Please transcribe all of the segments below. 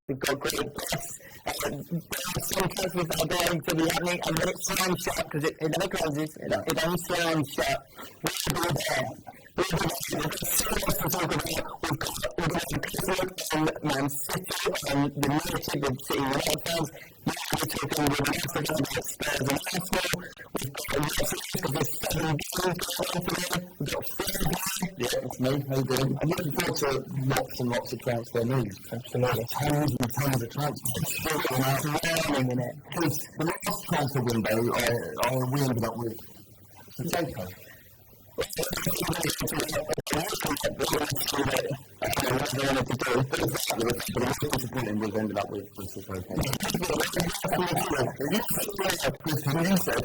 We've got great press. Some cases that are going to be happening, and then it's slam shut because it never closes. It only slams shut. We'll be there. We've got so much to talk about. We've got on Man City and the narrative of City United fans. Now we're talking with Leicester about Spurs and Arsenal. We've got Watford because there's 7 games going on today. We've got fightback. Yeah, it's me. How you doing? I'm looking forward to lots and lots of transfer news. Absolutely. Tons and tons of transfers. Because the last transfer window, we ended up with Potato. But disappointing we've ended up with Potato. You said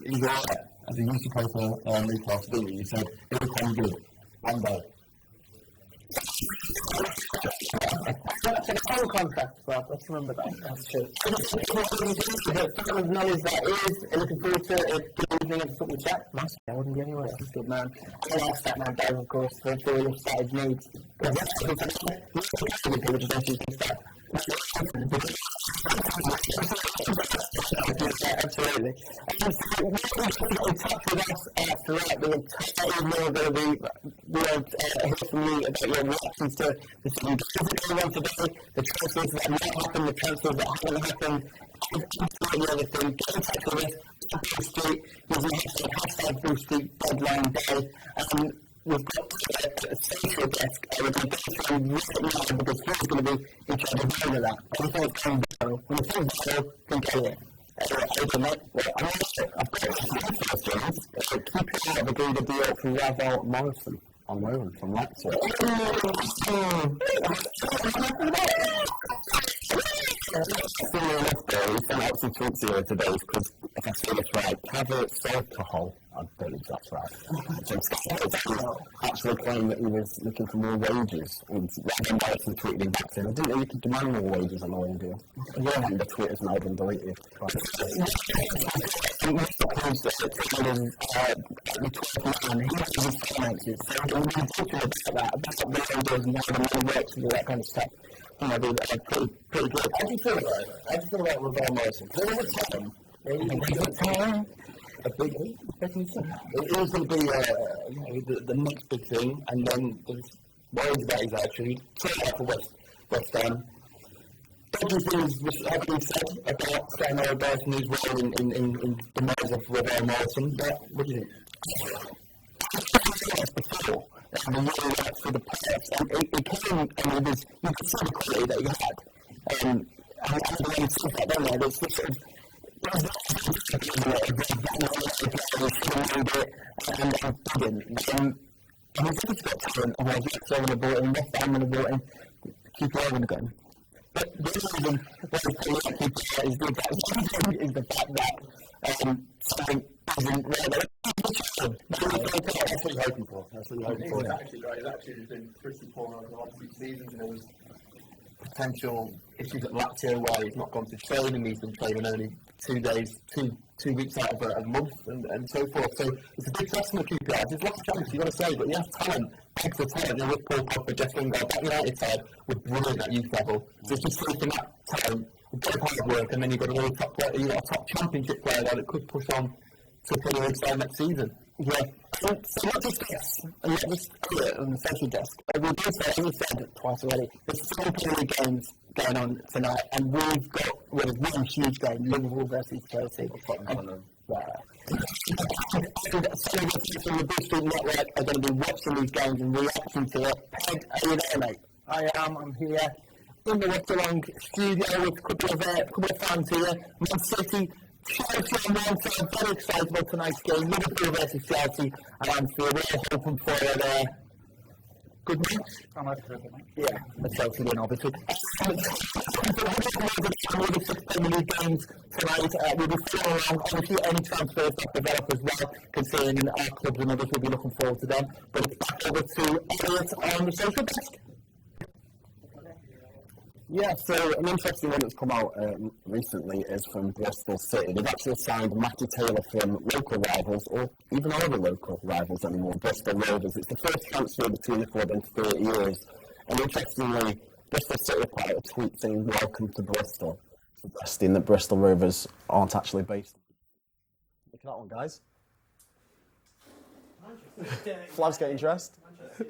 he's alright. As a used to play for Newcastle, didn't you? You said it will come good one day. That's a whole contract, but let's remember that. That's true. As well as that is, looking forward to it. Good evening and football chat. Nice. I wouldn't be anywhere else. Good man. I like Statman Dave, of course, for all your stage needs. Absolutely. In touch with us throughout the entire evening, we won't hear from you about your reactions to the team going on today, the transfers that might happen, the transfers that haven't happened, and everything. Get in touch with us. Blue Street, using hashtag Blue Street deadline day. We've got a social desk. We're going to go through right now because he's going to be in charge of all of that. Everything that's going viral. When the thing's viral, think Elliot. I've got some questions. Keep it up agreed a deal for Ravel Morrison on loan from Leicester. We sent out some tweets here today because, if I say this right, Payet sold to Hull. I don't know if that's right. Actually claimed that he was looking for more wages, and Ravel Morrison tweeted him back saying, I didn't know you could demand more wages on the loan deal. Yeah, and the tweet has now been deleted. The 12th man, he has his finances, so I'm going to be talking about the loan deals and how the money works and all that kind of stuff. I think that's pretty good. How do you feel about it? How do you feel about Ravel Morrison? There was a time. A big thing. It was going to be the next big thing, and then there's worries about his attitude. Try out for West Ham. Dodgy things have been said about Stan Allardyce and his role in the demise of Ravel Morrison. But what do you think? Before. And the year left for the players, and it came, and it was, you could see the quality that he had. And everyone said that, don't they? There's this sort of, and he's got talent, and I've got someone to bought in, West Ham and bought in, keep your eye on the gun. But the reason why is the fact that something isn't relevant. That's what you're hoping for. His attitude has been pretty poor over the last few seasons, and there was potential issues at Lazio where he's not gone to training, he's been training only 2 days, two weeks out of a month, and so forth. So it's a big testament to QPR. There's lots of challenge, you've got to say, but he has talent, extra talent. And with Paul Pogba, Jeff Lingard, that United side were brilliant at youth level. So it's just taking that talent, a bit of hard work, and then you've got a really top player, you've got a top championship player there that could push on to Premier League side next season. Yeah. So not just this, and not just here on the social desk. We do say, as we said twice already, there's 4 Premier League games going on tonight, and we've got one huge game, Liverpool versus Chelsea. And some of us from the Blue Street Network are going to be watching these games and reacting to it. Peg, are you there, mate? I am. I'm here in the Watchalong studio with a couple of fans here. Man City, Chelsea on one side, very excited about tonight's game. Liverpool versus Chelsea, and I'm feeling we're all hoping for a good match. I'm happy for it. Yeah, the Chelsea win, obviously. We'll be 6 Premier League games tonight. We'll be following along. Obviously, any transfers that develop as well, considering our clubs and others will be looking forward to them. But it's back over to Elliot on the social desk. Yeah, so an interesting one that's come out recently is from Bristol City. They've actually signed Matty Taylor from local rivals, or even all the local rivals anymore, Bristol Rovers. It's the first transfer between the club in 30 years. And interestingly, Bristol City put out a tweet saying, "Welcome to Bristol," suggesting that Bristol Rovers aren't actually based. Look at that one, guys. Flav's getting dressed. Manchester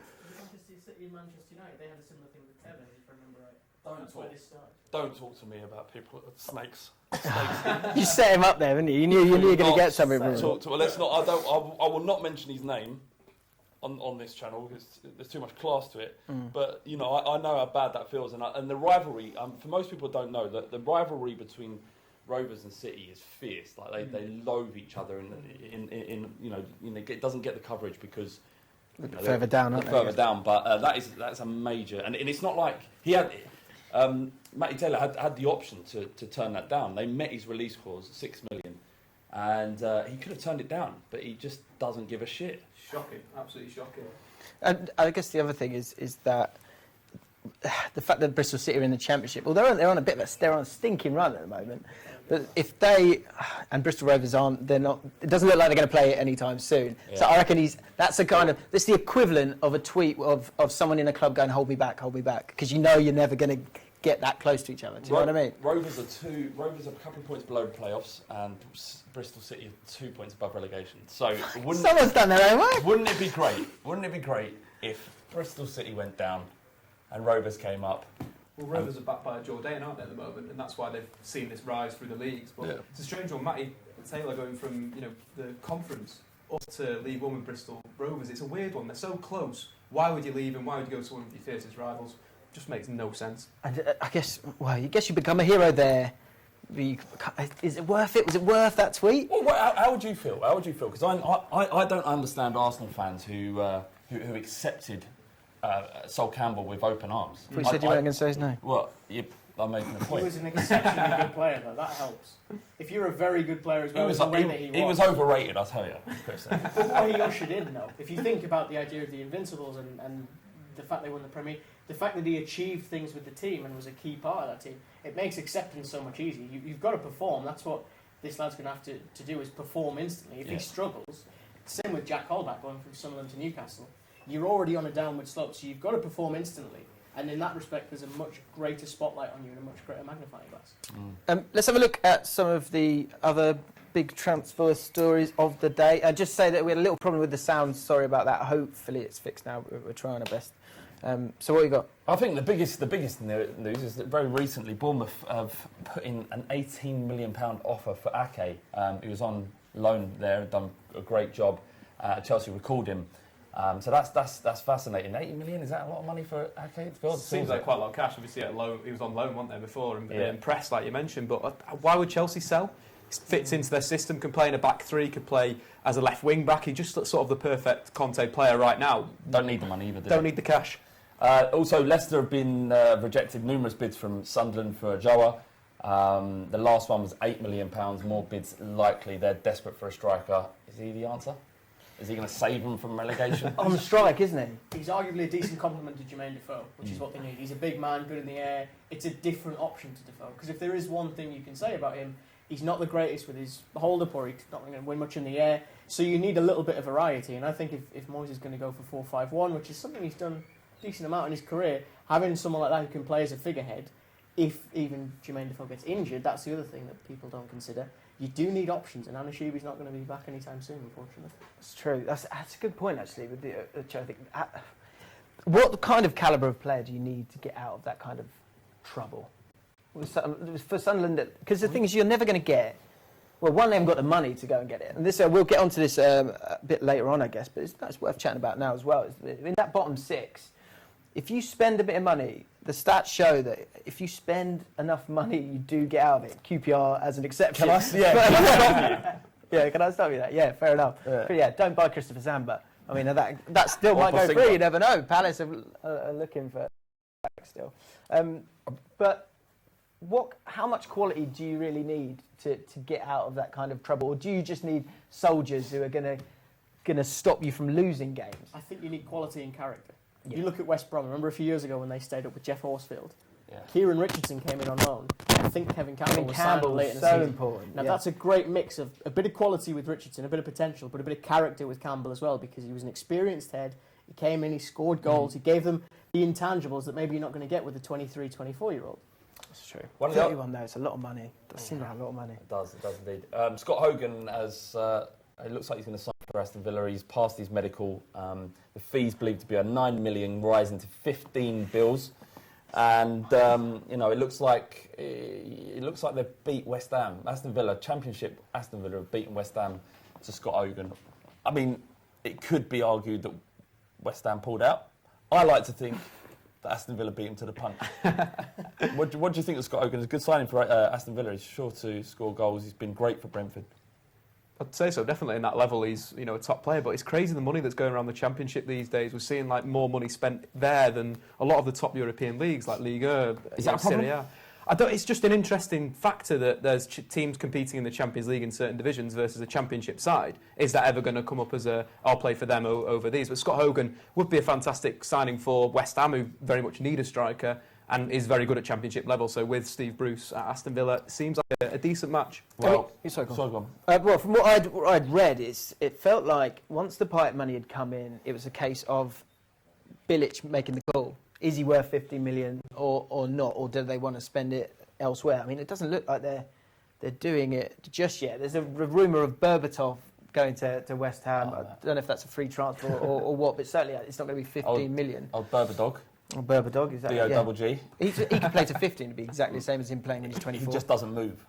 City and Manchester United, they had a similar thing with Tevez, if I remember right. Don't talk to me about people, snakes. You set him up there, didn't you? You knew you were going to get something from him. Well, let's not. I will not mention his name on this channel because there's too much class to it. But I know how bad that feels, and the rivalry. For most people, who don't know that the rivalry between Rovers and City is fierce. Like they loathe each other, it doesn't get the coverage because. Further down, aren't they? Further down, but that's a major, and it's not like he had. Matty Taylor had the option to turn that down. They met his release clause, $6 million, and he could have turned it down, but he just doesn't give a shit. Shocking, absolutely shocking. And I guess the other thing is that the fact that Bristol City are in the Championship, well, they're on a stinking run at the moment. But if they and Bristol Rovers aren't, they're not. It doesn't look like they're going to play it anytime soon. Yeah. So I reckon that's the equivalent of a tweet of someone in a club going, hold me back," because you're never going to get that close to each other. Do you know what I mean? Rovers are a couple of points below the playoffs, and Bristol City are 2 points above relegation. So someone's done their own work. Wouldn't it be great? Wouldn't it be great if Bristol City went down and Rovers came up? Well, Rovers are backed by Jordan, aren't they, at the moment, and that's why they've seen this rise through the leagues. But it's a strange one, Matty Taylor going from the conference up to League One with Bristol Rovers. It's a weird one. They're so close. Why would you leave and why would you go to one of your fiercest rivals? Just makes no sense. And I guess you become a hero there. Is it worth it? Was it worth that tweet? Well, how would you feel? Because I don't understand Arsenal fans who accepted Sol Campbell with open arms. You said you weren't going to say his name. Well, I'm making a point. He was an exceptionally good player, though. That helps. If you're a very good player as well, he was overrated, I'll tell you. But what he ushered in, though, if you think about the idea of the Invincibles and the fact they won the Premier, the fact that he achieved things with the team and was a key part of that team, it makes acceptance so much easier. You've got to perform. That's what this lad's going to have to do, is perform instantly. If he struggles, same with Jack Holback going from Sunderland to Newcastle. You're already on a downward slope, so you've got to perform instantly. And in that respect, there's a much greater spotlight on you and a much greater magnifying glass. Let's have a look at some of the other big transfer stories of the day. Just say that we had a little problem with the sound. Sorry about that. Hopefully it's fixed now. We're trying our best. So what you got? I think the biggest news is that very recently Bournemouth have put in an £18 million offer for Ake. He was on loan there, done a great job. Chelsea recalled him. So that's fascinating. 80 million, is that a lot of money for Ake? Seems like quite a lot of cash. Obviously, he was on loan, wasn't there, before, and impressed, like you mentioned. But why would Chelsea sell? He fits into their system, can play in a back three, could play as a left wing back. He's just sort of the perfect Conte player right now. Don't need the money either. Don't need the cash. Also, Leicester have been rejected numerous bids from Sunderland for Joa. The last one was £8 million. More bids likely. They're desperate for a striker. Is he the answer? Is he going to save them from relegation? On strike, isn't he? He's arguably a decent complement to Jermaine Defoe, which is what they need. He's a big man, good in the air. It's a different option to Defoe. Because if there is one thing you can say about him, he's not the greatest with his hold-up, or he's not going to win much in the air. So you need a little bit of variety. And I think if Moyes is going to go for 4-5-1, which is something he's done a decent amount in his career, having someone like that who can play as a figurehead, if even Jermaine Defoe gets injured, that's the other thing that people don't consider. You do need options, and Anashibi's not going to be back anytime soon, unfortunately. That's true. That's a good point, actually. With the I think, what kind of calibre of player do you need to get out of that kind of trouble? For Sunderland, because the thing is, you're never going to get. Well, one, they haven't got the money to go and get it, and this we'll get onto this a bit later on, I guess. But it's worth chatting about now as well. In that bottom six, if you spend a bit of money, the stats show that if you spend enough money, you do get out of it. QPR as an exception. Can I stop you? Yeah, can I stop you there? Yeah, fair enough. Yeah. But yeah, don't buy Christopher Samba. I mean, that still might go through. You never know. Palace are looking for still. But how much quality do you really need to get out of that kind of trouble, or do you just need soldiers who are going to stop you from losing games? I think you need quality and character. Yeah. You look at West Brom. Remember a few years ago when they stayed up with Jeff Horsfield? Kieran Richardson came in on loan. I think Kevin Campbell was signed late in the season. important. Now that's a great mix of a bit of quality with Richardson, a bit of potential, but a bit of character with Campbell as well, because he was an experienced head. He came in, he scored goals, he gave them the intangibles that maybe you're not going to get with a 23, 24-year-old. That's true. 31 though, it's a lot of money. It does seem like a lot of money. It does indeed. Scott Hogan, it looks like he's going to sign for Aston Villa. He's passed his medical. The fee's believed to be a 9 million, rising to 15 bills. And it looks like they've beat West Ham. Aston Villa, Championship Aston Villa have beaten West Ham to Scott Hogan. I mean, it could be argued that West Ham pulled out. I like to think that Aston Villa beat him to the punch. What do you think of Scott Hogan? It's a good signing for Aston Villa. He's sure to score goals. He's been great for Brentford. I'd say so, definitely in that level he's a top player, but it's crazy the money that's going around the Championship these days. We're seeing like more money spent there than a lot of the top European leagues like Liga, Is that a problem? Serie A. It's just an interesting factor that there's teams competing in the Champions League in certain divisions versus a Championship side. Is that ever going to come up as I'll play for them over these? But Scott Hogan would be a fantastic signing for West Ham, who very much need a striker and is very good at Championship level. So with Steve Bruce at Aston Villa, it seems like a decent match. Well, Sorry, go on. go on. From what I'd read, it felt like once the Payet money had come in, it was a case of Bilic making the call. Is he worth 50 million or not, or do they want to spend it elsewhere? I mean, it doesn't look like they're doing it just yet. There's a rumour of Berbatov going to West Ham. I don't know if that's a free transfer or what, but certainly it's not going to be 15 million. Old Berberdog. Or Berberdog, exactly. B-O-double-G. He can play to 15 to be exactly the same as him playing when he's 24. He just doesn't move.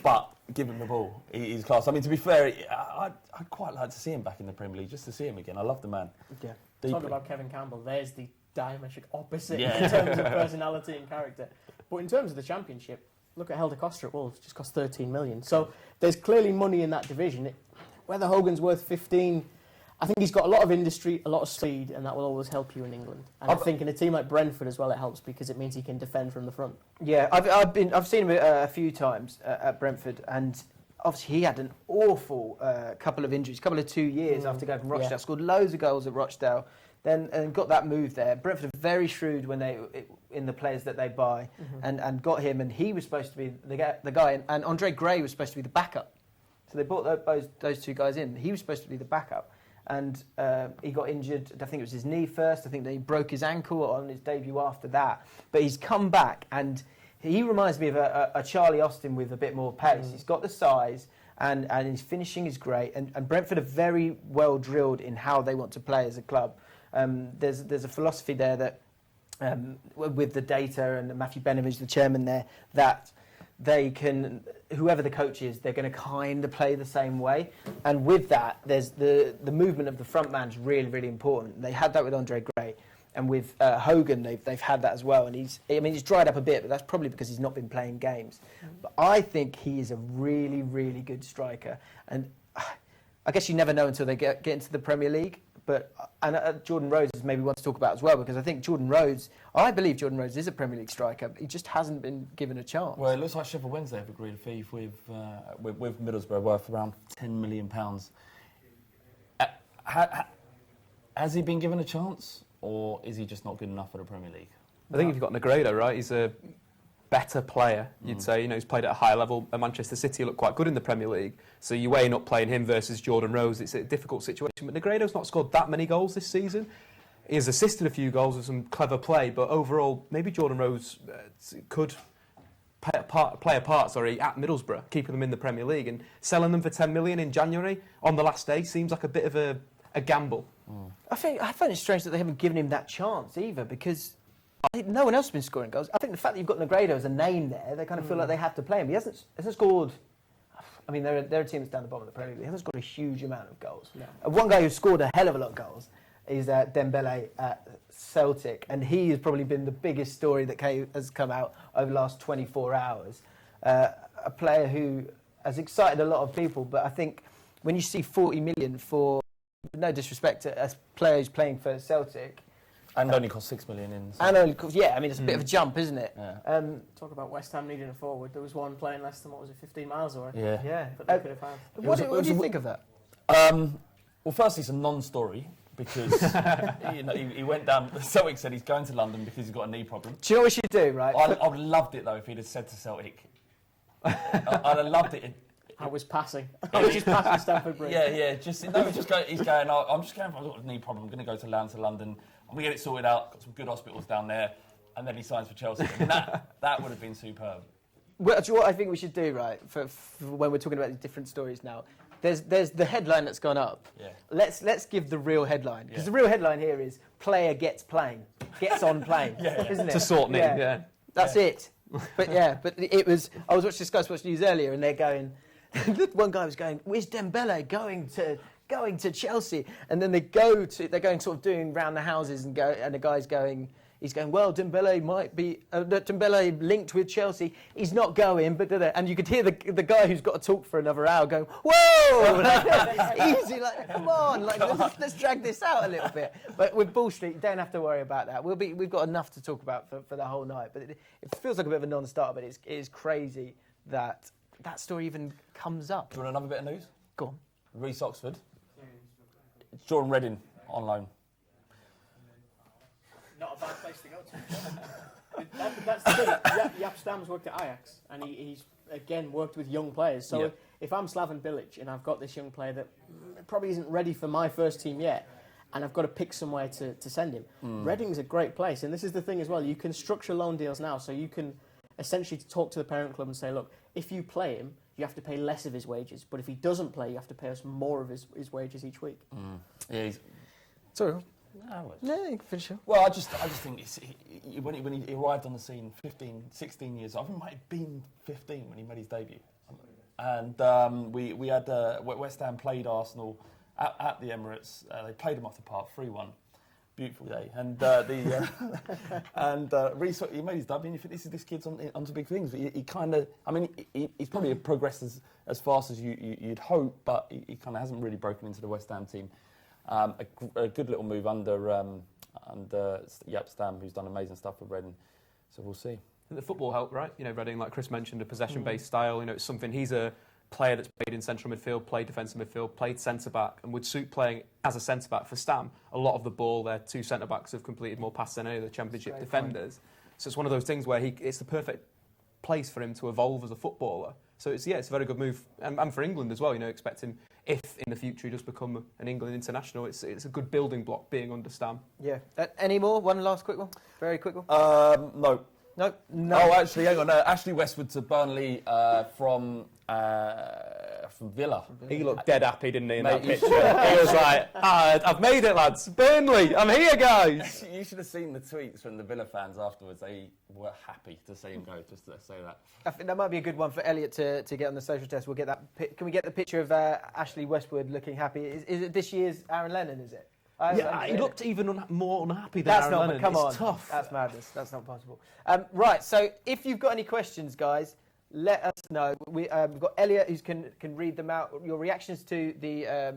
But give him the ball. He's class. I mean, to be fair, I'd quite like to see him back in the Premier League, just to see him again. I love the man. Yeah. Talk about Kevin Campbell. There's the diametric opposite in terms of personality and character. But in terms of the Championship, look at Helder Costa at Wolves, just cost 13 million. So there's clearly money in that division. Whether Hogan's worth 15, I think he's got a lot of industry, a lot of speed, and that will always help you in England. And I think in a team like Brentford as well, it helps because it means he can defend from the front. Yeah, I've seen him a few times at Brentford, and obviously he had an awful couple of injuries, couple of 2 years after going from Rochdale. Scored loads of goals at Rochdale, then got that move there. Brentford are very shrewd when in the players that they buy, and got him, and he was supposed to be the guy, and Andre Gray was supposed to be the backup. So they brought those two guys in. He was supposed to be the backup. And he got injured. I think it was his knee first. I think that he broke his ankle on his debut after that. But he's come back, and he reminds me of a Charlie Austin with a bit more pace. He's got the size, and his finishing is great. And Brentford are very well drilled in how they want to play as a club. There's a philosophy there that, with the data and Matthew Benovich, the chairman there, that they can, whoever the coach is, they're going to kind of play the same way. And with that, there's the movement of the front man is really, really important. They had that with Andre Gray. And with Hogan, they've had that as well. And he's dried up a bit, but that's probably because he's not been playing games. But I think he is a really, really good striker. And I guess you never know until they get into the Premier League. But Jordan Rhodes is maybe one to talk about as well, because I think I believe Jordan Rhodes is a Premier League striker, but he just hasn't been given a chance. Well, it looks like Sheffield Wednesday have agreed a fee with Middlesbrough worth around £10 million. Has he been given a chance, or is he just not good enough for the Premier League? I think if you've got Negredo, right, he's a better player, you'd say. He's played at a high level. At Manchester City looked quite good in the Premier League. So you're weighing up playing him versus Jordan Rhodes. It's a difficult situation. But Negredo's not scored that many goals this season. He has assisted a few goals with some clever play. But overall, maybe Jordan Rhodes could play a part at Middlesbrough, keeping them in the Premier League. And selling them for 10 million in January on the last day seems like a bit of a gamble. I find it strange that they haven't given him that chance either, because no one else has been scoring goals. I think the fact that you've got Negredo as a name there, they kind of feel like they have to play him. He hasn't scored. I mean, they're a team that's down the bottom of the Premier League. He hasn't scored a huge amount of goals. No. One guy who's scored a hell of a lot of goals is Dembele at Celtic, and he has probably been the biggest story that has come out over the last 24 hours. A player who has excited a lot of people, but I think when you see 40 million for, no disrespect to a player who's playing for Celtic, and only cost 6 million in. And only cost, it's a bit of a jump, isn't it? Yeah. Talk about West Ham needing a forward. There was one playing less than, 15 miles away? Yeah. But they could have had. What do you think of that? Well, firstly, it's a non-story, because he went down. Celtic said he's going to London because he's got a knee problem. Do you know what we should do, right? I would have loved it though if he'd have said to Celtic. I'd have loved it. I was passing. I was just passing Stamford Bridge. Yeah. He's going. Oh, I'm just going. I've got a knee problem. I'm going to go to London. I'm going to get it sorted out. Got some good hospitals down there, and then he signs for Chelsea. I mean, that would have been superb. Well, do you know what I think we should do, right? For when we're talking about these different stories now, there's the headline that's gone up. Yeah. Let's give the real headline, because the real headline here is player gets on plane, isn't it? To sort me, yeah. That's it. But it was. I was watching Sky Sports News earlier, and they're going. One guy was going, "Where's Dembele going to Chelsea?" And then they're going sort of doing round the houses and the guy's going. He's going, well, Dembele might be Dembele linked with Chelsea. He's not going, but and you could hear the guy who's got to talk for another hour going, whoa, easy, come on, let's drag this out a little bit. But with Bull Street, you don't have to worry about that. We've got enough to talk about for the whole night. But it feels like a bit of a non-starter, but it is crazy that story even comes up. Do you want another bit of news? Go on. Reece Oxford. Jordan Redding on loan. Not a bad place to go to. That's the thing. Jaap Stam's worked at Ajax, and he's again worked with young players. So if I'm Slaven Bilic and I've got this young player that probably isn't ready for my first team yet, and I've got to pick somewhere to send him, Reading's a great place. And this is the thing as well. You can structure loan deals now, so you can essentially talk to the parent club and say, look, if you play him, you have to pay less of his wages. But if he doesn't play, you have to pay us more of his wages each week. Yeah. Sorry. No, you can finish it. Well, I just think when he arrived on the scene, 16 years, I think he might have been 15 when he made his debut. And we had West Ham played Arsenal at the Emirates. They played them off the park, 3-1. Beautiful day. And Reece, he made his debut, and you think this kid's onto big things. But he kind of, I mean, he's probably progressed as fast as you'd hope, but he kind of hasn't really broken into the West Ham team. A good little move under Jaap Stam, who's done amazing stuff with Reading. So we'll see. And the football helped, right? You know, Reading, like Chris mentioned, a possession-based style. You know, it's something. He's a player that's played in central midfield, played defensive midfield, played centre-back, and would suit playing as a centre-back for Stam. A lot of the ball, their two centre-backs have completed more passes than any of the Championship defenders. So it's one of those things where it's the perfect place for him to evolve as a footballer. So it's a very good move, and for England as well. You know, expecting if in the future he does become an England international, it's a good building block being under Stam. Yeah. Any more? One last quick one. Very quick one. No. No. Oh, actually, hang on. Ashley Westwood to Burnley from Villa. He looked dead happy, didn't he, in that picture? He was like, I've made it, lads. Burnley, I'm here, guys. You should have seen the tweets from the Villa fans afterwards. They were happy to see him go, just to say that. I think that might be a good one for Elliot to get on the social test. We'll get that. Can we get the picture of Ashley Westwood looking happy? Is it this year's Aaron Lennon, is it? He looked even more unhappy than Aaron Lennon. Come on. It's tough. That's madness. That's not possible. Right, so if you've got any questions, guys, let us know. We've got Elliot who can read them out. Your reactions to the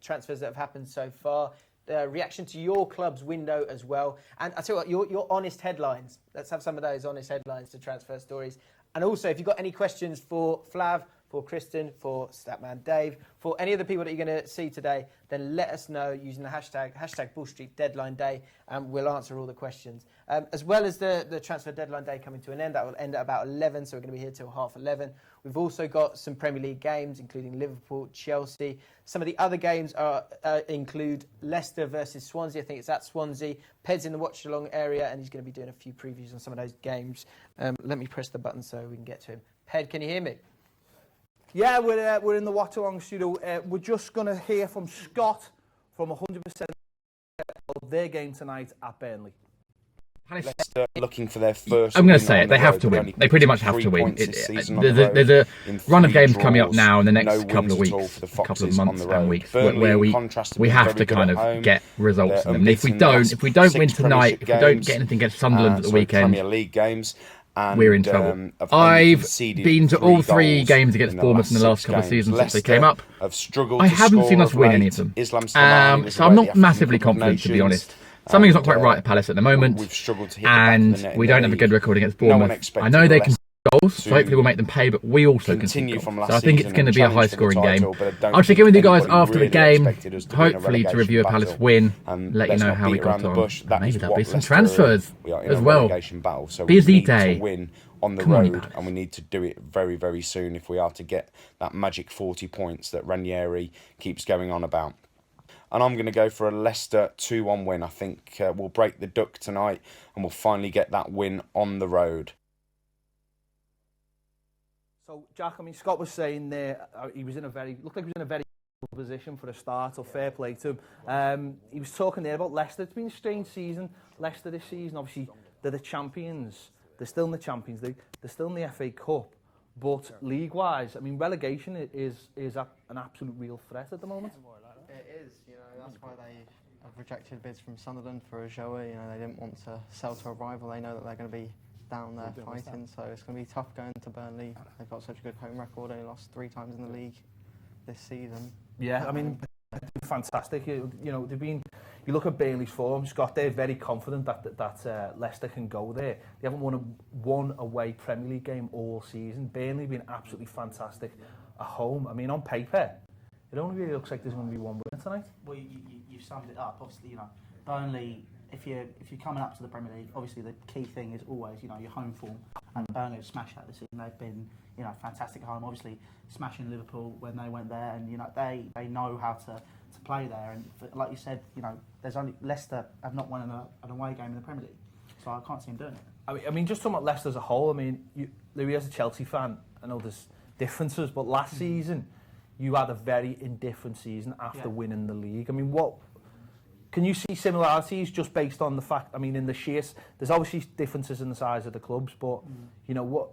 transfers that have happened so far. Reaction to your club's window as well. And I tell you what, your honest headlines. Let's have some of those honest headlines to transfer stories. And also, if you've got any questions for Flav, for Kristen, for Statman Dave, for any of the people that you're going to see today, then let us know using the hashtag #BullStreetDeadlineDay, and we'll answer all the questions. As well as the transfer deadline day coming to an end, that will end at about 11, so we're going to be here till 11:30. We've also got some Premier League games, including Liverpool, Chelsea. Some of the other games include Leicester versus Swansea. I think it's at Swansea. Ped's in the Watchalong area, and he's going to be doing a few previews on some of those games. Let me press the button so we can get to him. Ped, can you hear me? Yeah, we're in the Watchalong studio. We're just going to hear from Scott from 100% of their game tonight at Burnley. Leicester looking for their first. I'm going to say it. They have to win. They pretty much have to win. There's a run of games coming up now in the next couple of weeks, couple of months and weeks, where we have to kind of get results from them. And if we don't win tonight, if we don't get anything against Sunderland at the weekend, Premier League games. We're in trouble. I've been to all 3 games against Bournemouth in the last couple of seasons since they came up. I haven't seen us win any of them. So I'm not massively confident, to be honest. Something's not quite right at Palace at the moment, and we don't have a good record against Bournemouth. I know they can goal, goals, so hopefully we'll make them pay, but we also concede goals. So I think it's going to be a high-scoring game. I'll check in with you guys after the game, hopefully to review a Palace win, let you know how we got on. Maybe there'll be some transfers as well. Busy day. On the road, and we need to do it very, very soon if we are to get that magic 40 points that Ranieri keeps going on about. And I'm going to go for a Leicester 2-1 win. I think we'll break the duck tonight and we'll finally get that win on the road. So, Jack, I mean, Scott was saying there, looked like he was in a very good position for a start, or fair play to him. He was talking there about Leicester. It's been a strange season, Leicester this season. Obviously, they're the champions. They're still in the Champions League. They're still in the FA Cup. But league-wise, I mean, relegation is an absolute real threat at the moment. It is. You know, that's why they have rejected bids from Sunderland for Ajoa. You know, they didn't want to sell to a rival. They know that they're going to be down there fighting. So it's going to be tough going to Burnley. They've got such a good home record. They lost 3 times in the league this season. Yeah, I mean, fantastic. You know, they've been. You look at Burnley's form, Scott. They're very confident that Leicester can go there. They haven't won one away Premier League game all season. Burnley been absolutely fantastic at home. I mean, on paper, it only really looks like there's going to be one winner tonight. Well, you summed it up. Obviously, you know, Burnley. If you're coming up to the Premier League, obviously the key thing is always, you know, your home form. And Burnley have smashed that this season. They've been, you know, fantastic at home. Obviously, smashing Liverpool when they went there, and you know they know how to play there. And like you said, you know, there's only Leicester have not won an away game in the Premier League, so I can't see them doing it. I mean, just talking about Leicester as a whole. I mean, Louis, as a Chelsea fan, I know there's differences, but last season you had a very indifferent season after winning the league. I mean, what? Can you see similarities just based on the fact, I mean, in the sheers, there's obviously differences in the size of the clubs, but, you know,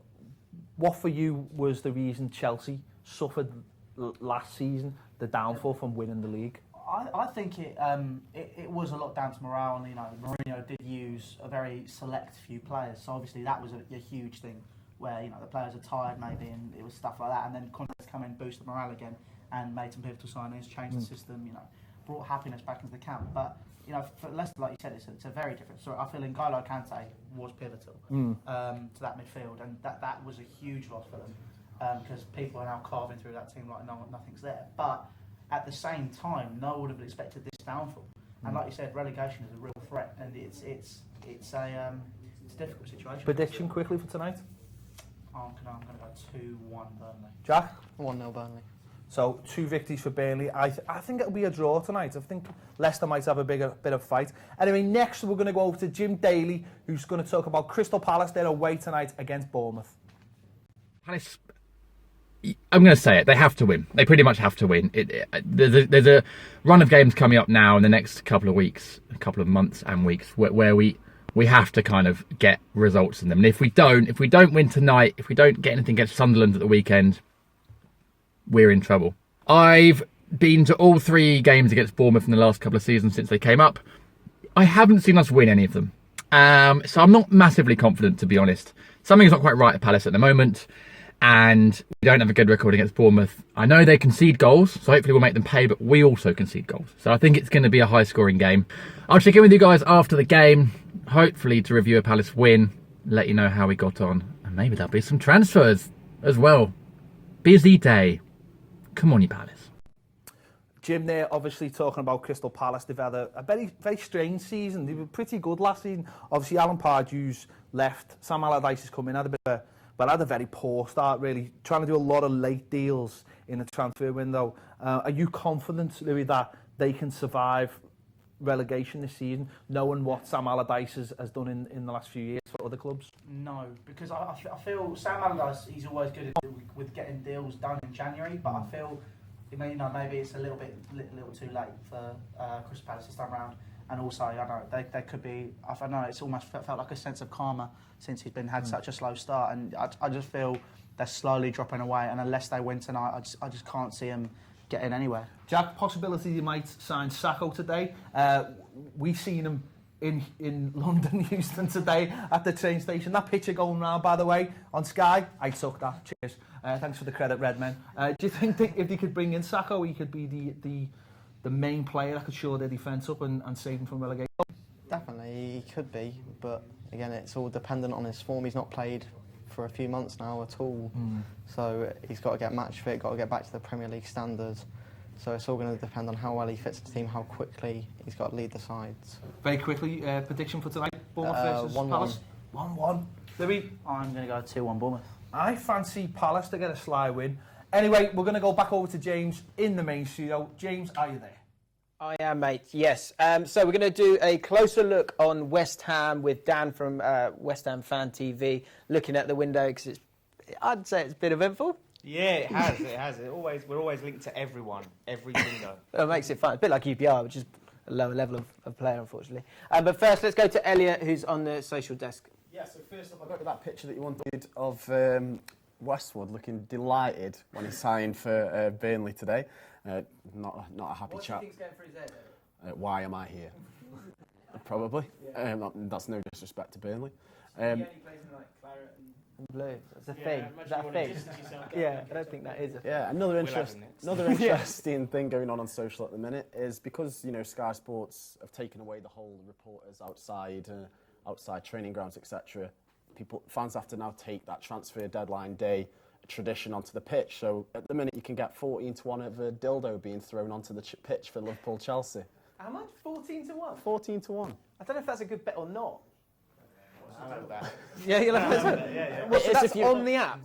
what for you was the reason Chelsea suffered last season, the downfall from winning the league? I think it was a lot down to morale, and, you know, Mourinho did use a very select few players, so obviously that was a huge thing, where, you know, the players are tired maybe, and it was stuff like that, and then Conte's come in, boosted morale again, and made some pivotal signings, changed the system, you know, brought happiness back into the camp. But, you know, for Leicester, like you said, it's a very different story. I feel N'Golo Kante was pivotal to that midfield, and that was a huge loss for them, because people are now carving through that team like nothing's there. But at the same time, no one would have expected this downfall. And like you said, relegation is a real threat, and it's a difficult situation. Prediction quickly for tonight? I'm going to go 2-1 Burnley. Jack? 1-0 Burnley. So 2 victories for Burnley. I think it'll be a draw tonight. I think Leicester might have a bit of fight. Anyway, next we're going to go over to Jim Daly, who's going to talk about Crystal Palace. They're away tonight against Bournemouth. Palace, I'm going to say it. They have to win. They pretty much have to win. There's a run of games coming up now in the next couple of weeks, a couple of months and weeks, where we have to kind of get results in them. And if we don't win tonight, if we don't get anything against Sunderland at the weekend, we're in trouble. I've been to all 3 games against Bournemouth in the last couple of seasons since they came up. I haven't seen us win any of them. So I'm not massively confident, to be honest. Something's not quite right at Palace at the moment, and we don't have a good record against Bournemouth. I know they concede goals, so hopefully we'll make them pay, but we also concede goals. So I think it's going to be a high-scoring game. I'll check in with you guys after the game, hopefully to review a Palace win, let you know how we got on, and maybe there'll be some transfers as well. Busy day. Come on, you Palace. Jim there, obviously talking about Crystal Palace. They've had a very, very strange season. They were pretty good last season. Obviously, Alan Pardew's left. Sam Allardyce has come in, had a very poor start, really. Trying to do a lot of late deals in the transfer window. Are you confident, Louis, that they can survive relegation this season, knowing what Sam Allardyce has done in the last few years for other clubs? No, because I feel Sam Allardyce, he's always good with getting deals done in January, but I feel, you know, maybe it's a little too late for Crystal Palace this time round. And also, I know they could be. I don't know. It's almost felt like a sense of karma since he's had such a slow start, and I just feel they're slowly dropping away. And unless they win tonight, I just can't see them getting anywhere. Jack, possibility he might sign Sacco today. We've seen him in London, Euston today at the train station. That picture going round, by the way, on Sky. I took that. Cheers. Thanks for the credit, Redmen. Do you think that if they could bring in Sacco, he could be the main player that could shore their defence up and save them from relegation? Definitely, he could be, but again, it's all dependent on his form. He's not played for a few months now at all. So he's got to get match fit, got to get back to the Premier League standards. So it's all going to depend on how well he fits the team, how quickly he's got to lead the sides. Very quickly, prediction for tonight: Bournemouth versus 1-1. Palace. 1-1. Libby? I'm going to go 2-1 Bournemouth. I fancy Palace to get a sly win. Anyway, we're going to go back over to James in the main studio. James, are you there? I am, mate, yes. So we're going to do a closer look on West Ham with Dan from West Ham Fan TV, looking at the window, because I'd say it's a bit eventful. Yeah, it has. We're always linked to everyone, every window. It makes it fun. A bit like UPR, which is a lower level of player, unfortunately. But first, let's go to Elliot, who's on the social desk. Yeah, so first up, I got that picture that you wanted of Westwood looking delighted when he signed for Burnley today. Not a happy What chap. do you think's going through his head? Why am I here? Probably. That's no disrespect to Burnley. He only plays in like claret and blue. That's a thing. Is that a thing? Yeah, I don't think that is a thing. Yeah, another interesting thing going on social at the minute is because Sky Sports have taken away the whole reporters outside training grounds, etc. Fans have to now take that transfer deadline day tradition onto the pitch. So at the minute you can get 14-1 of a dildo being thrown onto the pitch for Liverpool Chelsea. How much? 14-1? 14-1. I don't know if that's a good bet or not. I like that. Yeah, you'll have to. Yeah. So that's on the app?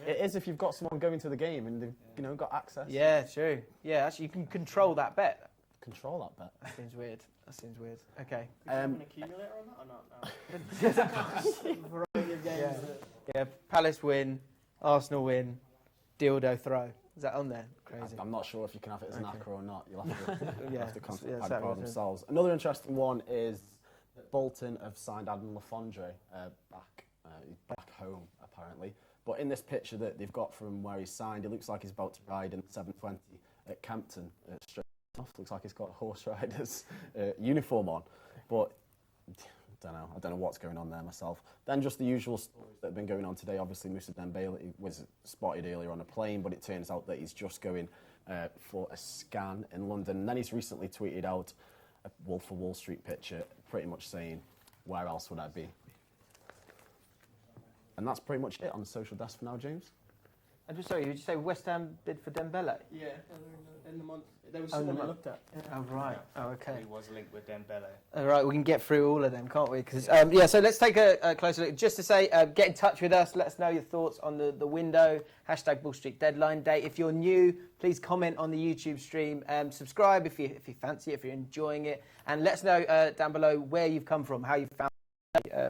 It is if you've got someone going to the game and they've got access. Yeah, true. Yeah, actually you can control that bet. Control that bet. That seems weird. Okay. Is there an accumulator on that or not? No. Variety of games. Yeah, Palace win, Arsenal win, dildo throw. Is that on there? Crazy. I'm not sure if you can have it as an acro or not. You'll have to, have to contact yeah, themselves. Another interesting one is that Bolton have signed Adam Lafondre back home, apparently. But in this picture that they've got from where he's signed, it looks like he's about to ride in 720 at Kempton. Straight off, looks like he's got a horse rider's uniform on. But I don't know what's going on there myself. Then just the usual stories that have been going on today. Obviously, Moussa Dembele was spotted earlier on a plane, but it turns out that he's just going for a scan in London. And then he's recently tweeted out a Wolf of Wall Street picture, pretty much saying, "Where else would I be?" And that's pretty much it on the social desk for now, James. I'm just sorry, did you say West Ham bid for Dembele? Yeah, in the month. There was someone I looked at. Oh, right. Oh, okay. He was linked with Dembele. All right, we can get through all of them, can't we? Because so let's take a closer look. Just to say, get in touch with us. Let us know your thoughts on the window. #Bull Street Deadline Day. If you're new, please comment on the YouTube stream. Subscribe if you fancy it, if you're enjoying it. And let us know down below where you've come from, how you found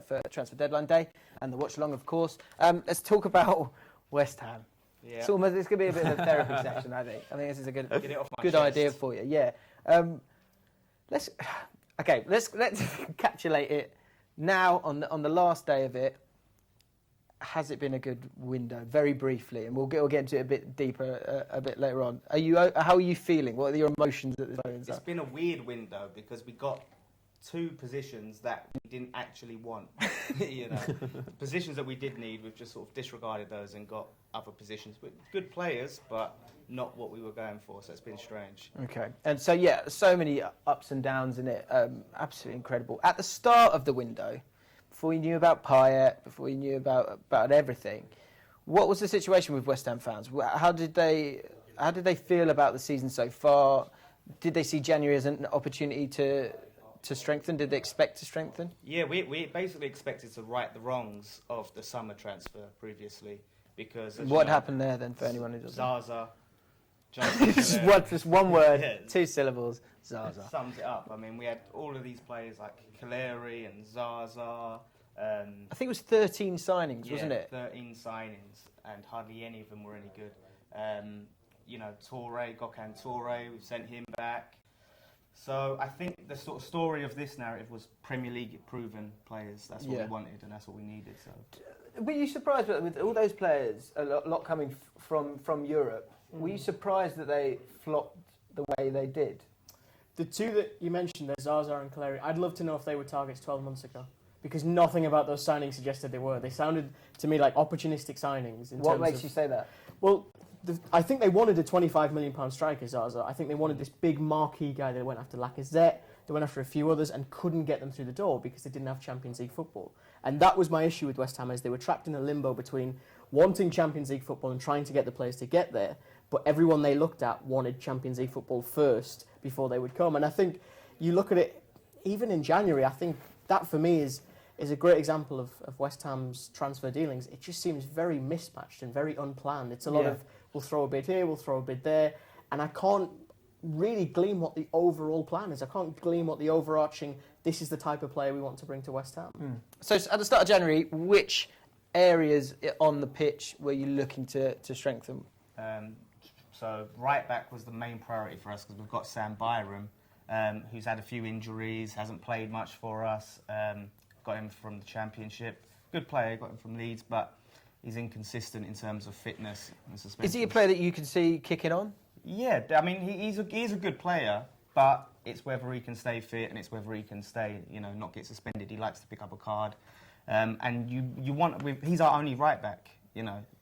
for Transfer Deadline Day. And the watch-along, of course. Let's talk about West Ham. Yeah. It's going to be a bit of a therapy session, I think. I think this is a good chest. idea for you. Yeah. Let's encapsulate it now on the last day of it. Has it been a good window? Very briefly, and we'll get into it a bit deeper a bit later on. How are you feeling? What are your emotions at this moment? It's been a weird window because we got two positions that we didn't actually want. Positions that we did need, we've just sort of disregarded those and got other positions with good players, but not what we were going for. So it's been strange. Okay, and so so many ups and downs in it. Absolutely incredible. At the start of the window, before you knew about Payet, before you knew about everything, what was the situation with West Ham fans? How did they feel about the season so far? Did they see January as an opportunity to strengthen? Did they expect to strengthen? Yeah, we basically expected to right the wrongs of the summer transfer previously, because what happened there then for anyone who doesn't? Zaza. Just one word, 2 syllables. Zaza sums it up. I mean, we had all of these players like Kaleri and Zaza. I think it was 13 signings, wasn't it? 13 signings, and hardly any of them were any good. Gokhan Toure, we've sent him back. So I think the sort of story of this narrative was Premier League proven players. That's what we wanted and that's what we needed. So, were you surprised with all those players, a lot coming from Europe? Were you surprised that they flopped the way they did? The two that you mentioned, there's Zaza and Kaleri. I'd love to know if they were targets 12 months ago, because nothing about those signings suggested they were. They sounded to me like opportunistic signings. What makes you say that? Well, I think they wanted a £25 million striker, Zaza. I think they wanted this big marquee guy. They went after Lacazette. They went after a few others and couldn't get them through the door because they didn't have Champions League football. And that was my issue with West Ham, is they were trapped in a limbo between wanting Champions League football and trying to get the players to get there, but everyone they looked at wanted Champions League football first before they would come. And I think you look at it, even in January, I think that for me is a great example of West Ham's transfer dealings. It just seems very mismatched and very unplanned. It's a lot of, we'll throw a bid here, we'll throw a bid there, and I can't really glean what the overall plan is. I can't glean what the overarching, this is the type of player we want to bring to West Ham. So at the start of January, which areas on the pitch were you looking to strengthen? So right back was the main priority for us, because we've got Sam Byram, who's had a few injuries, hasn't played much for us. Got him from the Championship. Good player, got him from Leeds, but he's inconsistent in terms of fitness and suspension. Is he a player that you can see kicking on? Yeah, I mean, he's a good player, but it's whether he can stay fit and it's whether he can stay, not get suspended. He likes to pick up a card. And you want, he's our only right back,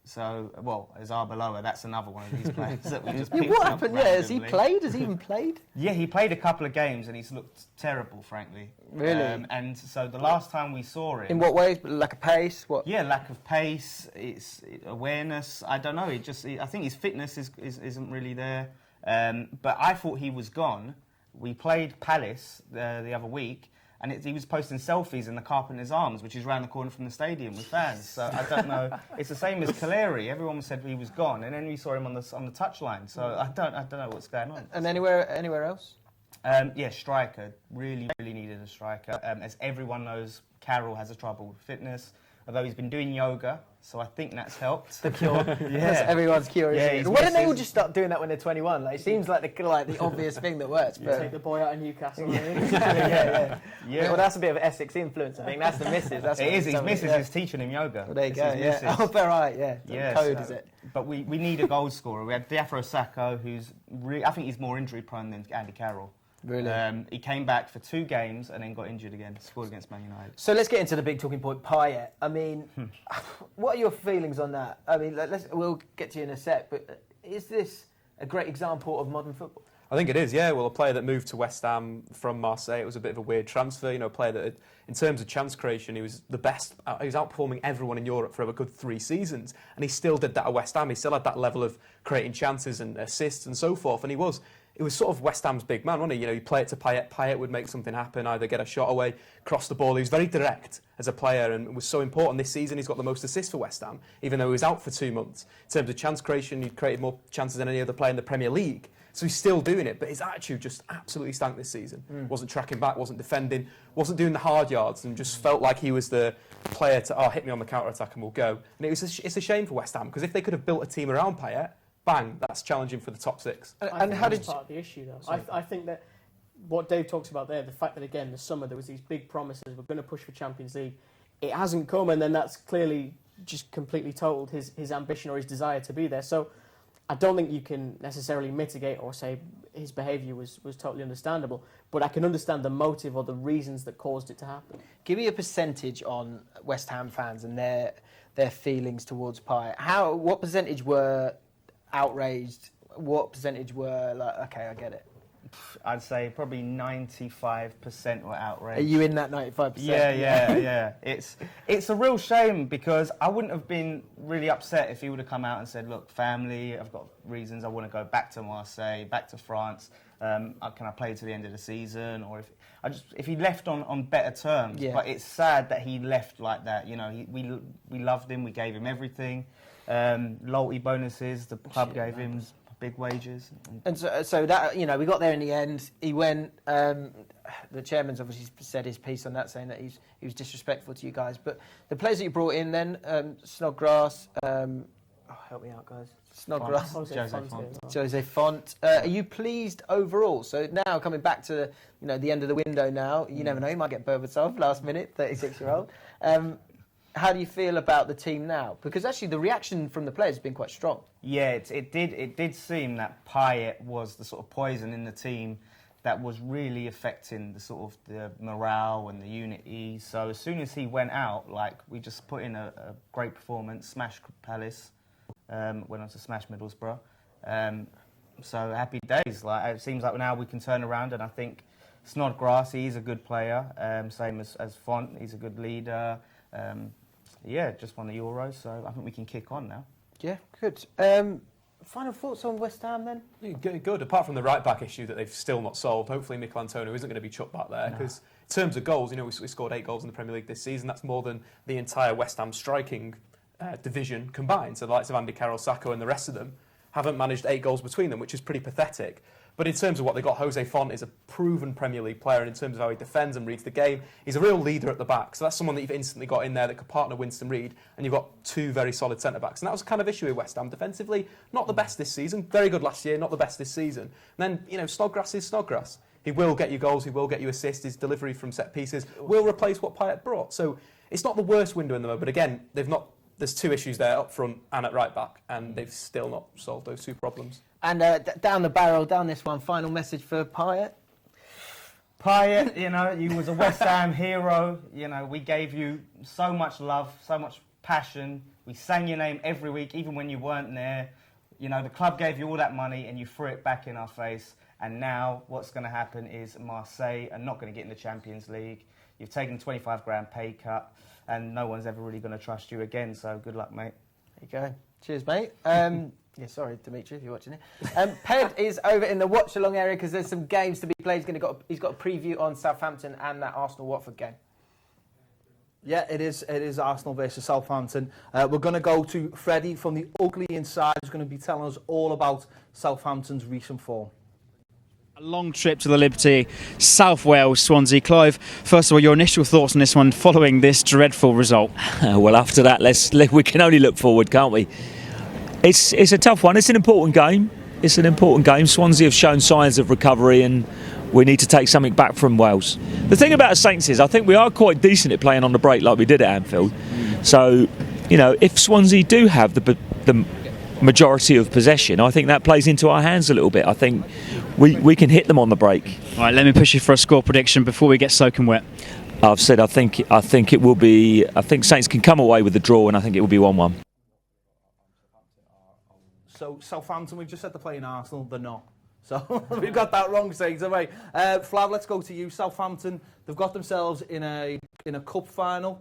So, as Arbeloa, that's another one of these players that we just picked what up happened? randomly. Has he played? Has he even played? Yeah, he played a couple of games and he's looked terrible, frankly. Really? And so the last time we saw him... In what ways? Lack of pace? What? Yeah, lack of pace, it's awareness. I don't know. I think his fitness isn't really there. But I thought he was gone. We played Palace the other week, and he was posting selfies in the Carpenter's Arms, which is round the corner from the stadium with fans. So I don't know. It's the same as Caleri. Everyone said he was gone, and then we saw him on the touchline. So I don't know what's going on. And anywhere else? Yeah, striker. Really needed a striker. As everyone knows, Carroll has a trouble with fitness. Although he's been doing yoga, so I think that's helped. The cure. Yes, everyone's curious. Yeah, Why don't they all just start doing that when they're 21? It seems like the obvious thing that works. But Take the boy out of Newcastle. yeah. Well, that's a bit of Essex influence, I think. That's the missus. His missus is teaching him yoga. Well, there you go. Yeah. Oh, fair right. Yeah. Code is it? But we need a goal scorer. We had Diafra Sakho, who's I think he's more injury prone than Andy Carroll. Really? He came back for 2 games and then got injured again. Scored against Man United. So let's get into the big talking point, Payet. I mean, what are your feelings on that? I mean, we'll get to you in a sec, but is this a great example of modern football? I think it is, yeah. Well, a player that moved to West Ham from Marseille, it was a bit of a weird transfer. A player that, in terms of chance creation, he was the best. He was outperforming everyone in Europe for a good 3 seasons, and he still did that at West Ham. He still had that level of creating chances and assists and so forth, and it was sort of West Ham's big man, wasn't he? He'd play it to Payet. Payet would make something happen, either get a shot away, cross the ball. He was very direct as a player and was so important. This season, he's got the most assists for West Ham, even though he was out for 2 months. In terms of chance creation, he created more chances than any other player in the Premier League. So he's still doing it, but his attitude just absolutely stank this season. Wasn't tracking back, wasn't defending, wasn't doing the hard yards, and just felt like he was the player to, hit me on the counter-attack and we'll go. And it's a shame for West Ham, because if they could have built a team around Payet, bang, that's challenging for the top 6. And how did part of the issue though? I think that what Dave talks about there, the fact that again the summer there was these big promises, we're going to push for Champions League, it hasn't come, and then that's clearly just completely totaled his ambition or his desire to be there. So I don't think you can necessarily mitigate or say his behaviour was totally understandable, but I can understand the motive or the reasons that caused it to happen. Give me a percentage on West Ham fans and their feelings towards Payet. What percentage were outraged? What percentage were like, okay, I get it? I'd say probably 95% were outraged. Are you in that 95%? Yeah. It's a real shame, because I wouldn't have been really upset if he would have come out and said, look, family, I've got reasons, I want to go back to Marseille, back to France, can I play to the end of the season? Or if he left on better terms. Yeah. But it's sad that he left like that. We loved him, we gave him everything. Loyalty bonuses, the club gave him big wages. And so that, we got there in the end. He went, the chairman's obviously said his piece on that, saying that he was disrespectful to you guys. But the players that you brought in then, Snodgrass, help me out, guys. Snodgrass, Jose Font. Are you pleased overall? So now coming back to the end of the window now, you never know, you might get Berbatov last minute, 36-year-old. How do you feel about the team now? Because actually the reaction from the players has been quite strong. Yeah, it did seem that Payet was the sort of poison in the team that was really affecting the morale and the unity. So as soon as he went out, we just put in a great performance, smashed Palace, went on to smash Middlesbrough. So happy days. Like, it seems like now we can turn around, and I think Snodgrass, he's a good player, same as Font, he's a good leader. Just won the Euros, so I think we can kick on now. Yeah, good. Final thoughts on West Ham then? Yeah, good. Apart from the right-back issue that they've still not solved, hopefully Mikel Antonio isn't going to be chucked back there, because in terms of goals, we scored 8 goals in the Premier League this season. That's more than the entire West Ham striking division combined. So the likes of Andy Carroll, Sacco and the rest of them haven't managed 8 goals between them, which is pretty pathetic. But in terms of what they got, Jose Font is a proven Premier League player, and in terms of how he defends and reads the game, he's a real leader at the back. So that's someone that you've instantly got in there that could partner Winston Reid, and you've got 2 very solid centre-backs. And that was a kind of issue with West Ham. Defensively, not the best this season. Very good last year, not the best this season. And then, Snodgrass is Snodgrass. He will get you goals, he will get you assists, his delivery from set pieces will replace what Payet brought. So it's not the worst window in the moment, but again, there's 2 issues there up front and at right back, and they've still not solved those 2 problems. And down the barrel, down this one, final message for Payet. Payet, you was a West Ham hero. We gave you so much love, so much passion. We sang your name every week, even when you weren't there. The club gave you all that money and you threw it back in our face. And now what's going to happen is Marseille are not going to get in the Champions League. You've taken a 25 grand pay cut, and no one's ever really going to trust you again. So good luck, mate. There you go. Cheers, mate. Sorry, Dimitri, if you're watching it. Ped is over in the watch-along area because there's some games to be played. He's got a preview on Southampton and that Arsenal-Watford game. Yeah, it is Arsenal versus Southampton. We're going to go to Freddie from the Ugly Inside, who's going to be telling us all about Southampton's recent form. A long trip to the Liberty, South Wales, Swansea. Clive, first of all, your initial thoughts on this one following this dreadful result? Well, after that, we can only look forward, can't we? It's a tough one. It's an important game. Swansea have shown signs of recovery, and we need to take something back from Wales. The thing about Saints is I think we are quite decent at playing on the break like we did at Anfield. So, if Swansea do have the majority of possession, I think that plays into our hands a little bit. I think we can hit them on the break. All right, let me push you for a score prediction before we get soaking wet. I've said I think it will be. I think Saints can come away with the draw, and I think it will be 1-1. So Southampton, we've just said they're playing Arsenal, they're not. So we've got that wrong, Saints. All right, Flav, let's go to you. Southampton, they've got themselves in a cup final,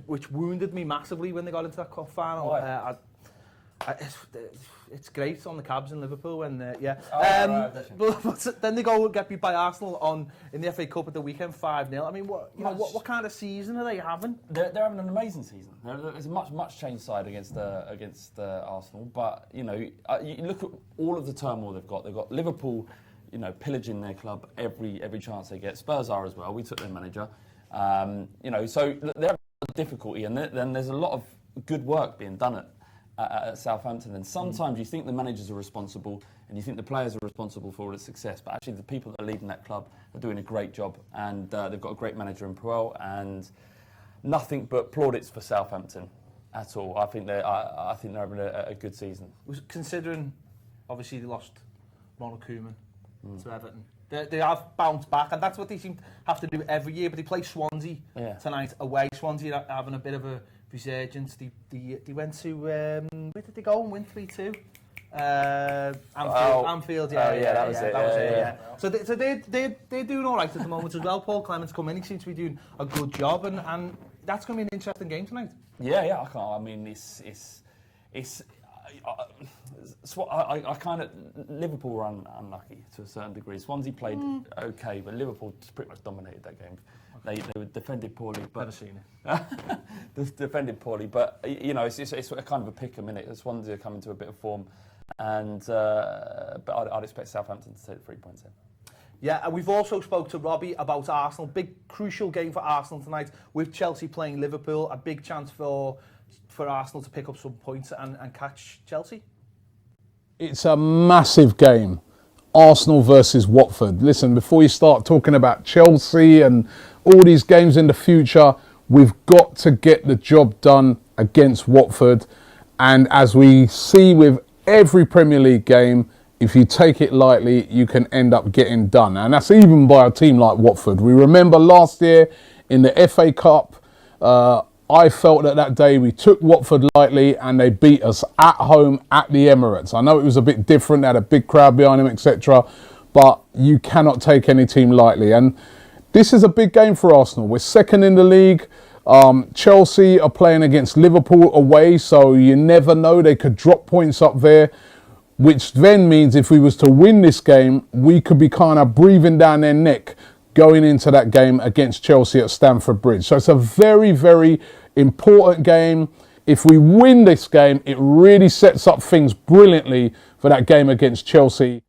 which wounded me massively when they got into that cup final. It's great on the cabs in Liverpool, and but then they go and get beat by Arsenal in the FA Cup at the weekend 5-0. I mean, what kind of season are they having? They're having an amazing season. There's a much changed side against Arsenal, but you look at all of the turmoil they've got. They've got Liverpool, pillaging their club every chance they get. Spurs are as well. We took their manager, so they're having difficulty, and then there's a lot of good work being done at Southampton, and sometimes you think the managers are responsible and you think the players are responsible for all its success, but actually the people that are leading that club are doing a great job, and they've got a great manager in Puel, and nothing but plaudits for Southampton at all. I think they're having a good season. Considering, obviously, they lost Ronald Koeman to Everton. They have bounced back, and that's what they seem to have to do every year, but they play Swansea tonight away. Swansea are having a bit of a resurgence. They went to where did they go and win 3-2? Anfield. That was it. So they're doing all right at the moment as well. Paul Clement's come in. He seems to be doing a good job, and that's going to be an interesting game tonight. Yeah. I can't. I mean, I kind of Liverpool were unlucky to a certain degree. Swansea played okay, but Liverpool just pretty much dominated that game. They were defended poorly, but never seen it. Defended poorly, but it's a kind of a pick a minute. Swansea are coming to a bit of form, and but I'd expect Southampton to take the 3 points in. Yeah, and we've also spoke to Robbie about Arsenal. Big crucial game for Arsenal tonight with Chelsea playing Liverpool. A big chance for Arsenal to pick up some points and catch Chelsea. It's a massive game. Arsenal versus Watford. Listen, before you start talking about Chelsea and all these games in the future, we've got to get the job done against Watford. And as we see with every Premier League game, if you take it lightly, you can end up getting done. And that's even by a team like Watford. We remember last year in the FA Cup, I felt that day we took Watford lightly and they beat us at home at the Emirates. I know it was a bit different, they had a big crowd behind them, etc. But you cannot take any team lightly. And this is a big game for Arsenal. We're second in the league. Chelsea are playing against Liverpool away, so you never know. They could drop points up there, which then means if we was to win this game, we could be kind of breathing down their neck going into that game against Chelsea at Stamford Bridge. So it's a very, very important game. If we win this game, it really sets up things brilliantly for that game against Chelsea.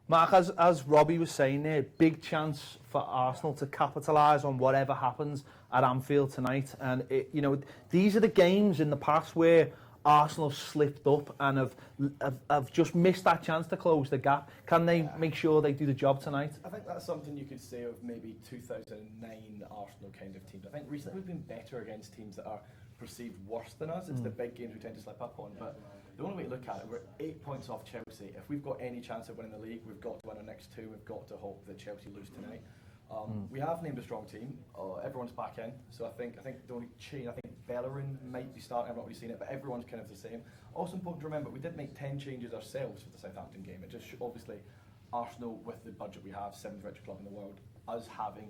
Mark, as Robbie was saying there, big chance for Arsenal to capitalise on whatever happens at Anfield tonight. And, these are the games in the past where Arsenal slipped up and have just missed that chance to close the gap. Can they make sure they do the job tonight? I think that's something you could say of maybe 2009 Arsenal kind of teams. I think recently we've been better against teams that are perceived worse than us. It's the big games we tend to slip up on. But the only way to look at it, we're 8 points off Chelsea. If we've got any chance of winning the league, we've got to win our next two. We've got to hope that Chelsea lose tonight. We have named a strong team. Everyone's back in, so I think the only change, I think Bellerin might be starting. I've not really seen it, but everyone's kind of the same. Also important to remember, we did make 10 changes ourselves for the Southampton game. It just obviously Arsenal, with the budget we have, 7th richest club in the world, us having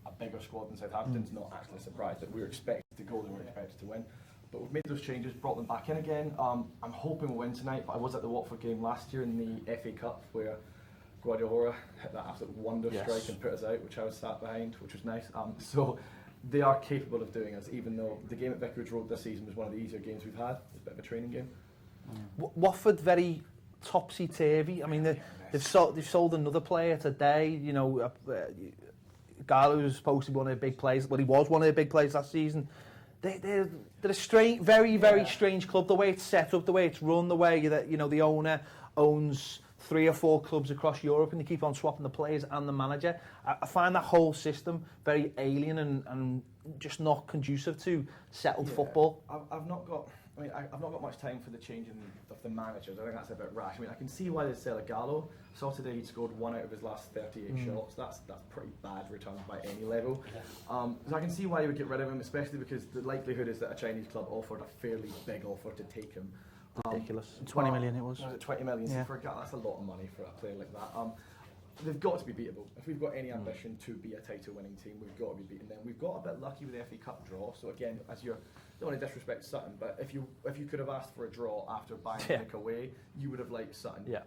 a bigger squad than Southampton's not actually a surprise. That we were expected to go, they were expected to win. But we've made those changes, brought them back in again. I'm hoping we'll win tonight. But I was at the Watford game last year in the FA Cup where Guardiola hit that absolute wonder strike and put us out, which I was sat behind, which was nice. So they are capable of doing us, even though the game at Vicarage Road this season was one of the easier games we've had. It's a bit of a training game. Watford very topsy-turvy. I mean, they've sold another player today. Gallo was supposed to be one of the big players. Well, he was one of the big players last season. They're a strange, very strange club. The way it's set up, the way it's run, the way that the owner owns 3 or 4 clubs across Europe and they keep on swapping the players and the manager. I find that whole system very alien and just not conducive to settled football. I've not got much time for the changing of the managers. I think that's a bit rash. I mean, I can see why they sell a Gallo. Saw today he'd scored 1 out of his last 38 shots. That's pretty bad returns by any level. So I can see why you would get rid of him, especially because the likelihood is that a Chinese club offered a fairly big offer to take him. Ridiculous. 20 million it was. 20 million. Yeah. For a guy, that's a lot of money for a player like that. They've got to be beatable. If we've got any ambition to be a title-winning team, we've got to be beating them. We've got a bit lucky with the FA Cup draw. So again, don't want to disrespect Sutton, but if you could have asked for a draw after Bayern Munich away, you would have liked Sutton. Yeah.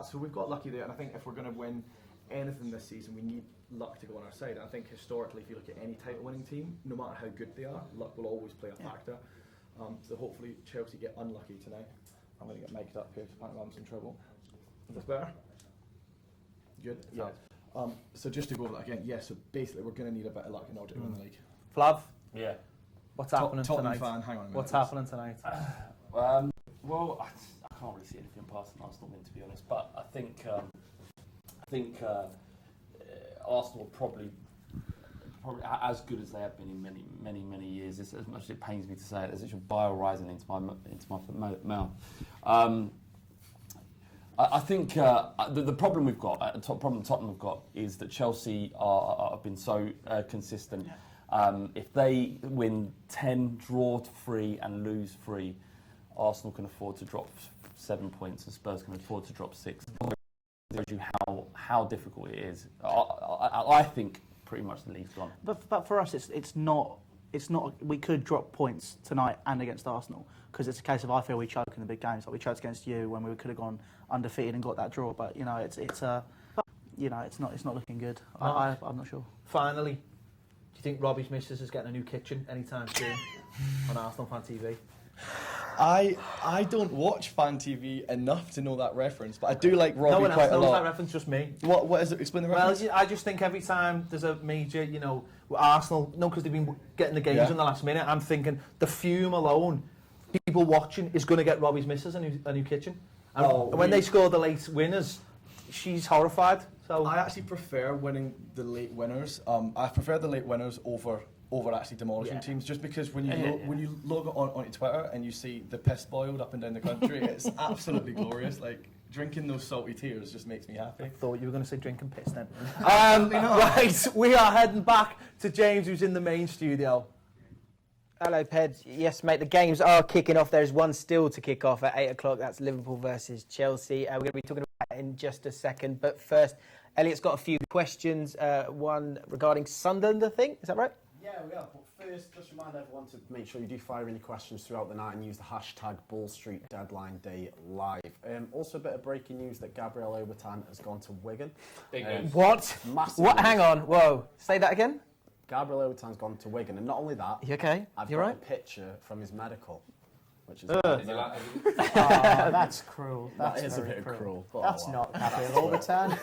So we've got lucky there. And I think if we're going to win anything this season, we need luck to go on our side. And I think historically, if you look at any title-winning team, no matter how good they are, luck will always play a factor. So hopefully Chelsea get unlucky tonight. I'm going to get mic'd up here because apparently I'm in some trouble. Is this better? Good? Yeah. So just to go over that again, so basically we're going to need a bit of luck in order to win the league. Flav? Yeah. What's happening tonight? Fan, hang on a minute. What's happening tonight? Well, I can't really see anything past an Arsenal win, to be honest. But I think Arsenal probably as good as they have been in many years. As much as it pains me to say it, there's actual bile rising into my mouth. I think the problem we've got, the problem Tottenham have got, is that Chelsea have been so consistent. If they win 10, draw 3 and lose 3, Arsenal can afford to drop 7 points and Spurs can afford to drop 6. It shows you how difficult it is. I think pretty much the league's gone. But for us, it's not. We could drop points tonight and against Arsenal because it's a case of I feel we choke in the big games. Like we choked against you when we could have gone undefeated and got that draw. But it's not looking good. I'm not sure. Finally, do you think Robbie's missus is getting a new kitchen anytime soon on Arsenal Fan TV? I don't watch Fan TV enough to know that reference, but I do like Robbie no one quite else a knows lot. That reference, just me. What is it? Explain the reference. Well, I just think every time there's a major, Arsenal, because they've been getting the games in the last minute, I'm thinking the fume alone, people watching, is going to get Robbie's missus a new kitchen. And when they score the late winners, she's horrified. So I actually prefer winning the late winners. I prefer the late winners over actually demolishing teams, just because when you log onto Twitter and you see the piss boiled up and down the country, it's absolutely glorious. Like drinking those salty tears just makes me happy. I thought you were going to say drinking piss then. Right, we are heading back to James, who's in the main studio. Hello, Ped. Yes, mate, the games are kicking off. There's one still to kick off at 8 o'clock. That's Liverpool versus Chelsea. We're going to be talking about that in just a second. But first, Elliot's got a few questions. One regarding Sunderland, I think. Is that right? Yeah, we are. But first, just remind everyone to make sure you do fire any questions throughout the night and use the hashtag Bull Street Deadline Day Live. Also, a bit of breaking news that Gabriel Obertan has gone to Wigan. Big news. What? Massive What? news. Hang on. Whoa. Say that again? Gabriel Obertan's gone to Wigan, and not only that, You okay? I've You got right? a picture from his medical, which is That's cruel. That is a bit cruel. but That's oh, not well. Gabriel Obertan.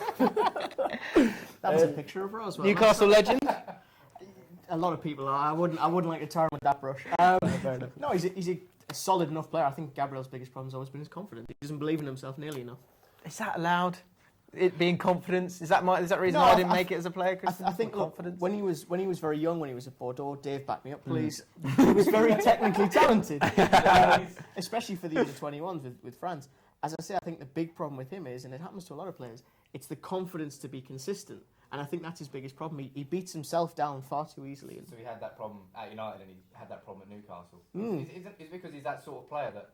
That was a picture of Roswell. Newcastle legend? A lot of people are. I wouldn't like to tar him with that brush. No, he's a solid enough player. I think Gabriel's biggest problem has always been his confidence. He doesn't believe in himself nearly enough. Is that allowed? It being confidence? Is that the reason why I didn't make it as a player? I think confidence. When he was very young, when he was at Bordeaux, Dave, back me up, please. He was very technically talented, especially for the under-21s with France. As I say, I think the big problem with him is, and it happens to a lot of players, it's the confidence to be consistent. And I think that's his biggest problem. He beats himself down far too easily. So he had that problem at United and he had that problem at Newcastle. Mm. Is it because he's that sort of player that,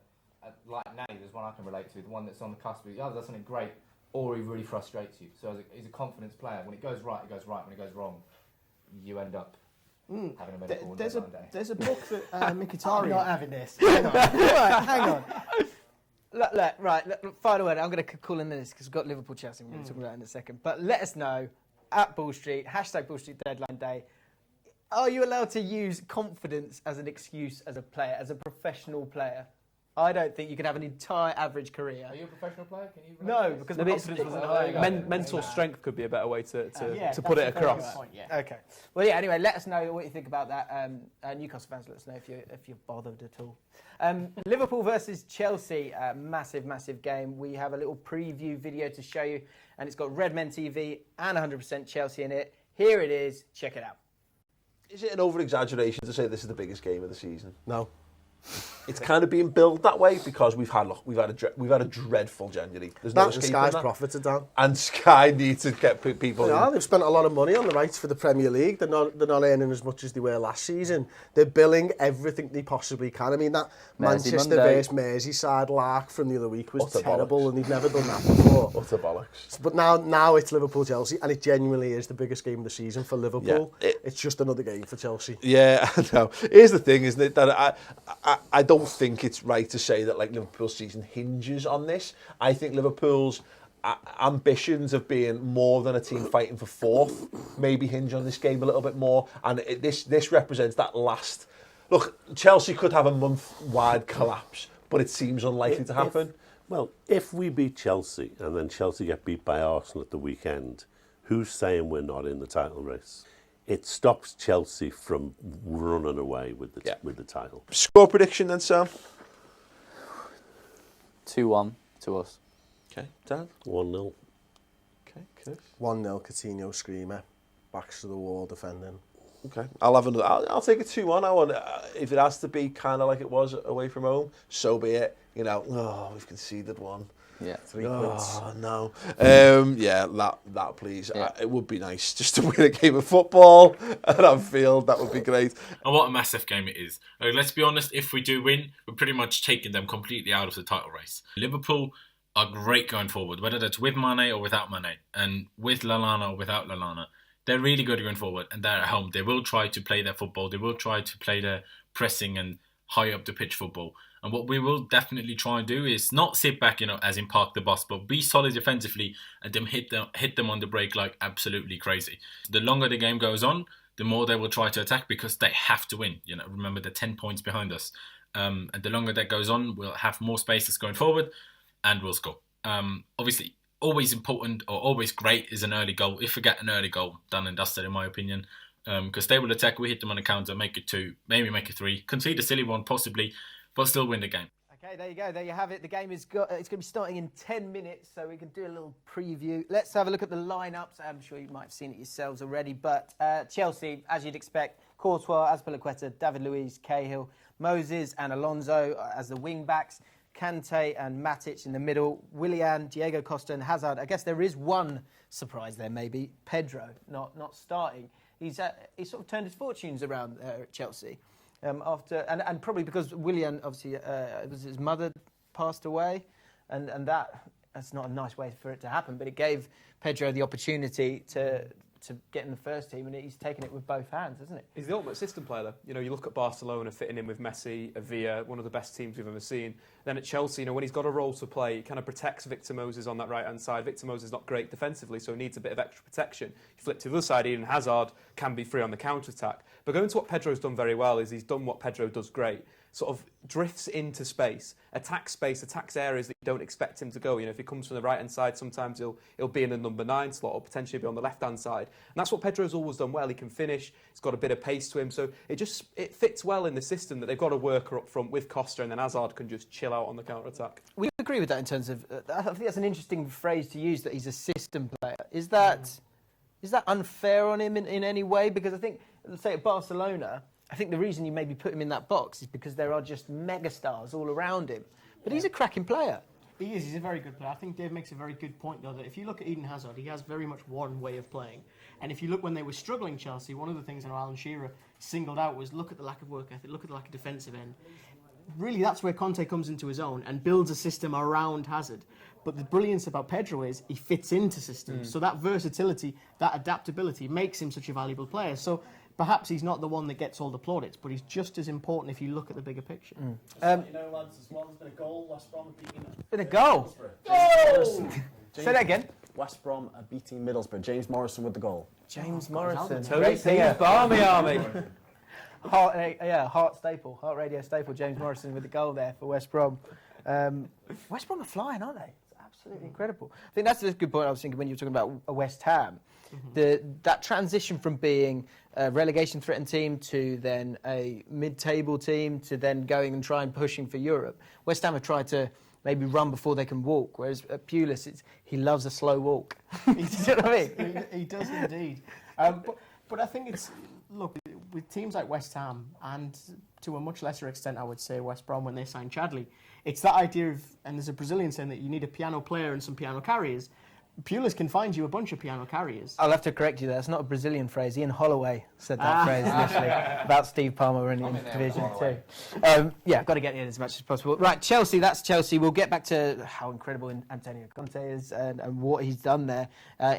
like Nani, there's one I can relate to, the one that's on the cusp of either does something great or he really frustrates you. So he's a confidence player. When it goes right, it goes right. When it goes wrong, you end up having a medical There's one day. a book that Mkhitaryan... I'm not having this. Hang on. Right, hang on. Look, final word. I'm going to call in this because we've got Liverpool Chelsea. We're going to talk about that in a second. But let us know at Bull Street, hashtag Bull Street Deadline Day. Are you allowed to use confidence as an excuse as a player, as a professional player? I don't think you can have an entire average career. Are you a professional player? Can you? No, because the confidence wasn't high. Mental strength could be a better way to Yeah, put it across. Point, yeah. Okay. Well, yeah. Anyway, let us know what you think about that. Newcastle fans, let us know if you're bothered at all. Liverpool versus Chelsea, massive game. We have a little preview video to show you, and it's got Redmen TV and 100% Chelsea in it. Here it is. Check it out. Is it an over-exaggeration to say this is the biggest game of the season? No. It's kind of being billed that way because we've had a dreadful January. There's no escaping Sky's that. profits are down, and Sky need to get people. Yeah, they've spent a lot of money on the rights for the Premier League. They're not earning as much as they were last season. They're billing everything they possibly can. I mean, that Manchester versus Merseyside lark from the other week was terrible, and they've never done that before. Utter bollocks. But now it's Liverpool Chelsea, and it genuinely is the biggest game of the season for Liverpool. Yeah, it's just another game for Chelsea. Yeah, I know. Here's the thing, isn't it? That I don't think it's right to say that like Liverpool's season hinges on this. I think Liverpool's ambitions of being more than a team fighting for fourth maybe hinge on this game a little bit more. And this represents that last. Look, Chelsea could have a month-wide collapse, but it seems unlikely to happen. If we beat Chelsea and then Chelsea get beat by Arsenal at the weekend, who's saying we're not in the title race? It stops Chelsea from running away with the title. Score prediction then, Sam? 2-1 to us. Okay, Dan? 1-0. Okay, Chris? 1-0 Coutinho screamer, backs to the wall defending. Okay, I'll have another. I'll take a 2-1. I want if it has to be kind of like it was away from home, so be it. You know, we've conceded one. Yeah, 3 points. Oh no. Yeah, that please. Yeah. It would be nice just to win a game of football at Anfield. That would be great. And what a massive game it is. Let's be honest. If we do win, we're pretty much taking them completely out of the title race. Liverpool are great going forward, whether that's with Mane or without Mane, and with Lallana or without Lallana. They're really good going forward, and they're at home. They will try to play their football. They will try to play their pressing and high up the pitch football. And what we will definitely try and do is not sit back, as in park the bus, but be solid defensively and then hit them on the break like absolutely crazy. The longer the game goes on, the more they will try to attack because they have to win. Remember, they're 10 points behind us. And the longer that goes on, we'll have more spaces going forward and we'll score. Obviously, always important or always great is an early goal. If we get an early goal, done and dusted in my opinion. Because they will attack, we hit them on a counter, make it 2, maybe make it 3, concede a silly one possibly, but still win the game. Okay, there you go. There you have it. The game it's going to be starting in 10 minutes, so we can do a little preview. Let's have a look at the lineups. I'm sure you might have seen it yourselves already, but Chelsea, as you'd expect, Courtois, Azpilicueta, David Luiz, Cahill, Moses and Alonso as the wing-backs, Kante and Matic in the middle, Willian, Diego Costa and Hazard. I guess there is one surprise there, maybe. Pedro not starting. He's sort of turned his fortunes around at Chelsea. after, and probably because Willian, obviously, it was his mother passed away, and that's not a nice way for it to happen, but it gave Pedro the opportunity to get in the first team, and he's taken it with both hands, hasn't it? He's the ultimate system player, though. You know, you look at Barcelona fitting in with Messi, Avila, one of the best teams we've ever seen. Then at Chelsea, you know, when he's got a role to play, he kind of protects Victor Moses on that right-hand side. Victor Moses is not great defensively, so he needs a bit of extra protection. You flip to the other side, Eden Hazard can be free on the counter-attack. But going to what Pedro's done very well is he's done what Pedro does great. Sort of drifts into space, attacks areas that you don't expect him to go. You know, if he comes from the right-hand side, sometimes he'll be in the number 9 slot or potentially be on the left-hand side. And that's what Pedro's always done well. He can finish. He's got a bit of pace to him. So it fits well in the system that they've got a worker up front with Costa, and then Hazard can just chill out on the counter-attack. We agree with that in terms of... I think that's an interesting phrase to use, that he's a system player. Is that unfair on him in any way? Because I think, let's say at Barcelona... I think the reason you maybe put him in that box is because there are just megastars all around him. But he's a cracking player. He is. He's a very good player. I think Dave makes a very good point, though, that if you look at Eden Hazard, he has very much one way of playing. And if you look when they were struggling, Chelsea, one of the things that Alan Shearer singled out was look at the lack of work ethic, look at the lack of defensive end. Really, that's where Conte comes into his own and builds a system around Hazard. But the brilliance about Pedro is he fits into systems. So that versatility, that adaptability makes him such a valuable player. So perhaps he's not the one that gets all the plaudits, but he's just as important if you look at the bigger picture. You know, lads, as well, there's been a goal. West Brom beating Been a goal? Oh! Say that again. West Brom are beating Middlesbrough. James Morrison with the goal. James Morrison. Tony Singh, Barmy Army. Heart radio staple, James Morrison with the goal there for West Brom. West Brom are flying, aren't they? It's absolutely incredible. I think that's a good point I was thinking when you were talking about West Ham. That transition from being a relegation-threatened team to then a mid-table team to then going and trying pushing for Europe. West Ham have tried to maybe run before they can walk, whereas at Pulis, he loves a slow walk. You know what I mean? He does indeed. But I think it's, look, with teams like West Ham and to a much lesser extent, I would say, West Brom when they signed Chadley, it's that idea of, and there's a Brazilian saying that you need a piano player and some piano carriers. Pulis can find you a bunch of piano carriers. I'll have to correct you there. It's not a Brazilian phrase. Ian Holloway said that phrase initially about Steve Palmer in Division 2. Yeah, got to get in as much as possible. Right, Chelsea, that's Chelsea. We'll get back to how incredible Antonio Conte is and what he's done there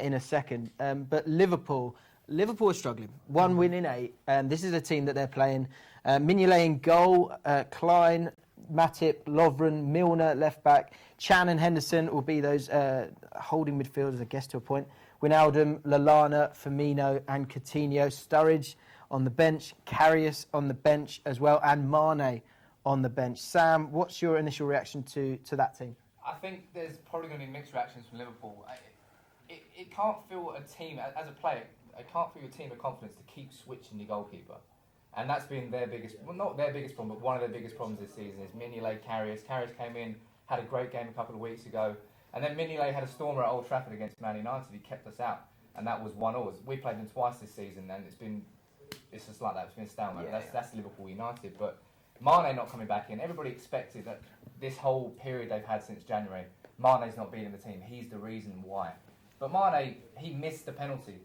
in a second. But Liverpool are struggling. 1 win in 8. This is a team that they're playing. Mignolet in goal, Klein, Matip, Lovren, Milner, left-back. Chan and Henderson will be those holding midfielders, I guess, to a point. Wijnaldum, Lallana, Firmino and Coutinho. Sturridge on the bench. Karius on the bench as well. And Mane on the bench. Sam, what's your initial reaction to that team? I think there's probably going to be mixed reactions from Liverpool. It can't feel a team, as a player, it can't feel your team with confidence to keep switching your goalkeeper. And that's been their biggest, well, not their biggest problem, but one of their biggest problems this season is Mignolet, Karius. Karius came in, had a great game a couple of weeks ago, and then Mignolet had a stormer at Old Trafford against Man United. He kept us out, and that was 1-1. We played them twice this season, and it's just like that. It's been a stalemate. That's Liverpool United. But Mane not coming back in, everybody expected that this whole period they've had since January, Mane's not being in the team. He's the reason why. But Mane, he missed the penalty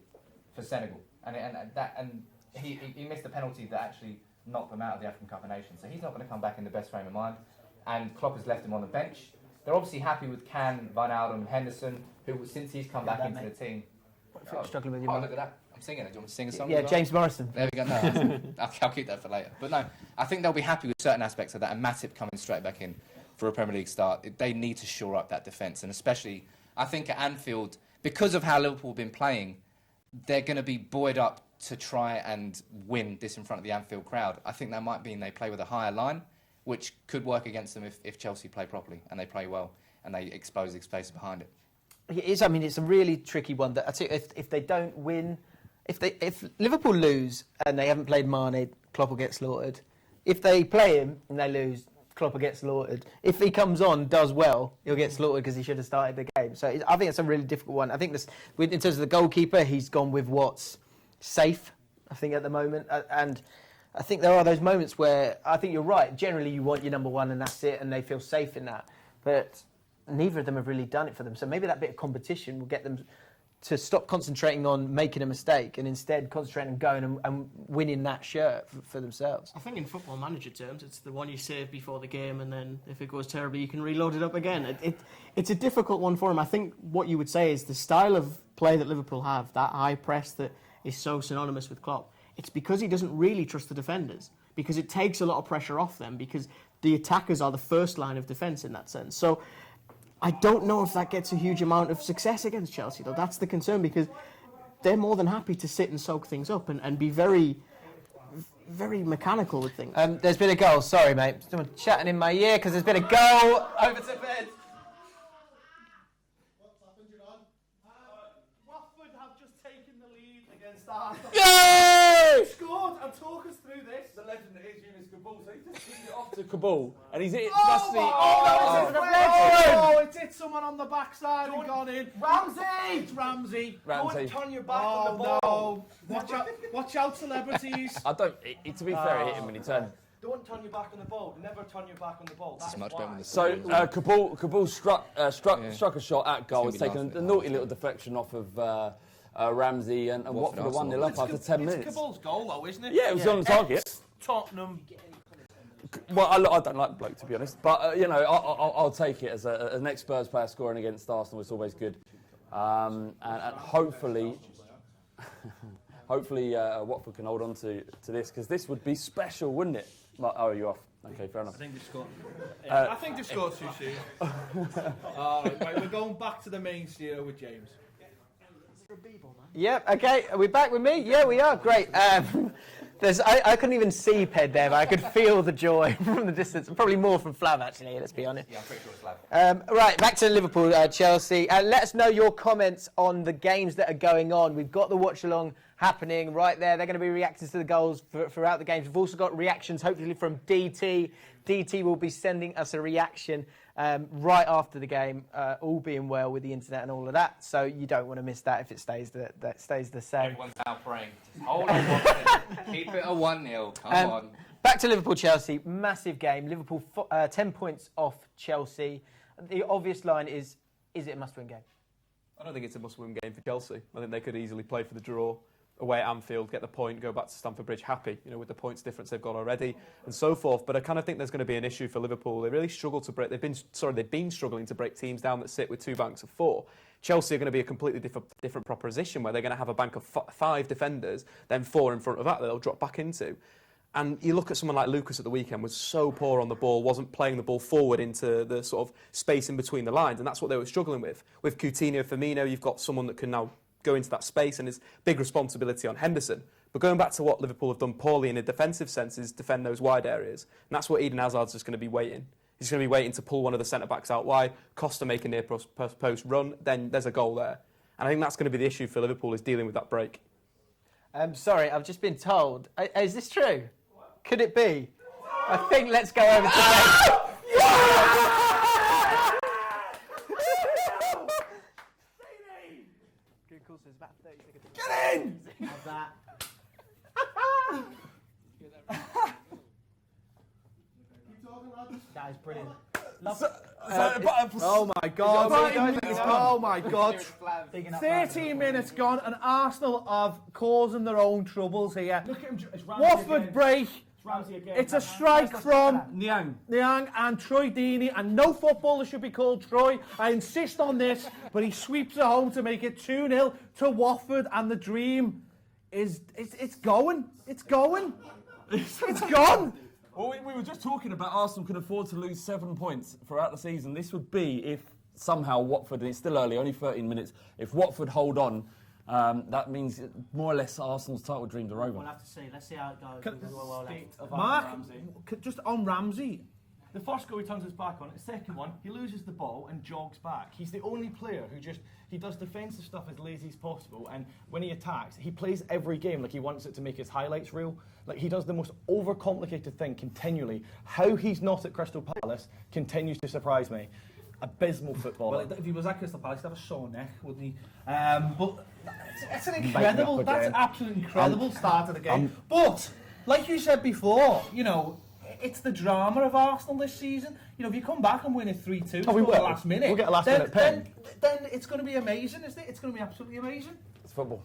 for Senegal, and he missed the penalty that actually knocked them out of the African Cup of Nations. So he's not going to come back in the best frame of mind. And Klopp has left him on the bench. They're obviously happy with Can, Wijnaldum, Henderson, who since he's come back into the team. Struggling with you, look at that. I'm singing it. Do you want me to sing a song? Yeah, James Morrison. There we go. No, I'll keep that for later. But no, I think they'll be happy with certain aspects of that. And Matip coming straight back in for a Premier League start. They need to shore up that defence. And especially, I think at Anfield, because of how Liverpool have been playing, they're going to be buoyed up to try and win this in front of the Anfield crowd. I think that might mean they play with a higher line, which could work against them if Chelsea play properly and they play well and they expose the space behind it. It is. I mean, it's a really tricky one. That I think if they don't win, if Liverpool lose and they haven't played Mane, Klopp will get slaughtered. If they play him and they lose, Klopp will get slaughtered. If he comes on, does well, he'll get slaughtered because he should have started the game. So I think it's a really difficult one. I think in terms of the goalkeeper, he's gone with what's safe, I think, at the moment. And I think there are those moments where I think you're right. Generally, you want your number one and that's it, and they feel safe in that. But neither of them have really done it for them. So maybe that bit of competition will get them to stop concentrating on making a mistake and instead concentrating on going and winning that shirt for themselves. I think in Football Manager terms, it's the one you save before the game, and then if it goes terribly, you can reload it up again. It's a difficult one for him. I think what you would say is the style of play that Liverpool have, that high press that is so synonymous with Klopp, it's because he doesn't really trust the defenders, because it takes a lot of pressure off them, because the attackers are the first line of defence in that sense. So I don't know if that gets a huge amount of success against Chelsea, though. That's the concern, because they're more than happy to sit and soak things up and be very, very mechanical with things. There's been a goal. Sorry, mate. Someone chatting in my ear because there's been a goal over to bed. Watford have just taken the lead against Arsenal. Yay! Scored, and talk us through this. The legend that is Yunus Kabul, so he just kicked it off to Kabul, and he's hit It's hit someone on the backside and gone in. Ramsey! It's Ramsey. Ramsey. Don't turn your back on the ball. No. Watch out, celebrities. I don't. To be fair, it hit him when he turned. Don't turn your back on the ball. Never turn your back on the ball. That's much why. better than the So Kabul struck a shot at goal. It's taken a naughty little deflection off of Ramsey, and Watford are 1-0 up after 10 minutes. It's Kabul's goal, though, isn't it? Yeah, it was on target. Tottenham. Well, I don't like the bloke, to be honest, but I'll take it as an ex-Spurs player scoring against Arsenal. It's always good, and hopefully Watford can hold on to this, because this would be special, wouldn't it? Oh, you're off. Okay, fair enough. I think they've scored. I think they've scored too soon. All right, we're going back to the main studio with James. Yep, okay. Are we back with me? Yeah, we are. Great. I couldn't even see Ped there, but I could feel the joy from the distance. Probably more from Flav, actually, let's be honest. Yeah, I'm pretty sure it's Flav. Right, back to Liverpool, Chelsea. Let us know your comments on the games that are going on. We've got the watch-along happening right there. They're going to be reacting to the goals throughout the games. We've also got reactions, hopefully, from DT. DT will be sending us a reaction right after the game, all being well with the internet and all of that. So you don't want to miss that if it stays the same. Everyone's now praying. Just hold on. Keep it a 1-0. Come on. Back to Liverpool-Chelsea. Massive game. Liverpool 10 points off Chelsea. The obvious line is it a must-win game? I don't think it's a must-win game for Chelsea. I think they could easily play for the draw away at Anfield, get the point, go back to Stamford Bridge happy, with the points difference they've got already and so forth. But I kind of think there's going to be an issue for Liverpool. They really struggle to break. They've been struggling to break teams down that sit with two banks of four. Chelsea are going to be a completely different proposition, where they're going to have a bank of five defenders, then four in front of that they'll drop back into. And you look at someone like Lucas at the weekend, was so poor on the ball, wasn't playing the ball forward into the sort of space in between the lines, and that's what they were struggling with. With Coutinho, Firmino, you've got someone that can now go into that space, and there's big responsibility on Henderson. But going back to what Liverpool have done poorly in a defensive sense is defend those wide areas. And that's what Eden Hazard's just going to be waiting. He's going to be waiting to pull one of the centre-backs out wide, Costa make a near-post run, then there's a goal there. And I think that's going to be the issue for Liverpool, is dealing with that break. Sorry, I've just been told. Is this true? Could it be? I think let's go over to Get in! How's that? That is brilliant. Oh my God! Oh my God! 13 minutes gone, and Arsenal have causing their own troubles here. Look at him. It's Ramsey Watford again. break. It's Ramsey again. It's a strike from Niang and Troy Deeney, and no footballer should be called Troy. I insist on this, but he sweeps it home to make it 2-0 to Watford, and the dream is it's going. It's going. It's gone. Well, we were just talking about Arsenal could afford to lose 7 points throughout the season. This would be if somehow Watford, and it's still early, only 13 minutes, if Watford hold on, that means more or less Arsenal's title dreams are over. We'll have to see. Let's see how it goes. Mark, just on Ramsey. The first goal he turns his back on. The second one, he loses the ball and jogs back. He's the only player who he does defensive stuff as lazy as possible, and when he attacks, he plays every game like he wants it to make his highlights reel. Like, he does the most overcomplicated thing continually. How he's not at Crystal Palace continues to surprise me. Abysmal footballer. Well, if he was at Crystal Palace, he'd have a sore neck, wouldn't he? But it's an incredible, that's an absolutely incredible start of the game. But, like you said before, it's the drama of Arsenal this season. You know, if you come back and win it 3-2 Oh, we will. at the last minute, We'll get a last minute pin. Then it's going to be amazing, isn't it? It's going to be absolutely amazing. It's football.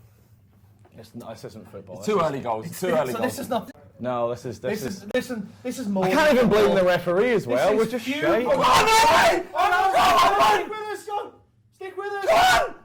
This isn't football. It's too early goals. It's too early so goals. this is not. No, this is. This is more. I can't even blame the referee as well. We're just shite. Stick with us, John. Stick with us.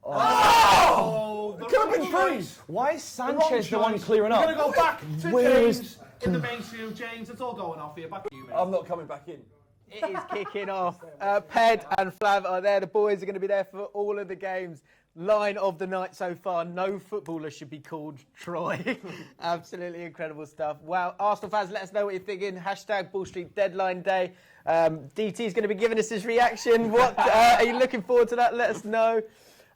Oh! It could have been free. Why is Sanchez the one clearing up? We're going to go back to Where James is- in the mainstream. James, it's all going off here. Back to you, mate. I'm not coming back in. It is kicking off. Ped and Flav are there. The boys are going to be there for all of the games. Line of the night so far. No footballer should be called Troy. Absolutely incredible stuff. Wow. Arsenal fans, let us know what you're thinking. Hashtag Bull Street Deadline Day. DT is going to be giving us his reaction. What are you looking forward to that? Let us know.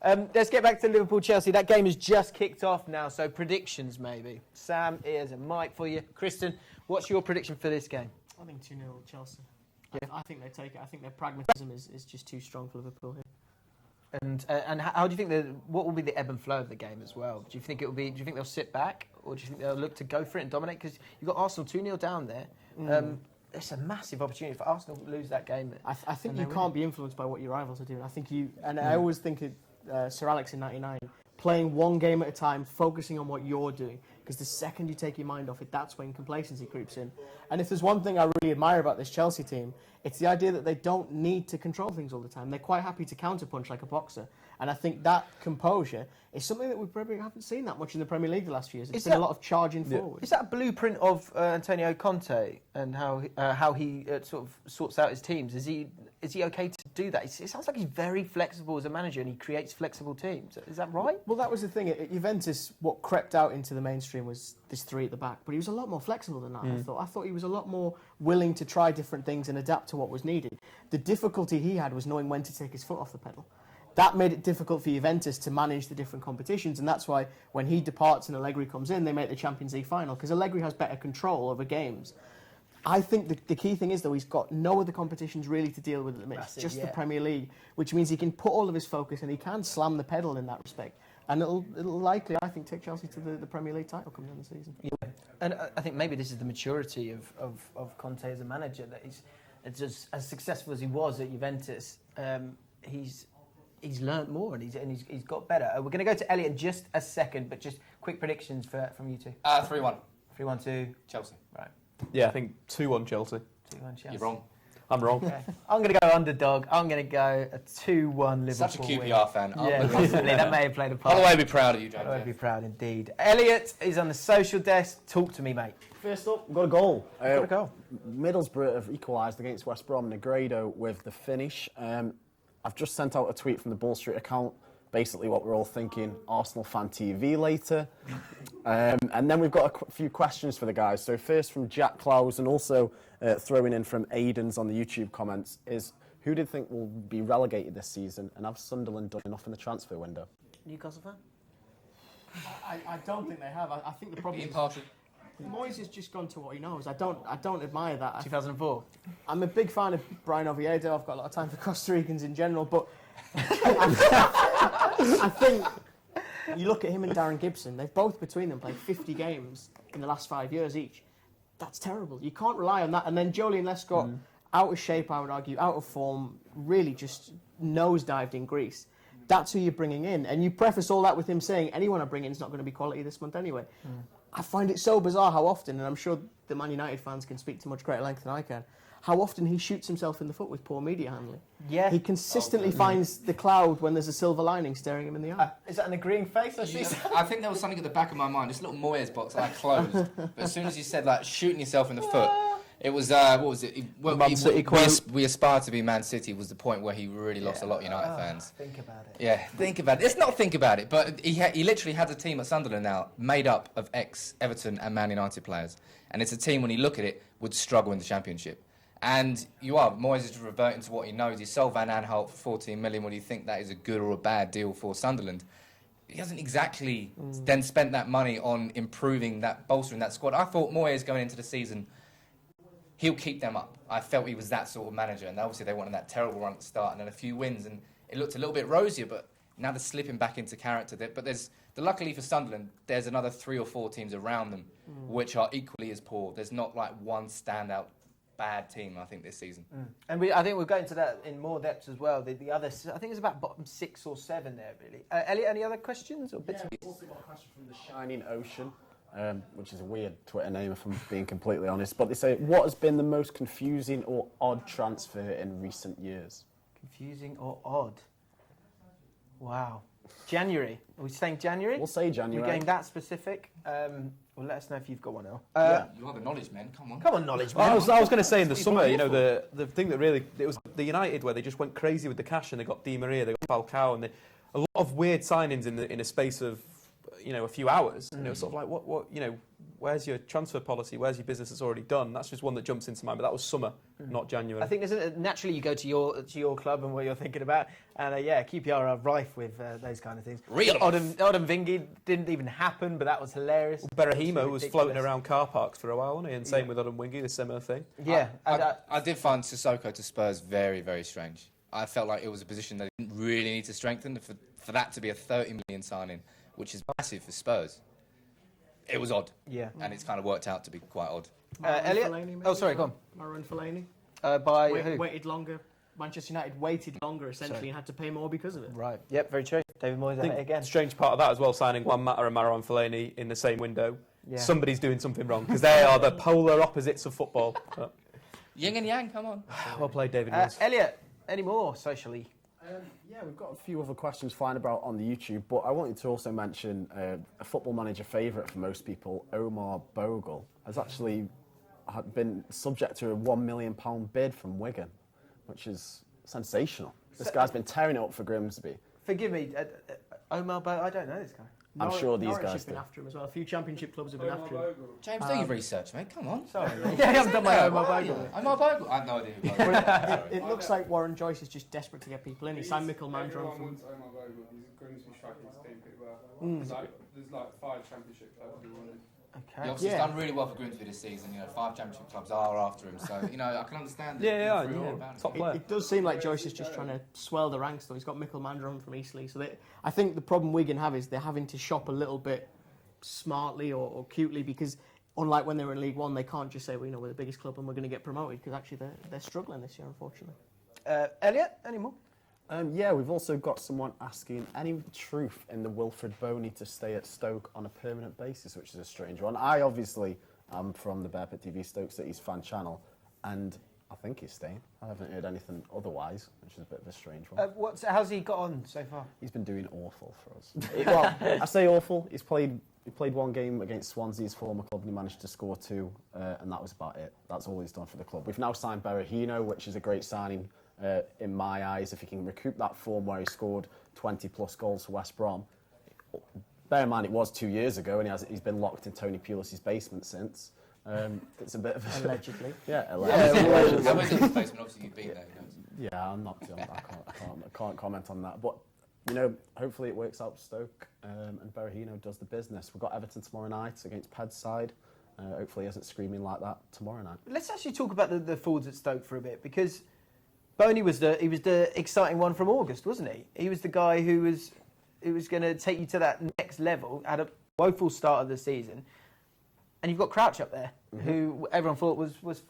Let's get back to Liverpool-Chelsea. That game has just kicked off now, so predictions maybe. Sam, here's a mic for you. Kristen, what's your prediction for this game? I think 2-0 Chelsea. Yeah. I think they take it. I think their pragmatism is just too strong for Liverpool here. And how do you think what will be the ebb and flow of the game as well? Do you think do you think they'll sit back, or do you think they'll look to go for it and dominate? Because you've got Arsenal 2-0 down there. It's a massive opportunity for Arsenal to lose that game. I think you can't be influenced by what your rivals are doing. I think I always think of Sir Alex in '99, playing one game at a time, focusing on what you're doing. Because the second you take your mind off it, that's when complacency creeps in. And if there's one thing I really admire about this Chelsea team, it's the idea that they don't need to control things all the time. They're quite happy to counterpunch like a boxer. And I think that composure is something that we probably haven't seen that much in the Premier League the last few years. It's been a lot of charging forward. Is that a blueprint of Antonio Conte and how he sort of sorts out his teams? Is he okay to do that? It sounds like he's very flexible as a manager and he creates flexible teams. Is that right? Well, that was the thing. At Juventus, what crept out into the mainstream was this three at the back. But he was a lot more flexible than that, I thought he was a lot more willing to try different things and adapt to what was needed. The difficulty he had was knowing when to take his foot off the pedal. That made it difficult for Juventus to manage the different competitions, and that's why when he departs and Allegri comes in, they make the Champions League final, because Allegri has better control over games. I think the key thing is, though, he's got no other competitions really to deal with at the minute, just the Premier League, which means he can put all of his focus and he can slam the pedal in that respect. And it'll likely, I think, take Chelsea to the Premier League title coming in the season. Yeah. And I think maybe this is the maturity of Conte as a manager, that he's just as successful as he was at Juventus. He's learnt more and he's got better. We're going to go to Elliot in just a second, but just quick predictions from you two. 3-1. 3-1 to Chelsea. Right. Yeah, I think 2-1 Chelsea. 2-1 Chelsea. You're wrong. I'm wrong. Okay. I'm going to go underdog. I'm going to go a 2-1 Liverpool. Such a QPR win. fan. Yeah, possibly. That may have played a part. I'll be proud of you, James. I would be proud indeed. Elliot is on the social desk. Talk to me, mate. First up, we've got a goal. Got a goal. Middlesbrough have equalised against West Brom Negredo with the finish. I've just sent out a tweet from the Bull Street account, basically what we're all thinking, Arsenal Fan TV later. And then we've got a few questions for the guys. So first from Jack Clowes, and also throwing in from Aiden's on the YouTube comments, is who do you think will be relegated this season, and have Sunderland done enough in the transfer window? Newcastle fan? I don't think they have. I think the problem is impartial. Moyes has just gone to what he knows. I don't admire that. 2004. I'm a big fan of Brian Oviedo. I've got a lot of time for Costa Ricans in general, but I think you look at him and Darren Gibson. They've both between them played 50 games in the last 5 years each. That's terrible. You can't rely on that. And then Joleon Lescott, out of shape, I would argue, out of form, really just nosedived in Greece. That's who you're bringing in. And you preface all that with him saying, anyone I bring in is not going to be quality this month anyway. I find it so bizarre how often, and I'm sure the Man United fans can speak to much greater length than I can, how often he shoots himself in the foot with poor media handling. Yeah. He consistently finds the cloud when there's a silver lining staring him in the eye. Is that an agreeing face? I see. I think there was something at the back of my mind, this little Moyes box I closed. But as soon as you said, like, shooting yourself in the foot, it was, what was it? Man City quote. We aspire to be Man City was the point where he really lost a lot of United fans. Think about it. Yeah, think about it. It's not think about it, but he literally has a team at Sunderland now made up of ex-Everton and Man United players. And it's a team, when you look at it, would struggle in the Championship. And Moyes is reverting to what he knows. He sold Van Aanholt for 14 million. Would you think that is a good or a bad deal for Sunderland? He hasn't exactly then spent that money on improving that, bolstering that squad. I thought Moyes going into the season, he'll keep them up. I felt he was that sort of manager, and obviously they wanted that terrible run at the start and then a few wins, and it looked a little bit rosier, but now they're slipping back into character. But there's Luckily for Sunderland, there's another 3 or 4 teams around them which are equally as poor. There's not like one standout bad team, I think, this season. And I think we'll go into that in more depth as well. The other, I think it's about bottom 6 or 7 there, really. Elliot, any other questions or bits? Yeah, we've also got a question from the Shining Ocean, which is a weird Twitter name if I'm being completely honest. But they say, what has been the most confusing or odd transfer in recent years? Confusing or odd? Wow. January. Are we saying January? We'll say January. We're getting that specific. Well, let us know if you've got one, El. You are the knowledge man. Come on. Come on, knowledge Well, man. I was going to say in the summer, you know, the thing that really, it was the United where they just went crazy with the cash and they got Di Maria, they got Falcao, and a lot of weird signings in a space of, you know, a few hours. And it was sort of like, what, you know, where's your transfer policy? Where's your business that's already done? That's just one that jumps into mind. But that was summer, not January. I think naturally you go to your club and what you're thinking about, and QPR are rife with those kind of things. Real Odom Vingy didn't even happen, but that was hilarious. Berahino was floating around car parks for a while, wasn't he? And same with Odom Wingy, the similar thing. Yeah, I did find Sissoko to Spurs very, very strange. I felt like it was a position they didn't really need to strengthen for that to be a 30 million signing, which is massive for Spurs. It was odd. Yeah. And it's kind of worked out to be quite odd. Elliot? Fellaini, Sorry, go on. Marouane Fellaini. By who? Waited longer. Manchester United waited longer, essentially, and had to pay more because of it. Right. Yep, very true. David Moyes at it again. The strange part of that as well, signing Juan Mata and Marouane Fellaini in the same window. Yeah. Somebody's doing something wrong, because they are the polar opposites of football. Yin and yang, come on. Well played, David Moyes. Elliot, any more socially? Yeah, we've got a few other questions flying about on the YouTube, but I wanted to also mention a Football Manager favourite for most people, Omar Bogle, has actually been subject to a £1 million bid from Wigan, which is sensational. This guy's been tearing it up for Grimsby. Forgive me, Omar Bogle, I don't know this guy. I'm sure these Norwich guys have been do. after him as well. A few championship clubs have been after him. James, do your research, mate. Come on. Sorry. Yeah, I haven't done my Omar Bogle. Omar Bogle? I have no idea who Bogle is. It looks like Warren Joyce is just desperate to get people in. He signed Mikkel Mandron from... Omar Bogle. He's a Grimsby striker. He's doing pretty well. There's like 5 championship clubs who want him. He obviously has done really well for Grimsby this season. You know, 5 championship clubs are after him. So, you know, I can understand it. Top player. It does seem like Joyce is just trying to swell the ranks, though. He's got Mikkel Mandron from Eastleigh. So I think the problem Wigan have is they're having to shop a little bit smartly or cutely, because unlike when they were in League One, they can't just say, well, you know, we're the biggest club and we're going to get promoted, because actually they're struggling this year, unfortunately. Elliot, any more? Yeah, we've also got someone asking, any truth in the Wilfred Boney to stay at Stoke on a permanent basis, which is a strange one. I obviously am from the Bearpit TV Stoke City's fan channel, and I think he's staying. I haven't heard anything otherwise, which is a bit of a strange one. How's he got on so far? He's been doing awful for us. Well, I say awful. He played one game against Swansea, his former club, and he managed to score 2, and that was about it. That's all he's done for the club. We've now signed Berahino, which is a great signing in my eyes. If he can recoup that form where he scored 20-plus goals for West Brom. Bear in mind, it was 2 years ago, and he's been locked in Tony Pulis's basement since. It's a bit of a... Allegedly. Yeah, allegedly. I was in his basement, obviously you've been there. You know. Yeah, I can't comment on that. But, you know, hopefully it works out for Stoke, and Berahino does the business. We've got Everton tomorrow night against Ped's side. Hopefully he isn't screaming like that tomorrow night. Let's actually talk about the forwards at Stoke for a bit, because Boney was the exciting one from August, wasn't he? He was the guy who was going to take you to that next level. Had a woeful start of the season, and you've got Crouch up there, who everyone thought was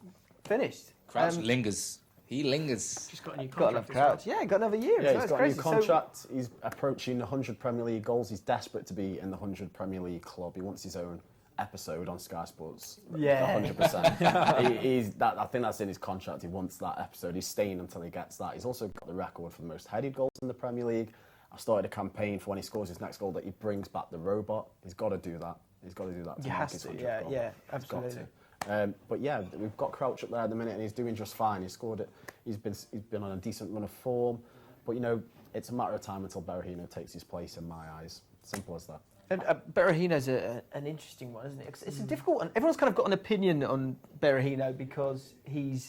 finished. Crouch lingers. He lingers. Just got a new Got contract. Crouch. Yeah, got another year. Yeah, he's got a new contract. He's approaching 100 Premier League goals. He's desperate to be in the 100 Premier League club. He wants his own episode on Sky Sports. Yeah. 100%. I think that's in his contract. He wants that episode. He's staying until he gets that. He's also got the record for the most headed goals in the Premier League. I've started a campaign for when he scores his next goal that he brings back the robot. He's got to do that. He's got to do that. He has to. Yeah, absolutely. He's got to. But yeah, we've got Crouch up there at the minute, and he's doing just fine. He scored it. He's been on a decent run of form. But you know, it's a matter of time until Berahino takes his place in my eyes. Simple as that. And Berahino's an interesting one, isn't it? It's a difficult one. Everyone's kind of got an opinion on Berahino because he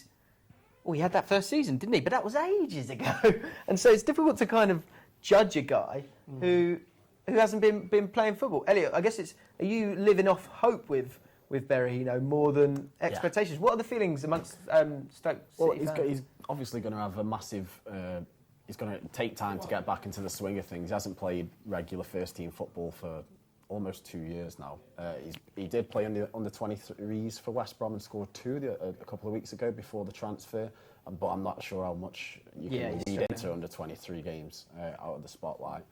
had that first season, didn't he? But that was ages ago. And so it's difficult to kind of judge a guy who hasn't been playing football. Elliot, I guess are you living off hope with Berahino more than expectations? Yeah. What are the feelings amongst Stoke City fans? He's obviously going to have a massive he's going to take time to get back into the swing of things. He hasn't played regular first-team football for almost 2 years now. He did play under 23s for West Brom and scored 2 a couple of weeks ago before the transfer. But I'm not sure how much you can read into under 23 games out of the spotlight.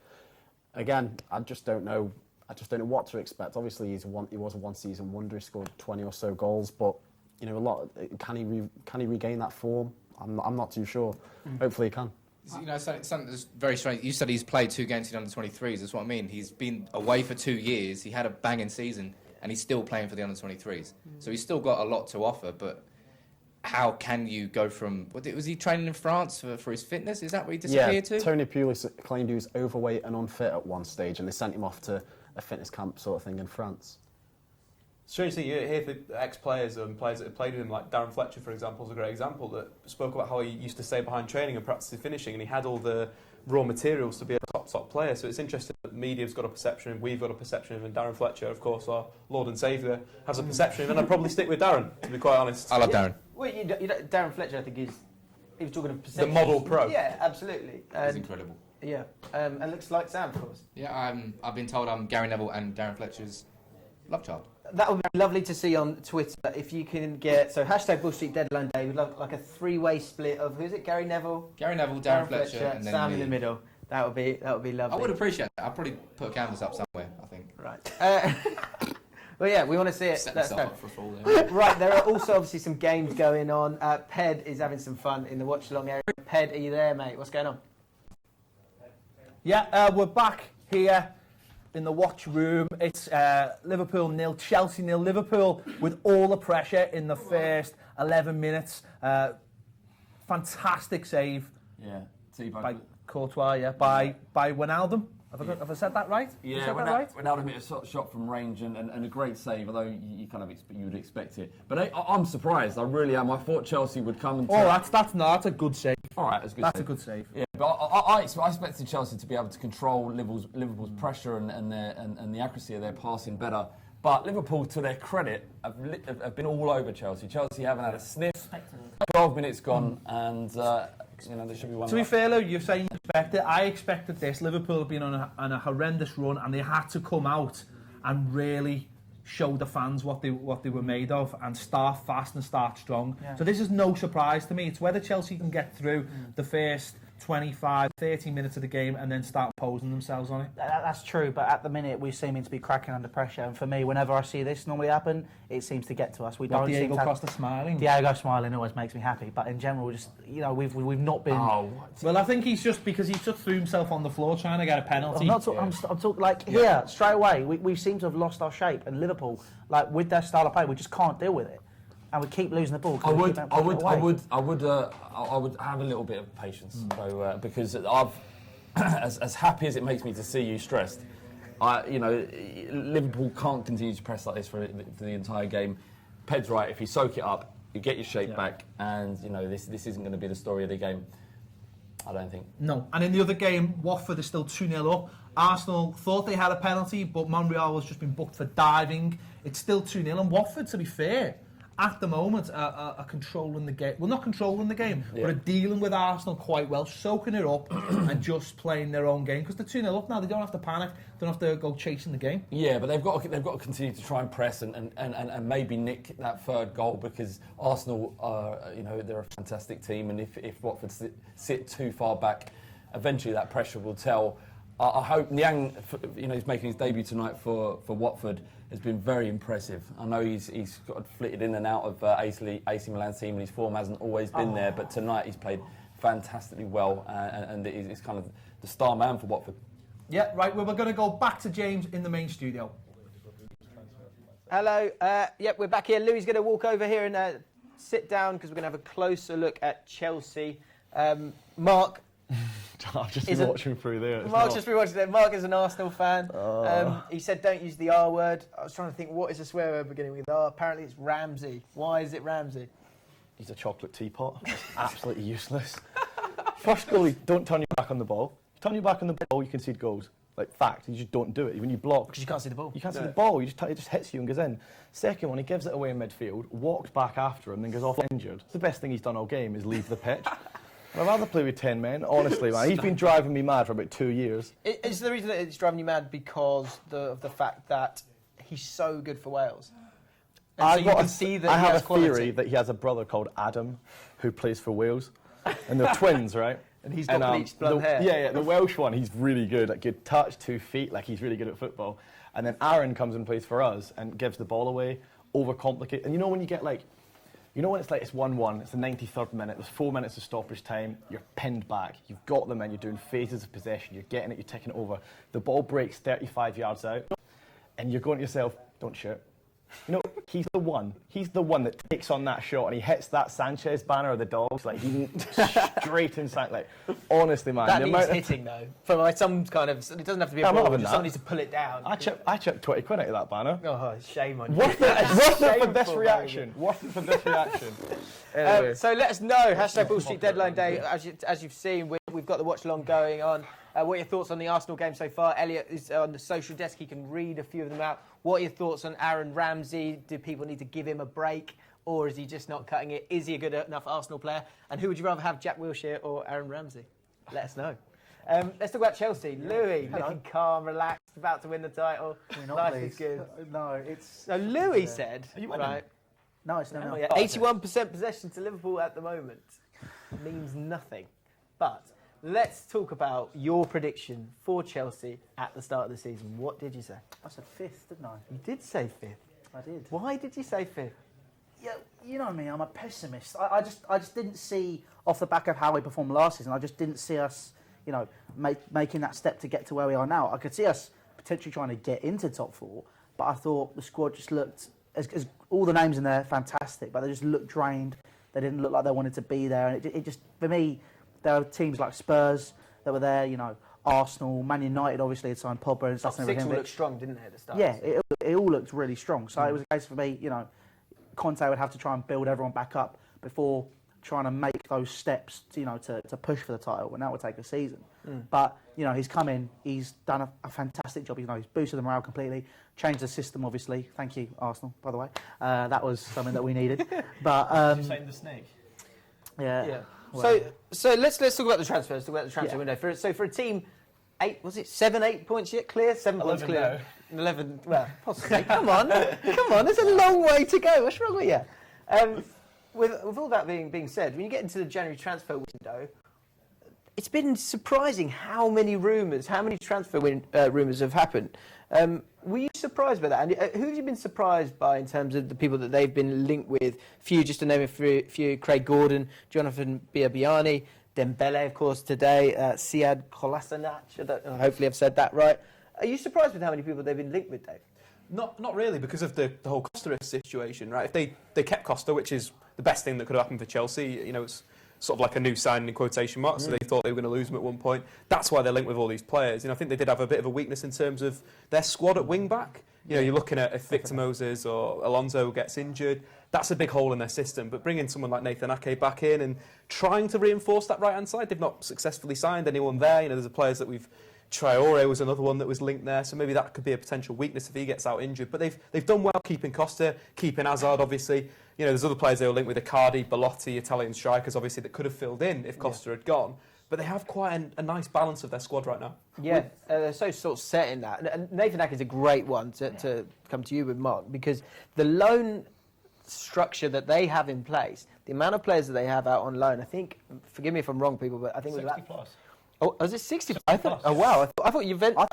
Again, I just don't know what to expect. Obviously, he was a one-season wonder. He scored 20 or so goals, but you know, can he regain that form? I'm not too sure. Hopefully, he can. You know, something that's very strange. You said he's played 2 games in under 23s. That's what I mean. He's been away for 2 years. He had a banging season, and he's still playing for the under 23s. So he's still got a lot to offer. But how can you go from? Was he training in France for his fitness? Is that what he disappeared to? Tony Pulis claimed he was overweight and unfit at one stage, and they sent him off to a fitness camp sort of thing in France. Strangely, you hear the ex-players and players that have played with him, like Darren Fletcher, for example, is a great example, that spoke about how he used to stay behind training and practicing finishing, and he had all the raw materials to be a top player. So it's interesting that the media's got a perception, and we've got a perception of him, and Darren Fletcher, of course, our Lord and Saviour, has a perception of him, and I'd probably stick with Darren, to be quite honest. I love Darren. Well, Darren Fletcher, I think, he was talking of perception. The model pro. Yeah, absolutely. He's incredible. Yeah, and looks like Sam, of course. Yeah, I've been told I'm Gary Neville and Darren Fletcher's love child. That would be lovely to see on Twitter if you can get hashtag Bull Street Deadline Day. We'd love like a 3-way split of who's it? Gary Neville, Darren Fletcher, and then Sam in the middle. That would be lovely. I would appreciate that. I'd probably put a canvas up somewhere, I think. Right. Well, yeah, we want to see it. Set That's myself up for a fall there. Right, there are also obviously some games going on. Ped is having some fun in the Watchalong area. Ped, are you there, mate? What's going on? Yeah, we're back here in the watch room. It's Liverpool 0, Chelsea 0. Liverpool with all the pressure in the first 11 minutes. Fantastic save. Yeah, by Courtois. Yeah, by Wijnaldum. Have I said that right? Yeah, Wijnaldum hit a shot from range and a great save. Although you kind of you would expect it, but I'm surprised. I really am. I thought Chelsea would come and. Oh, that's a good save. All right, that's a good save. Yeah, but I expected Chelsea to be able to control Liverpool's pressure and the accuracy of their passing better. But Liverpool, to their credit, have been all over Chelsea. Chelsea haven't had a sniff. 12 minutes gone, and there should be one. To be fair, though, you're saying you expect it. I expected this. Liverpool have been on a horrendous run, and they had to come out and really show the fans what they were made of and start fast and start strong. Yeah. So this is no surprise to me. It's whether Chelsea can get through the first 25, 30 minutes of the game and then start imposing themselves on it. That's true, but at the minute we seem to be cracking under pressure, and for me, whenever I see this normally happen, it seems to get to us. Diego Costa smiling? Diego smiling always makes me happy, but in general, just we've not been. Well, I think he's just because he just threw himself on the floor trying to get a penalty. I'm talking like here straight away. We seem to have lost our shape, and Liverpool, like with their style of play, we just can't deal with it. And we keep losing the ball. I would have a little bit of patience, though, because I've, as happy as it makes me to see you stressed, Liverpool can't continue to press like this for the entire game. Ped's right. If you soak it up, you get your shape back, and this isn't going to be the story of the game. I don't think. No. And in the other game, Watford is still 2-0 up. Arsenal thought they had a penalty, but Monreal has just been booked for diving. It's still 2-0, and Watford, to be fair, at the moment, are controlling the game. Well, not controlling the game, but are dealing with Arsenal quite well, soaking it up and just playing their own game. Because they're 2-0 up now, they don't have to panic, don't have to go chasing the game. Yeah, but they've got to continue to try and press and maybe nick that third goal, because Arsenal are, they're a fantastic team, and if Watford sit too far back, eventually that pressure will tell. I hope Niang, he's making his debut tonight for Watford, has been very impressive. I know he's got flitted in and out of AC Milan's team, and his form hasn't always been there, but tonight he's played fantastically well, and he's kind of the star man for Watford. Yeah, right, well, we're going to go back to James in the main studio. Hello, we're back here. Louis going to walk over here and sit down, because we're going to have a closer look at Chelsea. Mark... I've just been watching through there. Mark's just been watching there. Mark is an Arsenal fan. He said don't use the R word. I was trying to think, what is a swear word beginning with R? Apparently it's Ramsey. Why is it Ramsey? He's a chocolate teapot. It's absolutely useless. First goal, don't turn your back on the ball. Turn your back on the ball, you concede goals. Like, fact, you just don't do it. When you block... Because you can't see the ball. You can't see the ball. It just hits you and goes in. Second one, he gives it away in midfield, walks back after him, then goes off injured. It's the best thing he's done all game is leave the pitch. I'd rather play with 10 men, honestly, man. He's been driving me mad for about 2 years. Is the reason that it's driving you mad because of the fact that he's so good for Wales? And so you can see that I he have has a quality. theory that he has a brother called Adam who plays for Wales. And they're twins, right? And he's got bleached blonde hair. Yeah, the Welsh one, he's really good. Like, good touch, 2 feet, like he's really good at football. And then Aaron comes and plays for us and gives the ball away, overcomplicate. And you know when you get like, you know when it's like it's 1-1, it's the 93rd minute, there's 4 minutes of stoppage time, you're pinned back, you've got them in, you're doing phases of possession, you're getting it, you're taking it over. The ball breaks 35 yards out, and you're going to yourself, don't shoot. You know, he's the one that takes on that shot and he hits that Sanchez banner of the Dogs, like he straight inside, like, honestly, man. That needs hitting, though. For like some kind of, it doesn't have to be a I'm not ball, having just that. someone needs to pull it down. I chipped 20 quid out of that banner. Oh, shame on you. Worth it for this Shameful reaction. Worth it for this reaction. So let us know, hashtag Bull Street Deadline Day. As you've seen, we've got the watch along going on. What are your thoughts on the Arsenal game so far? Elliot is on the social desk. He can read a few of them out. What are your thoughts on Aaron Ramsey? Do people need to give him a break? Or is he just not cutting it? Is he a good enough Arsenal player? And who would you rather have, Jack Wilshere or Aaron Ramsey? Let us know. Let's talk about Chelsea. Louis, looking calm, relaxed, about to win the title. Life is good. No, it's... So Louis said, right... No, it's not. 81% possession to Liverpool at the moment means nothing. But let's talk about your prediction for Chelsea at the start of the season. What did you say? I said 5th, didn't I? You did say 5th. I did. Why did you say 5th? Yeah, you know me, I'm a pessimist. I just didn't see, off the back of how we performed last season, I just didn't see us, making that step to get to where we are now. I could see us potentially trying to get into top 4, but I thought the squad just looked, as all the names in there, fantastic, but they just looked drained. They didn't look like they wanted to be there. And it just, for me, there were teams like Spurs that were there, Arsenal, Man United obviously had signed Pogba and stuff. Top 6 all looked strong, didn't they, at the start? Yeah, it all looked really strong. So it was a case for me, Conte would have to try and build everyone back up before trying to make those steps, to push for the title, and that would take a season. But, he's come in, he's done a fantastic job. He's boosted the morale completely, changed the system, obviously. Thank you, Arsenal, by the way. That was something that we needed. But you saying the snake? Yeah. Well. So let's talk about the transfers. Talk about the transfer window. For a team, 8 points yet clear? 7 points clear. 11. Well, possibly. Come on. There's a long way to go. What's wrong with you? With all that being said, when you get into the January transfer window, it's been surprising how many transfer rumours have happened. Were you surprised by that? And who have you been surprised by in terms of the people that they've been linked with? Just to name a few: Craig Gordon, Jonathan Biabiani, Dembele, of course, today, Siad Kolasinac. Hopefully I've said that right. Are you surprised with how many people they've been linked with, Dave? Not really, because of the whole Costa situation, right? If they kept Costa, which is the best thing that could have happened for Chelsea, it's sort of like a new signing in quotation marks, so they thought they were going to lose him at one point. That's why they're linked with all these players. I think they did have a bit of a weakness in terms of their squad at wing-back. You're looking at if Victor Moses or Alonso gets injured, that's a big hole in their system. But bringing someone like Nathan Ake back in and trying to reinforce that right-hand side, they've not successfully signed anyone there. There's the players that Traore was another one that was linked there, so maybe that could be a potential weakness if he gets out injured. But they've done well keeping Costa, keeping Hazard, obviously. There's other players they were linked with, Icardi, Belotti, Italian strikers, obviously, that could have filled in if Costa had gone. But they have quite a nice balance of their squad right now. Yeah, they're so sort of set in that. And Nathan Ake is a great one to come to you with, Mark, because the loan structure that they have in place, the amount of players that they have out on loan, I think, forgive me if I'm wrong, people, but I think it was 60 plus. Oh, was it 60? I thought, oh, wow. I thought Juventus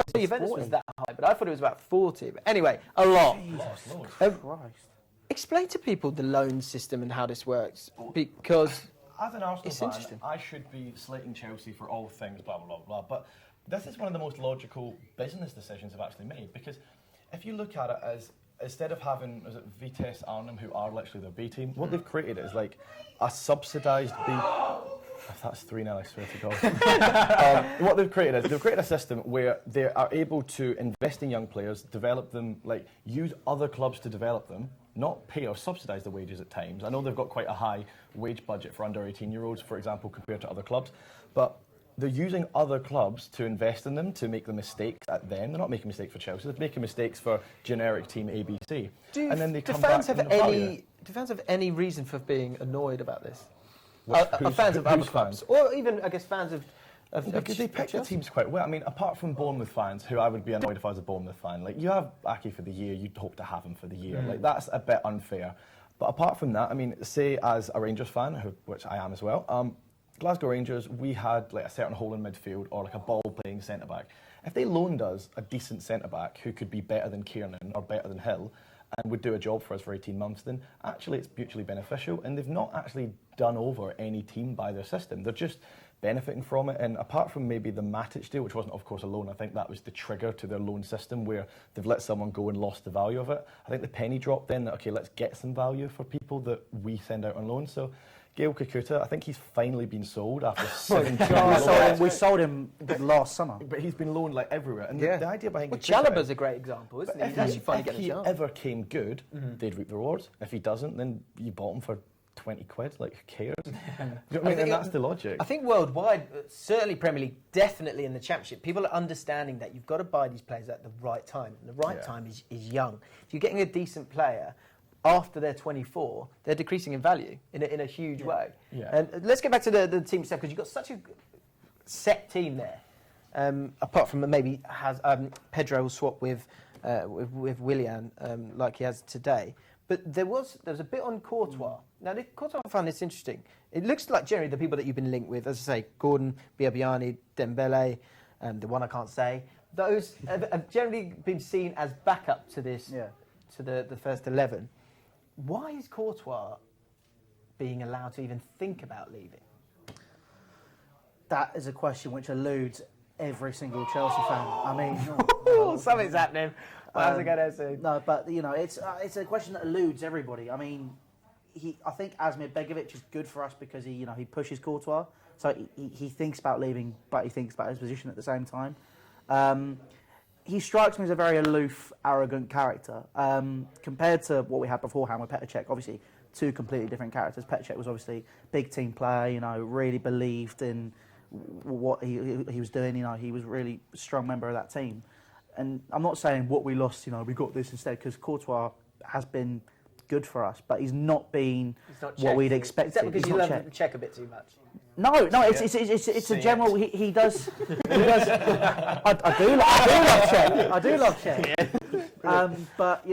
was that high, but I thought it was about 40. But anyway, a lot. Explain to people the loan system and how this works, because as an Arsenal it's fan, interesting. I should be slating Chelsea for all things, blah, blah, blah, blah. But this is one of the most logical business decisions I've actually made, because if you look at it as, instead of having, is it Vitesse Arnhem, who are literally the B team, what they've created is like a subsidised B... If that's 3-0, I swear to God. What they've created is they've created a system where they are able to invest in young players, develop them, use other clubs to develop them, not pay or subsidise the wages at times. I know they've got quite a high wage budget for under 18-year-olds, for example, compared to other clubs, but they're using other clubs to invest in them, to make the mistakes at them. They're not making mistakes for Chelsea, they're making mistakes for generic team ABC. Do and then they come fans back have any reason for being annoyed about this? fans of other clubs, or even I guess fans of. Because they pick the teams quite well. I mean, apart from Bournemouth fans, who I would be annoyed if I was a Bournemouth fan. Like, you have Aki for the year, you'd hope to have him for the year. Like, that's a bit unfair. But apart from that, I mean, say as a Rangers fan, which I am as well, Glasgow Rangers, we had like a certain hole in midfield or like a ball-playing centre-back. If they loaned us a decent centre-back who could be better than Kiernan or better than Hill and would do a job for us for 18 months, then actually it's mutually beneficial. And they've not actually done over any team by their system. They're just benefiting from it, and apart from maybe the Matic deal, which wasn't of course a loan, I think that was the trigger to their loan system where they've let someone go and lost the value of it. I think the penny dropped then that, okay, let's get some value for people that we send out on loan. So Gail Kakuta, I think he's finally been sold after 17 years. We sold him last summer. But he's been loaned like everywhere. And the idea behind Chalobah's a great example, isn't he? He's actually finally getting a chance. If he ever came good, they'd reap the rewards. If he doesn't, then you bought him for 20 quid, like, who cares? Do you know what I mean? And that's the logic. I think worldwide, certainly Premier League, definitely in the Championship, people are understanding that you've got to buy these players at the right time. And the right time is young. If you're getting a decent player after they're 24, they're decreasing in value in a huge way. Yeah. And let's get back to the team stuff, because you've got such a set team there. Apart from maybe Pedro will swap with Willian like he has today. But there was a bit on Courtois. Now, Courtois, I found this interesting. It looks like generally the people that you've been linked with, as I say, Gordon, Biabiani, Dembele, the one I can't say, those have generally been seen as backup to this, to the first 11. Why is Courtois being allowed to even think about leaving? That is a question which eludes every single Chelsea fan. I mean, something's happening. How's it going to say? No, but you know, it's a question that eludes everybody. I mean, I think Asmir Begovic is good for us because he pushes Courtois, so he thinks about leaving, but he thinks about his position at the same time. He strikes me as a very aloof, arrogant character compared to what we had beforehand with Petr Cech. Obviously, two completely different characters. Petr Cech was obviously a big team player. Really believed in what he was doing. He was really a strong member of that team. And I'm not saying what we lost, we got this instead, because Courtois has been good for us, but he's not been what we'd expected. Is that because you love Cech a bit too much? No, it's a general. He does. I do love Cech. I do love Cech. But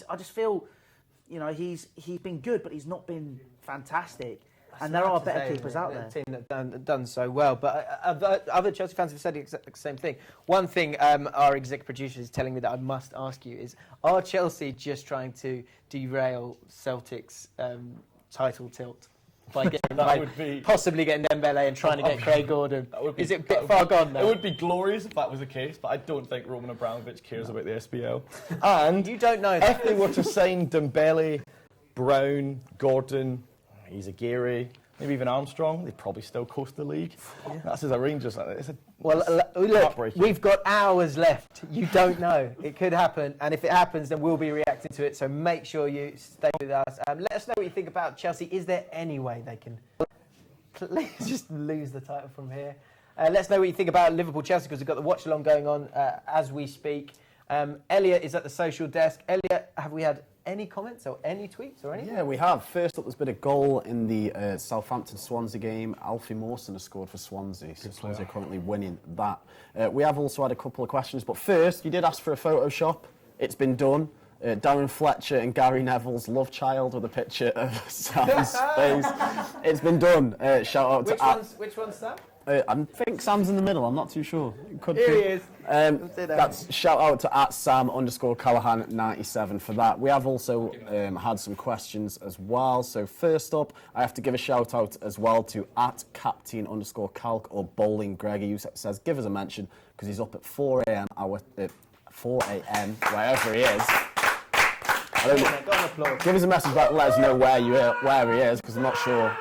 I just feel, he's been good, but he's not been fantastic. And there are better keepers out there. Team that done so well, but other Chelsea fans have said the exact same thing. One thing our exec producer is telling me that I must ask you is: are Chelsea just trying to derail Celtic's title tilt by possibly getting Dembele and trying to get Craig Gordon? Is it a bit far gone now? It would be glorious if that was the case, but I don't think Roman Abramovich cares about the SPL. And you don't know that. If they were to sign Dembele, Brown, Gordon, he's a Gary, maybe even Armstrong, they'd probably still coast the league. That's as a Rangers. Look, we've got hours left. You don't know. It could happen, and if it happens, then we'll be reacting to it. So make sure you stay with us. Let us know what you think about Chelsea. Is there any way they can please just lose the title from here? Let us know what you think about Liverpool-Chelsea, because we've got the watch-along going on as we speak. Elliot is at the social desk. Elliot, have we had any comments or any tweets or anything? Yeah, we have. First up, there's been a goal in the Southampton-Swansea game. Alfie Mawson has scored for Swansea, so Swansea are currently winning that. We have also had a couple of questions, but first, you did ask for a Photoshop. It's been done. Darren Fletcher and Gary Neville's love child with a picture of Sam's face. It's been done. Shout out to... Which one's Sam? I think Sam's in the middle. I'm not too sure. Could Here be. he is. That's shout out to @Sam_Callahan97 for that. We have also had some questions as well. So first up, I have to give a shout out as well to @Captain_Calc or Bowling Greggy, who says give us a mention because he's up at 4 a.m. 4 a.m. wherever he is. Give us a message back. Let us know where he is, because I'm not sure.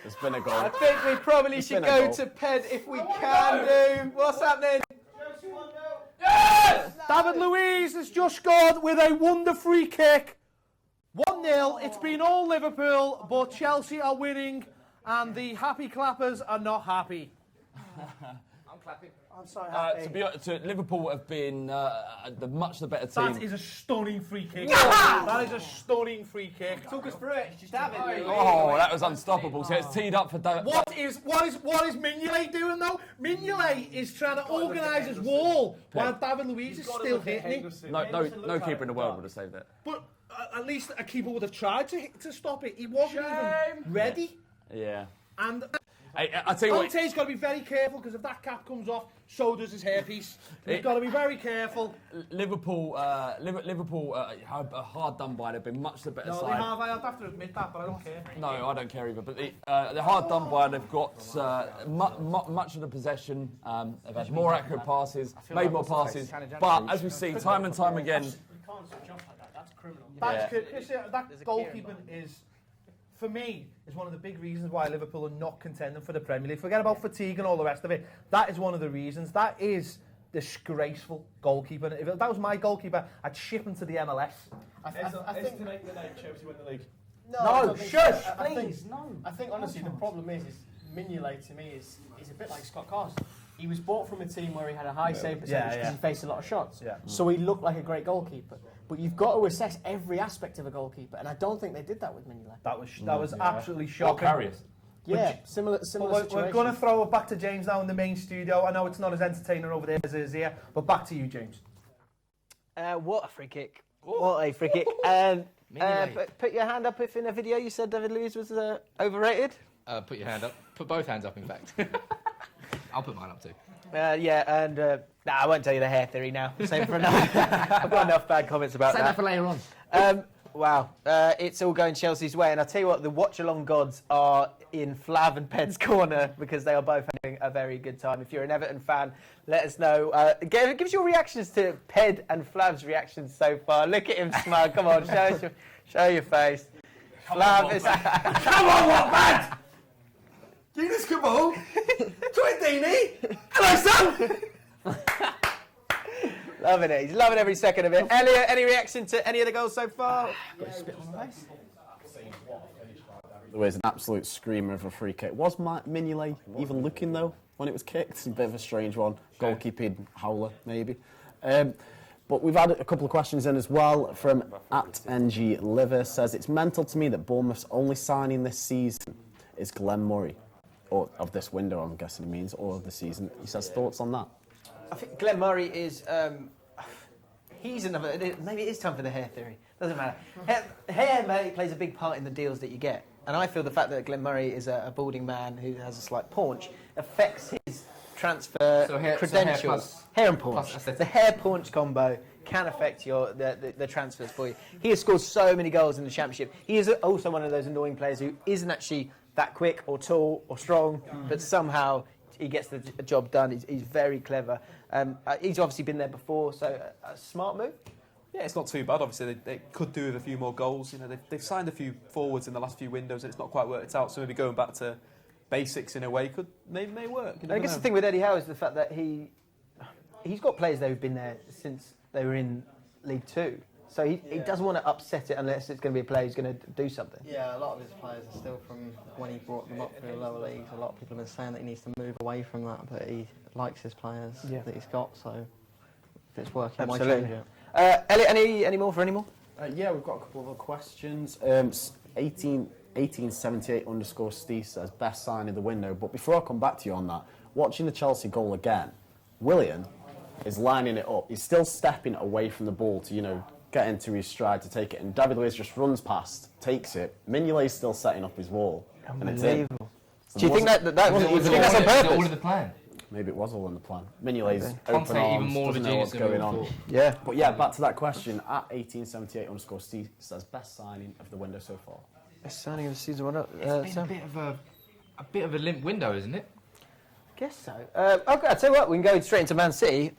There's been a goal. I think we probably should go to Ped if we can do. What's happening? Yes! David Luiz has just scored with a wonder free kick. 1-0. It's been all Liverpool, but Chelsea are winning, and the happy clappers are not happy. I'm clapping. I'm so happy. Liverpool have been much the better team. That is a stunning free kick. That is a stunning free kick. Talk us through it. Just have it. Oh, that was unstoppable. So it's teed up for... What is Mignolet doing though? Mignolet is trying to organise his wall while David Luiz is still hitting it. No keeper in the world would have saved it. But at least a keeper would have tried to stop it. He wasn't even ready. Yeah. And I tell you what, Conte's got to be very careful because if that cap comes off, so does his hairpiece. He's got to be very careful. Liverpool are hard done by. They've been much the better side. They have. I'd have to admit that, but I don't care. No, I don't care either. But they're hard done by. They've got much of the possession. They've had more accurate passes, made more passes. But as we see time and time again, You can't switch off like that. That's criminal. That goalkeeping is, for me, is one of the big reasons why Liverpool are not contending for the Premier League. Forget about fatigue and all the rest of it. That is one of the reasons. That is disgraceful goalkeeping. If that was my goalkeeper, I'd ship him to the MLS. I think tonight the night Chelsea win the league. No, shush, please, no. I think honestly the problem is Mignolet to me is a bit like Scott Carson. He was bought from a team where he had a high save percentage because he faced a lot of shots. Yeah. So he looked like a great goalkeeper. But you've got to assess every aspect of a goalkeeper, and I don't think they did that with Mignolet. That was absolutely shocking. Yeah, similar situation. We're going to throw it back to James now in the main studio. I know it's not as entertaining over there as it is here, but back to you, James. What a free kick. What a free kick. Put your hand up if in a video you said David Luiz was overrated. Put your hand up. Put both hands up, in fact. I'll put mine up too. I won't tell you the hair theory now. Save for another. I've got enough bad comments about Save that for later on. Wow, it's all going Chelsea's way, and I'll tell you what, the Watchalong gods are in Flav and Ped's corner because they are both having a very good time. If you're an Everton fan, let us know. Give us your reactions to Ped and Flav's reactions so far. Look at him smile. Come on, show your face. Flav is... Come on, Watford! Eunice Cabot! Tweedini! Hello, son! Loving it. He's loving every second of it. Elliot, any reaction to any of the goals so far? There was an absolute screamer of a free kick. Was Mignolet even looking, though, when it was kicked? It's a bit of a strange one. Goalkeeping howler, maybe. But we've had a couple of questions in as well from @NGLiver. Says, it's mental to me that Bournemouth's only signing this season is Glenn Murray. Or of this window, I'm guessing he means, or of the season. He says, thoughts on that? I think Glenn Murray is... he's another... Maybe it is time for the hair theory. Doesn't matter. Hair plays a big part in the deals that you get. And I feel the fact that Glenn Murray is a balding man who has a slight paunch affects his transfer credentials. Hair and paunch. The hair-paunch combo can affect the transfers for you. He has scored so many goals in the Championship. He is also one of those annoying players who isn't actually that quick or tall or strong, but somehow he gets the job done. He's very clever. He's obviously been there before, so a smart move. Yeah, it's not too bad. Obviously, they could do with a few more goals. You know, they've signed a few forwards in the last few windows, and it's not quite worked out. So maybe going back to basics in a way may work. I guess the thing with Eddie Howe is the fact that he's got players that have been there since they were in League Two. So he doesn't want to upset it unless it's going to be a player who's going to do something. Yeah, a lot of his players are still from when he brought them up through the lower leagues. A lot of people have been saying that he needs to move away from that, but he likes his players that he's got, so if it's working, why change it? Elliot, any more for any more? Yeah, we've got a couple of other questions. 1878 _ Steve says, best sign of the window. But before I come back to you on that, watching the Chelsea goal again, Willian is lining it up. He's still stepping away from the ball to, get into his stride to take it. And David Luiz just runs past, takes it. Mignolet's still setting up his wall. And it's in. Do you think that wasn't even that's on purpose? All in the plan. Maybe it was all in the plan. Mignolet's Conte open arms, even more doesn't know what's going on. Yeah. But yeah, back to that question. @1878 _ Steve says, best signing of the window so far. Best signing of the season. It's been a bit of a limp window, isn't it? I guess so. Okay, I'll tell you what, we can go straight into Man City,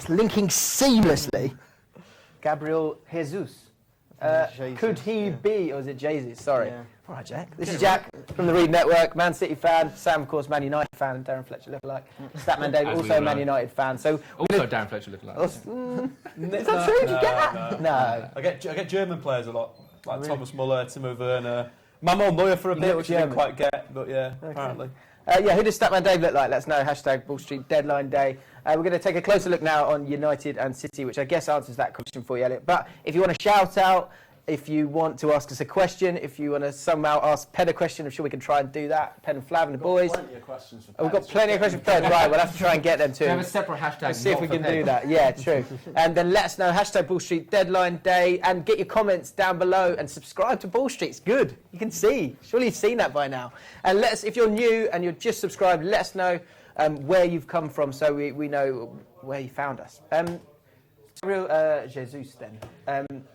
linking seamlessly. Gabriel Jesus. Could he be, or is it Jesus? Sorry. Yeah. All right, Jack. This is Jack from the Reed Network, Man City fan. Sam, of course, Man United fan. Darren Fletcher lookalike. Statman Dave, also Man United fan. So also Darren Fletcher lookalike. Is that true? Did you get that? No. I get German players a lot, like Thomas Muller, Timo Werner. Manuel Neuer for a bit, which I didn't quite get, but yeah, apparently. Who does Statman Dave look like? Let us know. Hashtag Bull Street Deadline Day. We're going to take a closer look now on United and City, which I guess answers that question for you, Elliot. But if you want to shout out, if you want to ask us a question, if you want to somehow ask Ped a question, I'm sure we can try and do that. Ped and Flav and the boys. Plenty of questions for We've got plenty of questions for Ped. Right, we'll have to try and get them to We him. have a separate hashtag. Let's see if we can do that. Yeah, true. And then let us know. Hashtag Bull Street Deadline Day. And get your comments down below and subscribe to Bull Street. It's good. You can see. Surely you've seen that by now. And let us, if you're new and you're just subscribed, let us know where you've come from so we know where you found us. Gabriel Jesus then.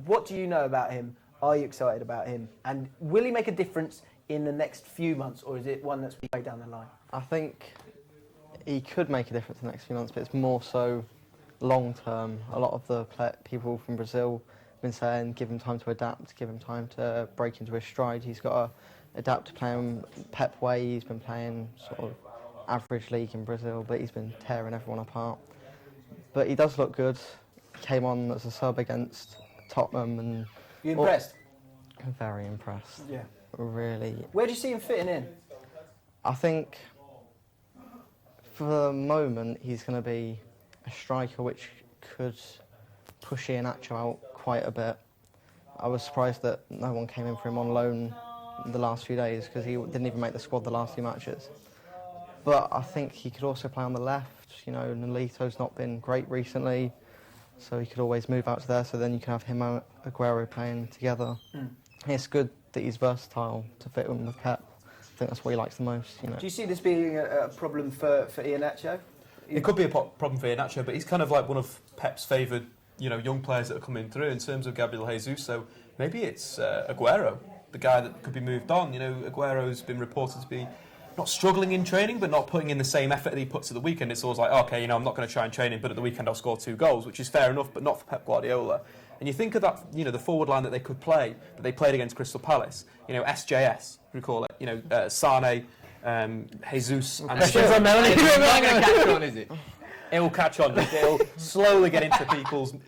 What do you know about him? Are you excited about him? And will he make a difference in the next few months, or is it one that's way down the line? I think he could make a difference in the next few months, but it's more so long term. A lot of the people from Brazil have been saying give him time to adapt, give him time to break into his stride. He's got to adapt to playing Pep way. He's been playing sort of average league in Brazil, but he's been tearing everyone apart. But he does look good. He came on as a sub against Tottenham and... You impressed? Very impressed. Yeah. Really. Where do you see him fitting in? I think for the moment he's going to be a striker which could push Iheanacho out quite a bit. I was surprised that no one came in for him on loan the last few days because he didn't even make the squad the last few matches. But I think he could also play on the left. You know, Nolito's not been great recently. So he could always move out to there, so then you can have him and Aguero playing together. It's good that he's versatile to fit in with Pep. I think that's what he likes the most. You know. Do you see this being a problem for Iheanacho? It could be a problem for Iheanacho, but he's kind of like one of Pep's favoured, young players that are coming through in terms of Gabriel Jesus. So maybe it's Aguero, the guy that could be moved on. Aguero's been reported to be not struggling in training, but not putting in the same effort that he puts at the weekend. It's always like, okay, I'm not going to try and train him, but at the weekend I'll score 2 goals, which is fair enough, but not for Pep Guardiola. And you think of that, the forward line that they could play, that they played against Crystal Palace. SJS, we call it. Sane, Jesus, and It's not going to catch on, is it? It will catch on. It'll slowly get into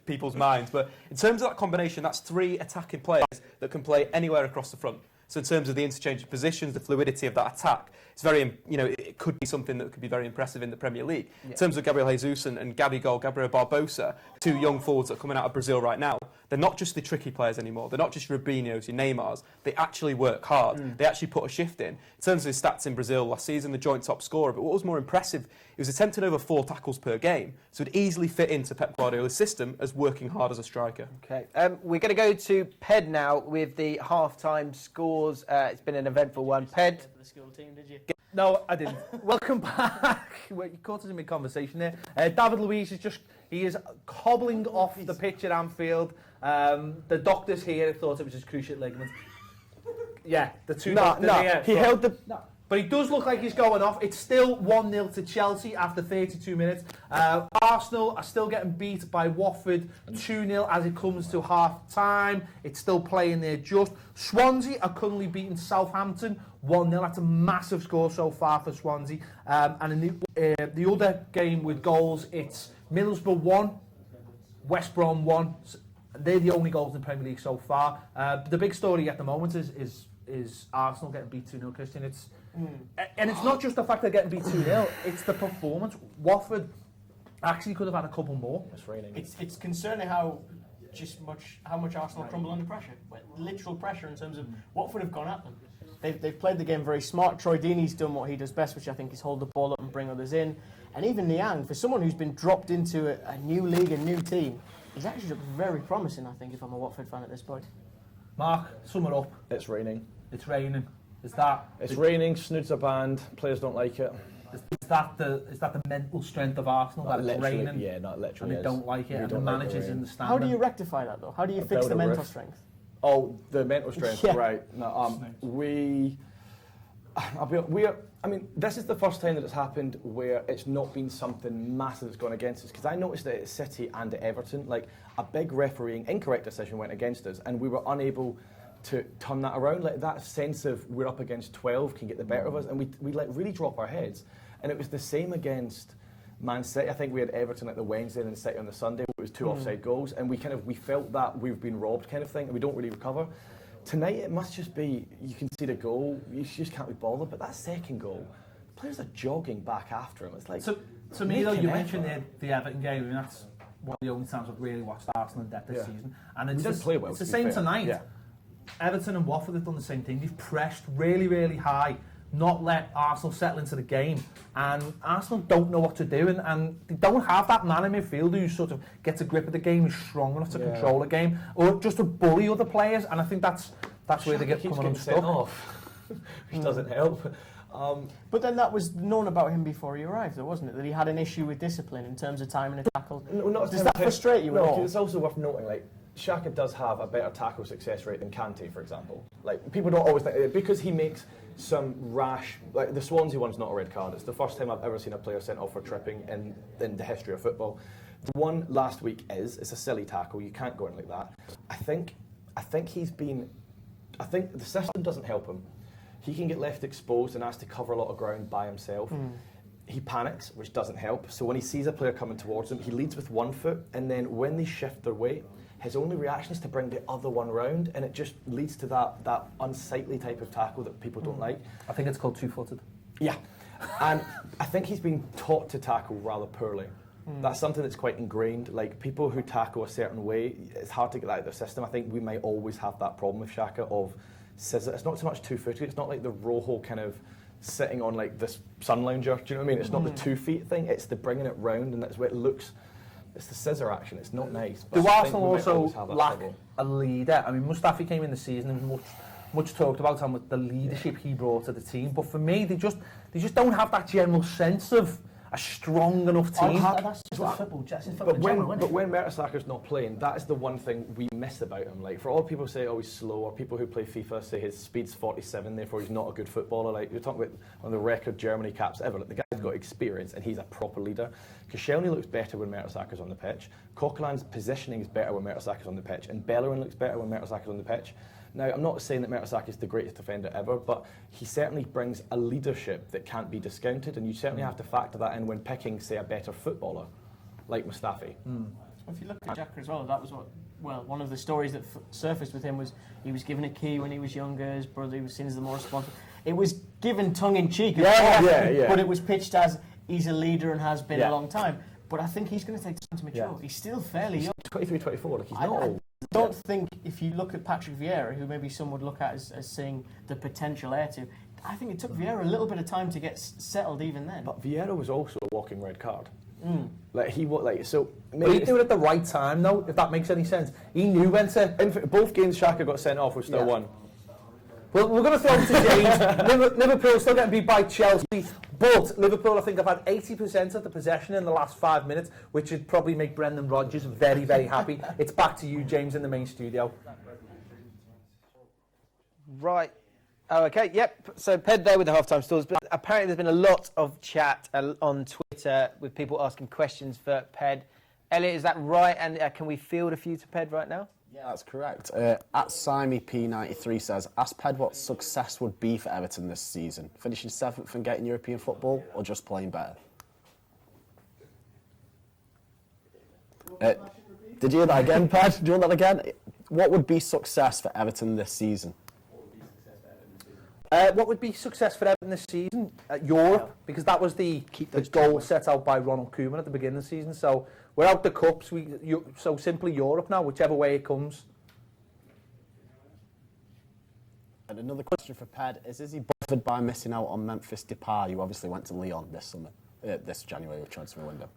people's minds. But in terms of that combination, that's 3 attacking players that can play anywhere across the front. So in terms of the interchange of positions, the fluidity of that attack, it's very, it could be something that could be very impressive in the Premier League. Yeah. In terms of Gabriel Jesus and Gabriel Barbosa, 2 young forwards that are coming out of Brazil right now, they're not just the tricky players anymore. They're not just Robinhos, your Neymars. They actually work hard. They actually put a shift in. In terms of his stats in Brazil last season, the joint top scorer. But what was more impressive, he was attempting over 4 tackles per game. So it'd easily fit into Pep Guardiola's system as working hard as a striker. Okay, we're going to go to Ped now with the half-time scores. It's been an eventful one. Ped. The school team, did you? No, I didn't. Welcome back. You caught us in mid-conversation there. David Luiz he is hobbling off the pitch at Anfield. The doctors here thought it was his cruciate ligament. Yeah, the 2 doctors here. He held the... No. But he does look like he's going off. It's still 1-0 to Chelsea after 32 minutes. Arsenal are still getting beat by Watford 2-0 as it comes to half-time. It's still playing there just. Swansea are currently beating Southampton 1-0. That's a massive score so far for Swansea. And in the other game with goals, it's Middlesbrough 1, West Brom 1. They're the only goals in the Premier League so far. The big story at the moment is Arsenal getting beat 2-0, Christian. And it's not just the fact they're getting beat 2-0, it's the performance. Watford actually could have had a couple more. It's raining. It's concerning how much Arsenal crumble under pressure. Literal pressure in terms of Watford have gone at them. They've played the game very smart. Troy Deeney's done what he does best, which I think is hold the ball up and bring others in. And even Niang, for someone who's been dropped into a new league, a new team, he's actually looked very promising, I think, if I'm a Watford fan at this point. Mark, sum it up. It's raining. It's raining. Is that... It's raining, snoods are banned, players don't like it. Is that the mental strength of Arsenal, that it's raining? Yeah, not literally. And they don't like it, and the managers in the stand. How do you rectify that, though? How do you fix the mental strength? Oh, the mental strength, Yeah. right. No, this is the first time that it's happened where it's not been something massive that's gone against us. Because I noticed that at City and at Everton, like a big refereeing incorrect decision went against us, and we were unable to turn that around. Like that sense of we're up against 12 can get the better of us, and we like really drop our heads. And it was the same against Man City. I think we had Everton at the Wednesday and City on the Sunday. It was 2 offside goals, and we felt that we've been robbed kind of thing, and we don't really recover. tonight it must just be, you can see the goal, you just can't be bothered, but that second goal, the players are jogging back after him. It's like... So, to me, though, you mentioned the Everton game, and that's one of the only times I've really watched Arsenal in depth this season. And it's didn't play well, it's the same tonight. Yeah. Everton and Watford have done the same thing. They've pressed really, really high, not let Arsenal settle into the game. And Arsenal don't know what to do, and they don't have that man in midfield who sort of gets a grip of the game, who's strong enough to control the game, or just to bully other players. And I think that's where they get coming unstuck. Which doesn't help. But then that was known about him before he arrived, though, wasn't it? That he had an issue with discipline in terms of timing a tackle. Does that frustrate you at all? It's also worth noting, like, Xhaka does have a better tackle success rate than Kante, for example. Like, people don't always think, because he makes some rash, like the Swansea one's not a red card. It's the first time I've ever seen a player sent off for tripping in the history of football. The one last week it's a silly tackle. You can't go in like that. I think the system doesn't help him. He can get left exposed and has to cover a lot of ground by himself. He panics, which doesn't help. So when he sees a player coming towards him, he leads with one foot, and then when they shift their weight, his only reaction is to bring the other one round, and it just leads to that unsightly type of tackle that people don't like. I think it's called two-footed. Yeah, and I think he's been taught to tackle rather poorly. That's something that's quite ingrained. Like, people who tackle a certain way, it's hard to get that out of their system. I think we might always have that problem with Xhaka of scissor. It's not so much two-footed. It's not like the Rojo kind of sitting on like this sun lounger. Do you know what I mean? It's not the 2 feet thing. It's the bringing it round, and that's where it looks. It's the scissor action. It's not nice. Do Arsenal also lack a leader? I mean, Mustafi came in the season and much talked about how much the leadership he brought to the team. But for me, they just don't have that general sense of a strong enough team. That's just football. But when Mertesacker's not playing, that is the one thing we miss about him. Like, for all people say, oh, he's slow, or people who play FIFA say his speed's 47, therefore he's not a good footballer. Like, you're talking about one of the record Germany caps ever. Like, the guy's got experience and he's a proper leader. Koscielny looks better when Mertesacker's on the pitch. Coquelin's positioning is better when Mertesacker's on the pitch, and Bellerin looks better when Mertesacker's on the pitch. Now, I'm not saying that Mertesacker is the greatest defender ever, but he certainly brings a leadership that can't be discounted, and you certainly have to factor that in when picking, say, a better footballer like Mustafi. If you look at Xhaka as well, that was one of the stories that surfaced with him was he was given a key when he was younger. His brother, he was seen as the more responsible. It was given tongue in cheek, but it was pitched as he's a leader and has been a long time. But I think he's going to take time to mature. He's still fairly young. 23, 24, like he's not old. I don't think, if you look at Patrick Vieira, who maybe some would look at as seeing the potential heir to, I think it took Vieira a little bit of time to get settled even then. But Vieira was also a walking red card. But he did it at the right time, though, if that makes any sense. He knew when to... Both games Xhaka got sent off, we still won. Well, we're going to throw it to James. Liverpool still getting beat by Chelsea, but Liverpool, I think, have had 80% of the possession in the last 5 minutes, which would probably make Brendan Rodgers very, very happy. It's back to you, James, in the main studio. Right. Oh, okay. Yep. So, Ped there with the halftime stalls. But apparently, there's been a lot of chat on Twitter with people asking questions for Ped. Elliot, is that right? And can we field a few to Ped right now? Yeah, that's correct. At SimeyP93 says, ask Ped what success would be for Everton this season. Finishing 7th and getting European football, or just playing better? Did you hear that again, Ped? Do you want that again? What would be success for Everton this season? What would be success for Everton this season? Europe, because that was the goal set out by Ronald Koeman at the beginning of the season. So we're out the cups. So simply Europe now, whichever way it comes. And another question for Ped is he bothered by missing out on Memphis Depay, who obviously went to Lyon this January transfer window?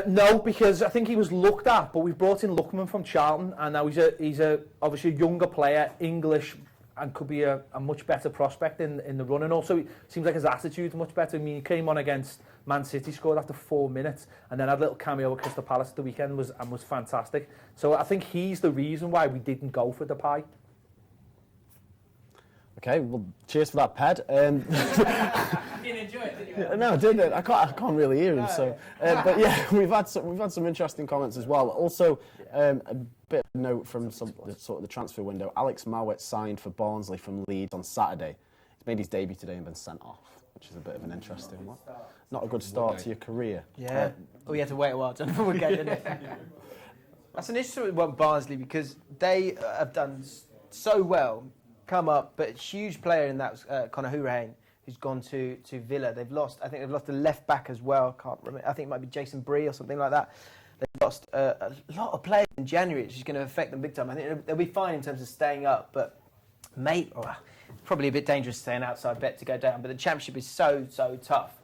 No, because I think he was looked at, but we've brought in Lookman from Charlton, and now he's obviously a younger player, English, and could be a much better prospect in the run. And also, it seems like his attitude is much better. I mean, he came on against Man City, scored after 4 minutes, and then had a little cameo at Crystal Palace at the weekend, was fantastic. So I think he's the reason why we didn't go for Depay. Okay, well, cheers for that, Ped. You didn't enjoy it, did you? No, I didn't. I can't really hear him. So, but yeah, we've had some interesting comments as well. Also, a bit of a note from the transfer window. Alex Mowat signed for Barnsley from Leeds on Saturday. He's made his debut today and been sent off, which is a bit of an interesting one. Not a good start to your career. Yeah. We had to wait a while to get in it. That's an interesting one, Barnsley, because they have done so well come up, but a huge player in that was Conor Hourihane, who's gone to Villa. They've lost. I think they've lost a left back as well. Can't remember. I think it might be Jason Bree or something like that. They've lost a lot of players in January, which is going to affect them big time. I think they'll be fine in terms of staying up, but probably a bit dangerous to say an outside bet to go down. But the Championship is so tough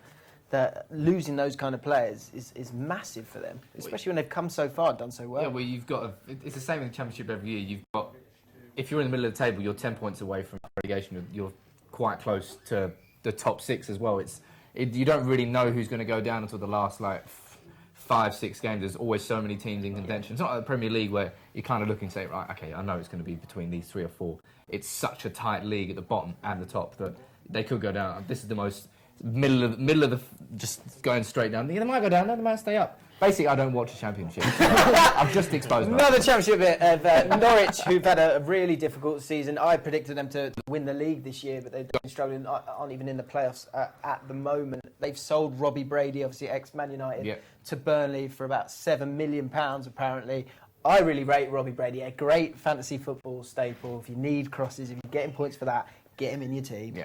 that losing those kind of players is massive for them, especially when they've come so far and done so well. Yeah, well, you've got it's the same in the Championship every year. You've got, if you're in the middle of the table, you're 10 points away from relegation. You're quite close to the top 6 as well. You don't really know who's going to go down until the last 5-6 games. There's always so many teams in contention. It's not like the Premier League where you kind of look and say, right, okay, I know it's going to be between these 3 or 4. It's such a tight league at the bottom and the top that they could go down. This is the most middle of the just going straight down. They might go down, they might stay up. Basically, I don't watch the Championship. I've just exposed myself. Another Championship bit of Norwich, who've had a really difficult season. I predicted them to win the league this year, but they've been struggling, aren't even in the playoffs at the moment. They've sold Robbie Brady, obviously ex-Man United, to Burnley for about £7 million, apparently. I really rate Robbie Brady, a great fantasy football staple. If you need crosses, if you're getting points for that, get him in your team.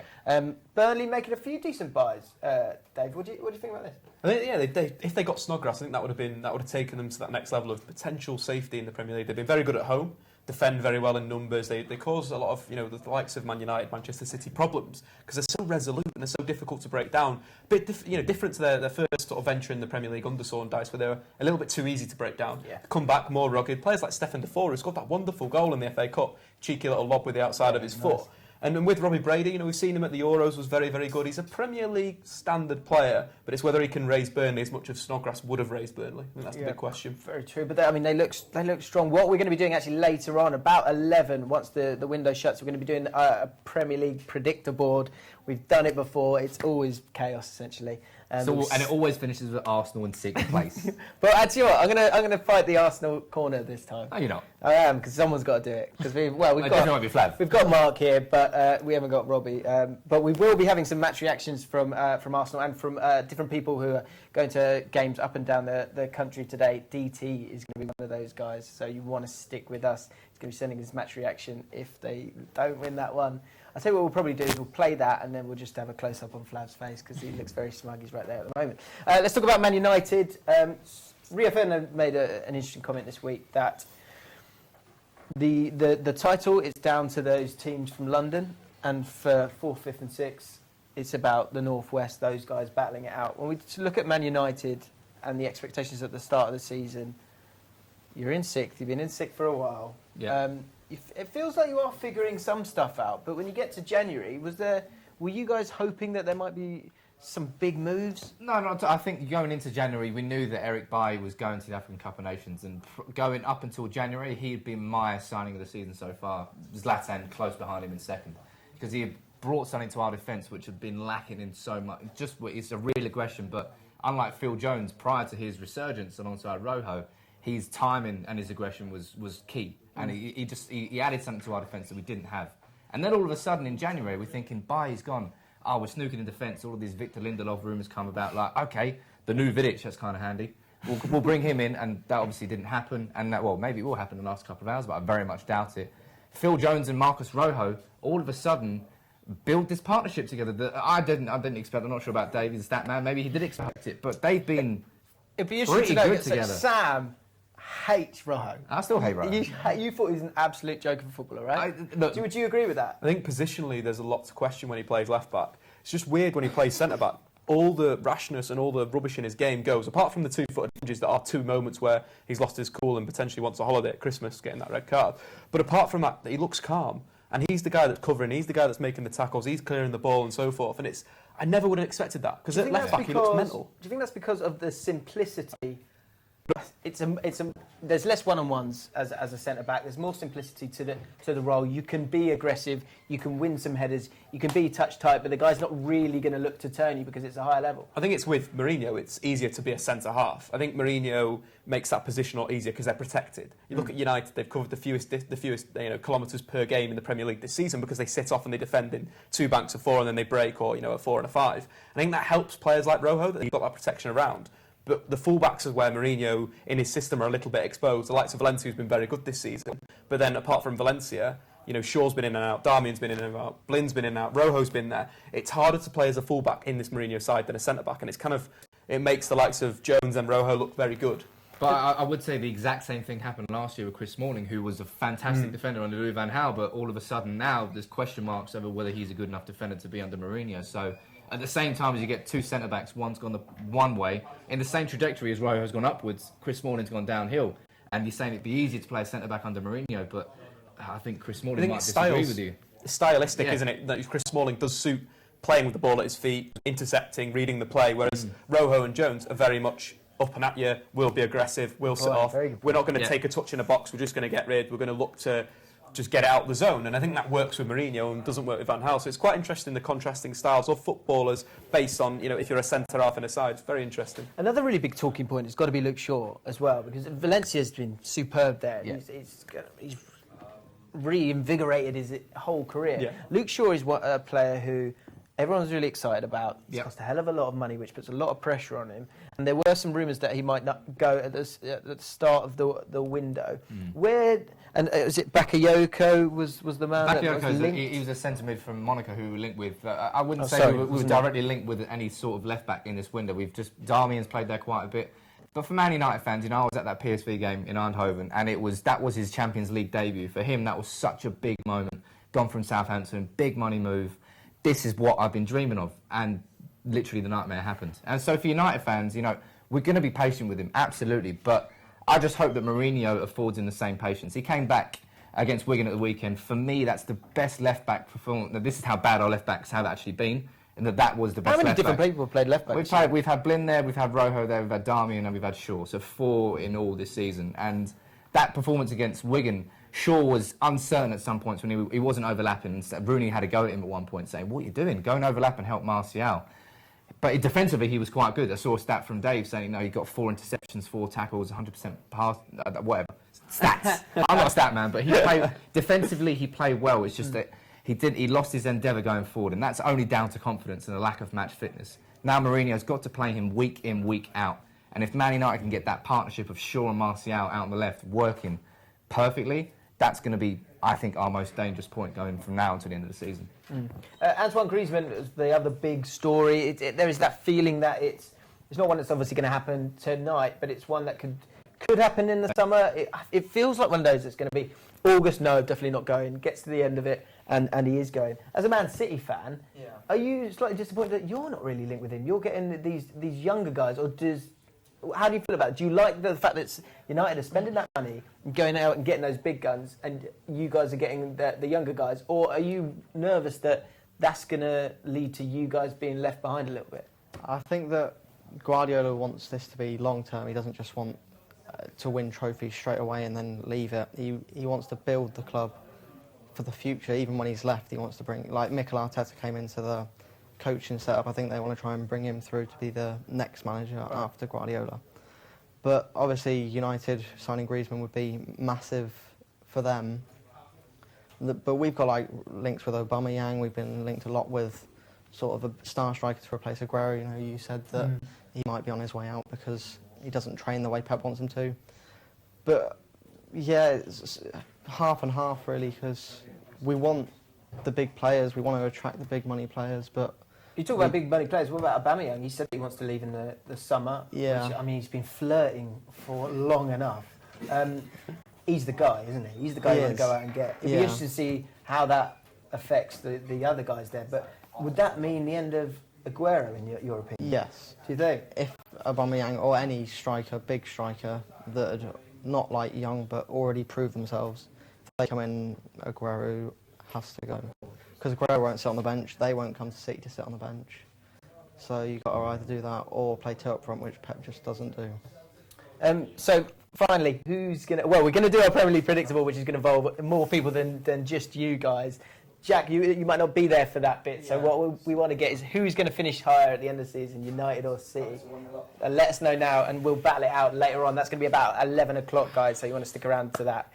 Burnley making a few decent buys. Dave, what do you think about this? I think, if they got Snodgrass, I think that would have taken them to that next level of potential safety in the Premier League. They've been very good at home, defend very well in numbers. They cause a lot of the likes of Man United, Manchester City problems because they're so resolute and they're so difficult to break down. Different to their first sort of venture in the Premier League under Allardyce, where they were a little bit too easy to break down. Come back more rugged. Players like Stefan Defoe, who scored that wonderful goal in the FA Cup, cheeky little lob with the outside of his foot. And with Robbie Brady, we've seen him at the Euros, was very, very good. He's a Premier League standard player, but it's whether he can raise Burnley as much as Snodgrass would have raised Burnley. I think that's the big question. Very true, but they look strong. What we're going to be doing actually later on, about 11, once the window shuts, we're going to be doing a Premier League predictor board. We've done it before. It's always chaos, essentially. And it always finishes with Arsenal in 6th place. But actually, I'm gonna fight the Arsenal corner this time. No, you're not. I am, because someone's got to do it. Because we've got Mark here, but we haven't got Robbie. But we will be having some match reactions from Arsenal and from different people who are going to games up and down the country today. DT is going to be one of those guys, so you want to stick with us. He's going to be sending his match reaction if they don't win that one. I'll tell you what we'll probably do is we'll play that and then we'll just have a close-up on Flav's face because he looks very smug. He's right there at the moment. Let's talk about Man United. Rio Ferdinand made an interesting comment this week that the title is down to those teams from London, and for 4th, 5th and 6th, it's about the North West, those guys battling it out. When we look at Man United and the expectations at the start of the season, you're in 6th, you've been in 6th for a while. It feels like you are figuring some stuff out, but when you get to January, were you guys hoping that there might be some big moves? No, I think going into January, we knew that Eric Bailly was going to the African Cup of Nations, and going up until January, he had been my signing of the season so far. Zlatan close behind him in 2nd, because he had brought something to our defence which had been lacking in so much. It's a real aggression, but unlike Phil Jones, prior to his resurgence alongside Rojo, his timing and his aggression was key. And he added something to our defence that we didn't have. And then all of a sudden in January, we're thinking, Bailly's gone. We're snooking in defence. All of these Victor Lindelof rumours come about, like, okay, the new Vidic, that's kind of handy. We'll bring him in, and that obviously didn't happen. And maybe it will happen in the last couple of hours, but I very much doubt it. Phil Jones and Marcus Rojo, all of a sudden, build this partnership together that I didn't expect. I'm not sure about Dave, the stat man. Maybe he did expect it, but they've been It'd be interesting pretty to know, good together. Sam hates Rojo. I still hate Rojo. You thought he was an absolute joke of a footballer, right? Would you agree with that? I think positionally there's a lot to question when he plays left back. It's just weird when he plays centre back. All the rashness and all the rubbish in his game goes, apart from the 2-footed hinges that are 2 moments where he's lost his cool and potentially wants a holiday at Christmas, getting that red card. But apart from that, he looks calm. And he's the guy that's covering, he's the guy that's making the tackles, he's clearing the ball and so forth. And I never would have expected that, because at left back he looks mental. Do you think that's because of the simplicity? There's less one-on-ones as a centre-back. There's more simplicity to the role. You can be aggressive, you can win some headers, you can be touch-tight, but the guy's not really going to look to turn you because it's a higher level. I think it's with Mourinho, it's easier to be a centre-half. I think Mourinho makes that position a lot easier because they're protected. You look at United, they've covered the fewest kilometres per game in the Premier League this season because they sit off and they defend in 2 banks of 4 and then they break, or a 4 and a 5. I think that helps players like Rojo, that they've got that protection around. But the fullbacks is where Mourinho, in his system, are a little bit exposed. The likes of Valencia, who's been very good this season. But then, apart from Valencia, You know, Shaw's been in and out, Darmian's been in and out, Blynn's been in and out, Rojo's been there. It's harder to play as a fullback in this Mourinho side than a centre-back, and it's kind of, it makes the likes of Jones and Rojo look very good. But I would say the exact same thing happened last year with Chris Smalling, who was a fantastic defender under Louis van Gaal, but all of a sudden now there's question marks over whether he's a good enough defender to be under Mourinho. So at the same time as you get two centre-backs, one's gone the one way, in the same trajectory as Rojo has gone upwards, Chris Smalling's gone downhill. And you're saying it'd be easier to play a centre-back under Mourinho, but I think Chris Smalling might disagree with you. It's stylistic, isn't it? That Chris Smalling does suit playing with the ball at his feet, intercepting, reading the play, whereas Rojo and Jones are very much up and at you, we'll be aggressive, we'll sit off. We're not going to take a touch in a box, we're just going to get rid, we're going to look to just get it out of the zone. And I think that works with Mourinho and doesn't work with Van Gaal. So it's quite interesting, the contrasting styles of footballers based on, you know, if you're a centre-half in a side. It's very interesting. Another really big talking point has got to be Luke Shaw as well, because Valencia's been superb there. Yeah. He's reinvigorated his whole career. Yeah. Luke Shaw is a player who everyone's really excited about. He's cost a hell of a lot of money, which puts a lot of pressure on him. And there were some rumours that he might not go at the start of the window. Where is it? Bakayoko was the man. Bakayoko, he was a centre mid from Monaco who we were linked with. I wouldn't say we were directly linked with any sort of left back in this window. Darmian's played there quite a bit. But for Man United fans, you know, I was at that PSV game in Eindhoven, and that was his Champions League debut. For him, that was such a big moment. Gone from Southampton, big money move. This is what I've been dreaming of, and literally the nightmare happened. And so for United fans, you know, we're going to be patient with him, absolutely, but I just hope that Mourinho affords him the same patience. He came back against Wigan at the weekend. For me, that's the best left-back performance. This is how bad our left-backs have actually been, and that was the best left-back. How many different people have played left-backs? We've had Blinn there, we've had Rojo there, we've had Darmian, and we've had Shaw, so 4 in all this season. And that performance against Wigan, Shaw was uncertain at some points when he wasn't overlapping. Rooney had a go at him at one point saying, what are you doing? Go and overlap and help Martial. But defensively, he was quite good. I saw a stat from Dave saying, no, he got 4 interceptions, 4 tackles, 100% pass, whatever. Stats. I'm not a stat man, but defensively, he played well. It's just that he lost his endeavour going forward, and that's only down to confidence and a lack of match fitness. Now Mourinho's got to play him week in, week out. And if Man United can get that partnership of Shaw and Martial out on the left working perfectly, that's going to be, I think, our most dangerous point going from now until the end of the season. Antoine Griezmann is the other big story. There is that feeling that it's not one that's obviously going to happen tonight, but it's one that could happen in the summer. It feels like one of those that's going to be August, no, definitely not going. Gets to the end of it, and he is going. As a Man City fan, are you slightly disappointed that you're not really linked with him? You're getting these younger guys, or how do you feel about it? Do you like the fact that United are spending that money, going out and getting those big guns, and you guys are getting the younger guys? Or are you nervous that that's going to lead to you guys being left behind a little bit? I think that Guardiola wants this to be long-term. He doesn't just want to win trophies straight away and then leave it. He wants to build the club for the future. Even when he's left, he wants to bring... Like Mikel Arteta came into the coaching setup. I think they want to try and bring him through to be the next manager after Guardiola. But obviously United signing Griezmann would be massive for them. But we've got like links with Aubameyang. We've been linked a lot with sort of a star striker to replace Aguero. You know, you said that he might be on his way out because he doesn't train the way Pep wants him to. But yeah, it's half and half really, because we want the big players. We want to attract the big money players, but you talk about big money players. What about Aubameyang? He said that he wants to leave in the summer. Yeah. Which, I mean, he's been flirting for long enough. He's the guy, isn't he? He's the guy you want to go out and get. It'd be interesting to see how that affects the other guys there. But would that mean the end of Aguero, in your opinion? Yes. Do you think? If Aubameyang or any striker, big striker, that are not like young but already proved themselves, if they come in, Aguero has to go. Because Aguero won't sit on the bench, they won't come to City to sit on the bench. So you've got to either do that or play two up front, which Pep just doesn't do. So finally, who's going to... Well, we're going to do our Premier League predictable, which is going to involve more people than just you guys. Jack, you might not be there for that bit, so what we want to get is who's going to finish higher at the end of the season, United or City? Let us know now, and we'll battle it out later on. That's going to be about 11 o'clock, guys, so you want to stick around to that.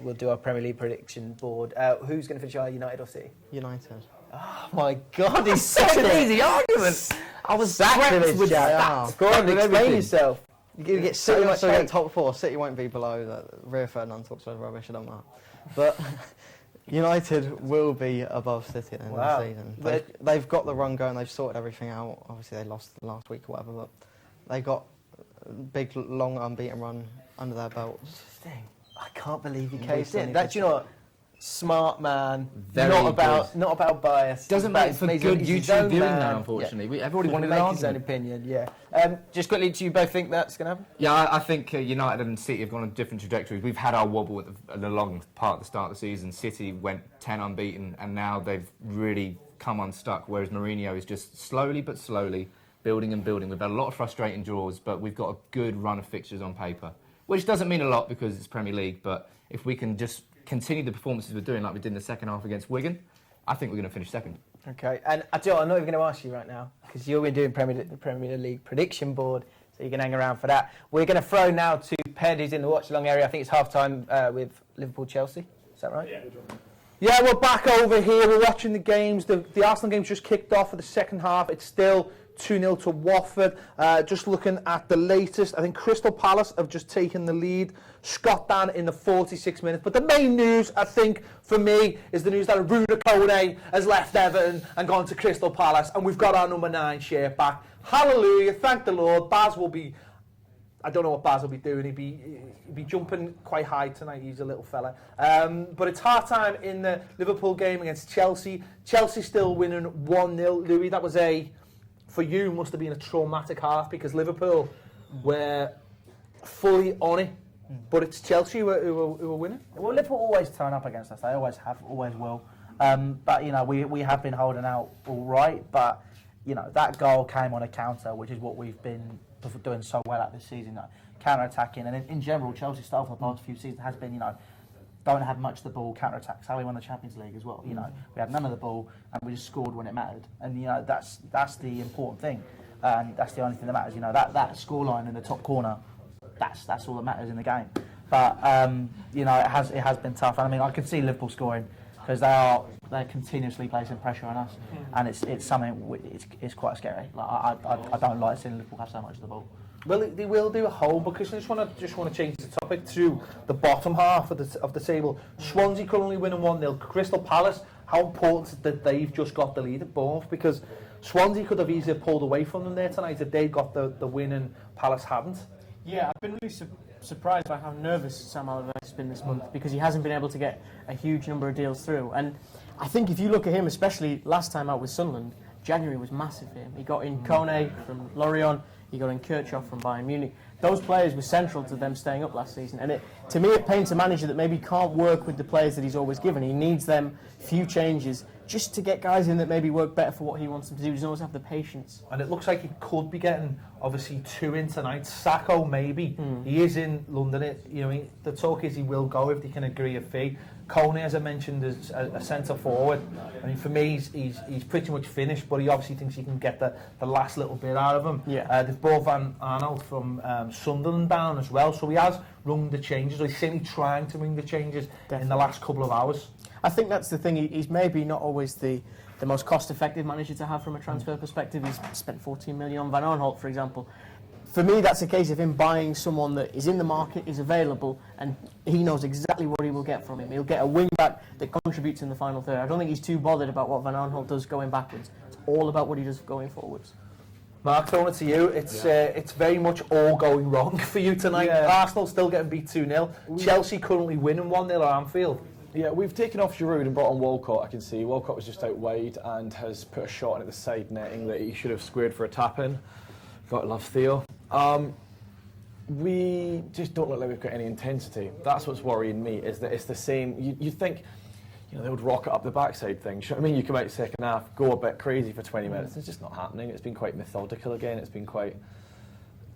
We'll do our Premier League prediction board. Who's going to finish higher, United or City? United. Oh my God, it's such an easy argument. I was sacrilege with that. Go on, explain yourself. You get City so get top four. City won't be below that. Rio Ferdinand talks about rubbish. I don't know, but United will be above City at the end of the season. They've got the run going, they've sorted everything out. Obviously they lost last week or whatever, but they got a big, long, unbeaten run under their belts. I can't believe he caved in. That, you know what? Smart man. Not about bias. Doesn't make for good YouTube viewing now, unfortunately. Everybody wanted to an make his own opinion, yeah. Just quickly, do you both think that's going to happen? Yeah, I think United and City have gone on different trajectories. We've had our wobble at the long part at the start of the season. City went 10 unbeaten, and now they've really come unstuck, whereas Mourinho is just slowly but slowly building and building. We've had a lot of frustrating draws, but we've got a good run of fixtures on paper, which doesn't mean a lot because it's Premier League, but if we can just continue the performances we're doing like we did in the second half against Wigan, I think we're going to finish second. Okay, and I do. I'm not even going to ask you right now because you're doing Premier League prediction board, so you can hang around for that. We're going to throw now to Ped, who's in the Watchalong area. I think it's half time with Liverpool-Chelsea. Is that right? Yeah, we're back over here. We're watching the games. The Arsenal game's just kicked off for the second half. It's still 2-0 to Watford. Just looking at the latest, I think Crystal Palace have just taken the lead. Scott Dan in the 46 minutes. But the main news, I think, for me, is the news that Aruna Kone has left Everton and gone to Crystal Palace, and we've got our number 9 shirt back. Hallelujah, thank the Lord. Baz will be, I don't know what Baz will be doing. He'll be jumping quite high tonight. He's a little fella. But it's half-time in the Liverpool game against Chelsea. Chelsea still winning 1-0. Louis, that was for you, must have been a traumatic half because Liverpool were fully on it. But it's Chelsea who were winning. Well, Liverpool always turn up against us. They always have, always will. But, you know, we have been holding out all right. But, you know, that goal came on a counter, which is what we've been doing so well at this season. Counter-attacking. And in general, Chelsea's style for the past few seasons has been, you know, don't have much of the ball, counter-attacks. How we won the Champions League as well. You know, we had none of the ball and we just scored when it mattered. And, you know, that's the important thing. And that's the only thing that matters. You know, that scoreline in the top corner, that's all that matters in the game. But you know, it has been tough. And I mean, I can see Liverpool scoring because they're continuously placing pressure on us, and it's something it's quite scary. Like I don't like seeing Liverpool have so much of the ball. Well, they will do at home because I just want to change the topic to the bottom half of the table. Swansea currently winning 1-0. Crystal Palace, how important is it that they've just got the lead at Bournemouth? Because Swansea could have easily pulled away from them there tonight if they got the win and Palace hadn't. Yeah, I've been really surprised by how nervous Sam Allardyce has been this month because he hasn't been able to get a huge number of deals through. And I think if you look at him, especially last time out with Sunderland, January was massive for him. He got in Kone from Lorient, he got in Kirchhoff from Bayern Munich. Those players were central to them staying up last season. And to me, it paints a manager that maybe can't work with the players that he's always given. He needs them few changes just to get guys in that maybe work better for what he wants them to do. He doesn't always have the patience. And it looks like he could be getting, obviously, 2 in tonight. Sacco, maybe. He is in London. The talk is he will go if they can agree a fee. Kone, as I mentioned, is a centre-forward. I mean, for me, he's pretty much finished, but he obviously thinks he can get the last little bit out of him. Yeah. They've brought Van Arnold from Sunderland down as well, so he has rung the changes, or he's certainly trying to ring the changes in the last couple of hours. I think that's the thing. He's maybe not always the most cost-effective manager to have from a transfer perspective. He's spent 14 million on Van Arnold, for example. For me, that's a case of him buying someone that is in the market, is available, and he knows exactly what he will get from him. He'll get a wing-back that contributes in the final third. I don't think he's too bothered about what Van Arnold does going backwards. It's all about what he does going forwards. Mark, throwing it to you. It's very much all going wrong for you tonight. Yeah. Arsenal still getting beat 2-0. Chelsea currently winning 1-0 at Anfield. Yeah, we've taken off Giroud and brought on Walcott, I can see. Walcott was just out wide and has put a shot in at the side netting that he should have squared for a tap-in. Got to love Theo. We just don't look like we've got any intensity. That's what's worrying me, is that it's the same. You think, they would rocket up the backside thing. You know what I mean? You come out second half, go a bit crazy for 20 minutes. It's just not happening. It's been quite methodical again. It's been quite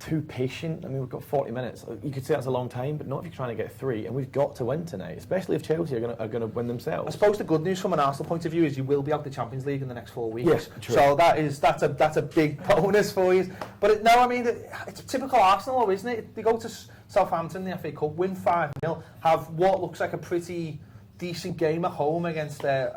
too patient. I mean, we've got 40 minutes. You could say that's a long time, but not if you're trying to get 3. And we've got to win tonight, especially if Chelsea are going to win themselves. I suppose the good news from an Arsenal point of view is you will be out the Champions League in the next 4 weeks. Yes, true. So that's a big bonus for you. But it's typical Arsenal, though, isn't it? They go to Southampton in the FA Cup, win 5-0, have what looks like a pretty decent game at home against an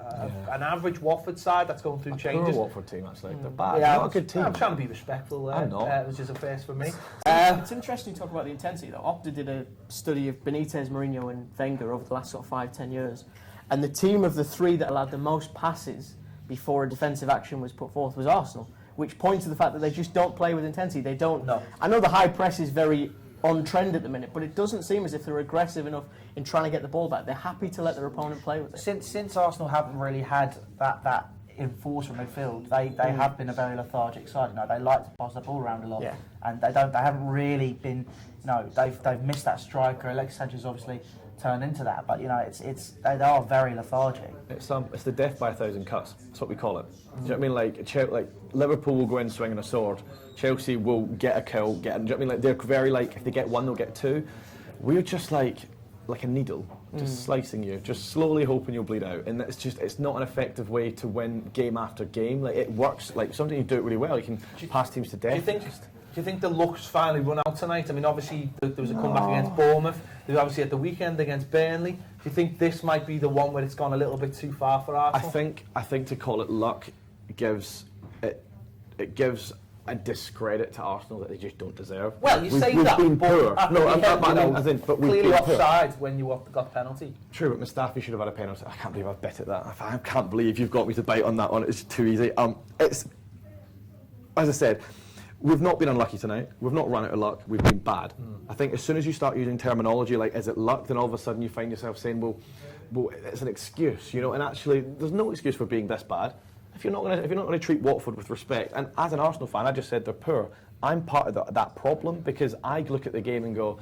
average Watford side that's going through changes. A Watford team, actually. They're bad. Yeah, not a good team. I'm trying to be respectful there. I'm not. Which is a first for me. It's interesting to talk about the intensity, though. Opta did a study of Benitez, Mourinho and Wenger over the last sort of 5-10 years. And the team of the three that allowed the most passes before a defensive action was put forth was Arsenal, which points to the fact that they just don't play with intensity. They don't. No. I know the high press is very on trend at the minute, but it doesn't seem as if they're aggressive enough in trying to get the ball back. They're happy to let their opponent play with it. Since Arsenal haven't really had that enforcer midfield, they have been a very lethargic side. You know, they like to pass the ball around a lot, and they haven't really been. No, they've missed that striker. Alexis Sanchez obviously turned into that, but you know, they are very lethargic. It's the death by 1,000 cuts. That's what we call it. Do you know what I mean? Like Liverpool will go in swinging a sword. Chelsea will get a kill. Do you know what I mean? Like they're very like if they get one, they'll get two. We're just like a needle, just slicing you, just slowly hoping you'll bleed out. And it's not an effective way to win game after game. Like it works. Like sometimes you do it really well. You can pass teams to death. Do you think the luck's finally run out tonight? I mean, obviously there was a comeback against Bournemouth. There's obviously at the weekend against Burnley. Do you think this might be the one where it's gone a little bit too far for Arsenal? I think to call it luck gives a discredit to Arsenal that they just don't deserve. Well, you say we've that, been poor. but we've clearly been offside when you got the penalty. True, but Mustafi should have had a penalty. I can't believe I've betted that. I can't believe you've got me to bite on that one. It's too easy. It's as I said. We've not been unlucky tonight. We've not run out of luck. We've been bad. I think as soon as you start using terminology like "is it luck," then all of a sudden you find yourself saying, "Well, it's an excuse," you know. And actually, there's no excuse for being this bad. If you're not going to treat Watford with respect, and as an Arsenal fan, I just said they're poor. I'm part of that problem because I look at the game and go,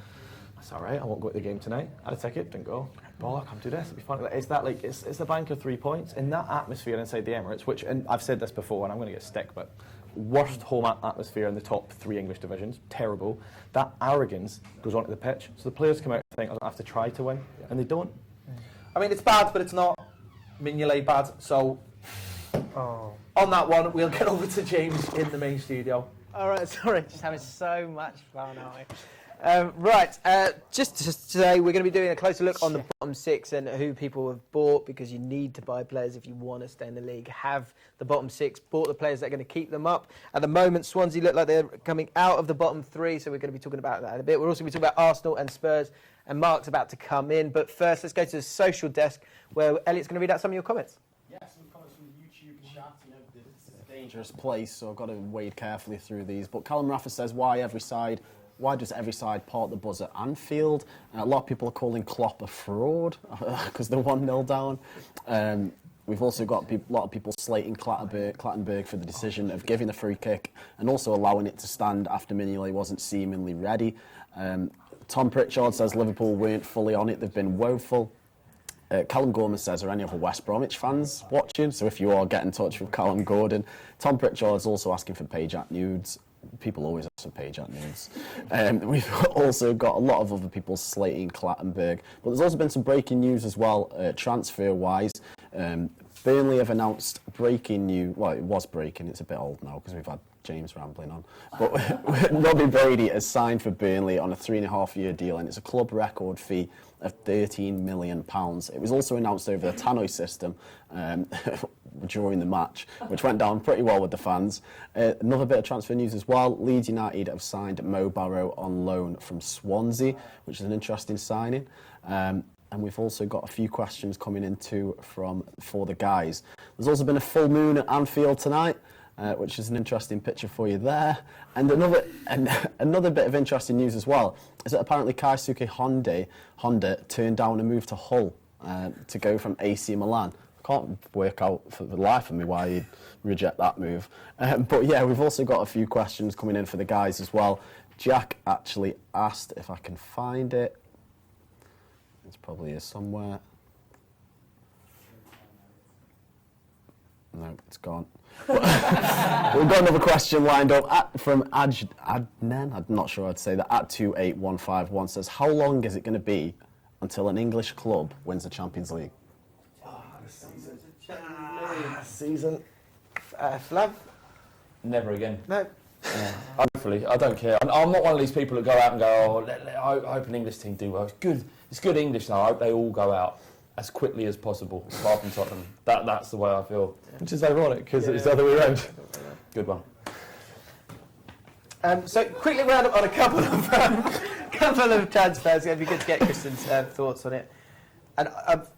"That's all right. I won't go to the game tonight. I had a ticket, didn't go. Ball, I'll come do this. It'll be fun." It's the bank of 3 points in that atmosphere inside the Emirates, which, and I've said this before, and I'm going to get stick, but. Worst home atmosphere in the top 3 English divisions. Terrible. That arrogance goes onto the pitch. So the players come out and think, I don't have to try to win. And they don't. I mean, it's bad, but it's not Mignolet bad. So, on that one, we'll get over to James in the main studio. All right, sorry. Just having so much fun, aren't we? Just today we're going to be doing a closer look on the bottom 6 and who people have bought, because you need to buy players if you want to stay in the league. Have the bottom 6, bought the players that are going to keep them up. At the moment, Swansea look like they're coming out of the bottom 3, so we're going to be talking about that in a bit. We're also going to be talking about Arsenal and Spurs, and Mark's about to come in. But first, let's go to the social desk where Elliot's going to read out some of your comments. Yes, some comments from the YouTube chat. You know, this is a dangerous place, so I've got to wade carefully through these. But Callum Raffer says, why does every side park the buzz at Anfield? A lot of people are calling Klopp a fraud because they're 1-0 down. We've also got a lot of people slating Clattenburg for the decision of giving the free kick and also allowing it to stand after Mignolet wasn't seemingly ready. Tom Pritchard says Liverpool weren't fully on it, they've been woeful. Callum Gorman says, are any other West Bromwich fans watching? So if you are, get in touch with Callum Gordon. Tom Pritchard's also asking for Payet nudes. People always ask for Payet nudes. We've also got a lot of other people slating Clattenburg. But there's also been some breaking news as well, transfer-wise. Burnley have announced breaking news. Well, it was breaking. It's a bit old now because we've had James rambling on. But Robbie Brady has signed for Burnley on a 3.5-year deal, and it's a club record fee of £13 million. It was also announced over the tannoy system during the match, which went down pretty well with the fans. Another bit of transfer news as well. Leeds United have signed Mo Barrow on loan from Swansea, which is an interesting signing. And we've also got a few questions coming in too for the guys. There's also been a full moon at Anfield tonight, which is an interesting picture for you there. And another bit of interesting news as well is that apparently Keisuke Honda turned down a move to Hull to go from AC Milan. I can't work out for the life of me why he'd reject that move. But yeah, we've also got a few questions coming in for the guys as well. Jack actually asked if I can find it. It's probably is somewhere. No, it's gone. We've got another question lined up from Adnan. I'm not sure I'd say that. At 28151 says, how long is it going to be until an English club wins the Champions League? Season. Flav? Never again. No. Yeah. Hopefully, I don't care. I'm not one of these people that go out and go, I hope an English team do well. It's good English now. I hope they all go out as quickly as possible, apart from Tottenham. That's the way I feel. Which is ironic, because it's the other way around. Good one. So quickly round up on a couple of transfers. It'd be good to get Kristen's thoughts on it. And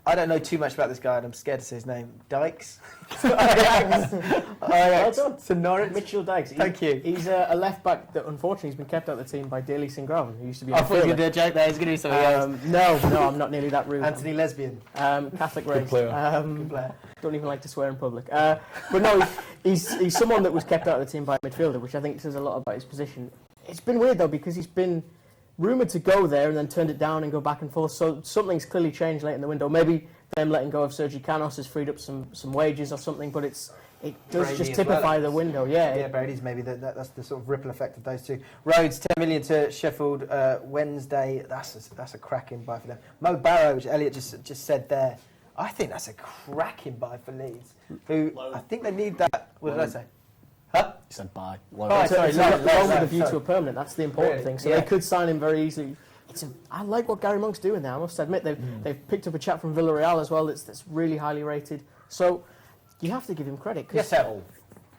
I don't know too much about this guy, and I'm scared to say his name. Dykes? Well done. To Norwich. Mitchell Dykes. Thank you. He's a left back that unfortunately has been kept out of the team by Daly Singraven, who used to be. I thought you were going to do a joke there. He's going to do something else. No, I'm not nearly that rude. Anthony Lesbian. Catholic race. Good player. Good player. Don't even like to swear in public. But no, he's someone that was kept out of the team by a midfielder, which I think says a lot about his position. It's been weird though because he's been rumoured to go there and then turned it down and go back and forth. So something's clearly changed late in the window. Maybe them letting go of Sergi Canos has freed up some wages or something. But it does Brady just as typify well. the window. Yeah. Yeah, Brady's maybe that's the sort of ripple effect of those two. Rhodes 10 million to Sheffield Wednesday. That's a cracking buy for them. Mo Barrow, which Elliot just said there. I think that's a cracking buy for Leeds. Who I think they need that. What did I say? Huh? You said buy. Sorry, loan with a view to a permanent. That's the important Really? thing. So Yeah. they could sign him very easily. I like what Gary Monk's doing there. I must admit they've picked up a chap from Villarreal as well. That's really highly rated. So you have to give him credit. Yes, sir.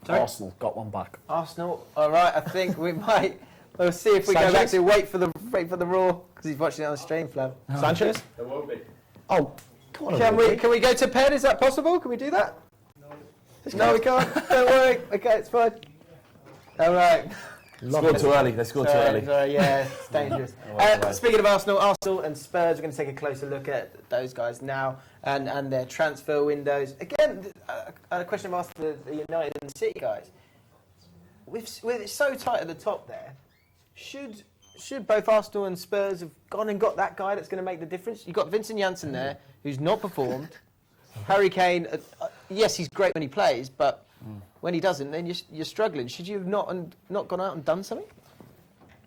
Arsenal got one back. Arsenal. All right. I think we might. We'll see if we go back to wait for the raw because he's watching it on the stream, Flav. Sanchez? There won't be. Oh, come on. Can we go to pen? Is that possible? Can we do that? No, we can't. Don't worry. Okay, it's fine. All right. Scored too early. They scored too early. Sorry, yeah, it's dangerous. Speaking of Arsenal and Spurs, we're going to take a closer look at those guys now and their transfer windows. Again, I had a question of Arsenal, the United and the City guys. With it so tight at the top there, should both Arsenal and Spurs have gone and got that guy that's going to make the difference? You've got Vincent Janssen there, who's not performed. Harry Kane, yes, he's great when he plays, but when he doesn't, then you're struggling. Should you have not gone out and done something?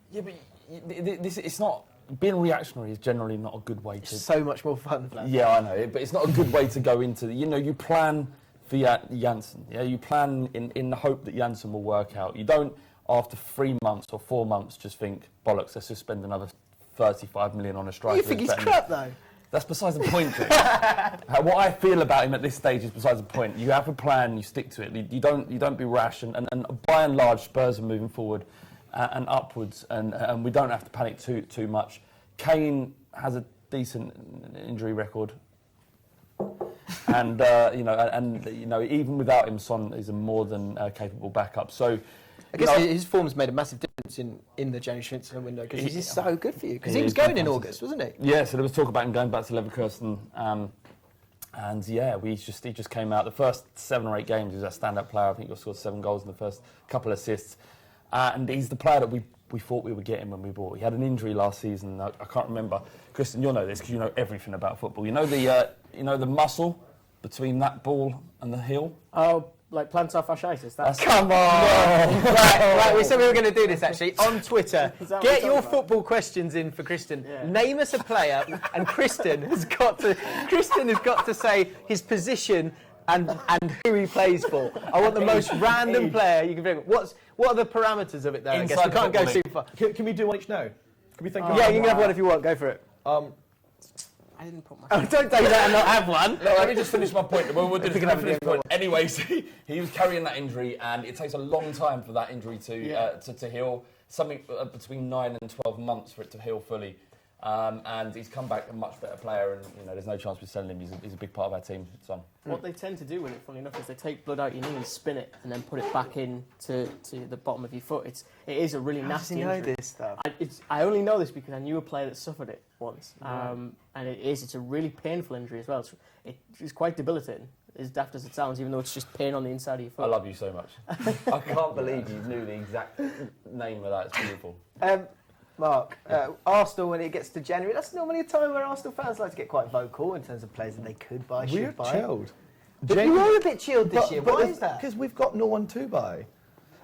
Yeah, but it's not. Being reactionary is generally not a good way to. It's so much more fun. Yeah, I know, but it's not a good way to go into. You plan for Janssen. Yeah, you plan in the hope that Janssen will work out. You don't, after 3 months or 4 months, just think bollocks. Let's just spend another 35 million on a striker. You think he's crap though? That's besides the point. What I feel about him at this stage is besides the point. You have a plan, you stick to it. You don't be rash, and by and large, Spurs are moving forward and upwards, and we don't have to panic too much. Kane has a decent injury record, and even without him, Son is a more than capable backup. So. I guess his form's made a massive difference in the James Schnitzler window because he's just so good for you. Because he was going in August, wasn't he? Yeah, so there was talk about him going back to Leverkusen. And yeah, he just came out. The first 7 or 8 games, he was a standout player. I think he scored 7 goals in the first couple of assists. And he's the player that we thought we would get him when we bought. He had an injury last season. I can't remember. Kristen, you'll know this because you know everything about football. You know the muscle between that ball and the heel? Oh, like plantar fasciitis. Come on! right, we said we were going to do this actually on Twitter. Get your football questions in for Kristen. Yeah. Name us a player, and Kristen has got to say his position and who he plays for. I want the most random player you can think of. What are the parameters of it though? I guess we can't go super far. Can we do one each now? Can we think of yeah, you can have one if you want. Go for it. I didn't put my. Oh, don't say that and not have one. No, let me just finish my point. We'll do this point. Anyways, he was carrying that injury, and it takes a long time for that injury to heal. Something between 9 and 12 months for it to heal fully. And he's come back a much better player, and there's no chance we're selling him. He's a big part of our team. Son. What they tend to do with it, funny enough, is they take blood out your knee and spin it, and then put it back in to the bottom of your foot. It is a really nasty injury. How does he know this stuff? I only know this because I knew a player that suffered it once, and it's a really painful injury as well. It's quite debilitating, as daft as it sounds, even though it's just pain on the inside of your foot. I love you so much. I can't believe you knew the exact name of that. It's beautiful. Mark, Arsenal, when it gets to January, that's normally a time where Arsenal fans like to get quite vocal in terms of players that they could buy, should buy. We're chilled. But you are a bit chilled this year. Why is that? Because we've got no one to buy.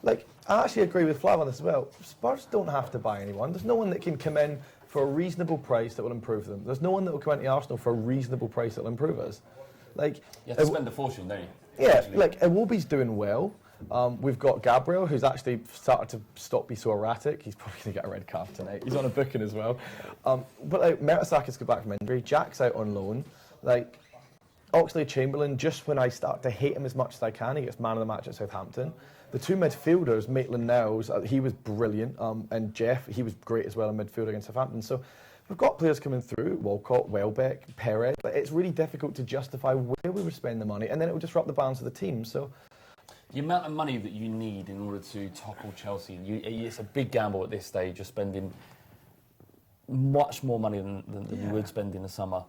Like, I actually agree with Flav on this as well. Spurs don't have to buy anyone. There's no one that can come in for a reasonable price that will improve them. There's no one that will come into Arsenal for a reasonable price that will improve us. Like, you have to spend a fortune, don't you? Yeah, like, Iwobi's doing well. We've got Gabriel, who's actually started to stop being so erratic. He's probably going to get a red card tonight. He's on a booking as well. But like, Mertesack's come back from injury. Jack's out on loan. Like, Oxlade-Chamberlain, just when I start to hate him as much as I can, he gets man of the match at Southampton. The two midfielders, Maitland-Niles, he was brilliant. And Jeff, he was great as well in midfield against Southampton. So we've got players coming through, Walcott, Welbeck, Payet. It's really difficult to justify where we would spend the money, and then it would disrupt the balance of the team. So the amount of money that you need in order to topple Chelsea, it's a big gamble at this stage. You're spending much more money than you would spend in the summer.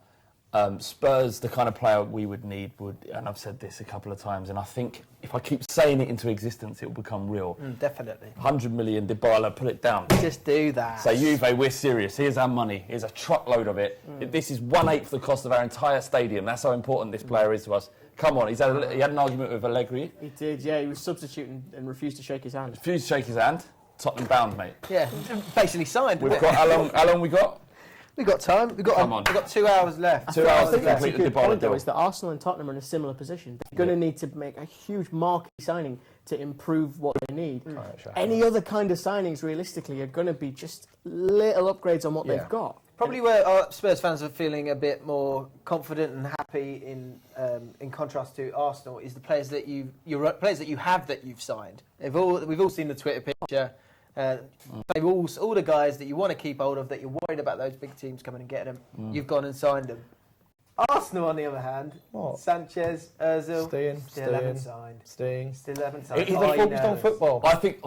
Spurs, the kind of player we would need would, and I've said this a couple of times, and I think if I keep saying it into existence, it will become real. Definitely. 100 million, Dybala, put it down. Just do that. Say, Juve, we're serious. Here's our money. Here's a truckload of it. This is 1/8 the cost of our entire stadium. That's how important this player is to us. Come on, he had an argument with Allegri. He did, yeah. He was substituting and refused to shake his hand. Refused to shake his hand. Tottenham bound, mate. Yeah, basically signed. We've got how long we got? We got time. We've got 2 hours left. 2 hours to That's a complete the good point, though, deal. is that Arsenal and Tottenham are in a similar position. They're going to need to make a huge marquee signing to improve what they need. Any other kind of signings, realistically, are going to be just little upgrades on what they've got. Probably where our Spurs fans are feeling a bit more confident and happy in contrast to Arsenal is the players that you've signed. We've all seen the Twitter picture. They've all the guys that you want to keep hold of, that you're worried about those big teams coming and getting them. You've gone and signed them. Arsenal, on the other hand, Sanchez, Ozil, still haven't signed. Still haven't signed. They're focused on football. I think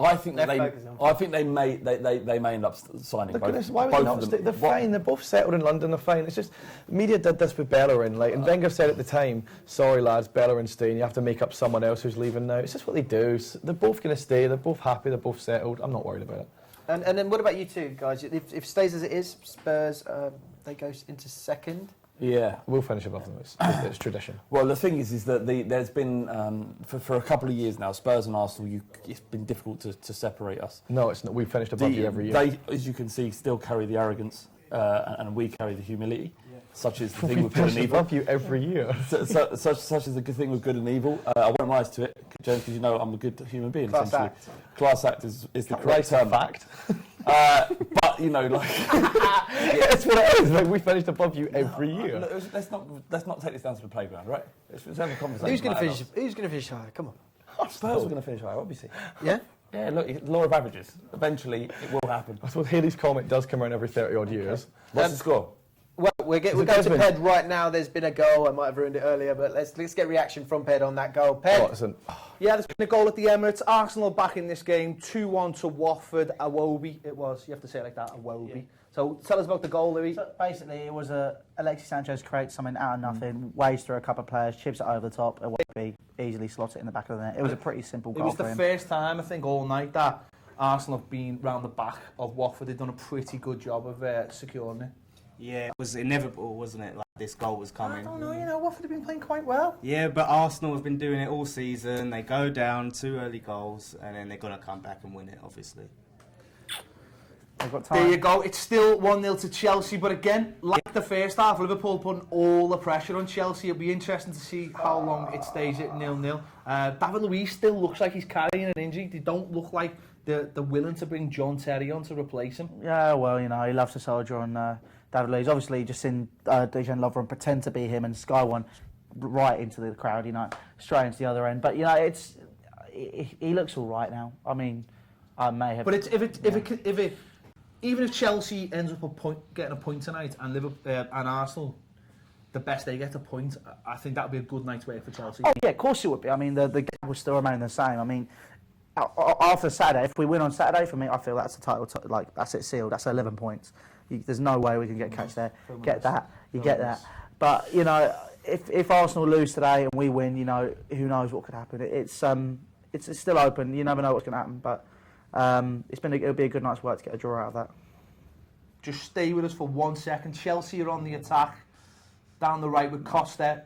they may end up signing both. Goodness, why would both they not of them. they're fine. They're both settled in London. They're fine. It's just the media did this with Bellerin, and Wenger said at the time, "Sorry lads, Bellerin's staying. You have to make up someone else who's leaving now." It's just what they do. They're both going to stay. They're both happy. They're both settled. I'm not worried about it. And then what about you two guys? If it stays as it is, Spurs they go into second. Yeah, we'll finish above them. It's tradition. Well, the thing is that there's been for a couple of years now, Spurs and Arsenal. It's been difficult to separate us. No, it's not. We've finished above you every year. They, as you can see, still carry the arrogance, and we carry the humility. Such is the thing with good and evil. Above you every year. Such is the good thing with good and evil. I won't rise to it, James, because you know I'm a good human being. Class act. Class act is the correct term. Fact. But you know, like that's what it is. Like, we finished above you every year. Let's not take this down to the playground, right? Let's have a conversation. Who's going to finish higher? Come on. Spurs are going to finish higher, obviously. Yeah. Yeah, look, law of averages. Eventually, it will happen. I suppose Haley's Comet does come around every 30 odd years. What's the score? Well, we're going to Ped right now. There's been a goal. I might have ruined it earlier, but let's get reaction from Ped on that goal. Ped. Yeah, there's been a goal at the Emirates. Arsenal back in this game. 2-1 to Watford. Awobi it was. You have to say it like that, Awobi. Yeah. So tell us about the goal, Louis. So basically, it was Alexis Sanchez creates something out of nothing, waves through a couple of players, chips it over the top, Awobi easily slots it in the back of the net. It was a pretty simple goal. It was the first time, I think, all night that Arsenal have been round the back of Watford. They've done a pretty good job of securing it. Yeah, it was inevitable, wasn't it? Like, this goal was coming. I don't know, Watford have been playing quite well. Yeah, but Arsenal have been doing it all season. They go down 2 early goals, and then they're going to come back and win it, obviously. They've got time. There you go. It's still 1-0 to Chelsea, but again, like the first half, Liverpool putting all the pressure on Chelsea. It'll be interesting to see how long it stays at 0-0. David Luiz still looks like he's carrying an injury. They don't look like they're willing to bring John Terry on to replace him. Yeah, well, you know, he loves to soldier on David Luiz. Obviously, just seen Dejan Lovren pretend to be him and Sky One right into the crowd, you know, straight into the other end. But, you know, he looks all right now. I mean, I may have... But even if Chelsea ends up getting a point tonight and Liverpool and Arsenal, the best they get a point, I think that would be a good night's work for Chelsea. Oh, yeah, of course it would be. I mean, the game would still remain the same. I mean, after Saturday, if we win on Saturday, for me, I feel that's the title, like, that's it sealed. That's 11 points. There's no way we can get catch there. Get that. You get that. But, you know, if Arsenal lose today and we win, you know, who knows what could happen. It's still open. You never know what's going to happen. But it'll be a good night's work to get a draw out of that. Just stay with us for 1 second. Chelsea are on the attack. Down the right with Costa.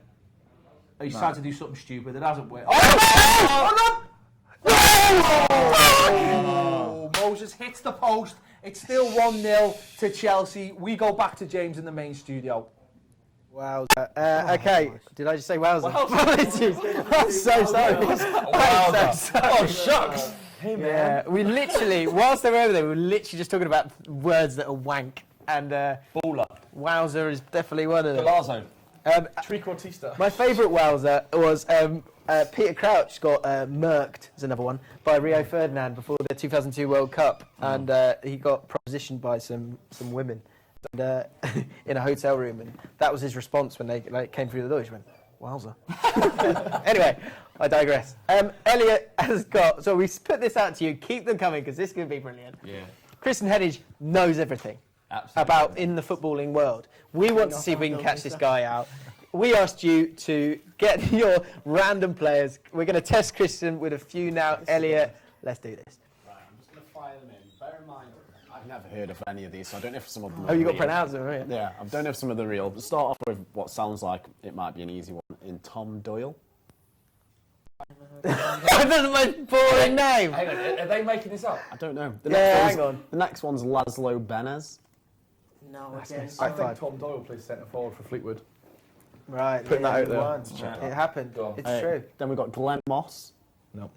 He's tried to do something stupid. It hasn't worked. Oh, Moses hits the post. It's still 1-0 to Chelsea. We go back to James in the main studio. Wow. Okay. Did I just say wowza? Apologies. I'm so sorry. Oh, shucks. Hey, man. Yeah, we literally, whilst they were over there, we were literally just talking about words that are wank. And baller. Wowza is definitely one of them. Palazzo. Trequartista. My favourite wowza was Peter Crouch got murked, is another one, by Rio Ferdinand before the 2002 World Cup. And he got propositioned by some women. and, in a hotel room, and that was his response when they came through the door. He went, "Wowza." Anyway, I digress. Elliot has got. So we put this out to you. Keep them coming because this could be brilliant. Yeah. Kristen Headage knows everything about in the footballing world. We want to see if we can catch this guy out. We asked you to get your random players. We're going to test Kristen with a few now. Elliot, let's do this. Right, I'm just going to fire them in. Bear in mind, I've never heard of any of these, so I don't know if some of them Oh, are you got real. to pronounce them, right? Yeah, I don't know if some of them are real. But start off with what sounds like it might be an easy one. In Tom Doyle. That's the most boring name. Hang on, are they making this up? I don't know. Hang on. The next one's Laszlo Benez. No, I think Tom Doyle plays centre forward for Fleetwood. Right. Putting that out there. It happened. It's true. Then we've got Glenn Moss. No.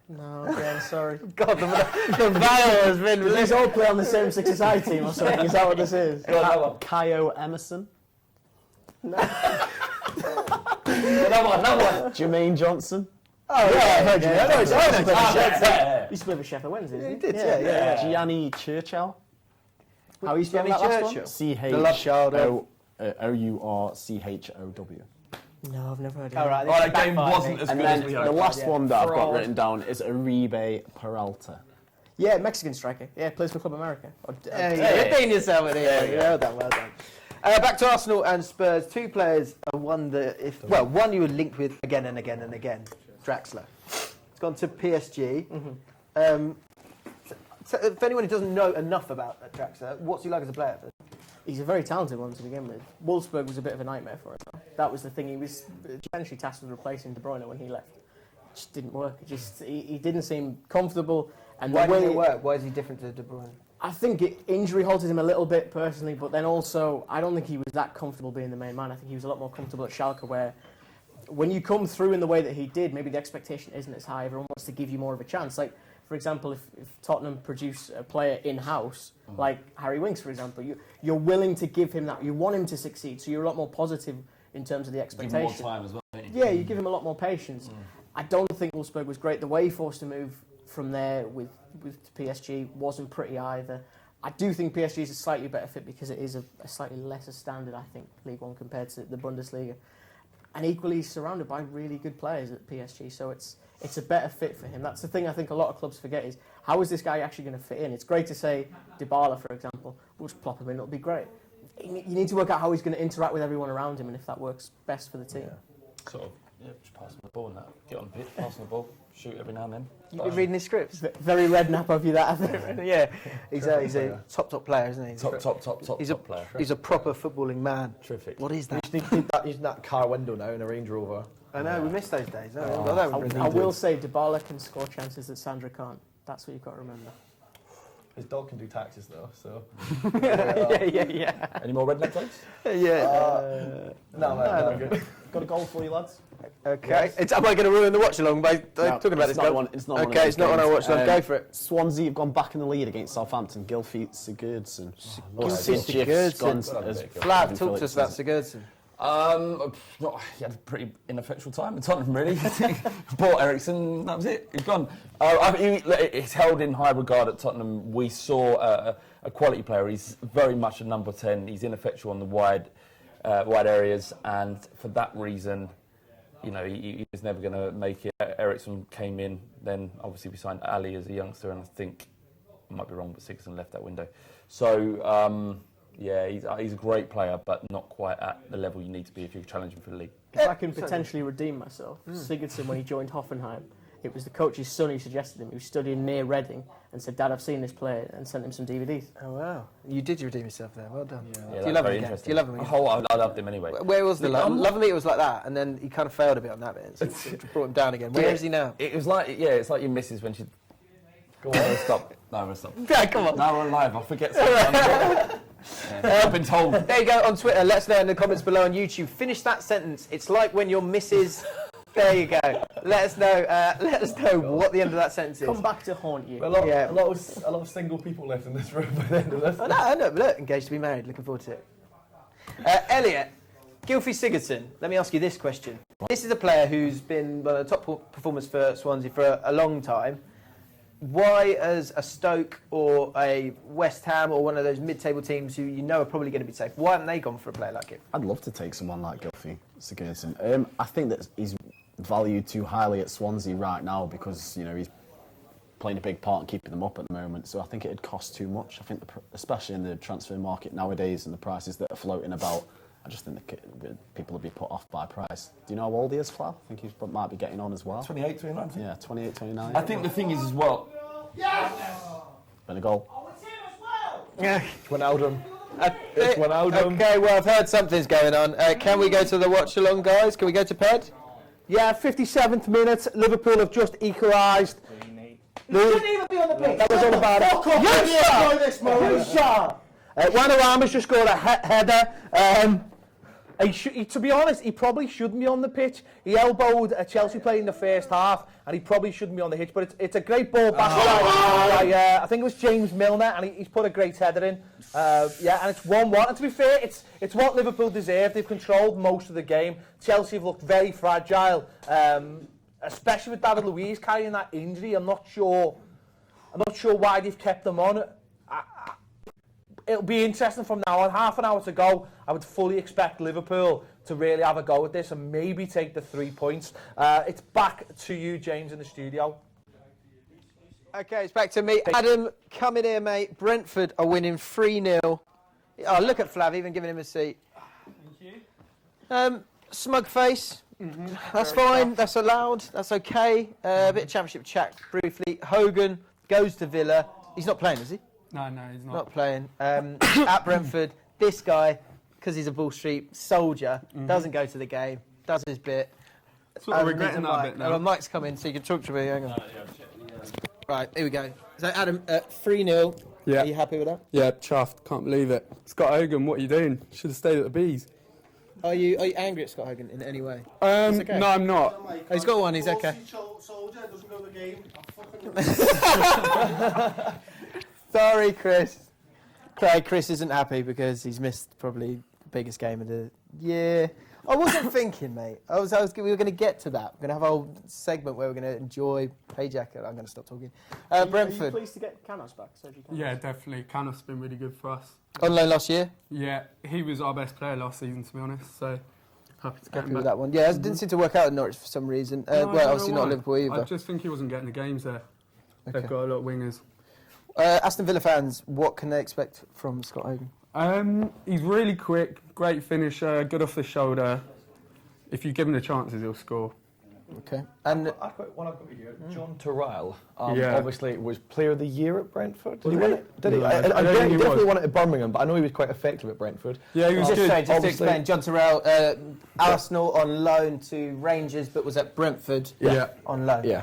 No, again, sorry. God, the veil has been Let's all play on the same 6-a-side team or something. Is that what this is? Kaio Emerson. Another one. Jermaine Johnson. Oh, yeah, I heard you. I know it's yeah. He used to play for Sheffield Wednesday, didn't he? He did, yeah. Gianni Churchill. How you spelling Gianni that last one? Churchill. The love child of... Ourchow. No, I've never heard of All it. right, that game wasn't as And good then as we the hoped. last one that I've got Fraud. written down is Uribe Peralta. Yeah, Mexican striker. Yeah, plays for Club America. You're doing yourself in here. Well done, well done. Back to Arsenal and Spurs. Two players are one that, one you were linked with again and again and again. Draxler. It's gone to PSG. So if anyone who doesn't know enough about Draxler, what's he like as a player? He's a very talented one to begin with. Wolfsburg was a bit of a nightmare for him. That was the thing. He was essentially tasked with replacing De Bruyne when he left. It just didn't work. He didn't seem comfortable. And Why the way didn't it work? Why is he different to De Bruyne? I think injury halted him a little bit personally, but then also I don't think he was that comfortable being the main man. I think he was a lot more comfortable at Schalke, where when you come through in the way that he did, maybe the expectation isn't as high. Everyone wants to give you more of a chance. Like, for example, if Tottenham produce a player in-house, like Harry Winks, for example, you're willing to give him that. You want him to succeed, so you're a lot more positive in terms of the expectation. Give him more time as well, don't you? Yeah, you give him a lot more patience. I don't think Wolfsburg was great. The way he forced to move from there with PSG wasn't pretty either. I do think PSG is a slightly better fit because it is a slightly lesser standard, I think, League One compared to the Bundesliga. And equally surrounded by really good players at PSG, so it's a better fit for him. That's the thing I think a lot of clubs forget is, how is this guy actually going to fit in? It's great to say Dybala, for example, we'll just plop him in, it'll be great. You need to work out how he's going to interact with everyone around him and if that works best for the team. Sort of, just pass him the ball and that. Get on the pitch, pass him the ball, shoot every now and then. You've been reading his scripts? Very Redknapp of you, that, I think. Yeah, he's a top player, isn't he? Top player. He's a proper footballing man. Terrific. What is that? You just need that, using that car window now in a Range Rover. I know, we missed those days. I will say Dybala can score chances that Sandra can't. That's what you've got to remember. His dog can do taxes though, so. yeah. Any more Redknapp players? No, I'm good. Got a goal for you, lads? Okay. Am I going to ruin the watch-along by talking about this goal? It's not okay, it's not on our watch-along. Go for it. Swansea have gone back in the lead against Southampton. Gylfi Sigurdsson. Gylfi Sigurdsson. Flav, talk to us about Sigurdsson. He had a pretty ineffectual time at Tottenham, really. Bought Ericsson, that was it. He's gone. He's held in high regard at Tottenham. We saw a quality player. He's very much a number 10. He's ineffectual on the wide areas, and for that reason, he was never going to make it. Ericsson came in, then obviously we signed Ali as a youngster, and I think, I might be wrong, but Sigurdsson left that window. So, he's a great player, but not quite at the level you need to be if you're challenging for the league. If I can potentially redeem myself, Sigurdsson, when he joined Hoffenheim, it was the coach's son who suggested him. He was studying near Reading and said, "Dad, I've seen this player," and sent him some DVDs. Oh wow! You did redeem yourself there. Well done. Yeah, do you love him again? Do you love him again? Oh, I loved him anyway. Where was the love? Loving it was like that, and then he kind of failed a bit on that bit. So it brought him down again. Where is he now? It was like, it's like your missus when she. Go on, stop. No, stop. Yeah, come on. Now we're live. I'll forget something. I've been told. There you go on Twitter. Let us know in the comments below on YouTube. Finish that sentence. It's like when your missus. There you go. Let us know. Let us know what the end of that sentence is. Come back to haunt you. A lot of single people left in this room by the end of this. I know. But look, engaged to be married. Looking forward to it. Elliot, Gylfi Sigurdsson. Let me ask you this question. This is a player who's been one of the top performers for Swansea for a long time. why, as a Stoke or a West Ham or one of those mid-table teams who you know are probably going to be safe, why haven't they gone for a player like him? I'd love to take someone like Gylfi Sigurdsson. I think that he's valued too highly at Swansea right now because he's playing a big part in keeping them up at the moment. So I think it'd cost too much. I think, especially in the transfer market nowadays and the prices that are floating about, I just think people will be put off by price. Do you know how old he is, Flav? I think he might be getting on as well. 28, 29. Yeah, 28, 29. I think the thing is as well. Been a goal. Yeah. Wijnaldum. It's Wijnaldum. Okay, well, I've heard something's going on. Can we go to the watch-along, guys? Can we go to Ped? Yeah, 57th minute. Liverpool have just equalised. He shouldn't even be on the pitch. That was all about it. Fuck off. Yes, sir. Wanarama's just scored a header. To be honest, he probably shouldn't be on the pitch. He elbowed a Chelsea player in the first half, and he probably shouldn't be on the pitch. But it's a great ball back. I think it was James Milner, and he's put a great header in. And it's 1-1. And to be fair, it's what Liverpool deserved. They've controlled most of the game. Chelsea have looked very fragile, especially with David Luiz carrying that injury. I'm not sure why they've kept him on. It'll be interesting from now on. Half an hour to go. I would fully expect Liverpool to really have a go at this and maybe take the 3 points. It's back to you, James, in the studio. Okay, it's back to me. Adam, come in here, mate. Brentford are winning 3-0. Oh, look at Flav, even giving him a seat. Thank you. Smug face. That's fine. That's allowed. That's okay. A bit of championship chat briefly. Hogan goes to Villa. He's not playing, is he? No, he's not. Not playing. At Brentford, this guy, because he's a Bull Street soldier, doesn't go to the game, does his bit. Sort of regretting that a bit now. Mike's come in, so you can talk to me. Hang on. Right, here we go. So, Adam, 3-0. Yeah. Are you happy with that? Yeah, chuffed. Can't believe it. Scott Hogan, what are you doing? Should have stayed at the Bees. Are you angry at Scott Hogan in any way? Okay. No, I'm not. Oh, he's got one, he's okay. Soldier doesn't go to the game. Sorry, Chris. Chris isn't happy because he's missed probably the biggest game of the year. I wasn't thinking, mate. We were going to get to that. We're going to have a whole segment where we're going to enjoy Payjack. I'm going to stop talking. Brentford. Are you pleased to get Canos back? Yeah, definitely. Canos has been really good for us. On loan last year? Yeah, he was our best player last season, to be honest. So happy to get him with back. that one. Yeah, it didn't seem to work out at Norwich for some reason. Well, obviously not Liverpool either. I just think he wasn't getting the games there. Okay. They've got a lot of wingers. Aston Villa fans, what can they expect from Scott Hogan? He's really quick, great finisher, good off the shoulder. If you give him the chances, he'll score. Okay. And I've got you here. John Terrell, obviously was Player of the Year at Brentford. Did he win it? Did he? No, I definitely won it at Birmingham, but I know he was quite effective at Brentford. Yeah, he was just good. Just to explain, John Terrell, Arsenal on loan to Rangers, but was at Brentford on loan. Yeah,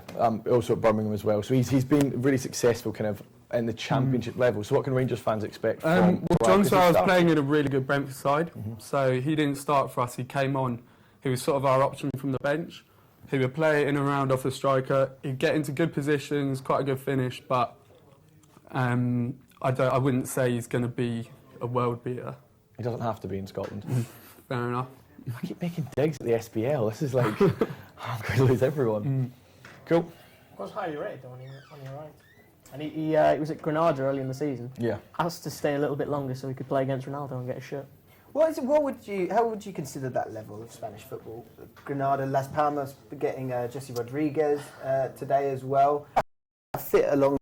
also at Birmingham as well. So he's been really successful kind of in the championship level. So what can Rangers fans expect from John Terrell was playing in a really good Brentford side, so he didn't start for us, he came on. He was sort of our option from the bench. He would play in and around off the striker. He'd get into good positions, quite a good finish, but I wouldn't say he's going to be a world beater. He doesn't have to be in Scotland. Fair enough. I keep making digs at the SPL. This is like, I'm going to lose everyone. Cool. Was highly rated though on your right. And he was at Granada early in the season. Yeah. Asked to stay a little bit longer so he could play against Ronaldo and get a shirt. How would you consider that level of Spanish football? Granada, Las Palmas getting Jesse Rodriguez today as well. Fit along.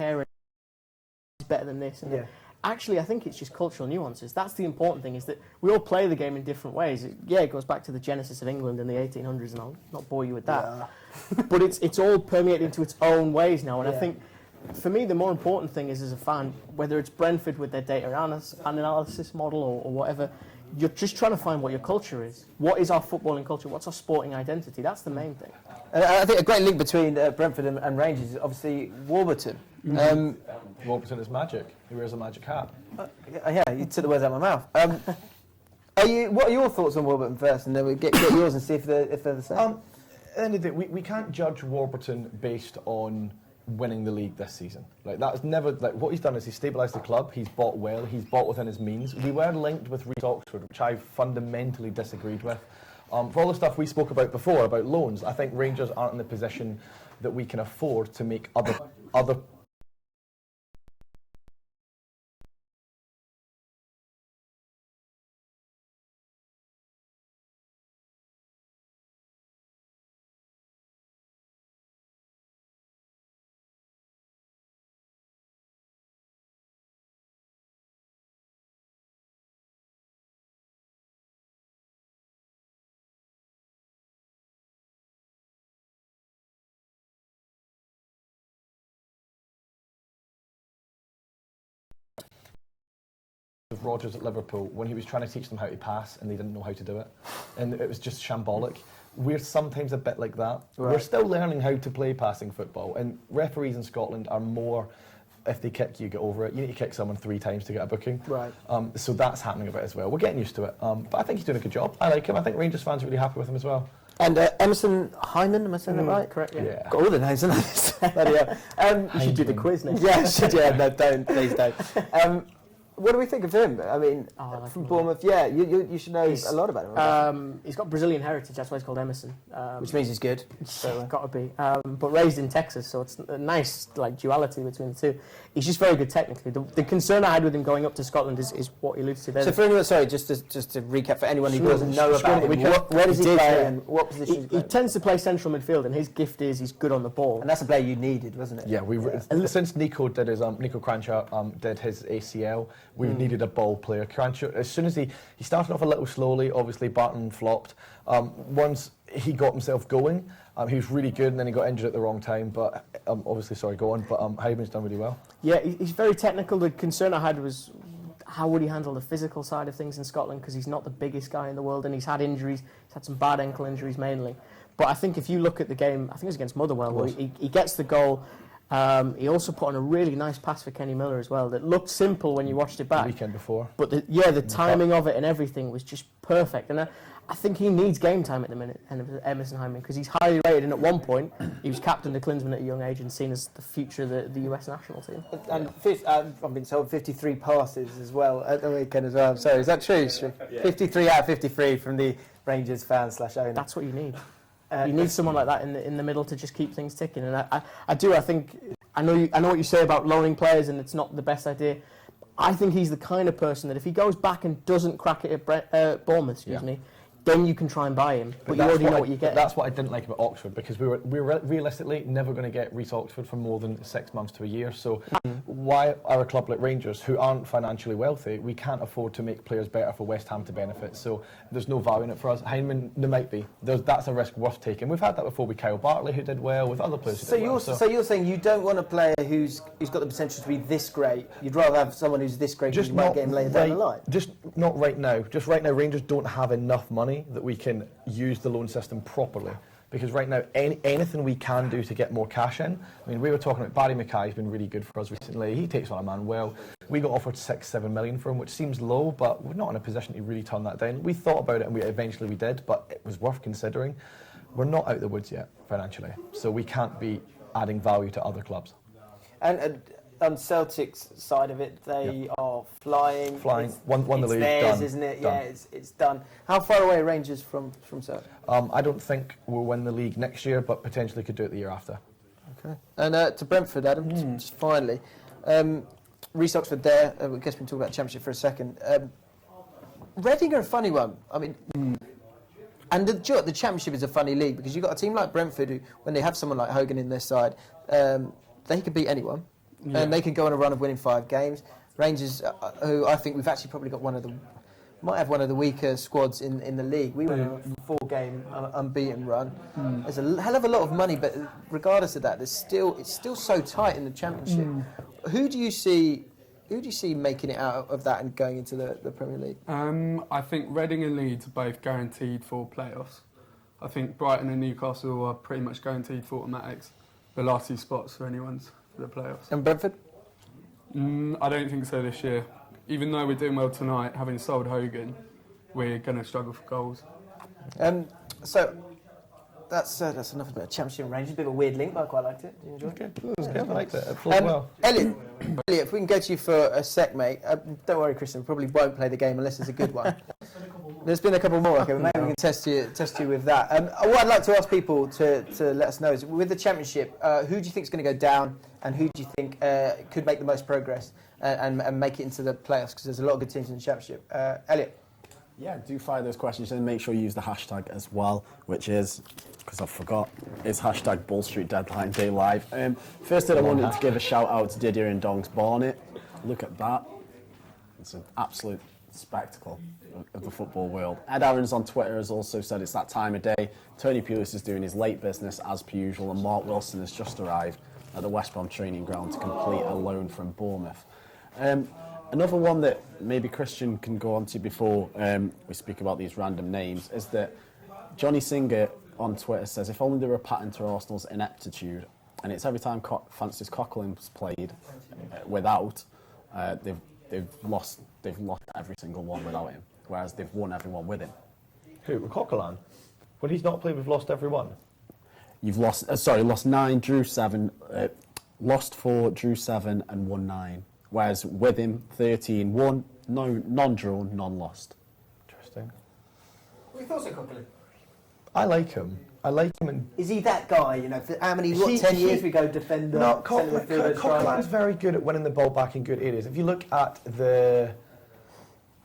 Is better than this. And actually, I think it's just cultural nuances. That's the important thing, is that we all play the game in different ways. It goes back to the genesis of England in the 1800s, and I'll not bore you with that. But it's all permeated into its own ways now. And I think, for me, the more important thing is, as a fan, whether it's Brentford with their data analysis model or whatever, you're just trying to find what your culture is. What is our footballing culture? What's our sporting identity? That's the main thing. I think a great link between Brentford and Rangers is obviously Warburton. Warburton is magic. He wears a magic hat. Yeah, you took the words out of my mouth. What are your thoughts on Warburton first, and then we get yours and see if they're the same. At the end of the day, we can't judge Warburton based on winning the league this season. Like that's never like what he's done is he's stabilised the club. He's bought well. He's bought within his means. We were linked with Reece Oxford, which I fundamentally disagreed with. For all the stuff we spoke about before about loans, I think Rangers aren't in the position that we can afford to make other. Of Rodgers at Liverpool when he was trying to teach them how to pass and they didn't know how to do it, and it was just shambolic. We're sometimes a bit like that. Right. We're still learning how to play passing football, and referees in Scotland are more, if they kick you, get over it. You need to kick someone 3 times to get a booking. Right. So that's happening a bit as well. We're getting used to it, but I think he's doing a good job. I like him. I think Rangers fans are really happy with him as well. And Emerson Hyman, am I saying that right? Correct, yeah. Got all the names, haven't I? You should do the quiz next. Yeah, no, don't, please don't. What do we think of him? I mean, from Bournemouth, yeah, you should know a lot about him. Right? He's got Brazilian heritage, that's why he's called Emerson. Which means he's good. Got to be. But raised in Texas, so it's a nice duality between the two. He's just very good technically. The concern I had with him going up to Scotland is what he alluded to there. So for anyone, sorry, just to recap for anyone who doesn't know about him, where does he play and what position he tends to play central midfield, and his gift is he's good on the ball. And that's a player you needed, wasn't it? Yeah, since Nico did his Nico Crancher did his ACL, we've needed a ball player. Crancher, as soon as he started off a little slowly, obviously Barton flopped. Once he got himself going, he was really good, and then he got injured at the wrong time. But obviously, sorry, go on. But Hyman's done really well. Yeah, he's very technical. The concern I had was how would he handle the physical side of things in Scotland, because he's not the biggest guy in the world, and he's had injuries. He's had some bad ankle injuries mainly. But I think if you look at the game, I think it was against Motherwell, where he gets the goal. He also put on a really nice pass for Kenny Miller as well that looked simple when you watched it back. The weekend before. But the timing of it and everything was just perfect. And I think he needs game time at the minute, Emerson Hyman, because he's highly rated, and at one point he was captain of Klinsmann at a young age and seen as the future of the US national team. And I've been told 53 passes as well at the weekend as well. So is that true? Yeah. 53 out of 53 from the Rangers fans /owner. That's what you need. You need someone like that in the middle to just keep things ticking, and I think I know what you say about loaning players, and it's not the best idea. I think he's the kind of person that if he goes back and doesn't crack it at Bournemouth, then you can try and buy him, but you already know what you get. That's what I didn't like about Oxford, because we were realistically never going to get Reece Oxford for more than 6 months to a year. So why are a club like Rangers, who aren't financially wealthy, we can't afford to make players better for West Ham to benefit? So there's no value in it for us. Hyman, there might be. That's a risk worth taking. We've had that before with Kyle Bartley, who did well, with other players who did well. So you're saying you don't want a player who's got the potential to be this great. You'd rather have someone who's this great, just you might get him later down the line. Just not right now. Just right now, Rangers don't have enough money that we can use the loan system properly, because right now anything we can do to get more cash in. I mean, we were talking about Barry Mackay's been really good for us recently. He takes on a man well. We got offered 6-7 million for him, which seems low, but we're not in a position to really turn that down. We thought about it, and eventually we did, but it was worth considering. We're not out of the woods yet financially, so we can't be adding value to other clubs. And on Celtic's side of it, they are flying. Won the league. Theirs, done. Isn't it? Done. Yeah, it's done. How far away are Rangers from Celtic? I don't think we'll win the league next year, but potentially could do it the year after. Okay. And to Brentford, Adam, just finally. Reece Oxford there. I guess we can talk about Championship for a second. Reading are a funny one. I mean, and the Championship is a funny league, because you've got a team like Brentford who, when they have someone like Hogan in their side, they could beat anyone. Yeah. And they could go on a run of winning 5 games. Rangers, who I think we've actually probably got might have one of the weaker squads in the league. We went on a 4-game unbeaten run. There's a hell of a lot of money, but regardless of that, it's still so tight in the Championship. Who do you see making it out of that and going into the Premier League? I think Reading and Leeds are both guaranteed for playoffs. I think Brighton and Newcastle are pretty much guaranteed for automatics. The last 2 spots for anyone's for the playoffs. And Brentford? I don't think so this year. Even though we're doing well tonight, having sold Hogan, we're going to struggle for goals. So that's enough about Championship Rangers. A bit of a weird link, but I quite liked it. Did you enjoy it? It was good. I liked it. It flowed well. Elliot, if we can go to you for a sec, mate. Don't worry, Christian. We probably won't play the game unless it's a good one. There's been a couple more. Okay, maybe we can test you with that. What I'd like to ask people to let us know is, with the Championship, who do you think is going to go down, and who do you think could make the most progress and make it into the playoffs? Because there's a lot of good teams in the Championship. Elliot. Yeah, do fire those questions and make sure you use the hashtag as well, which is, because I forgot, is hashtag Bull Street Deadline Day Live. First thing I wanted to give a shout out to Didier and Dong's Barnet. Look at that. It's an absolute spectacle of the football world. Ed Aarons on Twitter has also said it's that time of day. Tony Pulis is doing his late business as per usual, and Mark Wilson has just arrived at the West Brom training ground to complete a loan from Bournemouth. Another one that maybe Christian can go on to before we speak about these random names is that Johnny Singer on Twitter says, if only there were a pattern to Arsenal's ineptitude, and it's every time Francis Coquelin's played without, they've lost every single one without him, whereas they've won everyone with him. Who? Coquelin? When he's not played, we've lost every one. You've lost 9, drew 7, lost 4, drew 7, and won 9. Whereas with him, 13, 1, no, non-drawn, non-lost. Interesting. What are your thoughts on Coquelin? I like him. And is he that guy? You know, for how many? 10 years we go defender. No, Coquelin's very good at winning the ball back in good areas. If you look at the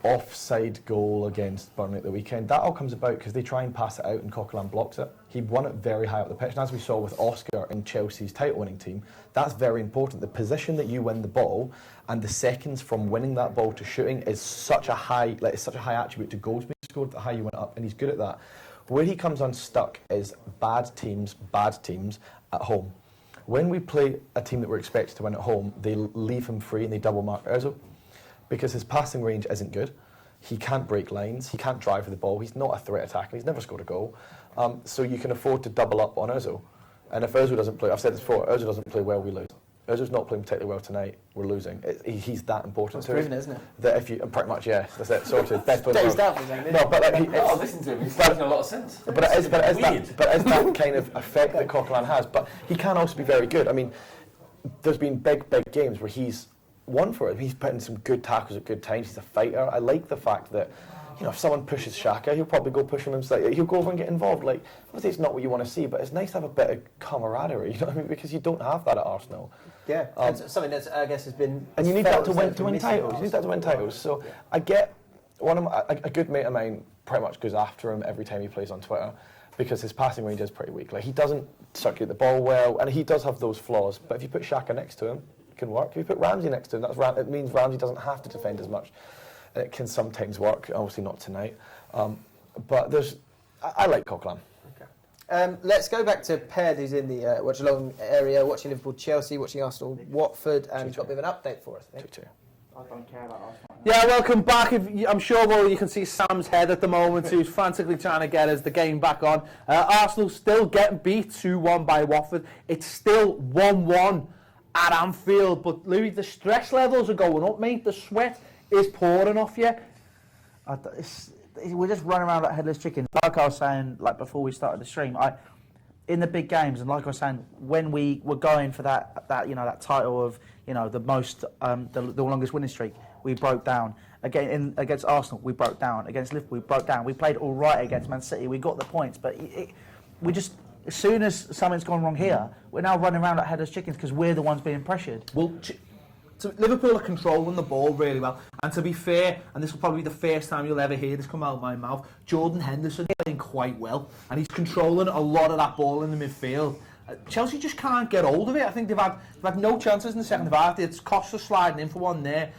offside goal against Burnley at the weekend, that all comes about because they try and pass it out and Coquelin blocks it. He won it very high up the pitch, and as we saw with Oscar in Chelsea's title-winning team, that's very important. The position that you win the ball and the seconds from winning that ball to shooting is such a high, it's such a high attribute to goals being scored, the higher you went up, and he's good at that. Where he comes unstuck is bad teams at home. When we play a team that we're expected to win at home, they leave him free and they double mark Ozil because his passing range isn't good. He can't break lines, he can't drive with the ball, he's not a threat attacker, he's never scored a goal. So you can afford to double up on Ozil. And if Ozil doesn't play, I've said this before, Ozil doesn't play well, we lose. Ozil's not playing particularly well tonight, we're losing. He's that important to us. Proven, isn't it? That if you, pretty much, yeah, that's it, sorted. Best player Dazed out for a second. No, but listen to him, he's making a lot of sense. But it is that kind of effect that Coquelin has. But he can also be very good. I mean, there's been big games where he's won for it. He's putting some good tackles at good times. He's a fighter. I like the fact that, you know, if someone pushes Xhaka, he'll probably go push him himself. He'll go over and get involved. Like, obviously it's not what you want to see, but it's nice to have a bit of camaraderie, you know what I mean? Because you don't have that at Arsenal. Yeah, something that I guess has been... And you need that to win titles. You need that to win titles. So I get a good mate of mine pretty much goes after him every time he plays on Twitter because his passing range is pretty weak. Like, he doesn't circulate the ball well, and he does have those flaws. But if you put Xhaka next to him, it can work. If you put Ramsey next to him, it means Ramsey doesn't have to defend as much. It can sometimes work, obviously not tonight. But I like Coquelin. Let's go back to Ped, who's in the Watchalong area, watching Liverpool, Chelsea, watching Arsenal, Watford, and he's got a bit of an update for us, I think. I don't care about Arsenal. Yeah, welcome back. I'm sure you can see Sam's head at the moment, who's frantically trying to get us the game back on. Arsenal still getting beat 2-1 by Watford. It's still 1-1 at Anfield. But, Louis, the stress levels are going up, mate. The sweat is pouring off you. We're just running around like headless chickens. Like I was saying, like before we started the stream, in the big games, and like I was saying, when we were going for that title of the most the longest winning streak, we broke down. Against Arsenal, we broke down. Against Liverpool, we broke down. We played all right against Man City. We got the points, but we just, as soon as something's gone wrong here, we're now running around like headless chickens because we're the ones being pressured. Well, so Liverpool are controlling the ball really well, and to be fair, and this will probably be the first time you'll ever hear this come out of my mouth, Jordan Henderson playing quite well, and he's controlling a lot of that ball in the midfield. Chelsea just can't get hold of it. I think they've had no chances in the second half. It's Costa sliding in for one there.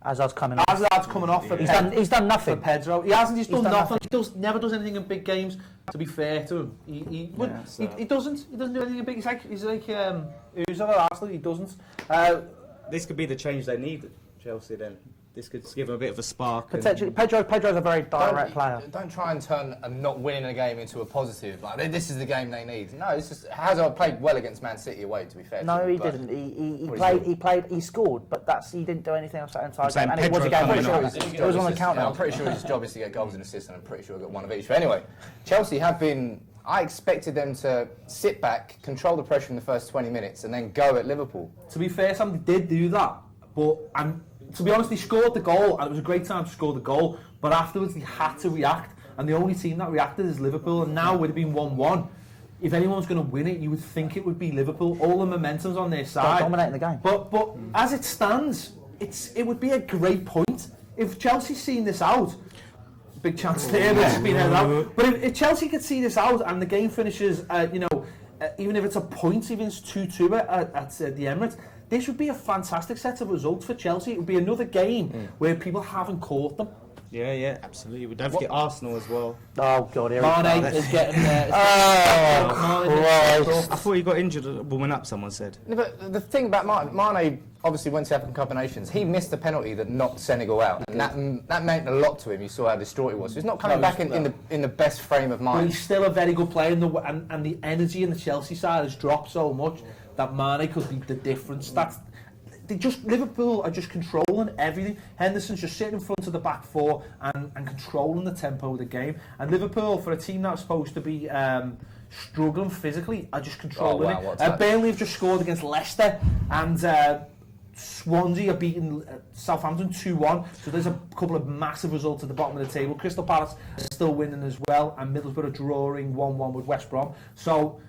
Hazard's coming off. Hazard's coming off. He's done nothing. For Pedro. He hasn't. He's done nothing. He never does anything in big games. To be fair to him, he doesn't. He doesn't do anything in big. He's like who's at Arsenal. He doesn't. This could be the change they need, Chelsea. Then this could give him a bit of a spark. Potentially, Pedro's a very direct player. Don't try and turn a not winning a game into a positive. Like, this is the game they need. No, it's just Hazard played well against Man City away, to be fair. No, he didn't. He scored, but he didn't do anything else that entire game. And Pedro it was a game. it It was on the counter. I'm pretty sure his job is to get goals and assists, and I'm pretty sure he got one of each. But anyway, Chelsea have been. I expected them to sit back, control the pressure in the first 20 minutes, and then go at Liverpool. To be fair, Sam, they did do that, but to be honest, they scored the goal, and it was a great time to score the goal. But afterwards, they had to react, and the only team that reacted is Liverpool. And now it would have been 1-1. If anyone's going to win it, you would think it would be Liverpool. All the momentum's on their side, dominating the game. But as it stands, it would be a great point if Chelsea's seen this out. Big chance there, but it's been held out. But if Chelsea could see this out and the game finishes, even if it's a point, even if it's 2-2 at the Emirates, this would be a fantastic set of results for Chelsea. It would be another game where people haven't caught them. Yeah, absolutely. We don't forget Arsenal as well. Oh God, Mane is getting there. I thought he got injured at warming up, someone said. No, but the thing about Mane obviously went to African Cup of Nations. He missed the penalty that knocked Senegal out, and that meant a lot to him. You saw how distraught he was. So he's not coming back in the best frame of mind. But he's still a very good player, and the energy in the Chelsea side has dropped so much that Mane could be the difference. Liverpool are just controlling everything. Henderson's just sitting in front of the back four and controlling the tempo of the game. And Liverpool, for a team that's supposed to be struggling physically, are just controlling it. Burnley have just scored against Leicester, and Swansea are beating Southampton 2-1. So there's a couple of massive results at the bottom of the table. Crystal Palace are still winning as well, and Middlesbrough are drawing 1-1 with West Brom. So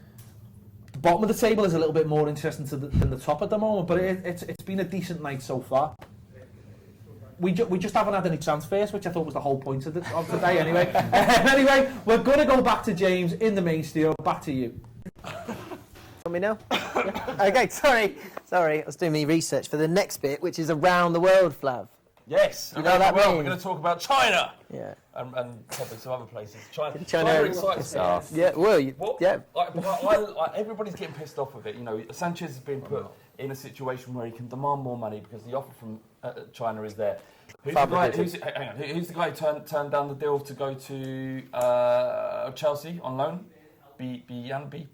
the bottom of the table is a little bit more interesting than the top at the moment, but it's been a decent night so far. We just haven't had any transfers, which I thought was the whole point of today anyway. Anyway, we're going to go back to James in the main studio. Back to you. Want me now? Okay, sorry. I was doing my research for the next bit, which is around the world, Flav. Yes, you know that means? We're going to talk about China. Yeah. And probably some other places. China excites me. Yeah, well, yeah. Everybody's getting pissed off with it. You know, Sanchez has been put in a situation where he can demand more money because the offer from China is there. Who's the guy who turned down the deal to go to Chelsea on loan? Bibiani,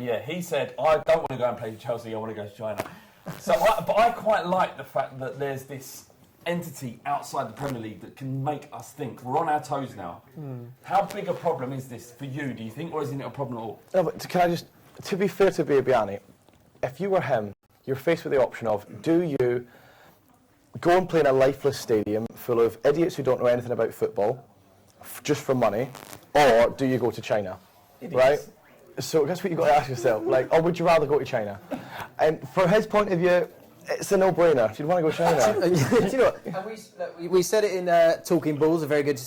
yeah. He said, I don't want to go and play for Chelsea, I want to go to China. So, but I quite like the fact that there's this entity outside the Premier League that can make us think. We're on our toes now. How big a problem is this for you, do you think, or isn't it a problem at all? No, but to be fair to Bibiani, if you were him, you're faced with the option of, do you go and play in a lifeless stadium full of idiots who don't know anything about football, just for money, or do you go to China, right? So that's what you've got to ask yourself, or would you rather go to China? And from his point of view, it's a no-brainer. If you'd want to go to China. Do you know what? We said it in Talking Balls, a very good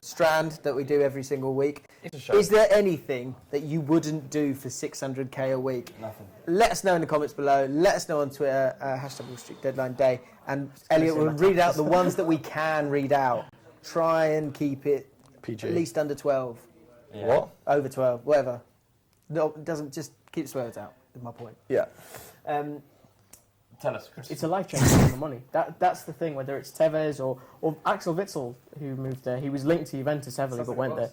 strand that we do every single week. Is there anything that you wouldn't do for 600k a week? Nothing. Let us know in the comments below. Let us know on Twitter, #WallStreetDeadlineDay. And Elliot will read out the ones that we can read out. Try and keep it PG. At least under 12. Yeah. What? Over 12, whatever. No, it doesn't, just keep swears out, is my point. Yeah. Tell us, Chris. It's a life-changing sum of money. That's the thing, whether it's Tevez or Axel Witsel, who moved there. He was linked to Juventus heavily, but went there.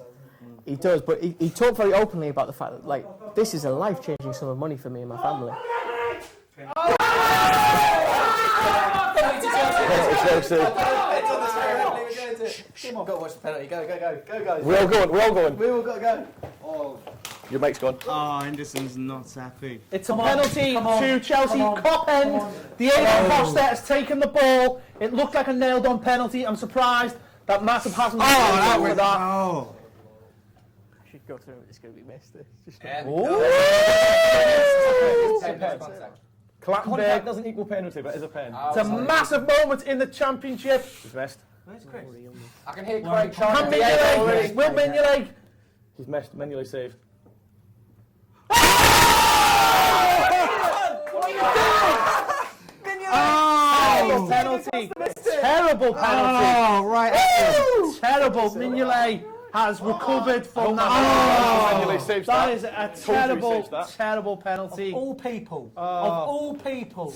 He does, but he talked very openly about the fact that, this is a life-changing sum of money for me and my family. Come on, go watch the penalty. Go, guys. We're all going. We all got to go. Oh. Your mic's gone. Oh, Henderson's not happy. It's a penalty to Chelsea. Cop end. Diego Costa has taken the ball. It looked like a nailed-on penalty. I'm surprised that Matip hasn't for that. Oh. I should go through it. It's going to be missed. Contact doesn't equal penalty, but is a pen. It's a massive moment in the Championship. He's missed. Where's Chris? I can hear Craig Can Mignolet? Will Mignolet? He's missed. Mignolet saved. Oh, penalty! Terrible penalty! Oh, right. Terrible. Mignolet has recovered from that. That is a terrible penalty. Of all people.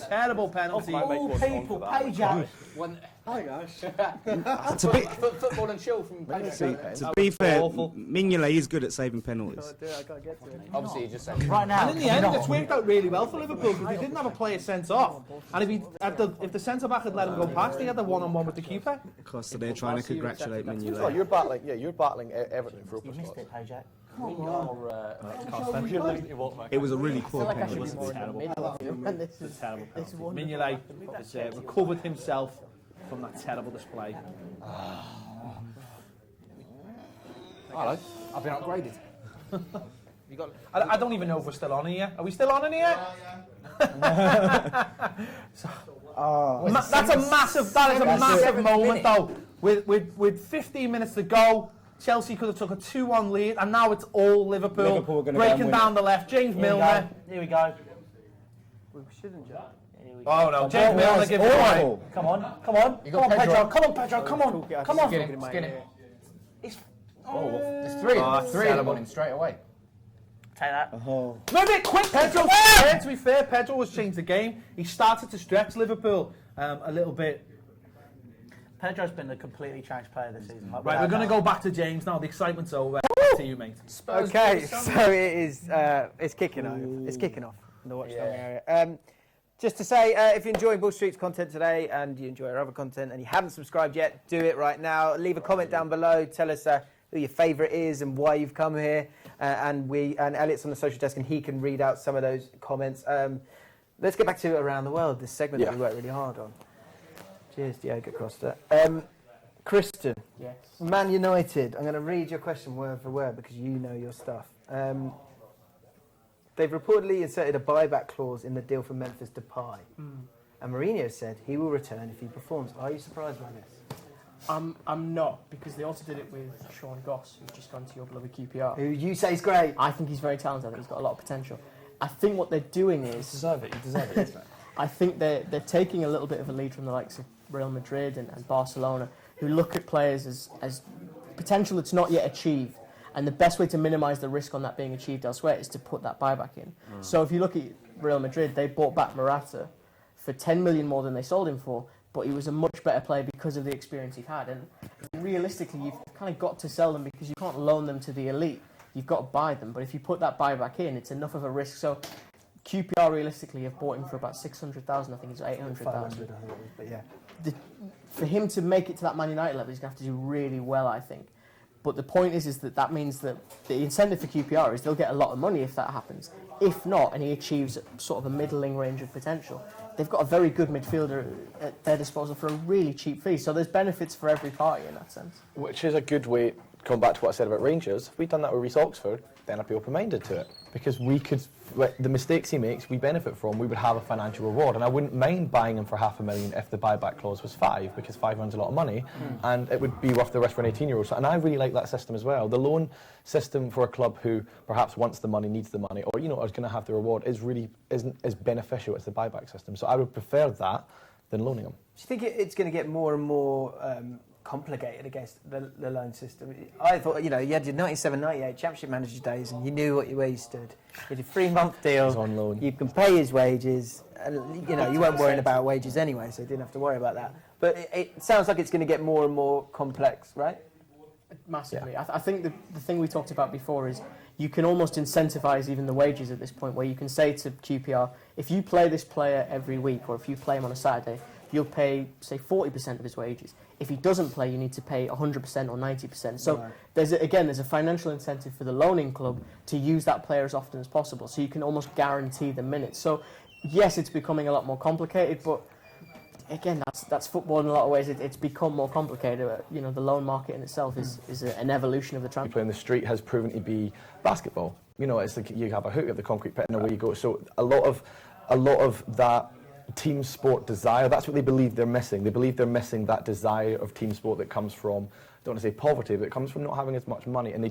Terrible penalty. Of all people. Payet. Hi guys. Football and chill from To be fair, Mignolet is good at saving penalties. Obviously, you just said Right now, and in the end, it's worked out really well for Liverpool because they didn't have a player sent off, and if the centre back had let him go past, he had the one-on-one with the keeper. Of course, so they're trying to congratulate Well, Mignolet. you're battling Everton for You missed it, Payet. It was a really poor penalty. Mignolet has recovered himself from that terrible display. Hello, I've been upgraded. I don't even know if we're still on here. Are we still on in here? That is a massive moment though. With 15 minutes to go, Chelsea could have took a 2-1 lead, and now it's all Liverpool breaking down the left. James Milner. Here we go. We shouldn't jump. Oh no, James Milner gives it away. Come on. Come on, Pedro. Come on. Skin him. It's There's three of them on him straight away. take that. Move it quick, Pedro. To be fair, Pedro has changed the game. He started to stretch Liverpool a little bit. Pedro's been a completely changed player this season. Right, we're going to go back to James now. The excitement's over. Back to you, mate. Okay, so it is. It's kicking off. It's kicking off in the Watchalong area. Just to say, if you're enjoying Bull Street's content today and you enjoy our other content and you haven't subscribed yet, do it right now. Leave a comment down below. Tell us who your favourite is and why you've come here. And Elliot's on the social desk and he can read out some of those comments. Let's get back to Around the World, this segment that we worked really hard on. Cheers, Diogo Costa. Kristen, yes. Man United. I'm going to read your question word for word because you know your stuff. They've reportedly inserted a buyback clause in the deal for Memphis Depay. And Mourinho said he will return if he performs. Are you surprised by this? I'm not, because they also did it with Sean Goss, who's just gone to your beloved QPR. Who you say is great. I think he's very talented. I think he's got a lot of potential. I think what they're doing is... You deserve it. I think they're taking a little bit of a lead from the likes of Real Madrid and Barcelona, who look at players as potential that's not yet achieved. And the best way to minimise the risk on that being achieved elsewhere is to put that buyback in. So if you look at Real Madrid, they bought back Morata for 10 million more than they sold him for, but he was a much better player because of the experience he's had. And realistically, you've kind of got to sell them because you can't loan them to the elite. You've got to buy them. But if you put that buyback in, it's enough of a risk. So QPR realistically have bought him for about 600,000. I think it's 800,000. But yeah. For him to make it to that Man United level, he's going to have to do really well, I think. But the point is that means that the incentive for QPR is they'll get a lot of money if that happens. If not, and he achieves sort of a middling range of potential, they've got a very good midfielder at their disposal for a really cheap fee. So there's benefits for every party in that sense. Which is a good way, going back to what I said about Rangers, if we'd done that with Reece Oxford, then I'd be open-minded to it. Because we could, the mistakes he makes, we benefit from, we would have a financial reward. And I wouldn't mind buying him for £500,000 if the buyback clause was 5, because £500's a lot of money, and it would be worth the risk for an 18-year-old. So, and I really like that system as well. The loan system for a club who perhaps wants the money, needs the money, or, you know, is going to have the reward is beneficial. It's the buyback system. So I would prefer that than loaning them. Do you think it's going to get more and more complicated against the loan system? I thought, you had your 97-98 Championship manager days and you knew where you stood. You had a 3-month deal. He's on loan. You can pay his wages. And, you weren't worrying about wages anyway, so you didn't have to worry about that. But it sounds like it's going to get more and more complex, right? Massively. Yeah. I think the thing we talked about before is you can almost incentivise even the wages at this point, where you can say to QPR, if you play this player every week or if you play him on a Saturday, you'll pay, say, 40% of his wages. If he doesn't play, you need to pay 100% or 90%. So there's a financial incentive for the loaning club to use that player as often as possible. So you can almost guarantee the minutes. So yes, it's becoming a lot more complicated, but again, that's football in a lot of ways. It's become more complicated. The loan market in itself is an evolution of the transfer. Play in the street has proven to be basketball. It's like you have a hoop, you have the concrete pit, and away you go. So a lot of that team sport desire, that's what they believe they're missing. They believe they're missing that desire of team sport that comes from, I don't want to say poverty, but it comes from not having as much money, and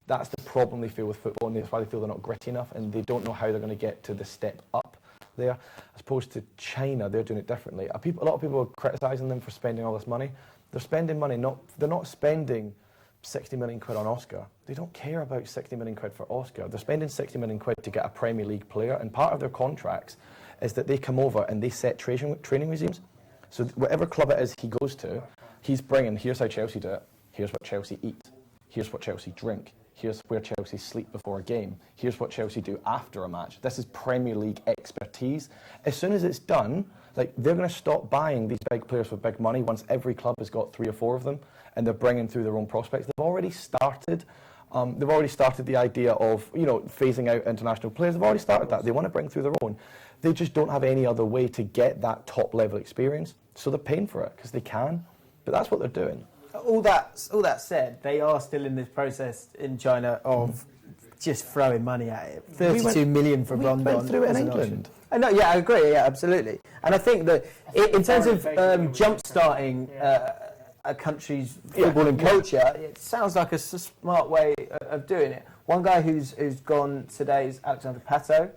that's the problem they feel with football, and that's why they feel they're not gritty enough, and they don't know how they're going to get to the step up there. As opposed to China, they're doing it differently. A lot of people are criticising them for spending all this money. They're spending money, they're not spending 60 million quid on Oscar. They don't care about 60 million quid for Oscar. They're spending 60 million quid to get a Premier League player, and part of their contracts is that they come over and they set training regimes. So whatever club it is he goes to, he's bringing, here's how Chelsea do it, here's what Chelsea eat, here's what Chelsea drink, here's where Chelsea sleep before a game, here's what Chelsea do after a match. This is Premier League expertise. As soon as it's done, like, they're going to stop buying these big players for big money once every club has got 3 or 4 of them, and they're bringing through their own prospects. They've already started the idea of, you know, phasing out international players. They've already started that. They want to bring through their own. They just don't have any other way to get that top level experience, so they're paying for it because they can. But that's what they're doing. All that said, they are still in this process in China of just throwing money at it. 32 million for Rondon. We went through it in England. I agree. Yeah, absolutely. And I think that in terms of jump-starting a country's footballing culture, it sounds like a smart way of doing it. One guy who's gone today is Alexander Pato.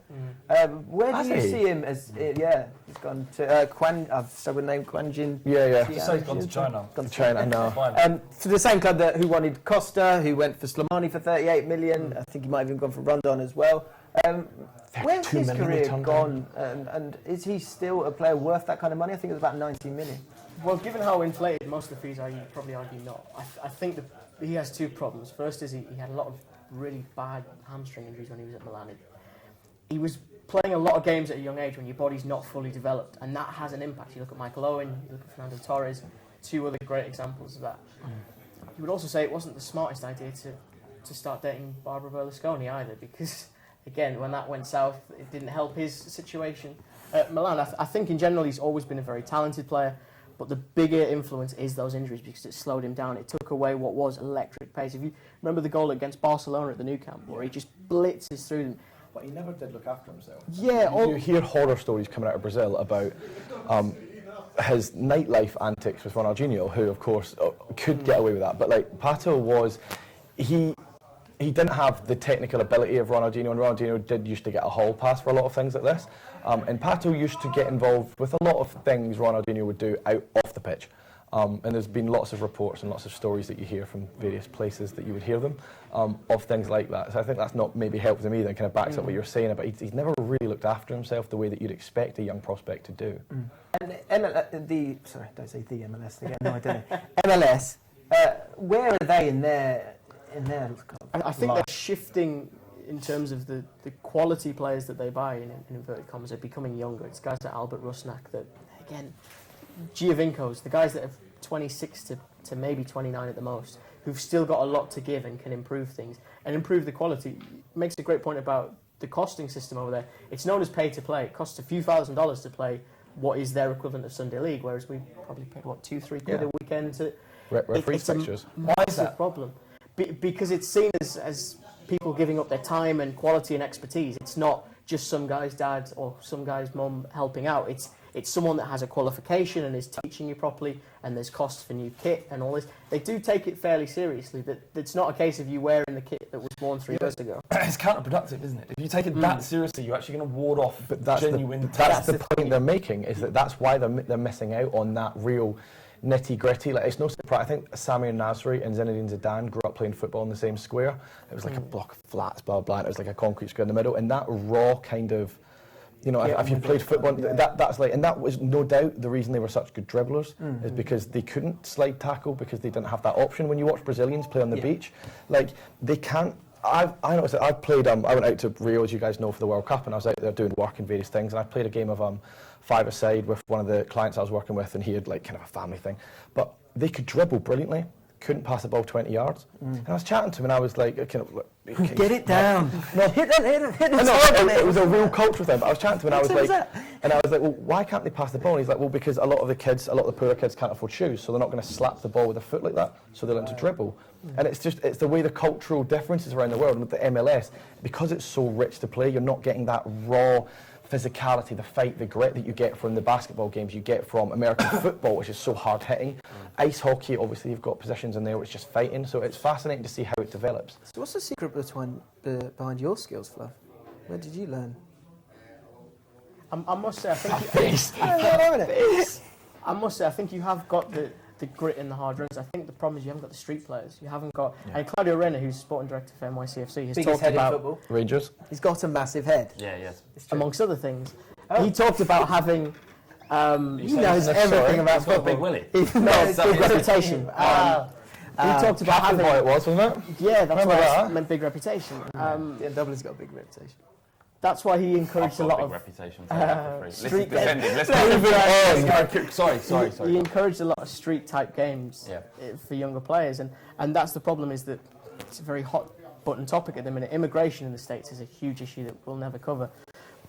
Where do you see him as? He's gone to I've struggled with the name, Quanjin. He's gone to China. Gone to China, no. To the same club who wanted Costa, who went for Slimani for 38 million. I think he might have even gone for Rondon as well. Where's his career gone? And is he still a player worth that kind of money? I think it was about 19 million. Well, given how inflated most of the fees are, you'd probably argue not. I think that he has 2 problems. First is he had a lot of really bad hamstring injuries when he was at Milan. He was playing a lot of games at a young age when your body's not fully developed, and that has an impact. You look at Michael Owen, you look at Fernando Torres, 2 other great examples of that. You would also say it wasn't the smartest idea to start dating Barbara Berlusconi either, because, again, when that went south, it didn't help his situation. At Milan, I think in general he's always been a very talented player, but the bigger influence is those injuries because it slowed him down. It took away what was electric pace. If you remember the goal against Barcelona at the Nou Camp, where he just blitzes through them. But he never did look after himself. Yeah, you hear horror stories coming out of Brazil about his nightlife antics with Ronaldinho, who, of course, could get away with that. But, like, Pato was... He didn't have the technical ability of Ronaldinho, and Ronaldinho used to get a hall pass for a lot of things like this. And Pato used to get involved with a lot of things Ronaldinho would do out off the pitch. And there's been lots of reports and lots of stories that you hear from various places that you would hear them of things like that. So I think that's not maybe helped him either, and kind of backs up what you're saying about he's never really looked after himself the way that you'd expect a young prospect to do. And sorry, don't say the MLS again. No, I don't. MLS, where are they in their I think they're shifting in terms of the quality players that they buy, in inverted commas, are becoming younger. It's guys like Albert Rusnak that, again, Giovinco's, the guys that are 26 to maybe 29 at the most, who've still got a lot to give and can improve things and improve the quality. Makes a great point about the costing system over there. It's known as pay to play. It costs a few $1,000s to play what is their equivalent of Sunday League, whereas we probably paid, what, 2-3 quid a weekend to... Referee fixtures. Why is that a problem? Because it's seen as people giving up their time and quality and expertise. It's not just some guy's dad or some guy's mum helping out. It's someone that has a qualification and is teaching you properly, and there's costs for new kit and all this. They do take it fairly seriously. That it's not a case of you wearing the kit that was worn 3 years ago. It's counterproductive, isn't it? If you take it that seriously, you're actually going to ward off genuine... That's the point they're making, is that's why they're missing out on that real... nitty-gritty. Like, it's no surprise. I think Samir Nasri and Zinedine Zidane grew up playing football in the same square. It was like a block of flats, blah, blah, and it was like a concrete square in the middle. And that raw kind of, you know, if you played football, that's like, and that was no doubt the reason they were such good dribblers, is because they couldn't slide tackle because they didn't have that option. When you watch Brazilians play on the beach, like, they can't. I noticed that I've played, I went out to Rio, as you guys know, for the World Cup, and I was out there doing work and various things, and I played a game of 5-a-side with one of the clients I was working with, and he had like kind of a family thing. But they could dribble brilliantly, couldn't pass the ball 20 yards. And I was chatting to him, and I was like, kind of, look, get it down. No, hit the it was a real cultural thing. But I was chatting to him, and I was like, well, why can't they pass the ball? And he's like, well, because a lot of the poorer kids can't afford shoes, so they're not going to slap the ball with their foot like that, so they learn to dribble. And it's the way the cultural differences around the world. And with the MLS, because it's so rich to play, you're not getting that raw physicality, the fight, the grit that you get from the basketball games, you get from American football, which is so hard hitting. Ice hockey, obviously, you've got positions in there which is just fighting. So it's fascinating to see how it develops. So what's the secret behind your skills, Fluff? Where did you learn? I must say, I think I must say, I think you have got the grit and the hard runs. I think the problem is you haven't got the street players. You haven't got... And Claudio Reyna, who's sporting director for NYCFC, has Biggest talked head in about... football. Rangers. He's got a massive head. Yeah, yes. Amongst other things. He talked about having... he knows Sorry, everything about he's got a football. big willy. No, big reputation. He talked about having... it was, wasn't it? Yeah, that's Remember why that? I meant big reputation. Yeah, Dublin's got a big reputation. That's why he encouraged a lot of reputation. street games. Sorry. He encouraged a lot of street type games Yeah. for younger players, and that's the problem, is that it's a very hot button topic at the minute. Immigration in the States is a huge issue that we'll never cover.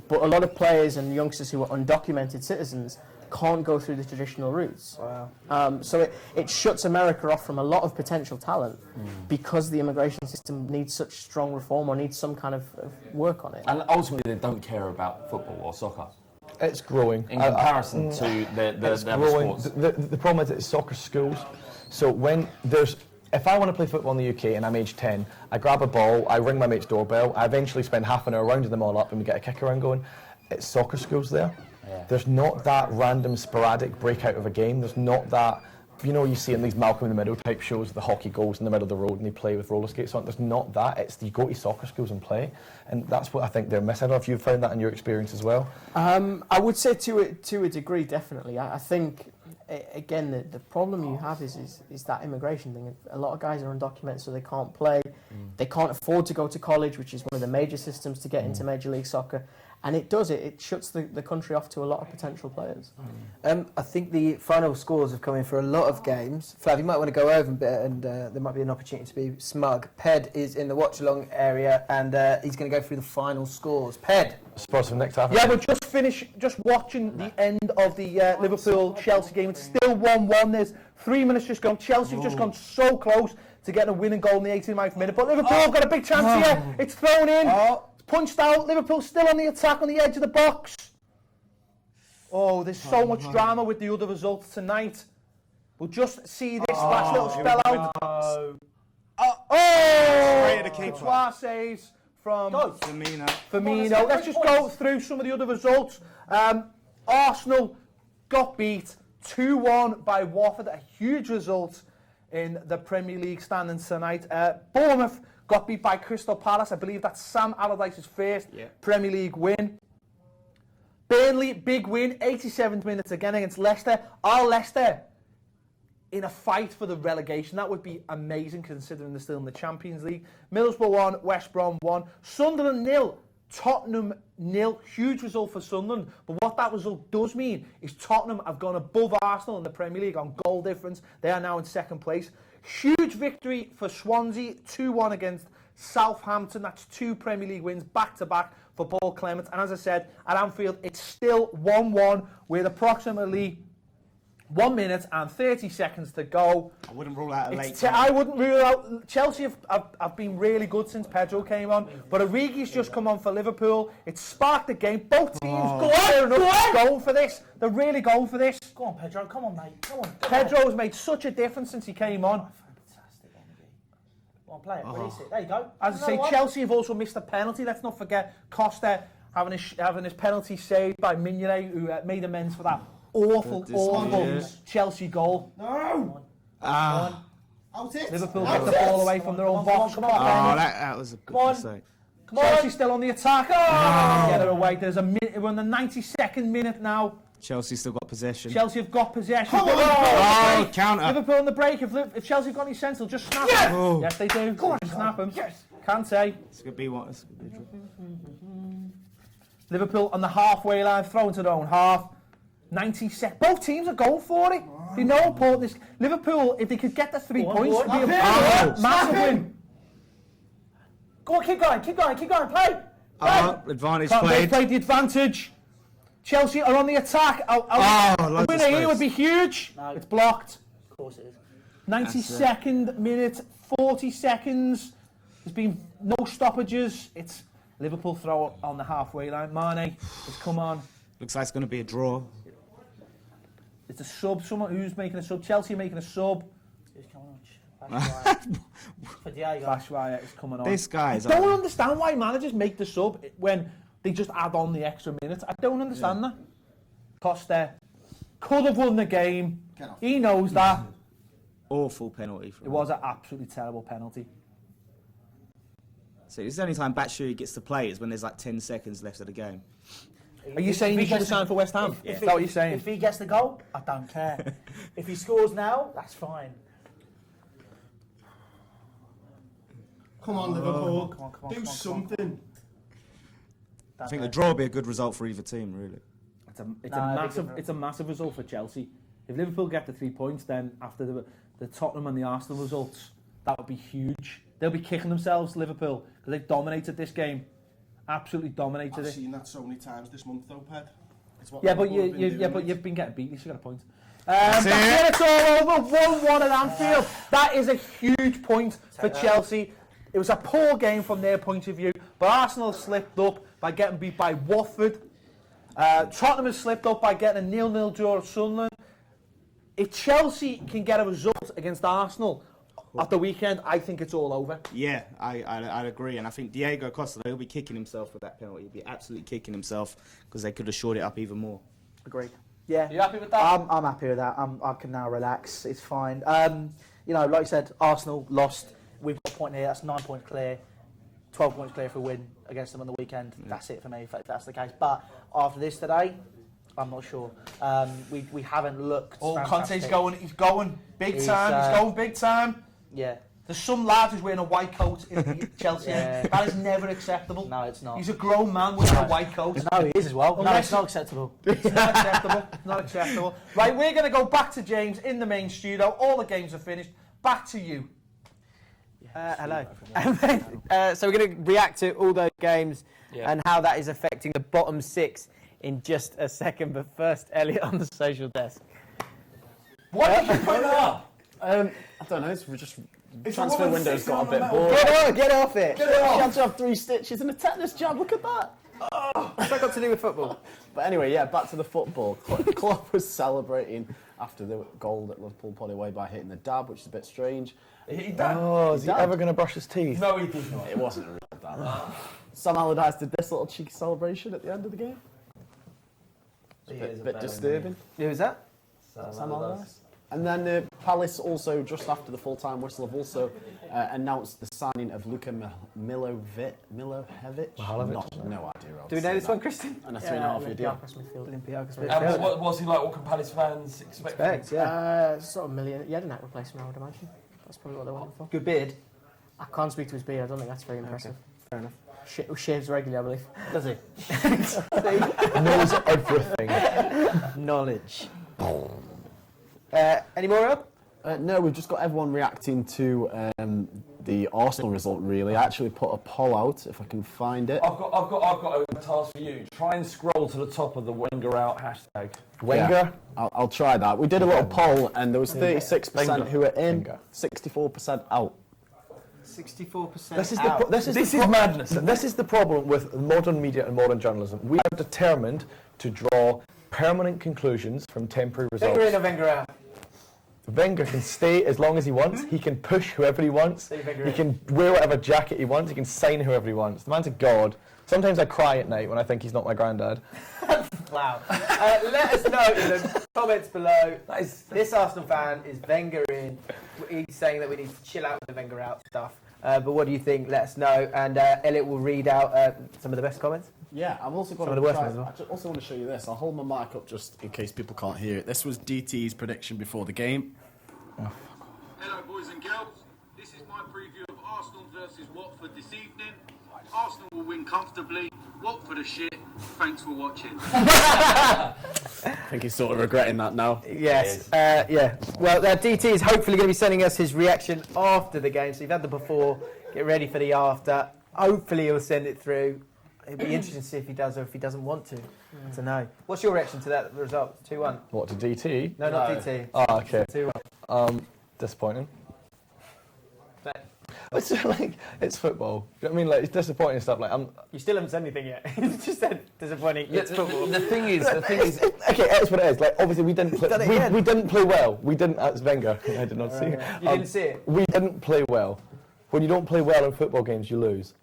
But a lot of players and youngsters who are undocumented citizens can't go through the traditional routes. Wow. So it shuts America off from a lot of potential talent because the immigration system needs such strong reform or needs some kind of work on it. And ultimately, they don't care about football or soccer. It's growing. In comparison to the it's other growing. sports. The problem is it's soccer schools. So if I want to play football in the UK and I'm age 10, I grab a ball, I ring my mate's doorbell, I eventually spend half an hour rounding them all up and we get a kick around going. It's soccer schools there. Yeah. There's not that random sporadic breakout of a game. There's not that, you see in these Malcolm in the Middle type shows, the hockey goes in the middle of the road and they play with roller skates on. There's not that. It's you go to soccer schools and play. And that's what I think they're missing. I don't know if you've found that in your experience as well. I would say to a degree, definitely. I think, again, the problem you have is that immigration thing. A lot of guys are undocumented, so they can't play. They can't afford to go to college, which is one of the major systems to get into Major League Soccer. And it shuts the country off to a lot of potential players. I think the final scores have come in for a lot of games. Flav, you might want to go over a bit, and there might be an opportunity to be smug. Ped is in the Watchalong area, and he's going to go through the final scores. Ped. Spurs from next half. Yeah, we're just watching the end of the Liverpool-Chelsea game. It's still 1-1. There's 3 minutes just gone. Chelsea have just gone so close to getting a winning goal in the 89th minute. But Liverpool have got a big chance here. It's thrown in. It's punched out. Liverpool still on the attack on the edge of the box. Oh, there's so much drama with the other results tonight. We'll just see this last little spell out. Straight at the keeper. Courtois saves from Firmino. Let's just go through some of the other results. Arsenal got beat 2-1 by Watford, a huge result in the Premier League standings tonight. Bournemouth got beat by Crystal Palace. I believe that's Sam Allardyce's first Premier League win. Burnley, big win, 87th minute again against Leicester. Are Leicester in a fight for the relegation? That would be amazing considering they're still in the Champions League. Middlesbrough 1, West Brom 1. Sunderland 0, Tottenham 0. Huge result for Sunderland. But what that result does mean is Tottenham have gone above Arsenal in the Premier League on goal difference. They are now in second place. Huge victory for Swansea, 2-1 against Southampton. That's 2 Premier League wins back-to-back for Paul Clement. And as I said, at Anfield, it's still 1-1 with approximately 1 minute and 30 seconds to go. I wouldn't rule out a late. I wouldn't rule out. Chelsea have been really good since Pedro came on, but Origi's just come on for Liverpool. It's sparked the game. Both teams going for this. They're really going for this. Go on, Pedro. Come on, mate. Come on. Pedro has made such a difference since he came on. Fantastic energy. Go on, play it. Release it. There you go. As I say, Chelsea have also missed a penalty. Let's not forget Costa having his penalty saved by Mignolet, who made amends for that awful Chelsea goal. No! Out it! Liverpool get the ball away from their own box. Come on, that was a good mistake. Chelsea's still on the attack. Get it away. There's a minute. We're on the 92nd minute now. Chelsea still got possession. Chelsea have got possession. Counter. Liverpool on the break. If Chelsea have got any sense, they'll just snap them. Yes, they do. Go on, snap them. Yes. Kante. It's going to be one. Liverpool on the halfway line, thrown to their own half. 90 seconds. Both teams are going for it. They know how important this. Liverpool, if they could get the 3 points, it'd be a massive win. Go on, keep going, play. Advantage They played. played the advantage. Chelsea are on the attack. A winner here would be huge. No. It's blocked. Of course it is. 92nd minute, 40 seconds. There's been no stoppages. It's Liverpool throw on the halfway line. Mane has come on. Looks like it's going to be a draw. It's a sub. Someone who's making a sub. Chelsea are making a sub. For Diego. Bashwaya is coming on. This guy's. I don't understand why managers make the sub when they just add on the extra minutes. I don't understand that. Costa could have won the game. He knows that. Awful penalty. It was an absolutely terrible penalty. So this is the only time Batshuayi gets to play is when there's like 10 seconds left of the game. Are you saying he should have signed for West Ham? Is that what you're saying? If he gets the goal, I don't care. If he scores now, that's fine. Come on, Liverpool. Come on, Do something. I think the draw would be a good result for either team, really. It's a massive result for Chelsea. If Liverpool get the 3 points, then after the Tottenham and the Arsenal results, that would be huge. They'll be kicking themselves, Liverpool, because they dominated this game. Absolutely dominated it. I've seen that so many times this month, though, Ped. Yeah, but you've been getting beat. You should got a point. That's it. It's all over. 1-1 at Anfield. That is a huge point for Chelsea. It was a poor game from their point of view, but Arsenal slipped up by getting beat by Watford. Tottenham has slipped up by getting a 0-0 draw at Sunderland. If Chelsea can get a result against Arsenal at the weekend, I think it's all over. Yeah, I'd agree. And I think Diego Costa, he'll be kicking himself with that penalty. He'll be absolutely kicking himself because they could have shored it up even more. Agreed. Yeah. You happy with that? I'm happy with that. I can now relax. It's fine. You know, like you said, Arsenal lost. We've got a point here. That's 9 points clear. 12 points clear for a win against them on the weekend. That's it for me, if that's the case. But after this today, I'm not sure. We haven't looked. Oh, fantastic. Conte's going. He's going big time. He's going big time. Yeah. There's some lad who's wearing a white coat in Chelsea. Yeah. That is never acceptable. No, it's not. He's a grown man wearing a white coat. No, he is as well. No, Unless- it's not acceptable. It's not acceptable. It's not acceptable. Right, we're going to go back to James in the main studio. All the games are finished. Back to you. Hello. So we're going to react to all those games and how that is affecting the bottom six in just a second. But first, Elliot on the social desk. Why did you put that up? I don't know. It's just transfer window's got a bit bored. Get off it. Get it off. She had to have 3 stitches and a tetanus jab. Look at that. What's that got to do with football? But anyway, yeah, back to the football. Klopp was celebrating after the goal that Liverpool put away by hitting the dab, which is a bit strange. Is he ever going to brush his teeth? No, he did not. It wasn't a real dab. Sam Allardyce did this little cheeky celebration at the end of the game. It's a bit disturbing. Who was that? Sam Allardyce. And then Palace also, just after the full-time whistle, have also announced the signing of Luka Milojevic. No idea. Do we know this one, Kristen? And a 3.5-year deal. Olympiacos What's he like? What can Palace fans expect? Sort of million. He had a net replacement, I would imagine. That's probably what they're wanting for. Good bid. I can't speak to his beard. I don't think that's very impressive. Fair enough. Shaves regularly, I believe. Does he? Knows everything. Knowledge. Any more up? No, we've just got everyone reacting to the Arsenal result, really. I actually put a poll out, if I can find it. I've got a task for you. Try and scroll to the top of the Wenger out hashtag. Wenger? Yeah, I'll try that. We did a little poll, and there was 36% who were in, 64% out. 64% This is madness. This is the problem with modern media and modern journalism. We are determined to draw permanent conclusions from temporary results. Wenger in or Wenger out? Wenger can stay as long as he wants. He can push whoever he wants. He can wear whatever jacket he wants. He can sign whoever he wants. The man's a god. Sometimes I cry at night when I think he's not my granddad. Wow. Let us know in the comments below. This Arsenal fan is Wenger in. He's saying that we need to chill out with the Wenger out stuff. But what do you think? Let us know. And Elliot will read out some of the best comments. Yeah, I've also got some of the worst ones as well. I also want to show you this. I'll hold my mic up just in case people can't hear it. This was DT's prediction before the game. Hello, boys and girls. This is my preview of Arsenal versus Watford this evening. Arsenal will win comfortably. Watford are shit. Thanks for watching. I think he's sort of regretting that now. Yes. Yeah. Well, DT is hopefully going to be sending us his reaction after the game. So you've had the before. Get ready for the after. Hopefully he'll send it through. It'd be interesting to see if he does or if he doesn't want to know. What's your reaction to that result? 2-1. What, to DT? No, not DT. Oh, okay. 2-1. Disappointing. It's like, it's football. Do you know what I mean? Like, it's disappointing stuff. Like, you still haven't said anything yet. You just said disappointing. It's football. The thing is, okay, that's what it is. Like, obviously, we didn't play. We didn't play well. We didn't. That's Wenger. I did not see it. You didn't see it. We didn't play well. When you don't play well in football games, you lose.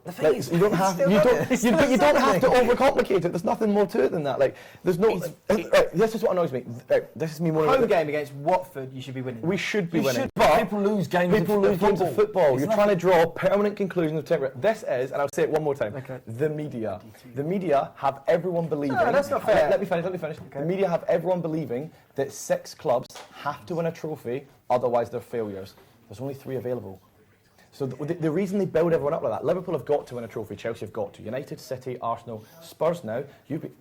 The thing is, you don't have to overcomplicate it. There's nothing more to it than that. Like, there's no. This is what annoys me. This is me more. Home game against Watford, you should be winning. We should be winning. But people lose games. Of football. You're trying to draw permanent conclusions of temporary. This is, and I'll say it one more time. Okay. The media. The media have everyone believing. No, that's not fair. Let me finish. Okay. The media have everyone believing that 6 clubs have to win a trophy, otherwise they're failures. There's only 3 available. So the reason they build everyone up like that, Liverpool have got to win a trophy, Chelsea have got to, United, City, Arsenal, Spurs now,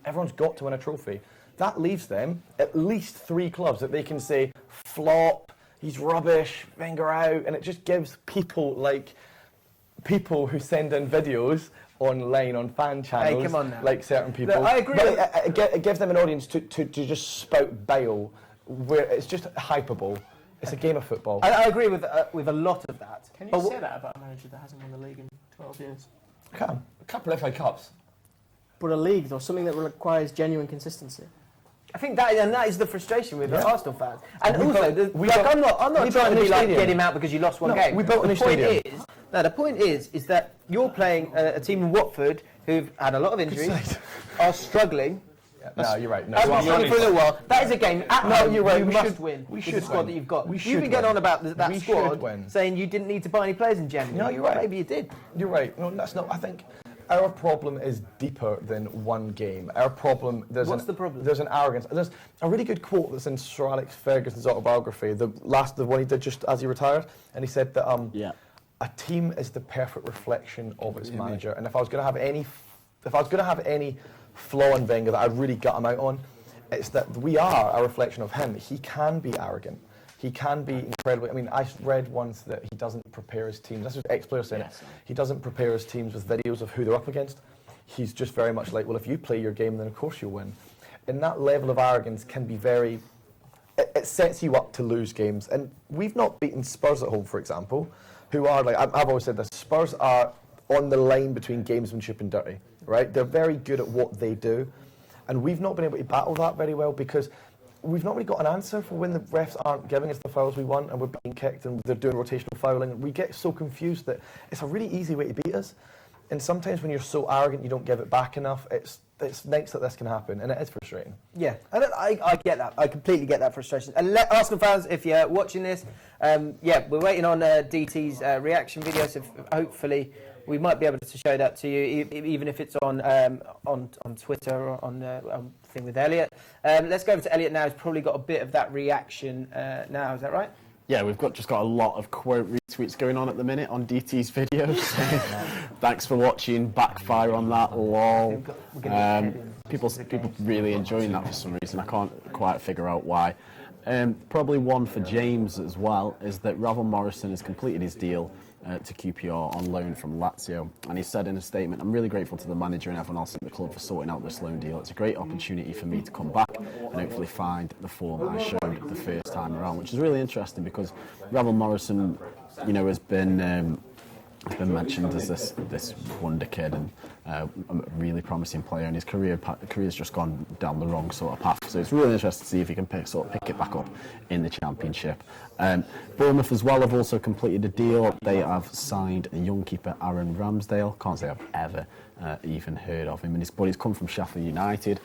everyone's got to win a trophy. That leaves them at least 3 clubs that they can say, flop, he's rubbish, Wenger out, and it just gives people who send in videos online on fan channels, come on now. like certain people. No, I agree. It gives them an audience to just spout bile, where it's just hyperbole. It's a game of football. I agree with a lot of that. Can you say that about a manager that hasn't won the league in 12 years? Can. A couple of FA Cups. But a league, though, something that requires genuine consistency. I think that is the frustration with the Arsenal fans. And I'm not we trying to be like, stadium. get him out because you lost one game. We built a new stadium. The point is that you're playing a team in Watford who've had a lot of injuries, are struggling. No, you're right. No, I've been struggling for a little while. That is a game at home you're right. you We must should win. We with should the squad win. that you've got. We You've been getting on about that we squad, should win. saying you didn't need to buy any players in January. No, you're right. Maybe you did. You're right. No, that's not. I think our problem is deeper than one game. Our problem. What's the problem? There's an arrogance. There's a really good quote that's in Sir Alex Ferguson's autobiography, the one he did just as he retired, and he said that a team is the perfect reflection of its manager. And if I was going to have any flaw in Wenger that I'd really gut him out on, it's that we are a reflection of him. He can be arrogant. He can be incredibly. I mean, I read once that he doesn't prepare his teams. This was ex-player saying it. He doesn't prepare his teams with videos of who they're up against. He's just very much like, well, if you play your game, then of course you'll win. And that level of arrogance can be very. It sets you up to lose games. And we've not beaten Spurs at home, for example, who are like I've always said this. Spurs are on the line between gamesmanship and dirty. Right? They're very good at what they do. And we've not been able to battle that very well because we've not really got an answer for when the refs aren't giving us the fouls we want and we're being kicked and they're doing rotational fouling. We get so confused that it's a really easy way to beat us. And sometimes when you're so arrogant you don't give it back enough, it's nice that this can happen, and it is frustrating. Yeah, I get that. I completely get that frustration. And Arsenal fans, if you're watching this, we're waiting on DT's reaction video, so hopefully we might be able to show that to you, even if it's on Twitter or on the thing with Elliot. Let's go over to Elliot now. He's probably got a bit of that reaction now. Is that right? Yeah, we've just got a lot of quote retweets going on at the minute on DT's videos. Thanks for watching. Backfire on that. Lol. People really enjoying that for some reason. I can't quite figure out why. Probably one for James as well is that Ravel Morrison has completed his deal to QPR on loan from Lazio, and he said in a statement, "I'm really grateful to the manager and everyone else at the club for sorting out this loan deal. It's a great opportunity for me to come back and hopefully find the form I showed the first time around," which is really interesting because Ravel Morrison, has been mentioned as this wonder kid and a really promising player, and his career's just gone down the wrong sort of path. So it's really interesting to see if he can pick it back up in the Championship. Bournemouth as well have also completed a deal. They have signed a young keeper, Aaron Ramsdale. Can't say I've ever even heard of him, but he's come from Sheffield United.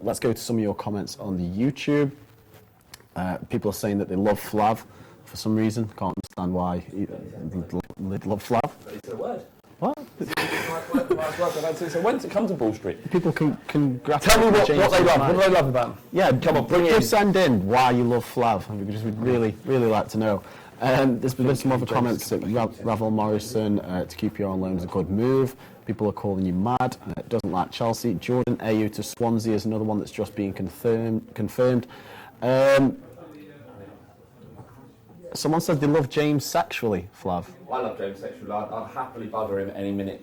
Let's go to some of your comments on the YouTube. People are saying that they love Flav for some reason. Can't understand why they love Flav. It's a word. What? So when does it come to Ball Street? People can congratulate. Tell me what they love. What do they love about him? Yeah, come on, bring it in. Just send in why you love Flav. We'd really like to know. There's been some other comments that Ravel Morrison to QPR on loan is a good move. People are calling you mad. Doesn't like Chelsea. Jordan Ayew to Swansea is another one that's just being confirmed. Someone said they love James sexually, Flav. I love James sexually. I'd happily bugger him any minute.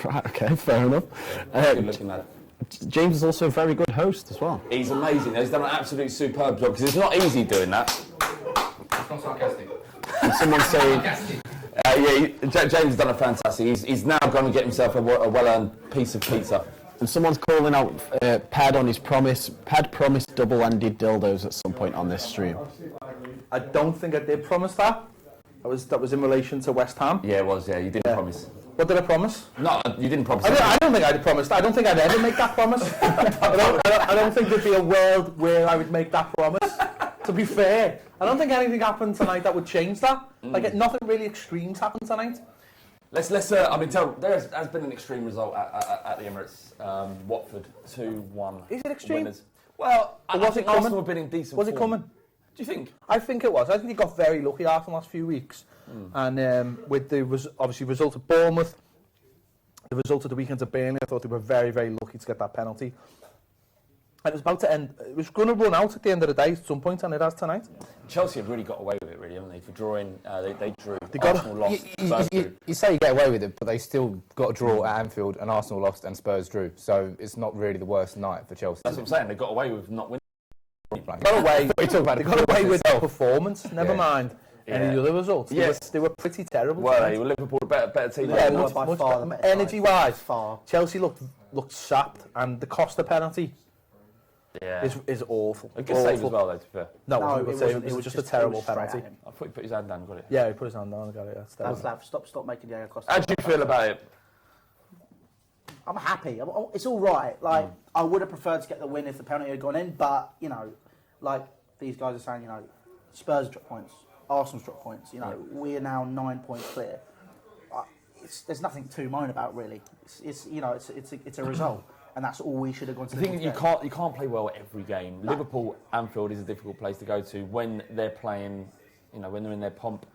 Right, okay, fair enough. Good looking lad. James is also a very good host as well. He's amazing. He's done an absolutely superb job because it's not easy doing that. It's not sarcastic. And someone's saying... James has done a fantastic. He's now going to get himself a well-earned piece of pizza. And someone's calling out Pad on his promise. Pad promised double-ended dildos at some point on this stream. I don't think I did promise that. That was in relation to West Ham. Yeah, it was. Yeah, you didn't promise. What did I promise? No, you didn't promise. I don't think I'd promised. I don't think I'd ever make that promise. I don't think there'd be a world where I would make that promise. To be fair, I don't think anything happened tonight that would change that. Like nothing really extremes happened tonight. Let's. There has been an extreme result at the Emirates. Watford 2-1. Is it extreme? Winners. Well, I think Arsenal have been in decent Was form. it coming? Do you think? I think it was. I think he got very lucky after the last few weeks. And with the obviously result of Bournemouth, the result of the weekend at Burnley, I thought they were very, very lucky to get that penalty. And it was about to end. It was going to run out at the end of the day at some point, and it has tonight. Chelsea have really got away with it, really, haven't they? For drawing, they drew. Got Arsenal lost. You say you get away with it, but they still got a draw at Anfield, and Arsenal lost, and Spurs drew. So it's not really the worst night for Chelsea. That's what I'm saying. They got away with not winning. They got away with the performance. Never mind any of the other results. They were pretty terrible. Were they? Were Liverpool a better team? Yeah, much better. Energy-wise, Chelsea looked sapped, and the Costa penalty is awful. A good save as well, though, to be fair. No, it was just a terrible penalty. I thought he put his hand down and got it. Yeah, he put his hand down and got it. Stop making Diego Costa. How do you feel about it? I'm happy. It's all right. Like I would have preferred to get the win if the penalty had gone in, but like these guys are saying, Spurs dropped points, Arsenal's dropped points. We are now 9 points clear. There's nothing to moan about really. It's a result, and that's all we should have gone to. The thing is, you can't play well every game. No. Liverpool, Anfield is a difficult place to go to when they're playing. When they're in their pomp,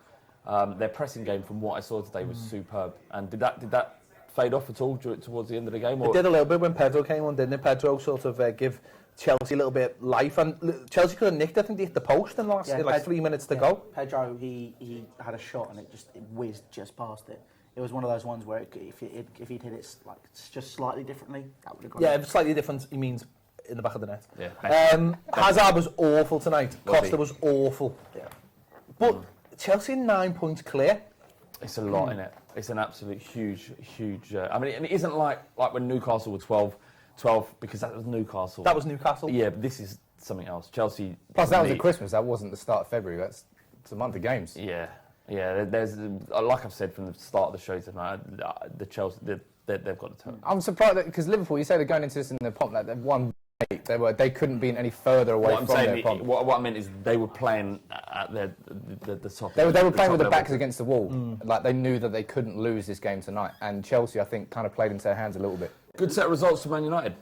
their pressing game, from what I saw today, was superb. And did that fade off at all towards the end of the game? Or? It did a little bit when Pedro came on, didn't it? Pedro sort of give Chelsea a little bit life, and Chelsea could have nicked. I think they hit the post in the last 3 minutes to go. Pedro, he had a shot and it whizzed just past it. It was one of those ones where if he'd hit it just slightly differently, that would have gone. Yeah, slightly different. He means in the back of the net. Yeah. Hazard was awful tonight. Costa was awful. Yeah. But Chelsea 9 points clear. It's a lot, isn't it? It's an absolute huge. And it isn't like when Newcastle were 12 because that was Newcastle. That was Newcastle. Yeah, but this is something else. Chelsea. Plus, that was at Christmas. That wasn't the start of February. It's a month of games. Yeah. There's like I've said from the start of the show tonight, the Chelsea they've got to turn. I'm surprised because Liverpool. You say they're going into this in the pomp like they've won. They couldn't be any further away from their pomp. What I meant is they were playing at the top. They were playing with their backs against the wall. Like they knew that they couldn't lose this game tonight, and Chelsea I think kind of played into their hands a little bit. Good set of results for Man United.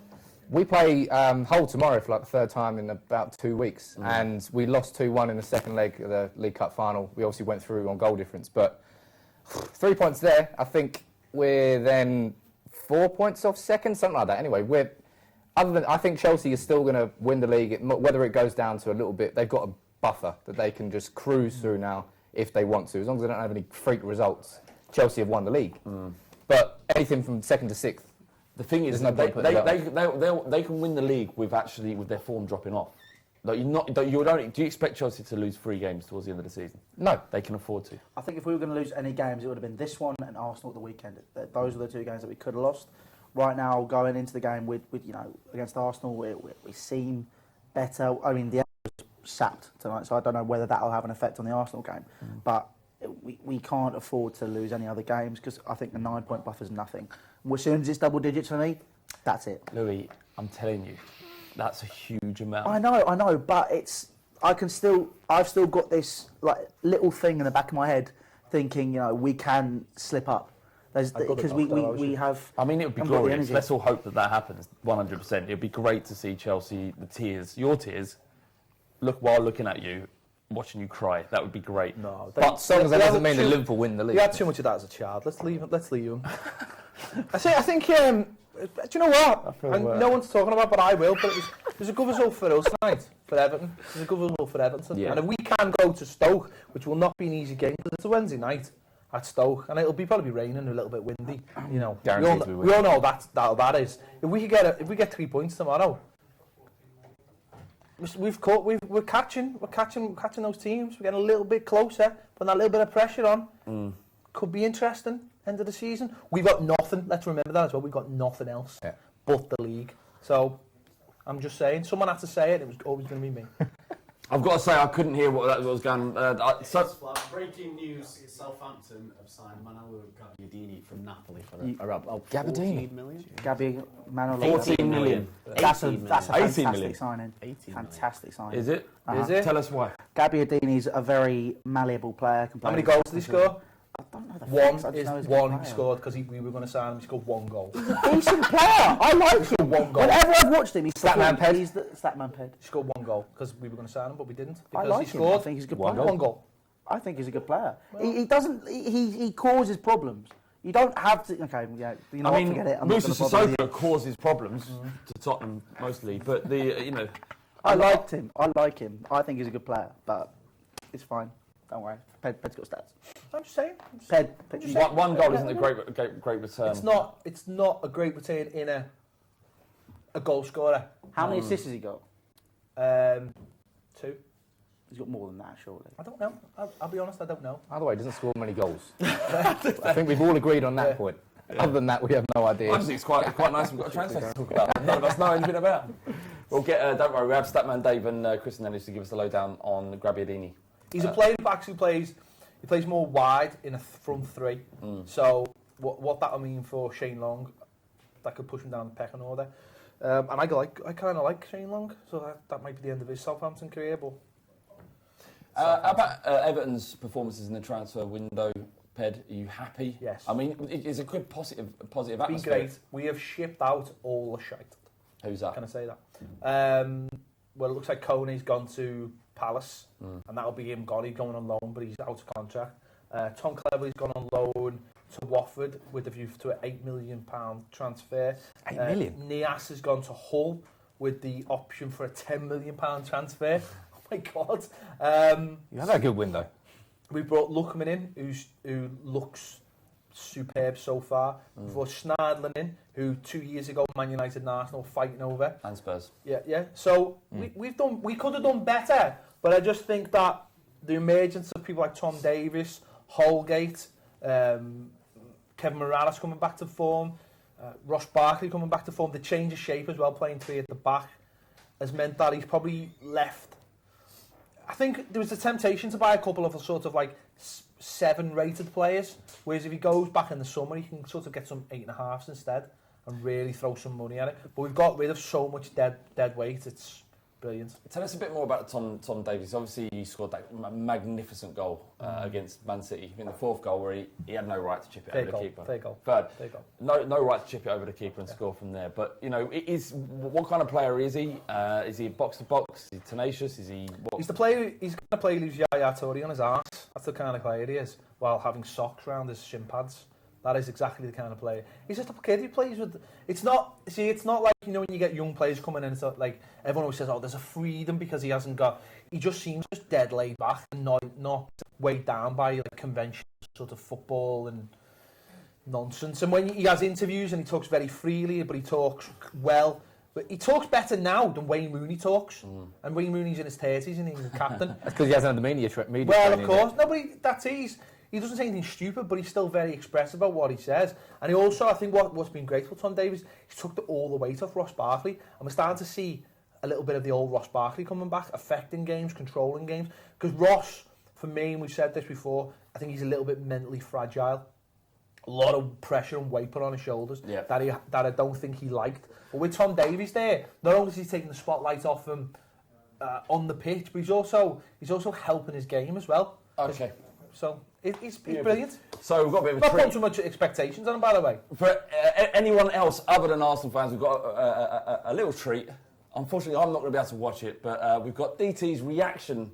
We play Hull tomorrow for the third time in about 2 weeks, and we lost 2-1 in the second leg of the League Cup final. We obviously went through on goal difference, but 3 points there. I think we're then 4 points off second, something like that. Anyway, I think Chelsea is still going to win the league. Whether it goes down to a little bit, they've got a buffer that they can just cruise through now if they want to, as long as they don't have any freak results. Chelsea have won the league, but anything from second to sixth. The thing is, they can win the league with their form dropping off. Like do you expect Chelsea to lose 3 games towards the end of the season? No, they can afford to. I think if we were going to lose any games, it would have been this one and Arsenal at the weekend. Those are the 2 games that we could have lost. Right now, going into the game with against Arsenal, we seem better. I mean, the was sapped tonight, so I don't know whether that will have an effect on the Arsenal game, but. We can't afford to lose any other games because I think the 9 point buffer is nothing. As soon as it's double digits for me, that's it. Louis, I'm telling you, that's a huge amount. I know, but I've still got this little thing in the back of my head thinking, we can slip up. Because we have. I mean, it would be glorious. Let's all hope that happens 100%. It would be great to see Chelsea, your tears, while looking at you. Watching you cry, that would be great. No, but songs that doesn't mean that Liverpool win the league. You had too much of that as a child. Let's leave him. I think. Do you know what? No one's talking about, but I will. But it was a good result for us tonight, for Everton. It was a good result for Everton. Yeah. And if we can go to Stoke, which will not be an easy game, because it's a Wednesday night at Stoke, and it'll probably be raining, a little bit windy. Guaranteed to be windy. We all know that is. If we get 3 points tomorrow. We're catching those teams. We're getting a little bit closer, putting that little bit of pressure on. Could be interesting. End of the season, we've got nothing. Let's remember that as well. We've got nothing else but the league. So, I'm just saying. Someone had to say it. It was always going to be me. I've got to say, I couldn't hear what that was going. Breaking news: Southampton have signed Manuel Gabbiadini from Napoli for Gabbiadini? 14 million. Manuel 14 million. That's a 18 fantastic million. signing. Fantastic signing. Is it? Uh-huh. Tell us why. Gabbiadini's a very malleable player. How many goals did he score? I don't know the One facts, I just is know he's a one good he player. scored because we were going to sign him. He scored 1 goal. Decent player. I like him. One goal. Whenever I've watched him, he's Statman Ped. He's the Statman Ped. He scored 1 goal because we were going to sign him, but we didn't. I Because like he him. scored I think he's a good one player. goal. I think he's a good player. He doesn't. He causes problems. You don't have to. Okay, yeah. You know, what, forget it. I'm not Musa gonna bother with you. Sissoko causes problems to Tottenham mostly, but I liked him. I like him. I think he's a good player, but it's fine. Don't worry. Ped's got stats. I'm just saying. Ped. One goal isn't a great return. It's not a great return in a goal scorer. How many assists has he got? 2. He's got more than that, surely. I don't know. I'll be honest. I don't know. Either way, he doesn't score many goals. I think we've all agreed on that point. Other than that, we have no idea. I think it's quite nice we've got a transfer to talk about. None of us know anything about. We'll get. Don't worry, we have Statman Dave and Chris and Ellis to give us the lowdown on Gabbiadini. He's a player who actually plays. He plays more wide in a front 3. So what that'll mean for Shane Long, that could push him down the pecking order. And I kind of like Shane Long, so that might be the end of his Southampton career. But How about Everton's performances in the transfer window, Ped? Are you happy? Yes. I mean, it's a good positive It's been atmosphere. great. We have shipped out all the shite. Who's that? Can I say that? Well, it looks like Kone's gone to Palace, and that'll be him gone. He's going on loan, but he's out of contract. Tom Cleverley's gone on loan to Watford with a view to an £8 million transfer. 8 million? Nias has gone to Hull with the option for a £10 million transfer. Oh my God. You have a good window. We brought Lookman in, who looks superb so far. We brought Schneiderlin in, who 2 years ago Man United and Arsenal were fighting over. And Spurs. Yeah. So we could have done better, but I just think that the emergence of people like Tom Davis, Holgate, Kevin Morales coming back to form, Ross Barkley coming back to form, the change of shape as well, playing 3 at the back, has meant that he's probably left. I think there was a temptation to buy a couple of sort of like 7 rated players, whereas if he goes back in the summer, he can sort of get some 8.5s instead and really throw some money at it. But we've got rid of so much dead weight, it's brilliant. Tell us a bit more about Tom Davies. Obviously, he scored that magnificent goal against Man City in the 4th goal, where he had no right to chip it over the keeper. Third goal. No right to chip it over the keeper and score from there. But what kind of player is he? Is he box to box? Is he tenacious? Is he? He's the player. He's going to play who's Yaya Toure on his arse. That's the kind of player he is, while having socks around his shin pads. That is exactly the kind of player. He's just a kid who plays with. It's not like, when you get young players coming in, it's not like everyone always says, oh, there's a freedom because he hasn't got. He just seems just dead laid back and not weighed down by like conventional sort of football and nonsense. And when he has interviews and he talks very freely, but he talks well. But he talks better now than Wayne Rooney talks. And Wayne Rooney's in his 30s and he's a captain. That's because he hasn't had the media Well, training. of course. No, but he doesn't say anything stupid, but he's still very expressive about what he says. And he also, I think what's been great for Tom Davies, he's took all the weight off Ross Barkley. And we're starting to see a little bit of the old Ross Barkley coming back, affecting games, controlling games. Because Ross, for me, and we've said this before, I think he's a little bit mentally fragile. A lot of pressure and weight put on his shoulders that I don't think he liked. But with Tom Davies there, not only is he taking the spotlight off him on the pitch, but he's also helping his game as well. Okay. So he's brilliant. So we've got a bit of a not treat. putting too much expectations on him, by the way. For anyone else other than Arsenal fans, we've got a little treat. Unfortunately, I'm not going to be able to watch it, but we've got DT's reaction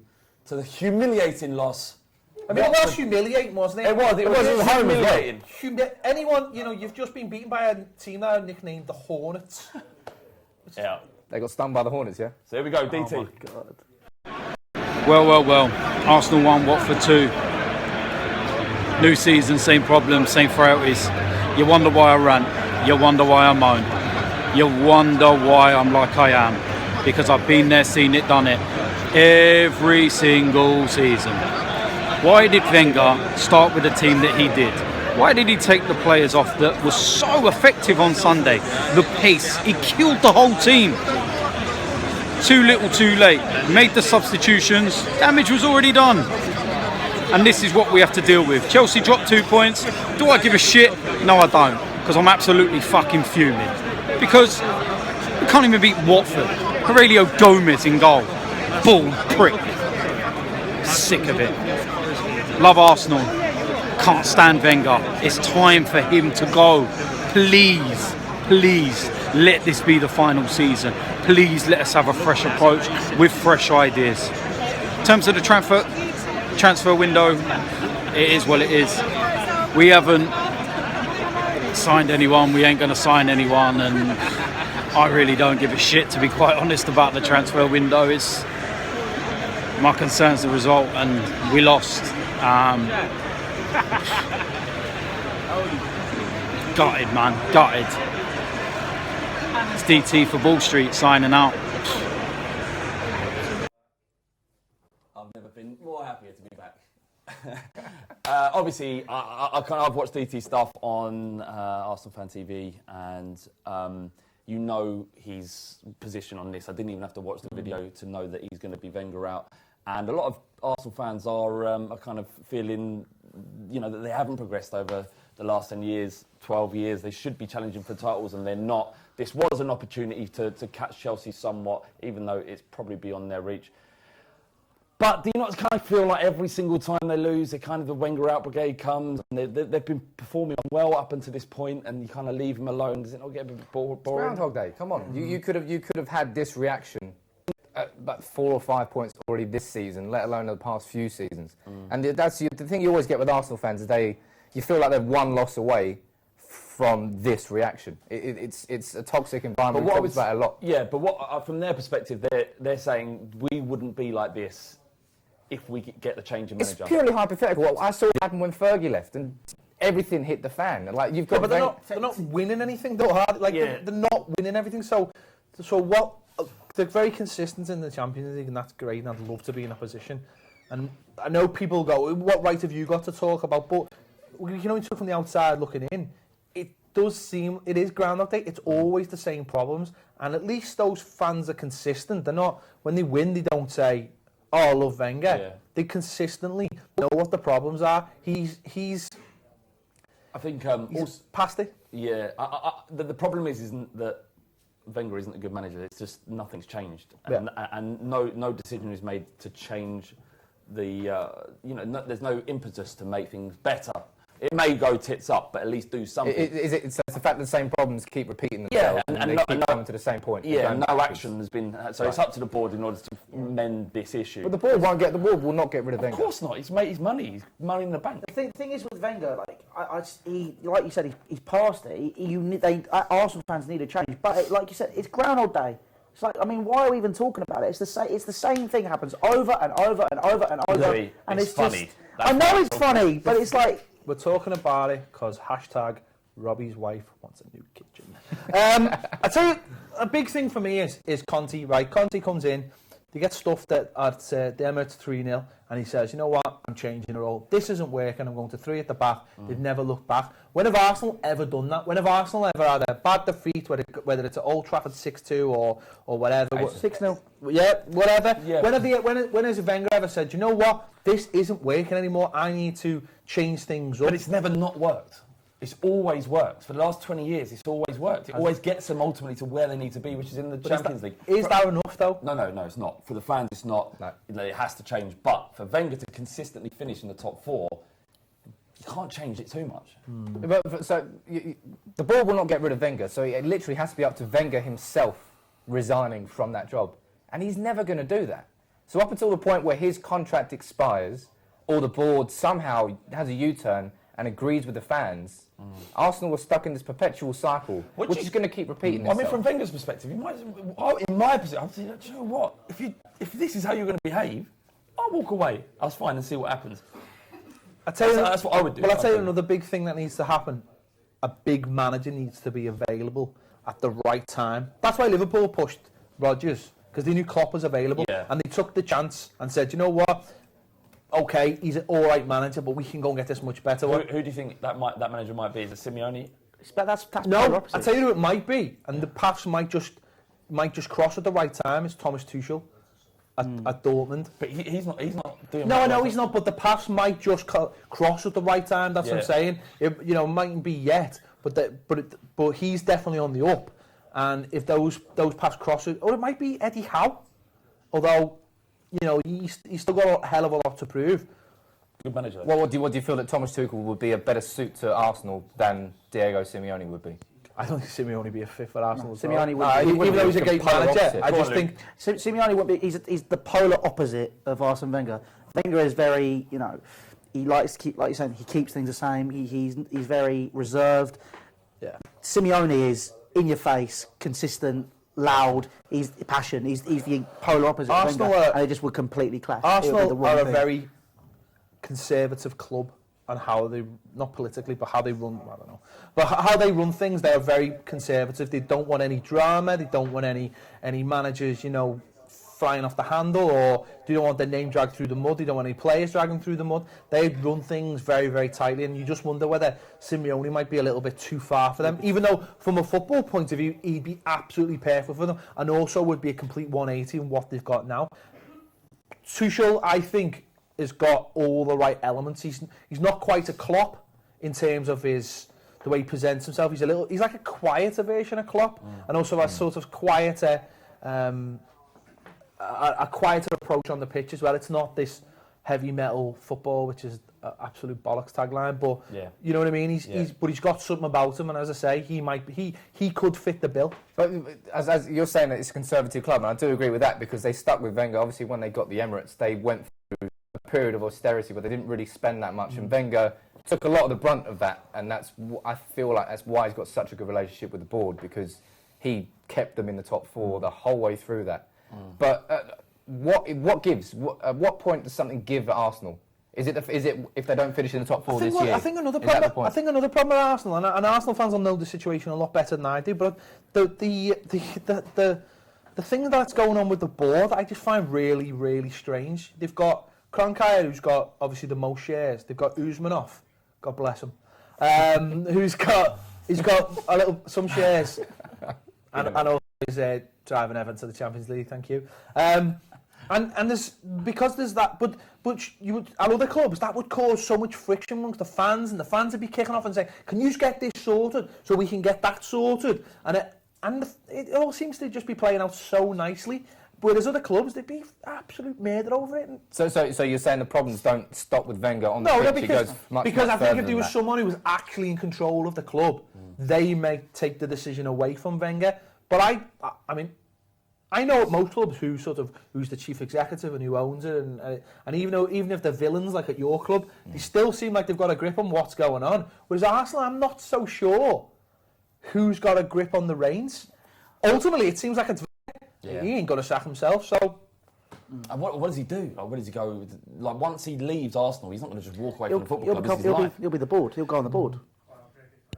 to the humiliating loss. I mean, it was humiliating, wasn't it? It was humiliating. Anyone, you've just been beaten by a team that are nicknamed the Hornets. Yeah. They got stung by the Hornets, yeah? So here we go, DT. Oh my God. Well. Arsenal 1, Watford 2. New season, same problems, same frailties. You wonder why I rant. You wonder why I moan. You wonder why I'm like I am. Because I've been there, seen it, done it. Every single season. Why did Wenger start with the team that he did? Why did he take the players off that was so effective on Sunday? The pace. He killed the whole team. Too little, too late. Made the substitutions. Damage was already done. And this is what we have to deal with. Chelsea dropped 2 points. Do I give a shit? No, I don't. Because I'm absolutely fucking fuming. Because we can't even beat Watford. Aurelio Gomez in goal. Bald prick. Sick of it. Love Arsenal. Can't stand Wenger. It's time for him to go. Please, please, let this be the final season. Please let us have a fresh approach with fresh ideas. In terms of the transfer window, it is what it is. We haven't signed anyone. We ain't going to sign anyone, and I really don't give a shit, to be quite honest, about the transfer window. It's my concern's the result, and we lost. Gutted, man, gutted. It's DT for Ball Street signing out. I've never been more happier to be back. Obviously, I've watched DT stuff on Arsenal Fan TV, and you know his position on this. I didn't even have to watch the video to know that he's going to be Wenger out. And a lot of Arsenal fans are kind of feeling, that they haven't progressed over the last 10 years, 12 years. They should be challenging for titles, and they're not. This was an opportunity to catch Chelsea somewhat, even though it's probably beyond their reach. But do you not kind of feel like every single time they lose, the Wenger out brigade comes, and they've been performing well up until this point, and you kind of leave them alone? Does it not get a bit boring? Groundhog Day. Come on, you could have had this reaction at about 4 or 5 points already this season, let alone the past few seasons. And that's the thing you always get with Arsenal fans is you feel like they're one loss away from this reaction. It's a toxic environment. We talk about it a lot. Yeah, but what from their perspective, they're saying we wouldn't be like this if we get the change in manager. It's purely hypothetical. I saw it happen when Fergie left, and everything hit the fan. Like you've got, but they're not winning anything. They're not winning everything. So what? They're very consistent in the Champions League, and that's great. And I'd love to be in a position. And I know people go, "What right have you got to talk about?" But we can only talk from the outside looking in. It does seem it is Groundhog Day. It's always the same problems, and at least those fans are consistent. They're not when they win. They don't say, "Oh, I love Wenger." Yeah. They consistently know what the problems are. He's. I think he's past it. Yeah. The problem isn't that Wenger isn't a good manager. It's just nothing's changed, and no decision is made to change the. There's no impetus to make things better. It may go tits up, but at least do something. It's the fact that the same problems keep repeating themselves, and they keep coming to the same point. Yeah, no action has been. So it's up to the board in order to mend this issue. But the board will not get rid of Wenger. Of course not. He's made his money. He's money in the bank. The thing is with Wenger, like you said, he's past it. Arsenal fans need a change, but like you said, it's Groundhog Day. It's like, why are we even talking about it? It's the same thing happens over and over and over and over. Really? And it's funny. Just, I know it's funny, but it's like. We're talking about it because #Robbie's wife wants a new kitchen. I tell you, a big thing for me is Conte. Right, Conte comes in, they get stuffed at the Emirates 3-0, and he says, "You know what? I'm changing the role. This isn't working. I'm going to 3 at the back." They've never looked back. When have Arsenal ever done that? When have Arsenal ever had a bad defeat, whether it's at Old Trafford 6-2 or whatever? 6-0. Yeah, whatever. Yeah. When has Wenger ever said, "You know what? This isn't working anymore. I need to change things up"? But it's never not worked. It's always worked. For the last 20 years, it's always worked. It always gets them ultimately to where they need to be, which is in the Champions League. Is that enough, though? No, it's not. For the fans, it's not. No. It has to change. But for Wenger to consistently finish in the top 4, you can't change it too much. The board will not get rid of Wenger, so it literally has to be up to Wenger himself resigning from that job. And he's never going to do that. So up until the point where his contract expires, or the board somehow has a U-turn and agrees with the fans, Arsenal were stuck in this perpetual cycle, which is going to keep repeating itself. From Wenger's perspective, in my position, I'm thinking, do you know what? If this is how you're going to behave, I'll walk away. That's fine and see what happens. That's what I would do. Well, I'll tell you another big thing that needs to happen. A big manager needs to be available at the right time. That's why Liverpool pushed Rodgers, because they knew Klopp was available, and they took the chance and said, "You know what? Okay, he's an all right manager, but we can go and get this much better." Who do you think that manager might be? Is it Simeone? That's no, I'll tell you who it might be, and the paths might just might just cross at the right time is Thomas Tuchel at Dortmund. But he's not doing. No, I know he's not. But the pass might just cross at the right time. That's what I'm saying. It, mightn't be yet, but he's definitely on the up. And if those pass crosses, or it might be Eddie Howe, although he's still got a hell of a lot to prove. Good manager. Well, what do you feel that Thomas Tuchel would be a better suit to Arsenal than Diego Simeone would be? I don't think Simeone would be a fit for Arsenal. Simeone would be, even though he's a great manager. I just think Simeone would be. He's the polar opposite of Arsene Wenger. Wenger is very, he likes to keep, like you're saying, he keeps things the same. He's very reserved. Yeah. Simeone is in your face, consistent, loud. He's passion. He's the polar opposite. Arsenal of Wenger, and they just would completely clash. Arsenal are a very conservative club on how they, not politically, but how they run, I don't know, but how they run things. They're very conservative. They don't want any drama. They don't want any managers, flying off the handle, or they don't want their name dragged through the mud. They don't want any players dragging through the mud. They run things very, very tightly, and you just wonder whether Simeone might be a little bit too far for them, even though from a football point of view, he'd be absolutely perfect for them, and also would be a complete 180 in what they've got now. Tuchel, I think, has got all the right elements. He's not quite a Klopp in terms of the way he presents himself. He's like a quieter version of Klopp, and also a sort of quieter, a quieter approach on the pitch as well. It's not this heavy metal football, which is absolute bollocks tagline, but you know what I mean. He's got something about him, and as I say, he could fit the bill. But as you're saying, that it's a conservative club, and I do agree with that, because they stuck with Wenger. Obviously, when they got the Emirates, they went through period of austerity where they didn't really spend that much, and Wenger took a lot of the brunt of that, and I feel like that's why he's got such a good relationship with the board, because he kept them in the top four the whole way through that. But what gives? At what point does something give at Arsenal? Is it if they don't finish in the top four this year? I think another problem with Arsenal, and Arsenal fans will know the situation a lot better than I do, but the thing that's going on with the board, I just find really, really strange. They've got Kroenke, who's got obviously the most shares. They've got Usmanov, God bless him, he's got some shares, and also he's driving Everton to the Champions League. Thank you. And there's that, but at other clubs that would cause so much friction amongst the fans, and the fans would be kicking off and saying, "Can you just get this sorted so we can get that sorted?" And it all seems to just be playing out so nicely. Whereas other clubs, they'd be absolute murder over it. So you're saying the problems don't stop with Wenger on the pitch? No, because I think if there was someone who was actually in control of the club, they may take the decision away from Wenger. But I mean, I know at most clubs who's the chief executive and who owns it, and even if they're villains like at your club, they still seem like they've got a grip on what's going on. Whereas Arsenal, I'm not so sure who's got a grip on the reins. Ultimately, it seems like it's he ain't going to sack himself, so... And what does he do? Like, where does he go? Like, once he leaves Arsenal, he's not going to just walk away from the football club. He'll be the board. He'll go on the board.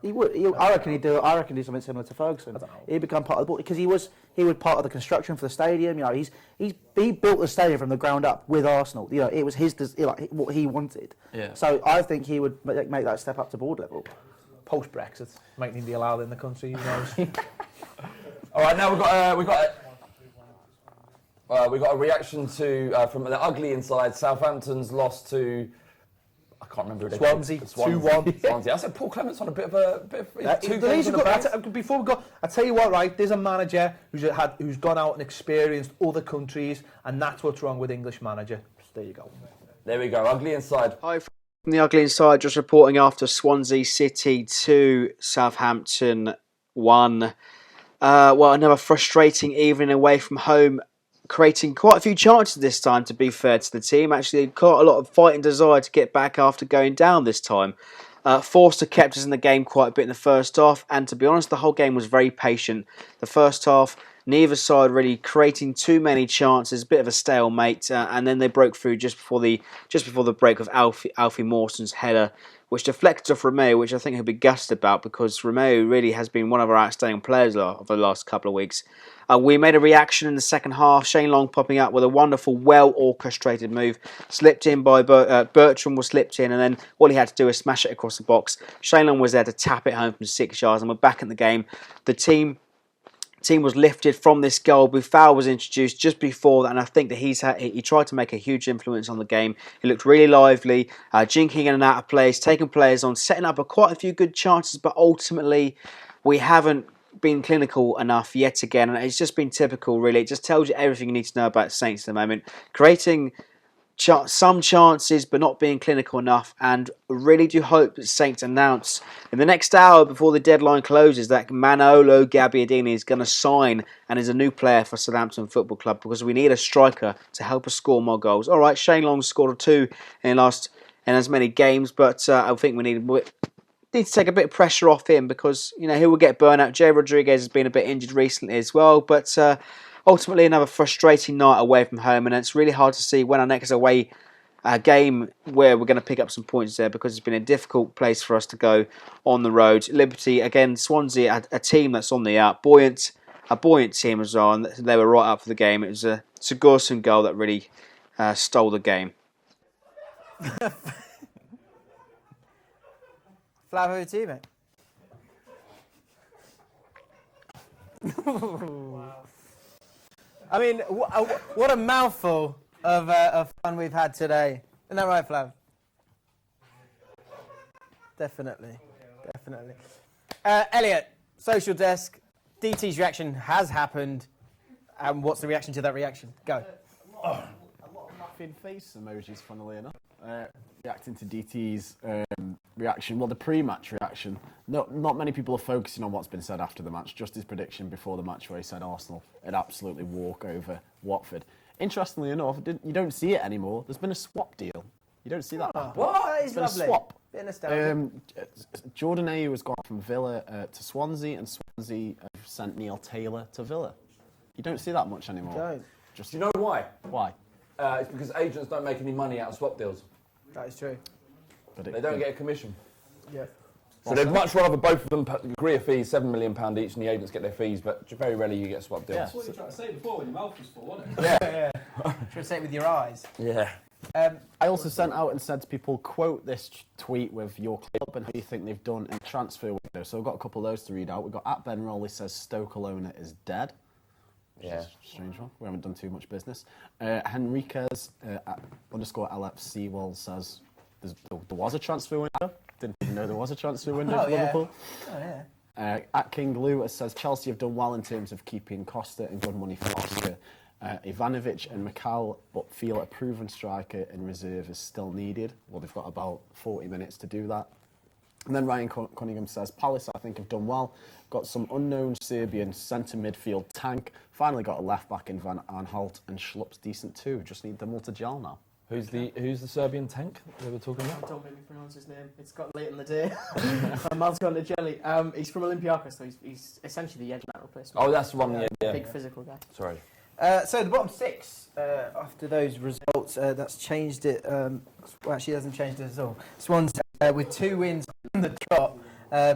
He would. I reckon he'd do something similar to Ferguson. He'd become part of the board because he was part of the construction for the stadium. He built the stadium from the ground up with Arsenal. It was what he wanted. Yeah. So I think he would make that step up to board level. Post Brexit, might need to be allowed in the country. Who knows? All right, now we got a reaction to from the ugly inside. Southampton's loss to, I can't remember. Swansea 2-1. Swansea. I said Paul Clement's on a bit of a two games in the before we go, I tell you what, right? There's a manager who's gone out and experienced other countries, and that's what's wrong with English manager. There you go. There we go. Ugly inside. Hi from the ugly inside. Just reporting after Swansea City 2, Southampton 1. Another frustrating evening away from home, creating quite a few chances this time, to be fair to the team. Actually, quite a lot of fighting desire to get back after going down this time. Forster kept us in the game quite a bit in the first half, and to be honest, the whole game was very patient. The first half, neither side really creating too many chances, a bit of a stalemate, and then they broke through just before the break of Alfie Mawson's header, which deflected off Romeo, which I think he'll be gutted about, because Romeo really has been one of our outstanding players of the last couple of weeks. We made a reaction in the second half. Shane Long popping up with a wonderful, well-orchestrated move. Slipped in by Bertram, was slipped in, and then all he had to do was smash it across the box. Shane Long was there to tap it home from 6 yards, and we're back in the game. The team team was lifted from this goal. Buffal was introduced just before that, and I think that he tried to make a huge influence on the game. He looked really lively, jinking in and out of plays, taking players on, setting up quite a few good chances, but ultimately we haven't been clinical enough yet again, and it's just been typical, really. It just tells you everything you need to know about Saints at the moment. Creating some chances, but not being clinical enough, and really do hope that Saints announce in the next hour before the deadline closes that Manolo Gabbiadini is going to sign and is a new player for Southampton Football Club, because we need a striker to help us score more goals. All right, Shane Long scored 2 in as many games, but I think we need to take a bit of pressure off him, because he will get burnt out. Jay Rodriguez has been a bit injured recently as well, but ultimately another frustrating night away from home, and it's really hard to see when our next away game where we're going to pick up some points there, because it's been a difficult place for us to go on the road. Liberty, again, Swansea, a team that's on the up, a buoyant team as well, and they were right up for the game. It was a Sigurdsson goal that really stole the game. Flav, over to you, mate. I mean, what a mouthful of fun we've had today. Isn't that right, Flav? Definitely. Elliot, social desk. DT's reaction has happened. And what's the reaction to that reaction? Go. A lot of laughing face emojis, funnily enough. Reacting to DT's reaction, well, the pre-match reaction. Not many people are focusing on what's been said after the match. Just his prediction before the match, where he said Arsenal would absolutely walk over Watford. Interestingly enough, you don't see it anymore. There's been a swap deal. You don't see that. What? That is There's been lovely. a swap. Bit nostalgic. Jordan Ayew has gone from Villa to Swansea, and Swansea have sent Neil Taylor to Villa. You don't see that much anymore. Don't. Do you know why? Why? It's because agents don't make any money out of swap deals. That is true. But they don't get a commission. Yeah. So they'd much rather both of them agree a fee, £7 million each, and the agents get their fees, but very rarely you get a swap deal. That's what you were trying to say before when your mouth was full, wasn't it? Yeah. Should I say it with your eyes? Yeah. I also sent out and said to people, quote this tweet with your club and who you think they've done in the transfer window. So we've got a couple of those to read out. We've got at Ben Rowley says Stoke Alona is dead. Yeah. Which is a strange one. We haven't done too much business. Henriquez @_LF Seawall says there was a transfer window. Didn't even know there was a transfer window for Liverpool. Oh, yeah. At King Lewis says Chelsea have done well in terms of keeping Costa and good money for Oscar. Ivanovic and McCall, but feel a proven striker in reserve is still needed. Well, they've got about 40 minutes to do that. And then Ryan Cunningham says, Palace, I think, have done well. Got some unknown Serbian centre midfield tank. Finally got a left back in Van Aanholt, and Schlupp's decent too. Just need them all to gel now. Who's the Serbian tank they were talking about? Don't make me pronounce his name. It's got late in the day. My mouth's gone to jelly. He's from Olympiacos, so he's essentially the edge man replacement. Oh, that's the one, yeah. Big physical guy. Sorry. So the bottom 6, after those results, that's changed it. Well, actually, it hasn't changed it at all. Swansea with 2 wins on the trot,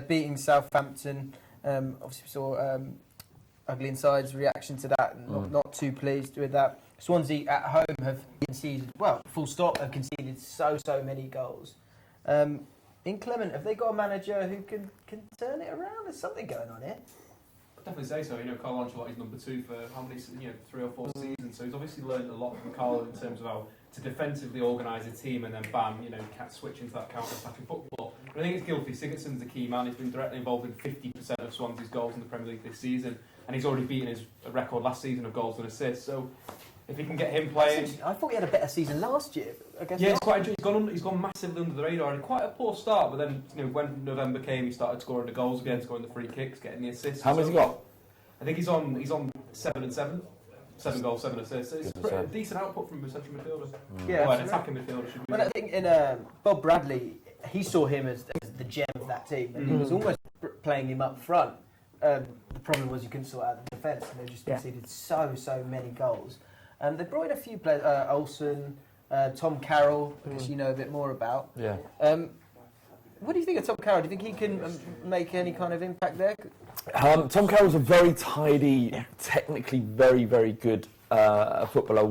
beating Southampton. Obviously, we saw Ugly Inside's reaction to that. Not too pleased with that. Swansea at home have conceded, well, full stop, have conceded so many goals. Inclement, have they got a manager who can turn it around? There's something going on here. I'd definitely say so. Carlo Ancelotti's number 2 for how many, 3 or 4 seasons. So he's obviously learned a lot from Carlo in terms of how to defensively organise a team and then bam, switch into that counter-attacking football. But I think it's Gylfi Sigurdsson's the key man. He's been directly involved in 50% of Swansea's goals in the Premier League this season, and he's already beaten his record last season of goals and assists. So if he can get him playing, I thought he had a better season last year. Yeah, it's quite interesting. He's gone massively under the radar, and quite a poor start. But then, when November came, he started scoring the goals again, scoring the free kicks, getting the assists. How many's he got? I think he's on 7 and 7. 7 goals, 7 assists. So it's a decent output from a central midfielder. Yeah, an attacking midfielder should be. But I think in Bob Bradley, he saw him as the gem of that team, and he was almost playing him up front. The problem was you couldn't sort out the defence, and they just conceded so many goals. They brought in a few players, Olsen, Tom Carroll, because you know a bit more about. Yeah. What do you think of Tom Carroll? Do you think he can make any kind of impact there? Tom Carroll's a very tidy, technically very, very good footballer.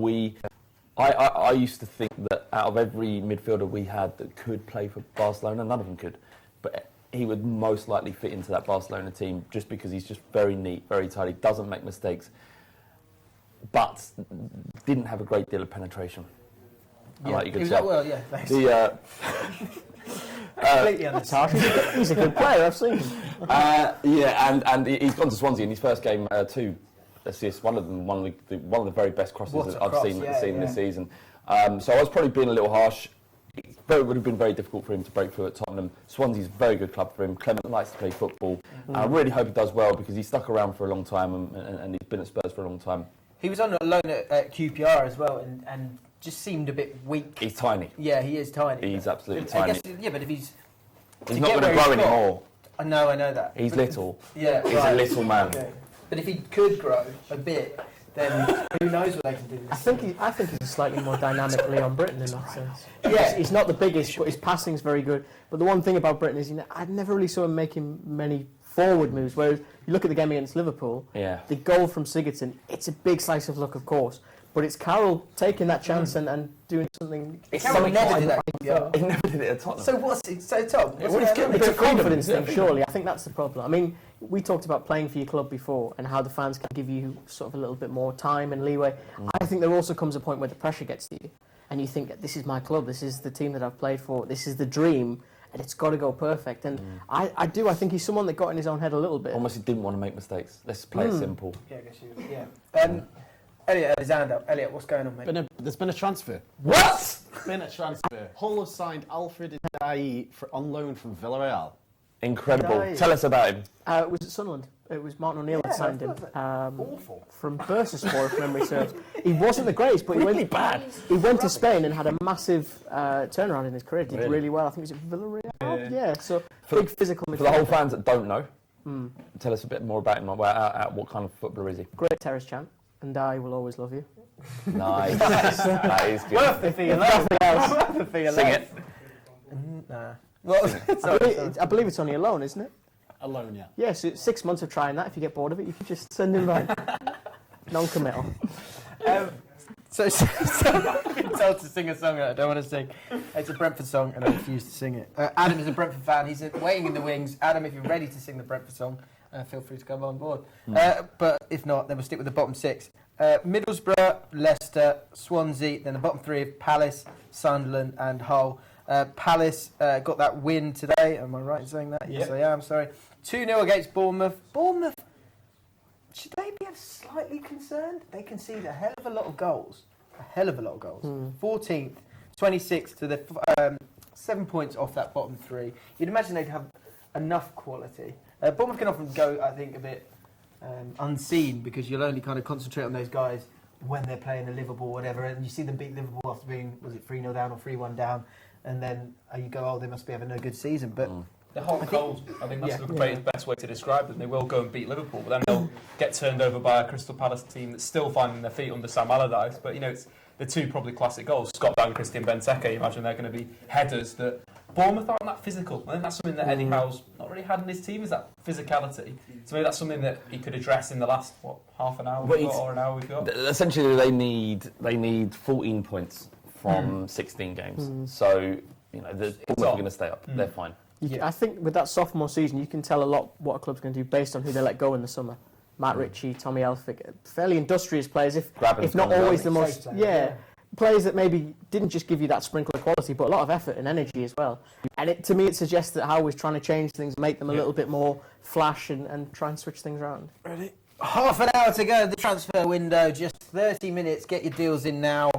I used to think that out of every midfielder we had that could play for Barcelona, none of them could. But he would most likely fit into that Barcelona team just because he's just very neat, very tidy, doesn't make mistakes, but didn't have a great deal of penetration. I like you could say. Well, yeah, thanks. Completely understand. He's a good player, I've seen him. And he's gone to Swansea in his first game, 2 assists, one of the very best crosses that I've seen this season. So I was probably being a little harsh. It would have been very difficult for him to break through at Tottenham. Swansea's a very good club for him. Clement likes to play football. And I really hope he does well because he's stuck around for a long time and he's been at Spurs for a long time. He was on loan at QPR as well and just seemed a bit weak. He's tiny. Yeah, he is tiny. He's absolutely I tiny. guess, yeah, but if he's not going to grow anymore. I know that. He's little. Yeah, he's a little man. Okay. But if he could grow a bit, then who knows what they can do. I think he's slightly more dynamic Leon Britton in that sense. Yeah, he's not the biggest, but his passing's very good. But the one thing about Britton is, I never really saw him making many forward moves. Whereas you look at the game against Liverpool, the goal from Sigurdsson, it's a big slice of luck, of course. But it's Carroll taking that chance and doing something. Carroll never did that. He never did it at Tottenham. So what's it? So Tom, it's a confidence thing, surely. I think that's the problem. I mean, we talked about playing for your club before and how the fans can give you sort of a little bit more time and leeway. I think there also comes a point where the pressure gets to you and you think, this is my club, this is the team that I've played for, this is the dream, and it's got to go perfect. And I think he's someone that got in his own head a little bit. Almost he didn't want to make mistakes. Let's play it simple. Yeah, I guess you. Elliot had his hand up. Elliot, what's going on, mate? There's been a transfer. What? Been a transfer. Hull have signed Alfred Ndiaye on loan from Villarreal. Incredible. Ndiaye. Tell us about him. It was at Sunderland. It was Martin O'Neill that signed him. Awful. From Bursaspor, if memory serves. He wasn't the greatest, but really bad. He went to Spain and had a massive turnaround in his career. Did really well. I think it was at Villarreal. Yeah. So big physical midfielder. For the whole fans that don't know, tell us a bit more about him. What kind of footballer is he? Great terrace chant. And I will always love you. Nice. That is good. Worth the fee alone. Worth the fee alone. Sing it. Nah. I believe it's only a loan, isn't it? A loan, yeah. Yeah, so 6 months of trying that. If you get bored of it, you can just send him back. Non-committal. So I've been told to sing a song that I don't want to sing. It's a Brentford song and I refuse to sing it. Adam is a Brentford fan. He's waiting in the wings. Adam, if you're ready to sing the Brentford song, feel free to come on board. But if not, then we'll stick with the bottom 6. Middlesbrough, Leicester, Swansea, then the bottom 3 of Palace, Sunderland and Hull. Palace got that win today. Am I right in saying that? Yes, I am. Sorry. 2-0 against Bournemouth. Bournemouth, should they be slightly concerned? They conceded a hell of a lot of goals. 14th, 26th to the 7 points off that bottom 3. You'd imagine they'd have enough quality. Bournemouth can often go, I think, a bit unseen because you'll only kind of concentrate on those guys when they're playing the Liverpool or whatever, and you see them beat Liverpool after being, was it 3-0 down or 3-1 down, and then you go, oh, they must be having a good season. But they're hot cold. I think that's the best way to describe them. They will go and beat Liverpool, but then they'll get turned over by a Crystal Palace team that's still finding their feet under Sam Allardyce. But, it's the 2 probably classic goals. Scott Down, Christian Benteke, you imagine they're going to be headers that Bournemouth aren't that physical. I think that's something that Eddie Howe's not really had in his team, is that physicality. So maybe that's something that he could address in the last, half an hour or an hour we've got? Essentially, they need 14 points from 16 games. So, Bournemouth are going to stay up. They're fine. I think with that sophomore season, you can tell a lot what a club's going to do based on who they let go in the summer. Matt Ritchie, Tommy Elphick, fairly industrious players, if not always the most... Players that maybe didn't just give you that sprinkle of quality, but a lot of effort and energy as well. And to me, it suggests that Howe is trying to change things, make them a little bit more flash and try and switch things around. Ready? Half an hour to go, the transfer window, just 30 minutes. Get your deals in now.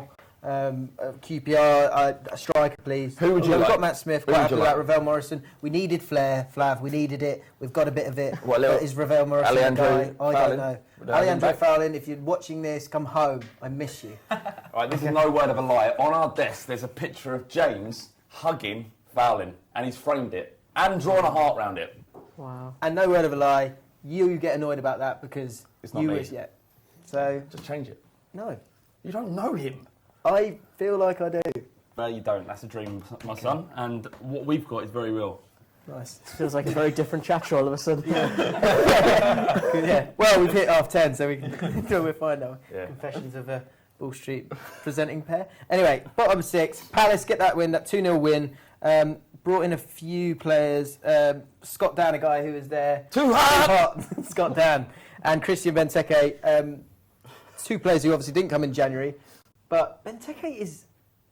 QPR, a striker, please. Who would you We've like? got Matt Smith, quite happy about Ravel Morrison. We needed flair, Flav, we needed it. We've got a bit of it. But is Ravel Morrison a guy? I don't know. Alejandro Fowlin, if you're watching this, come home. I miss you. Right, this is no word of a lie. On our desk, there's a picture of James hugging Fowlin, and he's framed it and drawn a heart round it. Wow. And no word of a lie, you get annoyed about that because it's not you me. wish, So just change it. No. You don't know him. I feel like I do. No, you don't. That's a dream, my son. And what we've got is very real. Nice. Feels like a very different chat all of a sudden. Yeah. Well, we've hit 10:30, so we're fine now. Confessions of a Bull Street presenting pair. Anyway, bottom 6. Palace get that win, that 2-0 win. brought in a few players. Scott Dan, a guy who was there. Too hot! Scott Dan. And Christian Benteke. Two players who obviously didn't come in January. But Benteke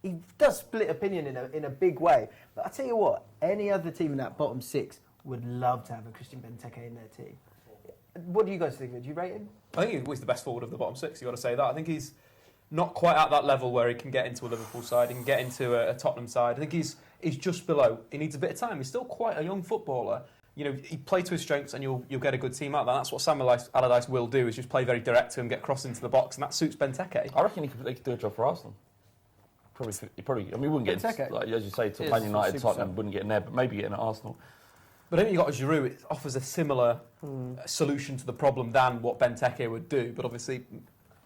he does split opinion in a big way. But I tell you what, any other team in that bottom six would love to have a Christian Benteke in their team. What do you guys think? Do you rate him? I think he's the best forward of the bottom six. You got to say that. I think he's not quite at that level where he can get into a Liverpool side, he can get into a Tottenham side. I think he's just below. He needs a bit of time. He's still quite a young footballer. You know, he play to his strengths, and you'll get a good team out of that. That's what Sam Allardyce will do, is just play very direct to him, get crossed into the box, and that suits Benteke. I reckon he could do a job for Arsenal. Probably. I mean, we wouldn't get in, like, as you say, to Man United, Tottenham wouldn't get in there, but maybe get in at Arsenal. But I think you got a Giroud. It offers a similar solution to the problem than what Benteke would do. But obviously,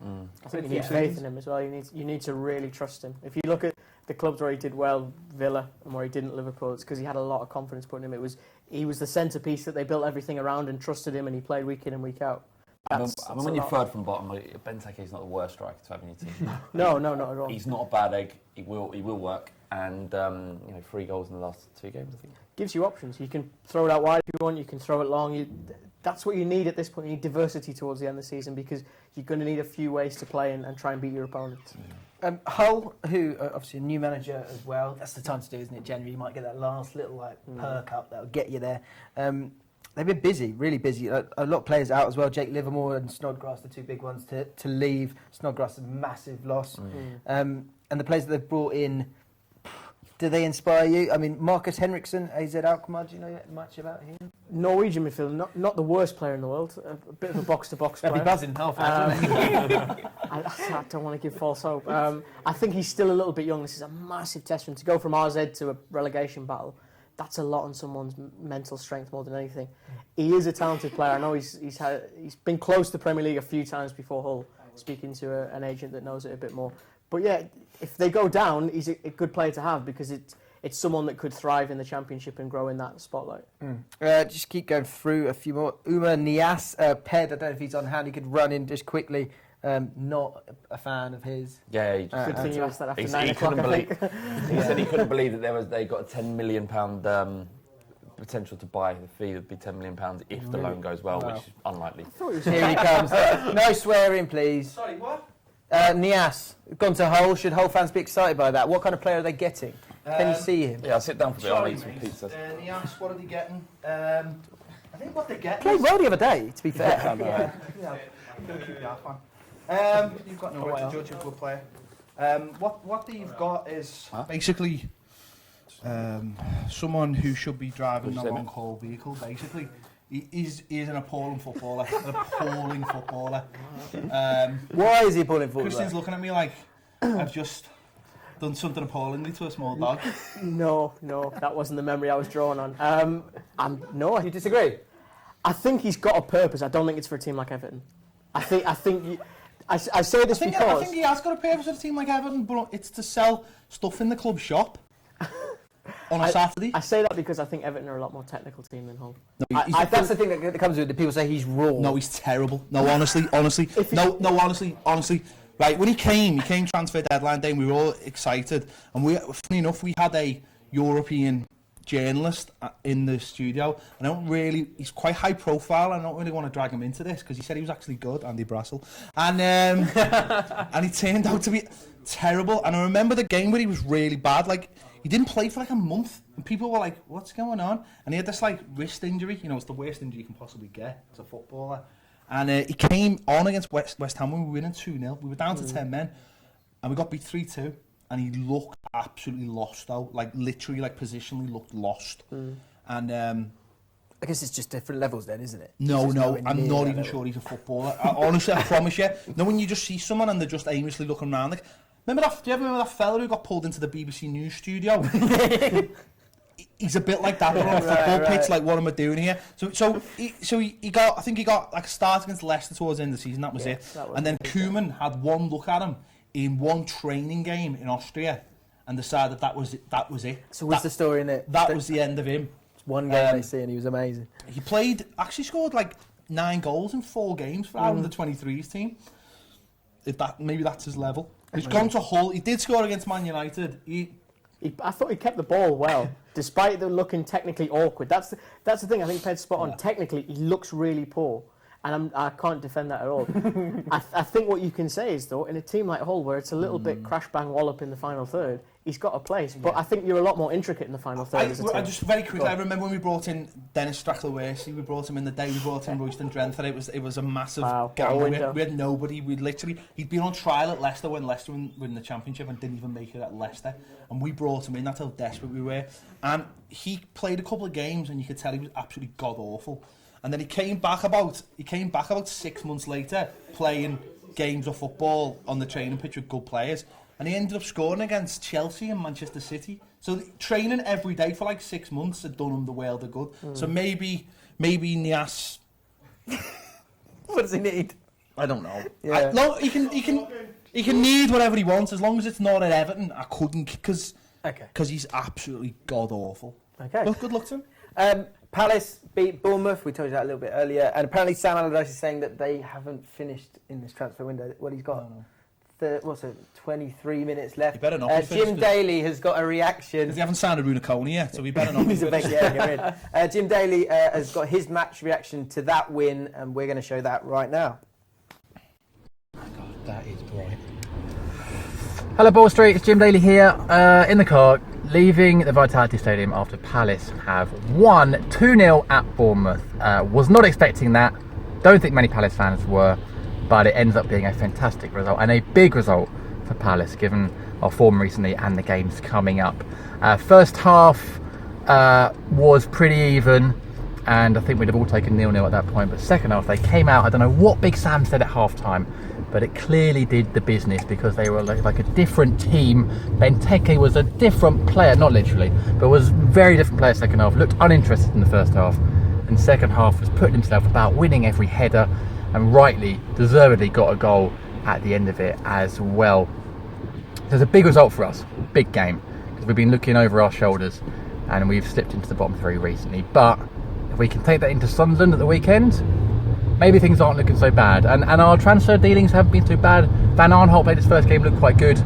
I think you need faith in him as well. You need to really trust him. If you look at the clubs where he did well, Villa, and where he didn't, Liverpool, it's because he had a lot of confidence putting him. He was the centrepiece that they built everything around and trusted him, and he played week in and week out. I mean, when you're third from bottom, Benteke is not the worst striker to have in your team. No, not at all. He's not a bad egg. He will work, and 3 goals in the last 2 games, I think. Gives you options. You can throw it out wide if you want. You can throw it long. That's what you need at this point. You need diversity towards the end of the season, because you're going to need a few ways to play and try and beat your opponents. Hull, who are obviously a new manager as well. That's the time to do, isn't it? January, you might get that last little perk up that'll get you there. They've been busy, really busy. A lot of players out as well. Jake Livermore and Snodgrass, the two big ones to leave. Snodgrass, a massive loss. And the players that they've brought in, do they inspire you? I mean, Marcus Henriksen, AZ Alkmaar, do you know much about him? Norwegian midfielder, not the worst player in the world. A bit of a box-to-box player. He'll be buzzing half I don't want to give false hope. I think he's still a little bit young. This is a massive test for him. To go from RZ to a relegation battle, that's a lot on someone's mental strength more than anything. He is a talented player. I know he's been close to the Premier League a few times before Hull, speaking to an agent that knows it a bit more. But yeah, if they go down, he's a good player to have, because it's someone that could thrive in the Championship and grow in that spotlight. Just keep going through a few more. Uma Nias, Ped, I don't know if he's on hand, he could run in just quickly. Not a fan of his. Yeah, good thing you asked that after 9 he o'clock, couldn't I believe. think. He said he couldn't believe that they got a £10 million potential to buy. The fee would be £10 million if the loan goes well, which is unlikely. Here he comes. No swearing, please. Sorry, what? Nias, gone to Hull. Should Hull fans be excited by that? What kind of player are they getting? Can you see him? Yeah, I'll sit down for a bit. I'll eat some pizza. Nias, what are they getting? I think what they're getting. Played well the other day, to be fair. Don't keep the half, man. You've got no right to judge a good player. What they've got is basically someone who should be driving a long-haul vehicle. Basically, he's an appalling footballer. Why is he appalling footballer? Christian's looking at me like I've just done something appallingly to a small dog. No, that wasn't the memory I was drawing on. No, you disagree? I think he's got a purpose. I don't think it's for a team like Everton. I say this because I think he has got a purpose for a team like Everton, but it's to sell stuff in the club shop on a Saturday. I say that because I think Everton are a lot more technical team than Hull. No, that's the thing that comes with it. People say he's raw. No, he's terrible. No, honestly. Honestly. Right, when he came transfer deadline day, and we were all excited. And funny enough, we had a European journalist in the studio, and he's quite high profile. I don't really want to drag him into this because he said he was actually good, Andy Brassel, and and he turned out to be terrible. And I remember the game where he was really bad. Like, he didn't play for like a month, and people were like, "What's going on?" And he had this like wrist injury. You know, it's the worst injury you can possibly get as a footballer. And he came on against West Ham when we were winning 2-0. We were down to 10 men, and we got beat 3-2. And he looked absolutely lost, though. Like, literally, like, positionally looked lost. And I guess it's just different levels then, isn't it? No, I'm not even sure he's a footballer. Honestly, I promise you. No, when you just see someone and they're just aimlessly looking around, like, do you ever remember that fella who got pulled into the BBC News studio? He's a bit like that on a football pitch. Like, what am I doing here? So he got. I think he got like a start against Leicester towards the end of the season. That was it. And then Koeman had one look at him in one training game in Austria, and decided that was it. So what's the story in it? That was the end of him. It's one game they see, and he was amazing. He actually scored like 9 goals in 4 games for our under-23s team. Maybe that's his level. He's gone to Hull. He did score against Man United. I thought he kept the ball well, despite the looking technically awkward. That's the thing. I think Ped's spot on. Technically, he looks really poor, and I can't defend that at all. I think what you can say is, though, in a team like Hull, where it's a little bit crash bang wallop in the final third, he's got a place. But I think you're a lot more intricate in the final third. I just very quickly, I remember when we brought in Dennis Strachler-Wersey, we brought him in the day, we brought in Royston Drenthal. It was a massive gamble. We had nobody. He'd been on trial at Leicester when Leicester were in the Championship and didn't even make it at Leicester. And we brought him in. That's how desperate we were. And he played a couple of games, and you could tell he was absolutely god awful. And then he came back about 6 months later, playing games of football on the training pitch with good players. And he ended up scoring against Chelsea and Manchester City. So training every day for like 6 months had done him the world of good. So maybe Nias. What does he need? I don't know. Yeah. No, he can need whatever he wants as long as it's not at Everton. I couldn't because he's absolutely god awful. Okay. Well, good luck to him. Palace beat Bournemouth. We told you that a little bit earlier. And apparently Sam Allardyce is saying that they haven't finished in this transfer window. What he's got. 23 minutes left. You better not. Jim Daly has got a reaction. Because he haven't signed a Runaconi yet, so we better not. He's a big Jim Daly has got his match reaction to that win, and we're going to show that right now. God, that is bright. Hello Ball Street, it's Jim Daly here in the car, leaving the Vitality Stadium after Palace have won 2-0 at Bournemouth. Was not expecting that, don't think many Palace fans were, but it ends up being a fantastic result and a big result for Palace given our form recently and the games coming up. First half was pretty even, and I think we'd have all taken 0-0 at that point, but second half they came out, I don't know what Big Sam said at half time, but it clearly did the business because they were like a different team. Benteke was a different player, not literally, but was a very different player second half, looked uninterested in the first half, and second half was putting himself about winning every header, and rightly, deservedly got a goal at the end of it as well. So it's a big result for us, big game, because we've been looking over our shoulders and we've slipped into the bottom three recently. But if we can take that into Sunderland at the weekend, maybe things aren't looking so bad. And our transfer dealings haven't been too bad. Van Arnholt played his first game, looked quite good.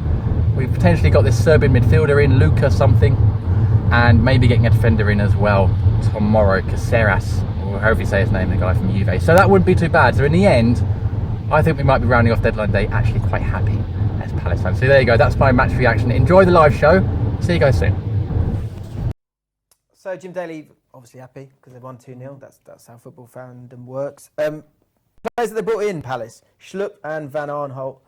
We've potentially got this Serbian midfielder in, Luka something, and maybe getting a defender in as well tomorrow, Caceres, or however you say his name, the guy from Juve. So that wouldn't be too bad. So in the end, I think we might be rounding off deadline day actually quite happy as Palace fans. So there you go, that's my match reaction. Enjoy the live show. See you guys soon. So Jim Daly, obviously happy because they've won 2-0. That's how football fandom works. Players that they brought in, Palace, Schlupp and Van Arnholt.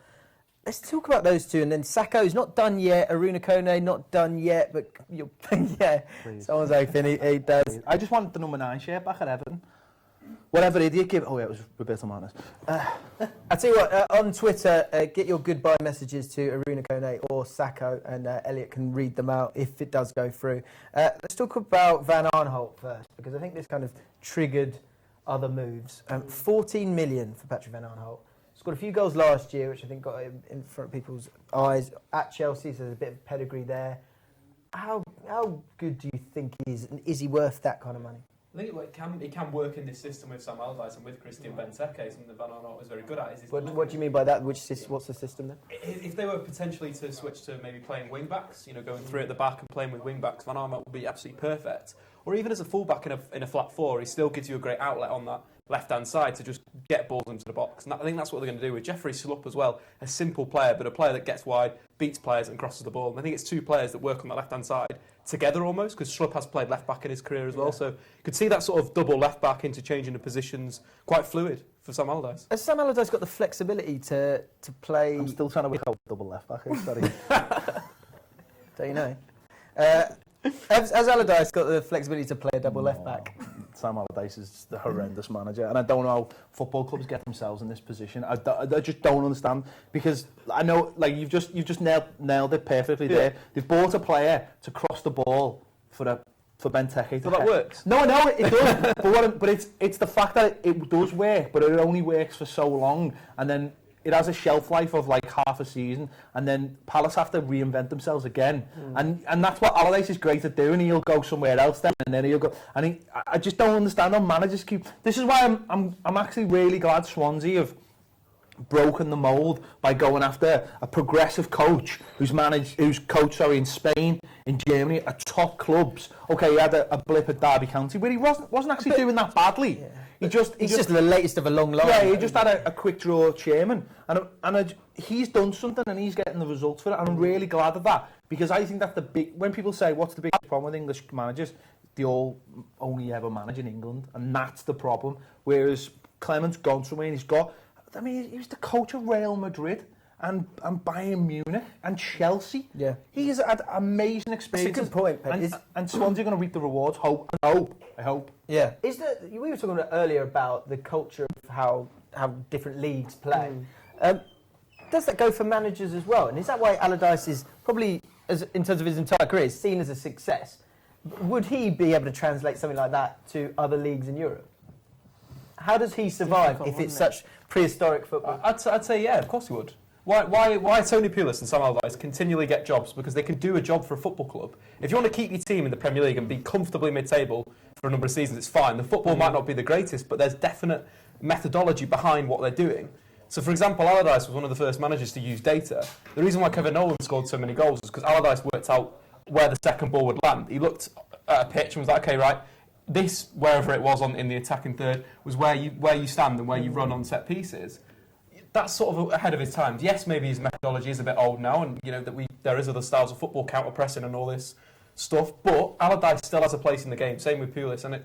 Let's talk about those two, and then Sakho's not done yet. Aruna Kone not done yet, but yeah, someone's hoping he does. I just want the number 9 shirt back at Everton. Whatever idiot gave. Oh yeah, it was Roberto Martinez. I tell you what, on Twitter, get your goodbye messages to Aruna Kone or Sakho, and Elliot can read them out if it does go through. Let's talk about Van Arnholt first, because I think this kind of triggered other moves. 14 million for Patrick Van Arnholt. Scored a few goals last year, which I think got him in front of people's eyes at Chelsea, so there's a bit of pedigree there. How good do you think he is, and is he worth that kind of money? I think it can work in this system with Sam Allardyce and with Christian Benteke, something that Van Arnholt is very good at. What do you mean by that? What's the system then? If they were potentially to switch to maybe playing wing backs, going through at the back and playing with wing backs, Van Arnholt would be absolutely perfect. Or even as a fullback in a flat four, he still gives you a great outlet on that left-hand side to just get balls into the box. And I think that's what they're going to do with Jeffrey Schlupp as well. A simple player, but a player that gets wide, beats players and crosses the ball. And I think it's two players that work on that left-hand side together almost, because Schlupp has played left-back in his career as well. So you could see that sort of double left-back interchanging the positions, quite fluid for Sam Allardyce. Has Sam Allardyce got the flexibility to play... I'm still trying to work out double left-back. Sorry. Don't you know? Has Allardyce got the flexibility to play a double left-back? Sam Allardyce is the horrendous manager, and I don't know how football clubs get themselves in this position. I just don't understand, because I know, like you've just nailed it perfectly there. They've bought a player to cross the ball for Benteke. So that works. No, it does. but it's the fact that it does work, but it only works for so long, and then it has a shelf life of like half a season, and then Palace have to reinvent themselves again. And that's what Allardyce is great at doing. He'll go somewhere else then, and then he'll go. And I just don't understand how managers keep. This is why I'm actually really glad Swansea broken the mould by going after a progressive coach who's coached in Spain, in Germany, at top clubs. Okay, he had a blip at Derby County, but he wasn't actually doing that badly. He's just the latest of a long line. Yeah, he just had a quick draw chairman, and he's done something, and he's getting the results for it. And I'm really glad of that, because I think that when people say what's the biggest problem with English managers, they all only ever manage in England, and that's the problem. Whereas Clement's gone somewhere, and he was the coach of Real Madrid and Bayern Munich and Chelsea. Yeah, he's had amazing experience. That's a good point, Pep. And Swansea are going to reap the rewards. I hope. Yeah. We were talking earlier about the culture of how different leagues play. Does that go for managers as well? And is that why Allardyce is probably, in terms of his entire career, is seen as a success? Would he be able to translate something like that to other leagues in Europe? How does he survive if it's such prehistoric football? I'd say yeah, of course he would. Why Tony Pulis and Sam Allardyce continually get jobs? Because they can do a job for a football club. If you want to keep your team in the Premier League and be comfortably mid-table for a number of seasons, it's fine. The football might not be the greatest, but there's definite methodology behind what they're doing. So, for example, Allardyce was one of the first managers to use data. The reason why Kevin Nolan scored so many goals was because Allardyce worked out where the second ball would land. He looked at a pitch and was like, okay, right, this, wherever it was in the attacking third, was where you stand and where you run on set pieces. That's sort of ahead of his times. Yes, maybe his methodology is a bit old now, and there is other styles of football, counter pressing and all this stuff. But Allardyce still has a place in the game. Same with Pulis, and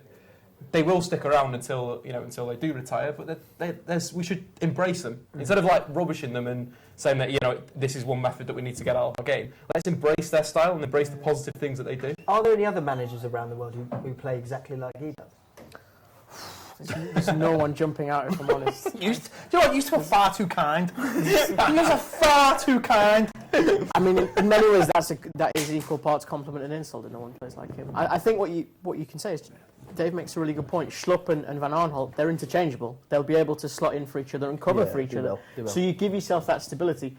they will stick around until they do retire. But we should embrace them instead of rubbishing them and saying that this is one method that we need to get out of our game. Let's embrace their style and embrace the positive things that they do. Are there any other managers around the world who play exactly like he does? There's no one jumping out, if I'm honest. You used to be far too kind. You are far too kind. I mean, in many ways, that is equal parts compliment and insult that no one plays like him. I think what you can say is, Dave makes a really good point. Schlupp and Van Arnholt, they're interchangeable. They'll be able to slot in for each other and cover for each other. They will. So you give yourself that stability.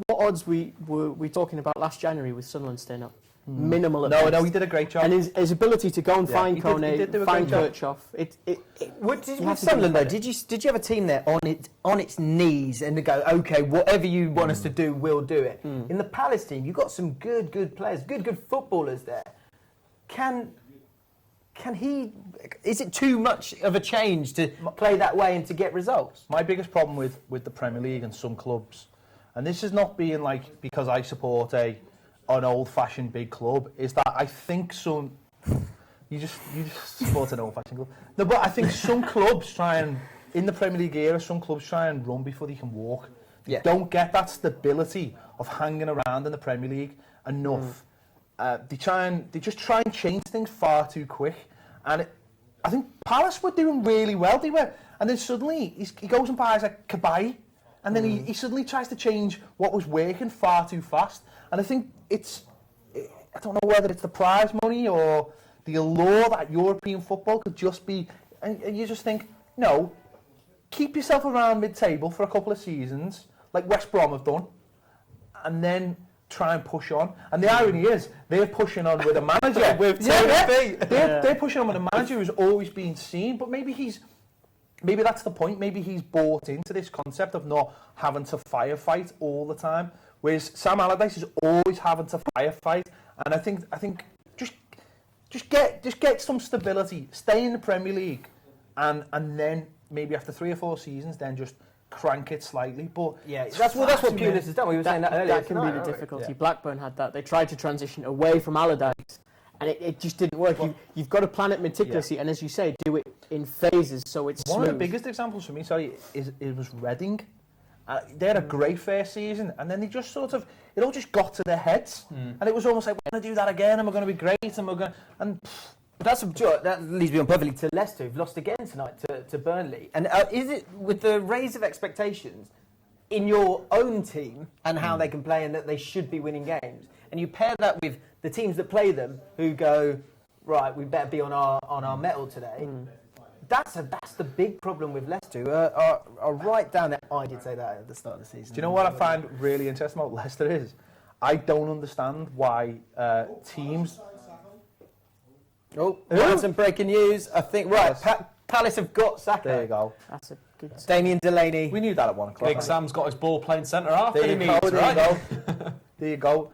What odds were we talking about last January with Sunderland staying up? Minimal at best. No, he did a great job. And his ability to go and find Kone, find Kirchhoff. With Sunderland though, did you have a team there on its knees and to go, okay, whatever you want us to do, we'll do it. In the Palace team, you've got some good players, good footballers there. Can he? Is it too much of a change to play that way and to get results? My biggest problem with the Premier League and some clubs, and this is not being because I support an old-fashioned big club, is that I think you just support an old-fashioned club. No, but I think some clubs in the Premier League era, some clubs try and run before they can walk. They don't get that stability of hanging around in the Premier League enough. They just try and change things far too quick. And I think Palace were doing really well. And then suddenly he goes and buys a Kabay, and then he suddenly tries to change what was working far too fast. And I think I don't know whether it's the prize money or the allure that European football could just be, and you just think, no, keep yourself around mid-table for a couple of seasons, like West Brom have done, and then try and push on. And the irony is, they're pushing on with a manager. They're pushing on with a manager who's always been seen, but maybe that's the point. Maybe he's bought into this concept of not having to firefight all the time. Whereas Sam Allardyce is always having to firefight, and I think just get some stability, stay in the Premier League, and then maybe after 3 or 4 seasons, then just crank it slightly. But that's what Pulis has done. We were saying that earlier. That can be the difficulty. Yeah. Blackburn had that. They tried to transition away from Allardyce, and it just didn't work. You've got to plan it meticulously, and as you say, do it in phases so it's one smooth. of the biggest examples for me, it was Reading. They had a great first season, and then they just it all just got to their heads, and it was almost like, we're going to do that again, and we're going to be great, and we're going that leads me on perfectly to Leicester, who've lost again tonight to Burnley. And is it, with the raise of expectations in your own team and how they can play and that they should be winning games, and you pair that with the teams that play them who go, right, we better be on our mettle today. That's the big problem with Leicester, who are right down there. I did say that at the start of the season. Do you know what I find really interesting about Leicester is? I don't understand why teams... Oh, some breaking news. I think, Palace have got Saka. There you go. That's a good. Damien Delaney. We knew that at 1 o'clock. Big Sam's got his ball playing centre half. There you go. There you go. There you go.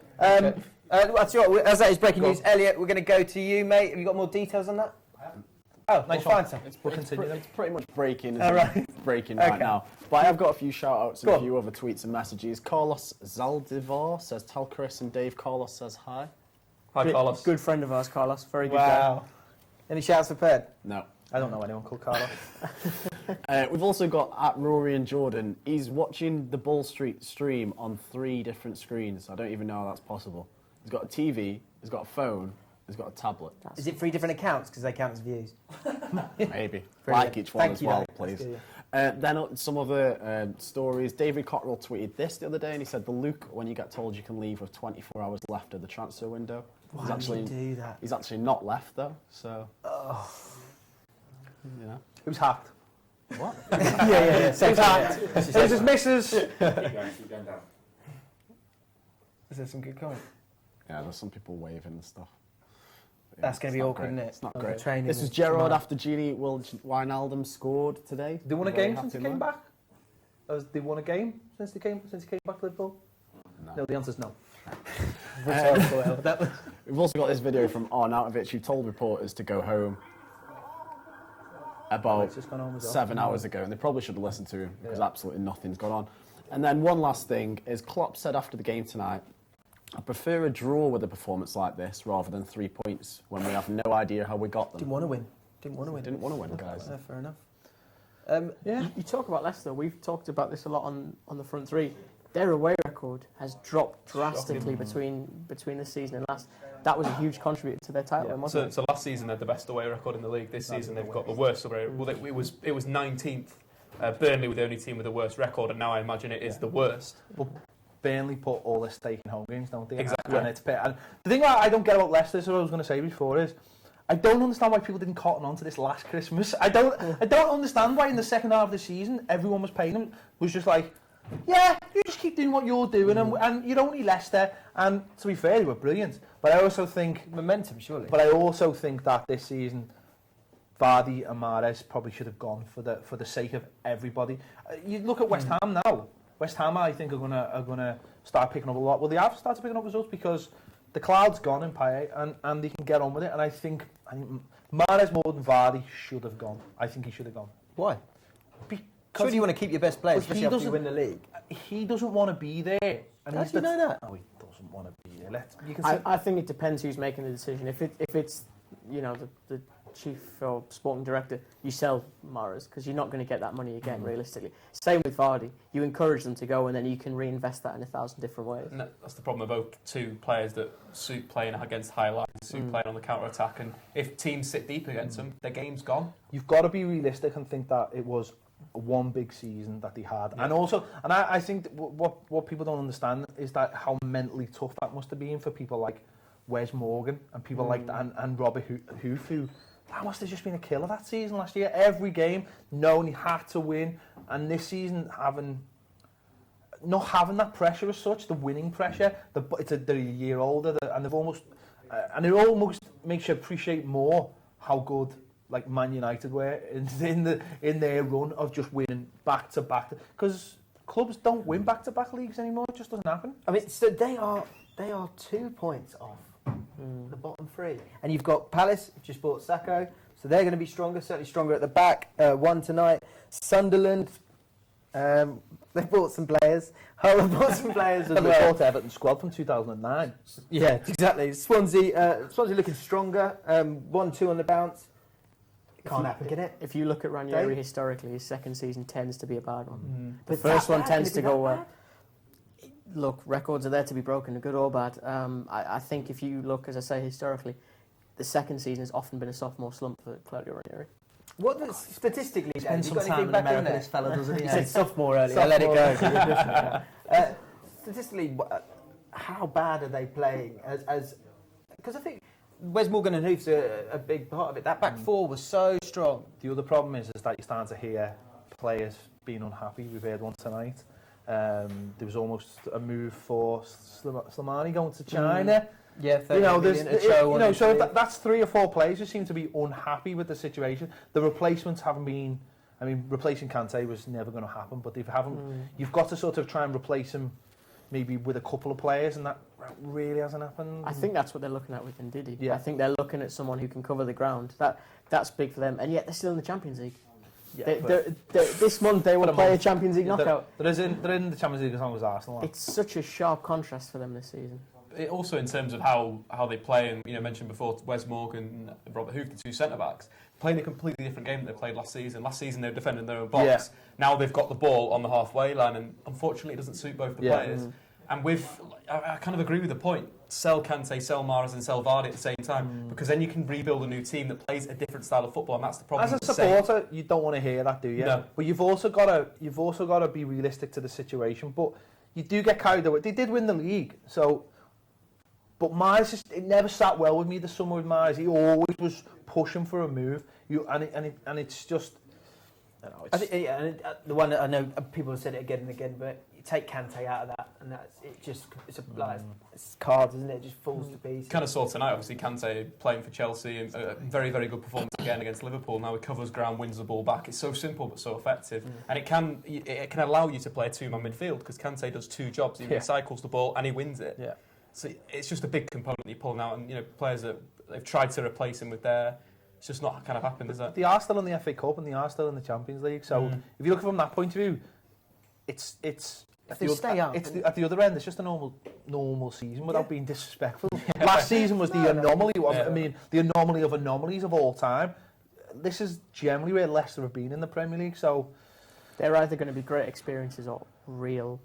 That's right. As that is breaking news, Elliot, we're going to go to you, mate. Have you got more details on that? Oh, nice fine, sir. It's pretty much breaking, breaking Okay. right now. But I have got a few shout-outs and a few other tweets and messages. Carlos Zaldivar says, tell Chris and Dave Carlos says hi. Hi, Carlos. Good friend of ours, Carlos. Very good Wow. Any shouts for Ped? No. I don't know anyone called Carlos. We've also got at Rory and Jordan. He's watching the Bull Street stream on 3 different screens. I don't even know how that's possible. He's got a TV, he's got a phone, he's got a tablet. Is it 3 different accounts because they count as views? Maybe. Brilliant. Like each one Thank as you, well, Alex. please. That's good, Then some other stories. David Cotterill tweeted this the other day and he said, the Luke, when you get told you can leave with 24 hours left of the transfer window. Why would you do that? He's actually not left though, so... You know. It was hacked. What? yeah. It was hacked. It was his missus. Is there some good comment? Yeah, there's some people waving and stuff. Yeah, That's going to be awkward, isn't it? It's not On great. the training This is with Gerrard Jamal. after Gini Wijnaldum scored today. They won a Very game happy since he came man. back? They won a game since he came back to Liverpool? No, the answer's no. We've also got this video from Arnautovic who told reporters to go home about just gone home as well. 7 hours ago, and they probably should have listened to him because absolutely nothing's gone on. And then one last thing is Klopp said after the game tonight, I prefer a draw with a performance like this rather than 3 points when we have no idea how we got them. Didn't want to win. Didn't want to win, guys. Yeah, fair enough. You talk about Leicester. We've talked about this a lot on the front three. Their away record has dropped drastically between this season and last. That was a huge contributor to their title, wasn't it? So last season they had the best away record in the league. This season they've got the worst away. Well, it was 19th. Burnley were the only team with the worst record, and now I imagine it is the worst. Well, Burnley put all their stake in home games, don't they? Exactly. And the thing I don't get about Leicester, so what I was going to say before is, I don't understand why people didn't cotton on to this last Christmas. I don't understand why in the second half of the season everyone was paying them was just like, yeah, you just keep doing what you're doing, and you're only Leicester. And to be fair, they were brilliant. But I also think momentum, surely. But I also think that this season, Vardy and Mahrez probably should have gone for the sake of everybody. You look at West Ham now. West Ham, I think, are gonna start picking up a lot. Well, they have started picking up results because the cloud's gone in Payet, and they can get on with it. And I think Mahrez more than Vardy should have gone. I think he should have gone. Why? Surely you want to keep your best players, especially after you win the league. He doesn't want to be there. And How do you know that? No, he doesn't want to be there. I think it depends who's making the decision. If it's the chief or sporting director, you sell Mahrez because you're not going to get that money again realistically. Same with Vardy. You encourage them to go and then you can reinvest that in 1,000 different ways. And that's the problem about two players that suit playing against high lines, suit playing on the counter attack, and if teams sit deep against them, their game's gone. You've got to be realistic and think that it was one big season that they had, and also, and I think that what people don't understand is that how mentally tough that must have been for people like Wes Morgan and people like that, and Robert Hoof, who that must have just been a killer that season last year. Every game, knowing he had to win, and this season not having that pressure as such, the winning pressure. They're a year older, and they've almost, and it almost makes you appreciate more how good like Man United were in their run of just winning back to back, because clubs don't win back to back leagues anymore. It just doesn't happen. I mean, so they are 2 points off the bottom three, and you've got Palace just bought Sacco, so they're going to be stronger, certainly stronger at the back. One tonight, Sunderland. They bought some players. Hull have bought some players as They well. bought Everton squad from 2009. Yeah, exactly. Swansea looking stronger. 1-2 on the bounce. Can't happen, can it? If you look at Ranieri Dave? historically, his second season tends to be a bad one. The But first that one bad? tends Can to it be go that well. Look, records are there to be broken, good or bad. I think if you look, as I say, historically, the second season has often been a sophomore slump for Claudio Ranieri. What statistically? Spend Dave, some you got time anything in back in America, there? this fella, doesn't he? He said sophomore earlier. I let it go. Statistically, how bad are they playing? Because I think Wes Morgan and Hoof's a big part of it. That back four was so strong. The other problem is that you're starting to hear players being unhappy. We've heard one tonight. There was almost a move for Slimani going to China. Yeah, you know, there's, you know, so that's 3 or 4 players who seem to be unhappy with the situation. The replacements haven't been. I mean, replacing Kante was never going to happen, but they haven't. You've got to sort of try and replace him, maybe with a couple of players, and that really hasn't happened. I think that's what they're looking at with Ndidi. Yeah. I think they're looking at someone who can cover the ground. That's big for them, and yet they're still in the Champions League. Yeah, this month they will play a Champions League knockout. They're in the Champions League as long as Arsenal are. It's such a sharp contrast for them this season. It also in terms of how they play, and mentioned before Wes Morgan, Robert Hoof, the 2 centre backs, playing a completely different game than they played last season. Last season they were defending their own box. Yeah. Now they've got the ball on the halfway line, and unfortunately it doesn't suit both the players. And I kind of agree with the point. Sell Kante, sell Mahrez, and sell Vardy at the same time, because then you can rebuild a new team that plays a different style of football, and that's the problem. As a supporter, you don't want to hear that, do you? No. But you've also got to be realistic to the situation. But you do get carried away. They did win the league, so. But Mahrez, it never sat well with me this summer with Mahrez. He always was pushing for a move. And it's just. I don't know, I think, the one that I know people have said it again and again, but you take Kante out of that, and it's cards, isn't it? It just falls to pieces. Kind of saw tonight, obviously, Kante playing for Chelsea, and a very, very good performance again against Liverpool. Now he covers ground, wins the ball back. It's so simple but so effective, and it can allow you to play a 2-man midfield, because Kante does 2 jobs. He recycles the ball and he wins it. Yeah. So it's just a big component that you're pulling out, and players that they've tried to replace him with it's just not kind of happened, is it? They are still in the FA Cup and they are still in the Champions League. So if you look from that point of view, it's if they stay up, at the other end, it's just a normal season without being disrespectful. Last season was the anomaly. I mean, the anomaly of anomalies of all time. This is generally where Leicester have been in the Premier League. So they're either going to be great experiences or real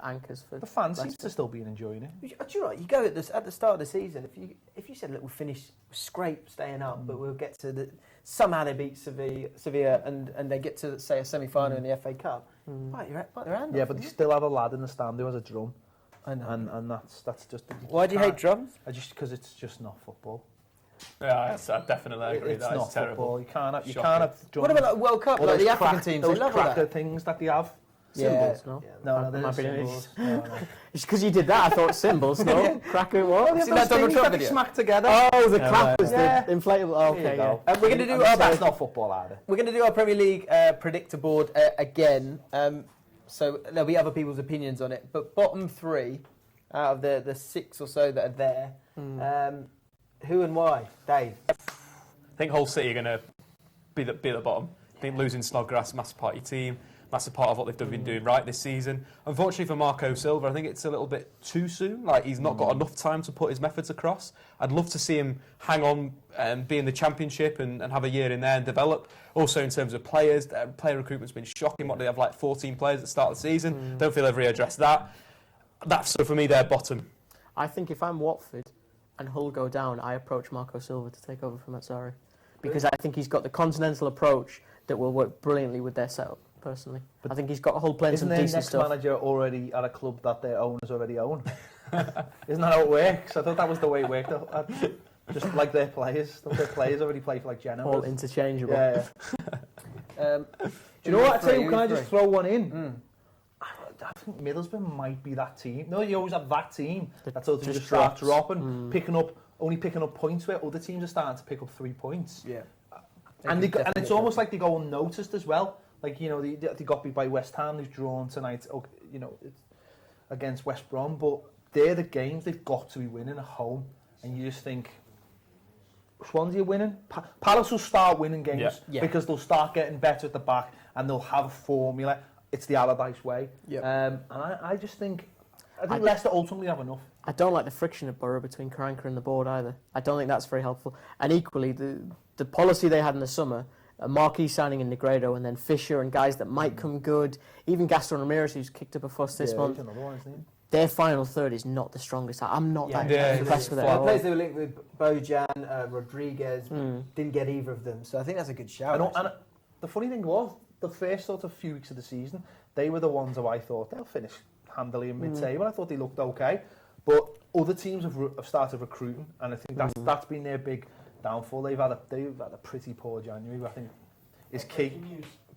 anchors for the fans. Leicester. Seem to still be enjoying it. Do you know what? You go at the start of the season. If you said, look, we'll finish scrape staying up, but we'll get to somehow they beat Sevilla and they get to say a semi-final in the FA Cup. Right, you're at their hand. Yeah, but they still have a lad in the stand who has a drum. I know. And that's just. Why do you hate drums? Because it's just not football. Yeah, I definitely agree. It's that not is terrible. football. You can't have drums. What about like World Cup? Like the African teams, those they love cracker that. things that they have. Symbols, No, they're symbols. It's because you did that. I thought symbols. No, cracker. What? Well, that Donald Trump video. Smack together. Oh, the clappers, the inflatable. Oh, okay, yeah. We're going to do that's not football either. We're going to do our Premier League predictor board again. So there'll be other people's opinions on it. But bottom 3 out of the 6 or so that are there, who and why? Dave. I think Hull City are going to be at the bottom. I think losing Snodgrass, massive part of your team. That's a part of what they've been doing right this season. Unfortunately for Marco Silva, I think it's a little bit too soon. Like, he's not got enough time to put his methods across. I'd love to see him hang on and be in the Championship and have a year in there and develop. Also, in terms of players, player recruitment's been shocking. What, they have like 14 players at the start of the season. Don't feel they've really addressed that. So for me, they're bottom. I think if I'm Watford and Hull go down, I approach Marco Silva to take over from Mazzari. Because I think he's got the continental approach that will work brilliantly with their setup. Personally, I think he's got Hull playing some decent next stuff. Manager already at a club that their owners already own? Isn't that how it works? I thought that was the way it worked. Just like their players. Their players already play for like Genoa. All interchangeable. Yeah. Do you know what? I tell you, can I just throw one in? I think Middlesbrough might be that team. No, you always have that team that's sort of just start dropping, only picking up points where other teams are starting to pick up 3 points. Yeah. And it's almost like they go unnoticed as well. Like, they got beat by West Ham, they've drawn tonight, it's against West Brom, but they're the games they've got to be winning at home. And you just think, Swansea are winning. Palace will start winning games because they'll start getting better at the back and they'll have a formula. It's the Allardyce way. And I just think, Leicester ultimately have enough. I don't like the friction at Borough between Karanka and the board either. I don't think that's very helpful. And equally, the policy they had in the summer, a marquee signing in Negredo and then Fisher and guys that might come good, even Gaston Ramirez, who's kicked up a fuss this month. Their final third is not the strongest. I'm not that impressed with it. The players they were linked with, Bojan, Rodriguez, didn't get either of them. So I think that's a good shout. And the funny thing was, the first sort of few weeks of the season, they were the ones who I thought they'll finish handily in mid-table. I thought they looked okay, but other teams have started recruiting, and I think that's been their big downfall. They've had a pretty poor January, I think is key.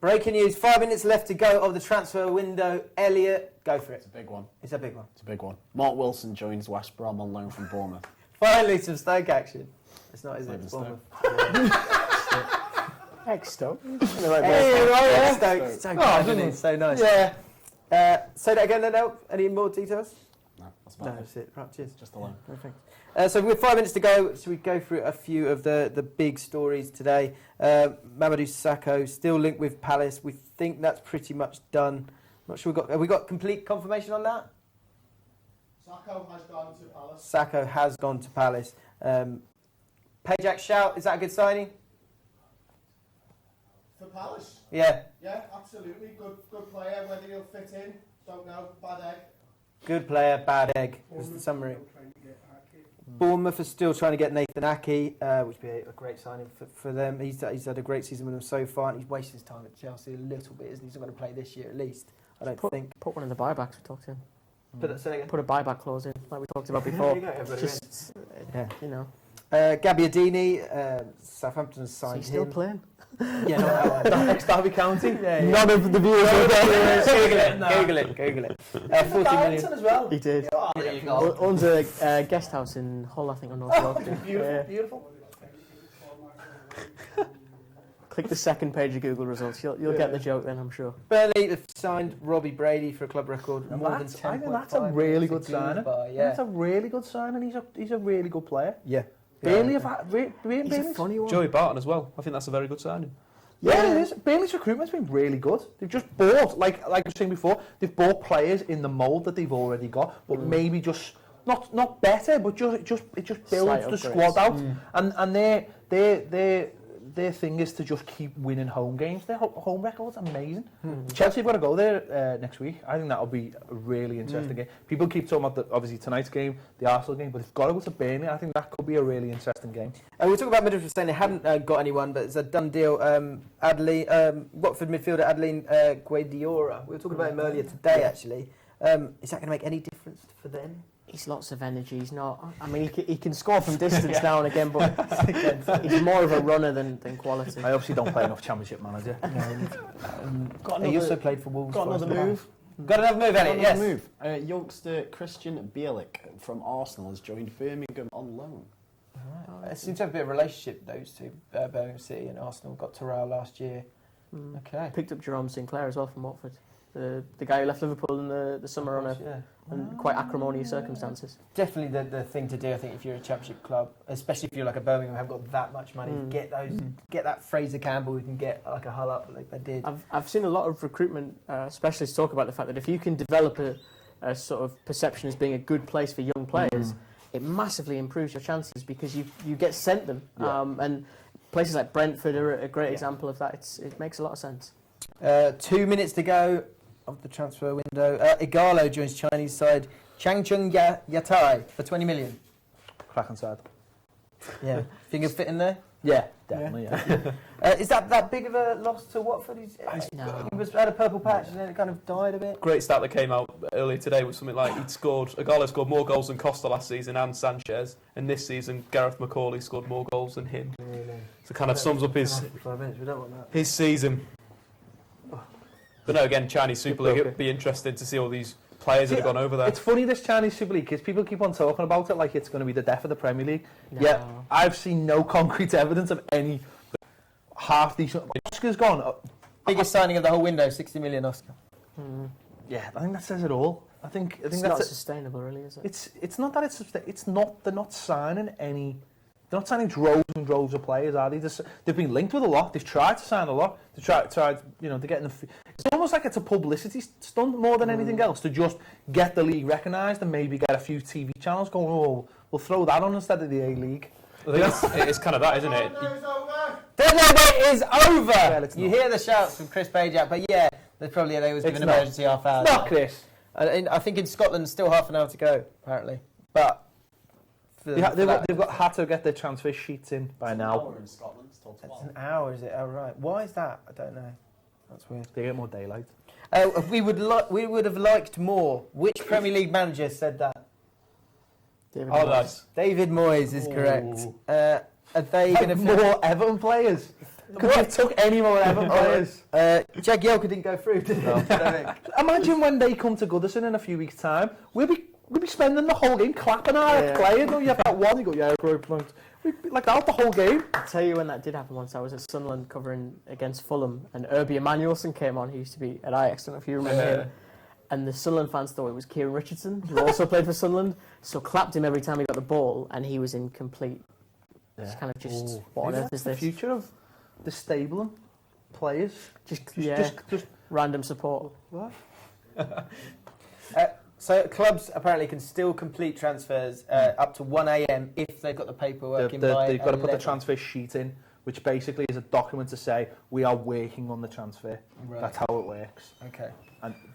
Breaking news, 5 minutes left to go of the transfer window. Elliot, go for it. It's a big one. It's a big one. It's a big one. Mark Wilson joins West Brom on loan from Bournemouth. Finally, some Stoke action. It's not, is it? It's Bournemouth. Ex-Stoke. Stoke. So good, isn't it? So nice. Yeah. Say that again, then, El. Any more details? No, that's about it. That's it. Right, cheers. Just a loan. Perfect. So with 5 minutes to go, so we go through a few of the big stories today. Mamadou Sakho still linked with Palace. We think that's pretty much done. Not sure have we got complete confirmation on that? Sakho has gone to Palace. Sakho has gone to Palace. Payet shout, is that a good signing? For Palace? Yeah. Yeah, absolutely. Good player. Whether he'll fit in, don't know. Bad egg. Good player, bad egg was the summary. Bournemouth are still trying to get Nathan Ake, which would be a great signing for them. He's had a great season with them so far, and he's wasted his time at Chelsea a little bit, isn't he? He's not going to play this year at least, I don't think. Put one in the buybacks we talked to him. Say Put a buyback clause in, like we talked about before. Just, you know. Gabbiadini, Southampton signed Is he still him. playing? Yeah, not Ex-Derby County. None of the viewers will Google it. 40 million. as well. He did. Oh, there you go. Owns a guest house in Hull, I think, on North Yorkshire. Beautiful. Click the second page of Google results. You'll get the joke then, I'm sure. Burnley have signed Robbie Brady for a club record more than 10. I think that's a really good signing. Yeah. That's a really good signing. He's a really good player. Yeah. Burnley He's a funny one. Joey Barton as well. I think that's a very good signing. Yeah, it is. Burnley's recruitment's been really good. They've just bought, like I was saying before, they've bought players in the mould that they've already got, but maybe just not better, but it just builds the squad out. And their thing is to just keep winning home games. Their home record's amazing. Chelsea have got to go there next week. I think that'll be a really interesting game. People keep talking about obviously tonight's game, the Arsenal game, but they've got to go to Burnley. I think that could be a really interesting game. We'll talk about Middlesbrough saying they haven't got anyone, but it's a done deal. Watford midfielder Adeline Guediora. We were talking about him earlier today, actually. Is that going to make any difference for them? He's lots of energy. He's not. I mean, he can score from distance now and again, but he's more of a runner than quality. I obviously don't play enough Championship Manager. He also played for Wolves. Got another move. Got another move, Elliot. Yes. Youngster Christian Bielik from Arsenal has joined Birmingham on loan. It seems to have a bit of a relationship, those two, Birmingham City and Arsenal. Got Terrell last year. Okay. Picked up Jerome Sinclair as well from Watford. The guy who left Liverpool in the summer on quite acrimonious circumstances. Definitely the thing to do, I think, if you're a Championship club, especially if you're like a Birmingham, have got that much money, get that Fraser Campbell who can get like a Hull up like they did. I've seen a lot of recruitment specialists talk about the fact that if you can develop a sort of perception as being a good place for young players, it massively improves your chances because you get sent them. And places like Brentford are a great example of that. It makes a lot of sense. 2 minutes to go of the transfer window. Igalo joins Chinese side Changchun Yatai for 20 million. Cracking side. Yeah. Think he'll fit in there? Yeah, definitely. Yeah. Is that big of a loss to Watford? He had a purple patch and then it kind of died a bit. Great stat that came out earlier today was something like Igalo scored more goals than Costa last season and Sanchez, and this season Gareth McCauley scored more goals than him. Really? So kind of sums up his 5 minutes. We don't want that. his season. But no, again, Chinese Super League, it'd be interesting to see all these players that have gone over there. It's funny, this Chinese Super League, because people keep on talking about it like it's going to be the death of the Premier League. No. Yet, I've seen no concrete evidence of any half-decent... Oscar's gone. Biggest signing of the whole window, 60 million Oscar. Yeah, I think that says it all. I think it's that's not sustainable, really, is it? It's not that it's not. They're not signing any... They're not signing droves and droves of players, are they? They've been linked with a lot. They've tried to sign a lot. They've tried to get in the... It's almost like it's a publicity stunt more than anything else to just get the league recognised and maybe get a few TV channels going, oh, we'll throw that on instead of the A-League. I think it's kind of that, isn't it? Deadline day is over! Well, you hear the shouts from Chris Payet, but yeah, they was given emergency half hour. It's not, Chris. I think in Scotland, still half an hour to go, apparently. But... They've had to get their transfer sheets in by now. In Scotland, till 12. It's an hour, is it? Oh, right. Why is that? I don't know. That's weird. They get more daylight. We would have liked more. Which Premier League manager said that? Allardyce. David Moyes is correct. Are they going to more Everton players? Could have took any more Everton players. Jagielka didn't go through, did he? Imagine when they come to Goodison in a few weeks' time, we'll be spending the whole game clapping our players. You have that one, you go, yeah, great point. We'd be like that the whole game. I'll tell you when that did happen once. I was at Sunderland covering against Fulham, and Irby Emanuelson came on. He used to be at Ajax, I don't know if you remember him. And the Sunderland fans thought it was Kieran Richardson, who also played for Sunderland, so clapped him every time he got the ball, and he was in complete... It's kind of just, what on earth is this? The future of the stable players. Just random support. What? So clubs apparently can still complete transfers up to 1 a.m. if they've got the paperwork in by They've got to put the 11. transfer sheet in, which basically is a document to say we are working on the transfer. Right. That's how it works. Okay.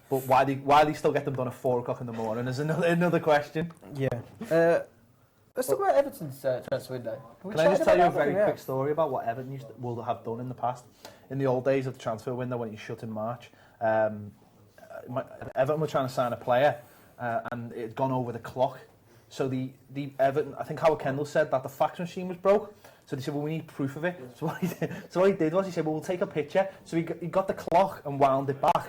But why they still get them done at 4 o'clock in the morning is another question. Yeah. Let's talk about Everton's transfer window. Can I just tell you a very quick story about what Everton will have done in the past? In the old days of the transfer window when it shut in March, Everton were trying to sign a player and it had gone over the clock. So the Everton, I think Howard Kendall said that the fax machine was broke. So they said, well, we need proof of it. So what he did was he said, well, we'll take a picture. So he got the clock and wound it back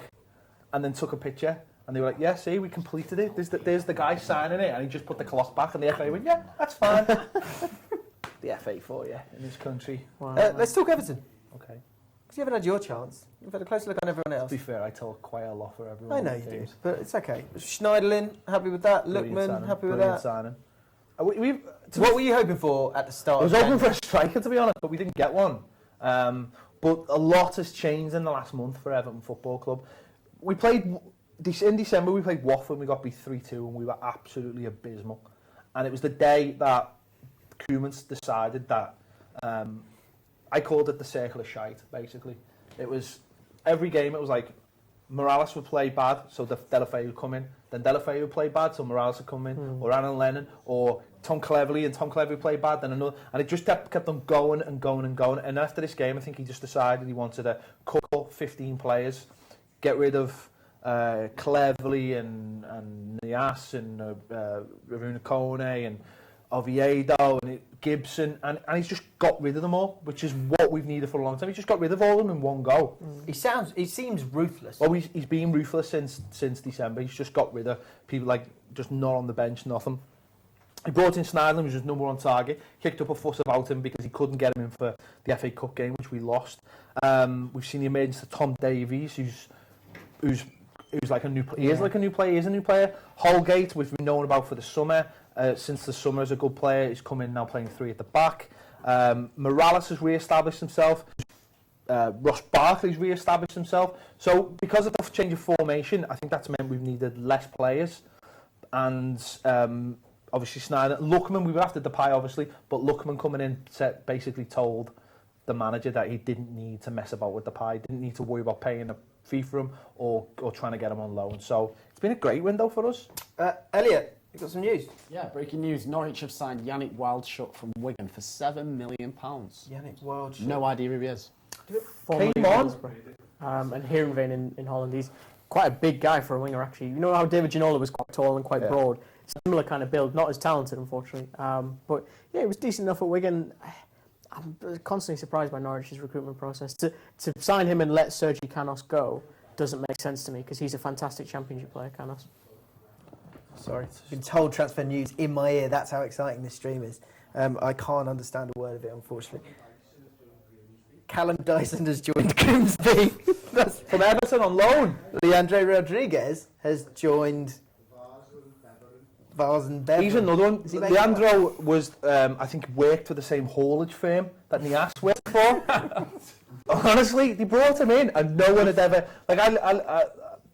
and then took a picture. And they were like, yeah, see, we completed it. There's the guy signing it. And he just put the clock back. And the FA went, yeah, that's fine. The FA for you in this country. Wow. Let's talk Everton. Okay. Because you haven't had your chance. You've had a closer look on everyone else. To be fair, I talk quite a lot for everyone. I know you do, but it's okay. Schneiderlin, happy with that. Lookman, happy with that. Signing. What were you hoping for at the start? I was hoping for a striker, to be honest, but we didn't get one. But a lot has changed in the last month for Everton Football Club. We played... In December, we played Watford and we got beat 3-2 and we were absolutely abysmal. And it was the day that Koeman decided that... I called it the circle of shite, basically. It was... Every game, it was like... Morales would play bad, so Delafeu would come in. Then Delafeu would play bad, so Morales would come in. Or Alan Lennon, or Tom Cleverley, and Tom Cleverley would play bad, then another. And it just kept on going and going and going. And after this game, I think he just decided he wanted to cut 15 players, get rid of Cleverley and Nias and Ravuna Kone and Oviedo and Gibson, and he's just got rid of them all, which is what we've needed for a long time. He just got rid of all of them in one go. He seems ruthless. Well, he's been ruthless since December. He's just got rid of people like just not on the bench, nothing. He brought in Schneiderlin, which was number one target, kicked up a fuss about him because he couldn't get him in for the FA Cup game, which we lost. We've seen the emergence of Tom Davies, who's like a new player. He is like a new player. He is a new player. Holgate, which we've known about for the summer. Since the summer, is a good player. He's come in now playing 3 at the back. Morales has re-established himself. Ross Barkley's re-established himself. So because of the change of formation, I think that's meant we've needed less players. And obviously Snyder, Lookman, we were after Depay obviously, but Lookman coming in basically told the manager that he didn't need to mess about with Depay, didn't need to worry about paying a fee for him or trying to get him on loan. So it's been a great window for us. Elliot, you got some news? Yeah, breaking news. Norwich have signed Yannick Wildschut from Wigan for £7 million. Yannick Wildschut. No idea who he is. Formerly Middlesbrough. And Heerenveen in Holland. He's quite a big guy for a winger, actually. You know how David Ginola was quite tall and quite broad? Similar kind of build, not as talented, unfortunately. But yeah, it was decent enough at Wigan. I'm constantly surprised by Norwich's recruitment process. To sign him and let Sergi Canos go doesn't make sense to me because he's a fantastic championship player, Canos. Sorry, been told transfer news in my ear. That's how exciting this stream is. I can't understand a word of it, unfortunately. Callum Dyson has joined Grimsby. From Everton on loan. Leandro Rodriguez has joined Vars and Bevan. He's another one. Leandro was, I think, worked for the same haulage firm that Nias worked for. Honestly, they brought him in and no one had ever... Like, I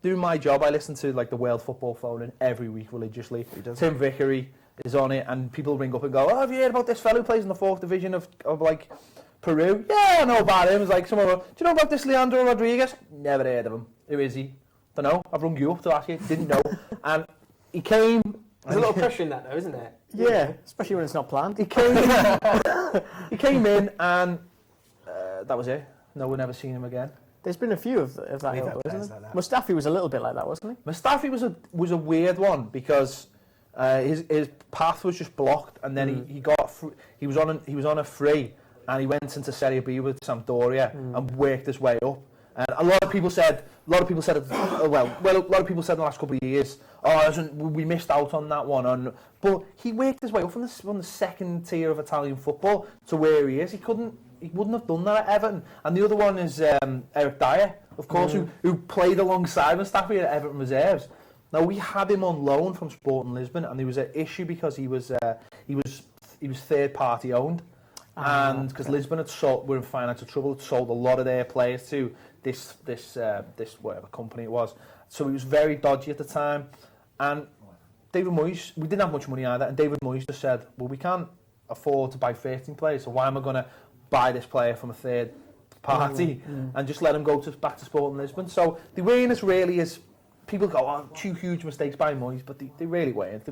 doing my job, I listen to like the World Football Phone every week religiously. Tim Vickery is on it and people ring up and go, oh, have you heard about this fellow who plays in the 4th division of like Peru? Yeah, I know about him. It's like someone, do you know about this Leandro Rodriguez? Never heard of him. Who is he? Don't know. I've rung you up to ask you. Didn't know. And he came... There's a lot of pressure in that though, isn't there? Yeah, especially when it's not planned. He came in and that was it. No one ever seen him again. There's been a few of that ilk, isn't there? Mustafi was a little bit like that, wasn't he? Mustafi was a weird one because his path was just blocked, and then he was on a free, and he went into Serie B with Sampdoria and worked his way up. And a lot of people said, a lot of people said in the last couple of years, we missed out on that one. But he worked his way up from the second tier of Italian football to where he is. He wouldn't have done that at Everton. And the other one is Eric Dyer, of course, who played alongside Mustafi at Everton reserves. Now, we had him on loan from Sporting Lisbon, and there was an issue because he was third party owned, and because Lisbon were in financial trouble, had sold a lot of their players to this whatever company it was. So he was very dodgy at the time, and David Moyes, we didn't have much money either, and David Moyes just said, well, we can't afford to buy 13 players, so why am I going to buy this player from a third party and just let him go back to Sporting Lisbon? So they weren't as really as people go, two huge mistakes by Moyes, but they really weren't. It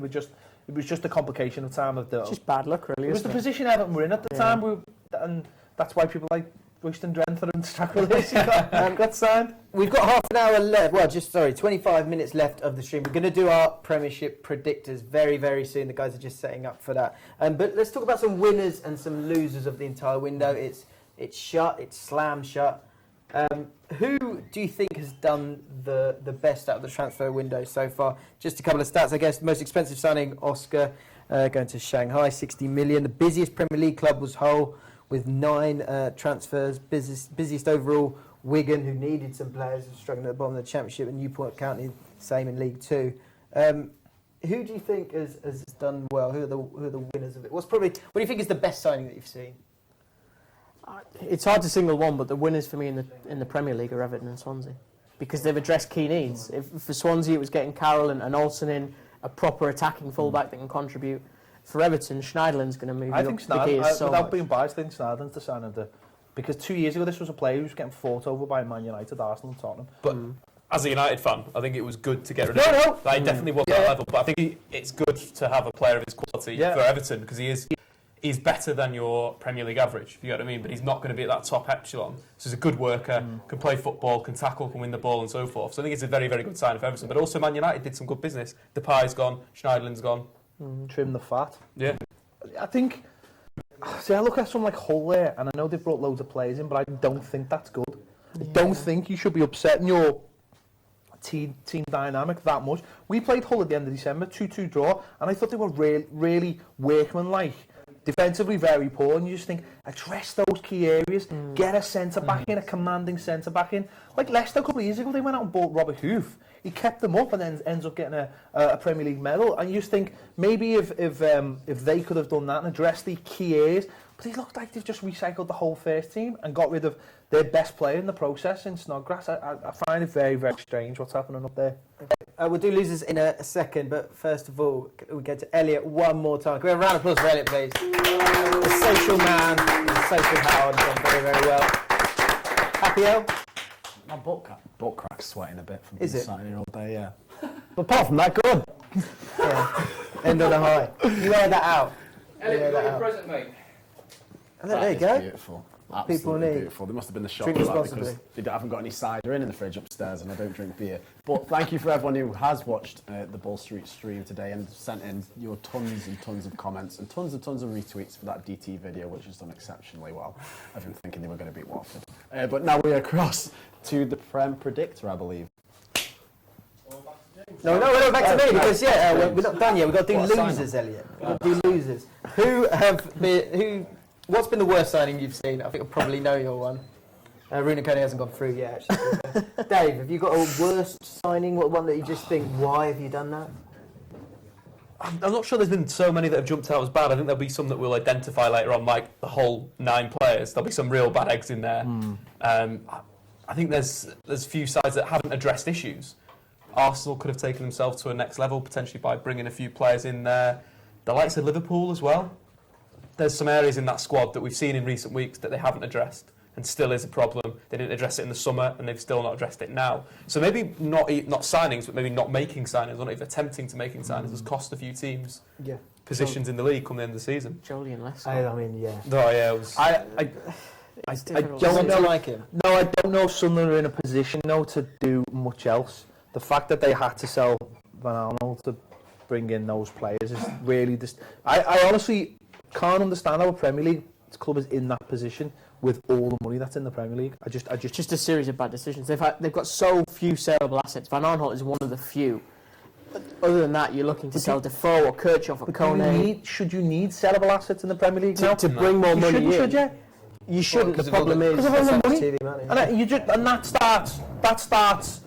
was just a complication of time of the. It's just bad luck, really. It was the position Everton were in at the time, and that's why people like Royston Drentford and Strachan got signed. We've got half an hour left. Well, 25 minutes left of the stream. We're going to do our Premiership predictors very, very soon. The guys are just setting up for that. But let's talk about some winners and some losers of the entire window. It's shut. It's slam shut. Who do you think has done the best out of the transfer window so far? Just a couple of stats, I guess. Most expensive signing, Oscar, going to Shanghai, 60 million. The busiest Premier League club was Hull, with 9 transfers. Busiest overall, Wigan, who needed some players, struggling at the bottom of the Championship, and Newport County, same in League 2. Who do you think has done well? Who are the winners of it? What do you think is the best signing that you've seen? It's hard to single one, but the winners for me in the Premier League are Everton and Swansea, because they've addressed key needs. For Swansea, it was getting Carroll and Olsen in, a proper attacking fullback that can contribute. For Everton, Schneiderlin's going to move. I think Schneiderlin, without being biased, I think Schneiderlin's the sign of the. Because 2 years ago, this was a player who was getting fought over by Man United, Arsenal, and Tottenham. But as a United fan, I think it was good to get rid of him. He definitely was that level. But I think it's good to have a player of his quality for Everton, because he's better than your Premier League average, if you get what I mean, but he's not going to be at that top echelon. So he's a good worker, can play football, can tackle, can win the ball, and so forth. So I think it's a very, very good sign for Everton. But also Man United did some good business. Depay's gone, Schneiderlin's gone. Trim the fat. Yeah. I think... See, I look at someone like Hull there, and I know they've brought loads of players in, but I don't think that's good. I don't think you should be upsetting your team dynamic that much. We played Hull at the end of December, 2-2 draw, and I thought they were really workmanlike. Defensively very poor, and you just think, address those key areas, get a centre-back in, a commanding centre-back in. Like Leicester a couple of years ago, they went out and bought Robert Hoof. He kept them up and then ends up getting a Premier League medal. And you just think, maybe if they could have done that and addressed the key areas, but it looked like they've just recycled the whole first team and got rid of their best player in the process in Snodgrass. I find it very, very strange what's happening up there. We'll do losers in a second, but first of all, we get to Elliot one more time. Can we have a round of applause for Elliot, please? The social man, the social Howard, done very, very well. Happy, El? My butt crack's sweating a bit from Is it? sitting here all day, yeah. But apart from that, good. Yeah. End on a high. You wear that out. Elliot, you got your present, mate. And there you go. Beautiful. People Absolutely need. beautiful. They must have been the shop Drink for that responsibly. because they haven't got any cider in the fridge upstairs, and I don't drink beer. But thank you for everyone who has watched the Bull Street stream today and sent in your tons and tons of comments and tons of retweets for that DT video, which has done exceptionally well. I've been thinking they were going to beat Watford. But now we're across to the Prem predictor, I believe. No, we're not back to me because we're not done yet. We've got to do What, sign losers, Elliot. We've got to do losers. What's been the worst signing you've seen? I think I probably know your one. Runa Coney hasn't gone through yet, actually. Dave, have you got a worst signing? What one that you just think, why have you done that? I'm not sure there's been so many that have jumped out as bad. I think there'll be some that we'll identify later on, like the whole 9 players. There'll be some real bad eggs in there. I think there's a few sides that haven't addressed issues. Arsenal could have taken themselves to a next level, potentially by bringing a few players in there. The likes of Liverpool as well. There's some areas in that squad that we've seen in recent weeks that they haven't addressed and still is a problem. They didn't address it in the summer and they've still not addressed it now. So maybe not signings, but maybe not making signings, or not even attempting to making signings has cost a few teams positions in the league come the end of the season. Jolie and Leicester. I mean, yeah. Oh, yeah, it was... I don't know. Like him. No, I don't know if Sunderland are in a position now to do much else. The fact that they had to sell Van Arnold to bring in those players is really just... I honestly can't understand how a Premier League club is in that position with all the money that's in the Premier League. Just a series of bad decisions. They've got so few saleable assets. Van Arnholt is one of the few. Other than that, you're looking to sell Defoe or Kirchhoff or Kone. Should you need sellable assets in the Premier League now? To bring more money in? Should you? You shouldn't. Well, the problem is because of all the money. TV money. And that starts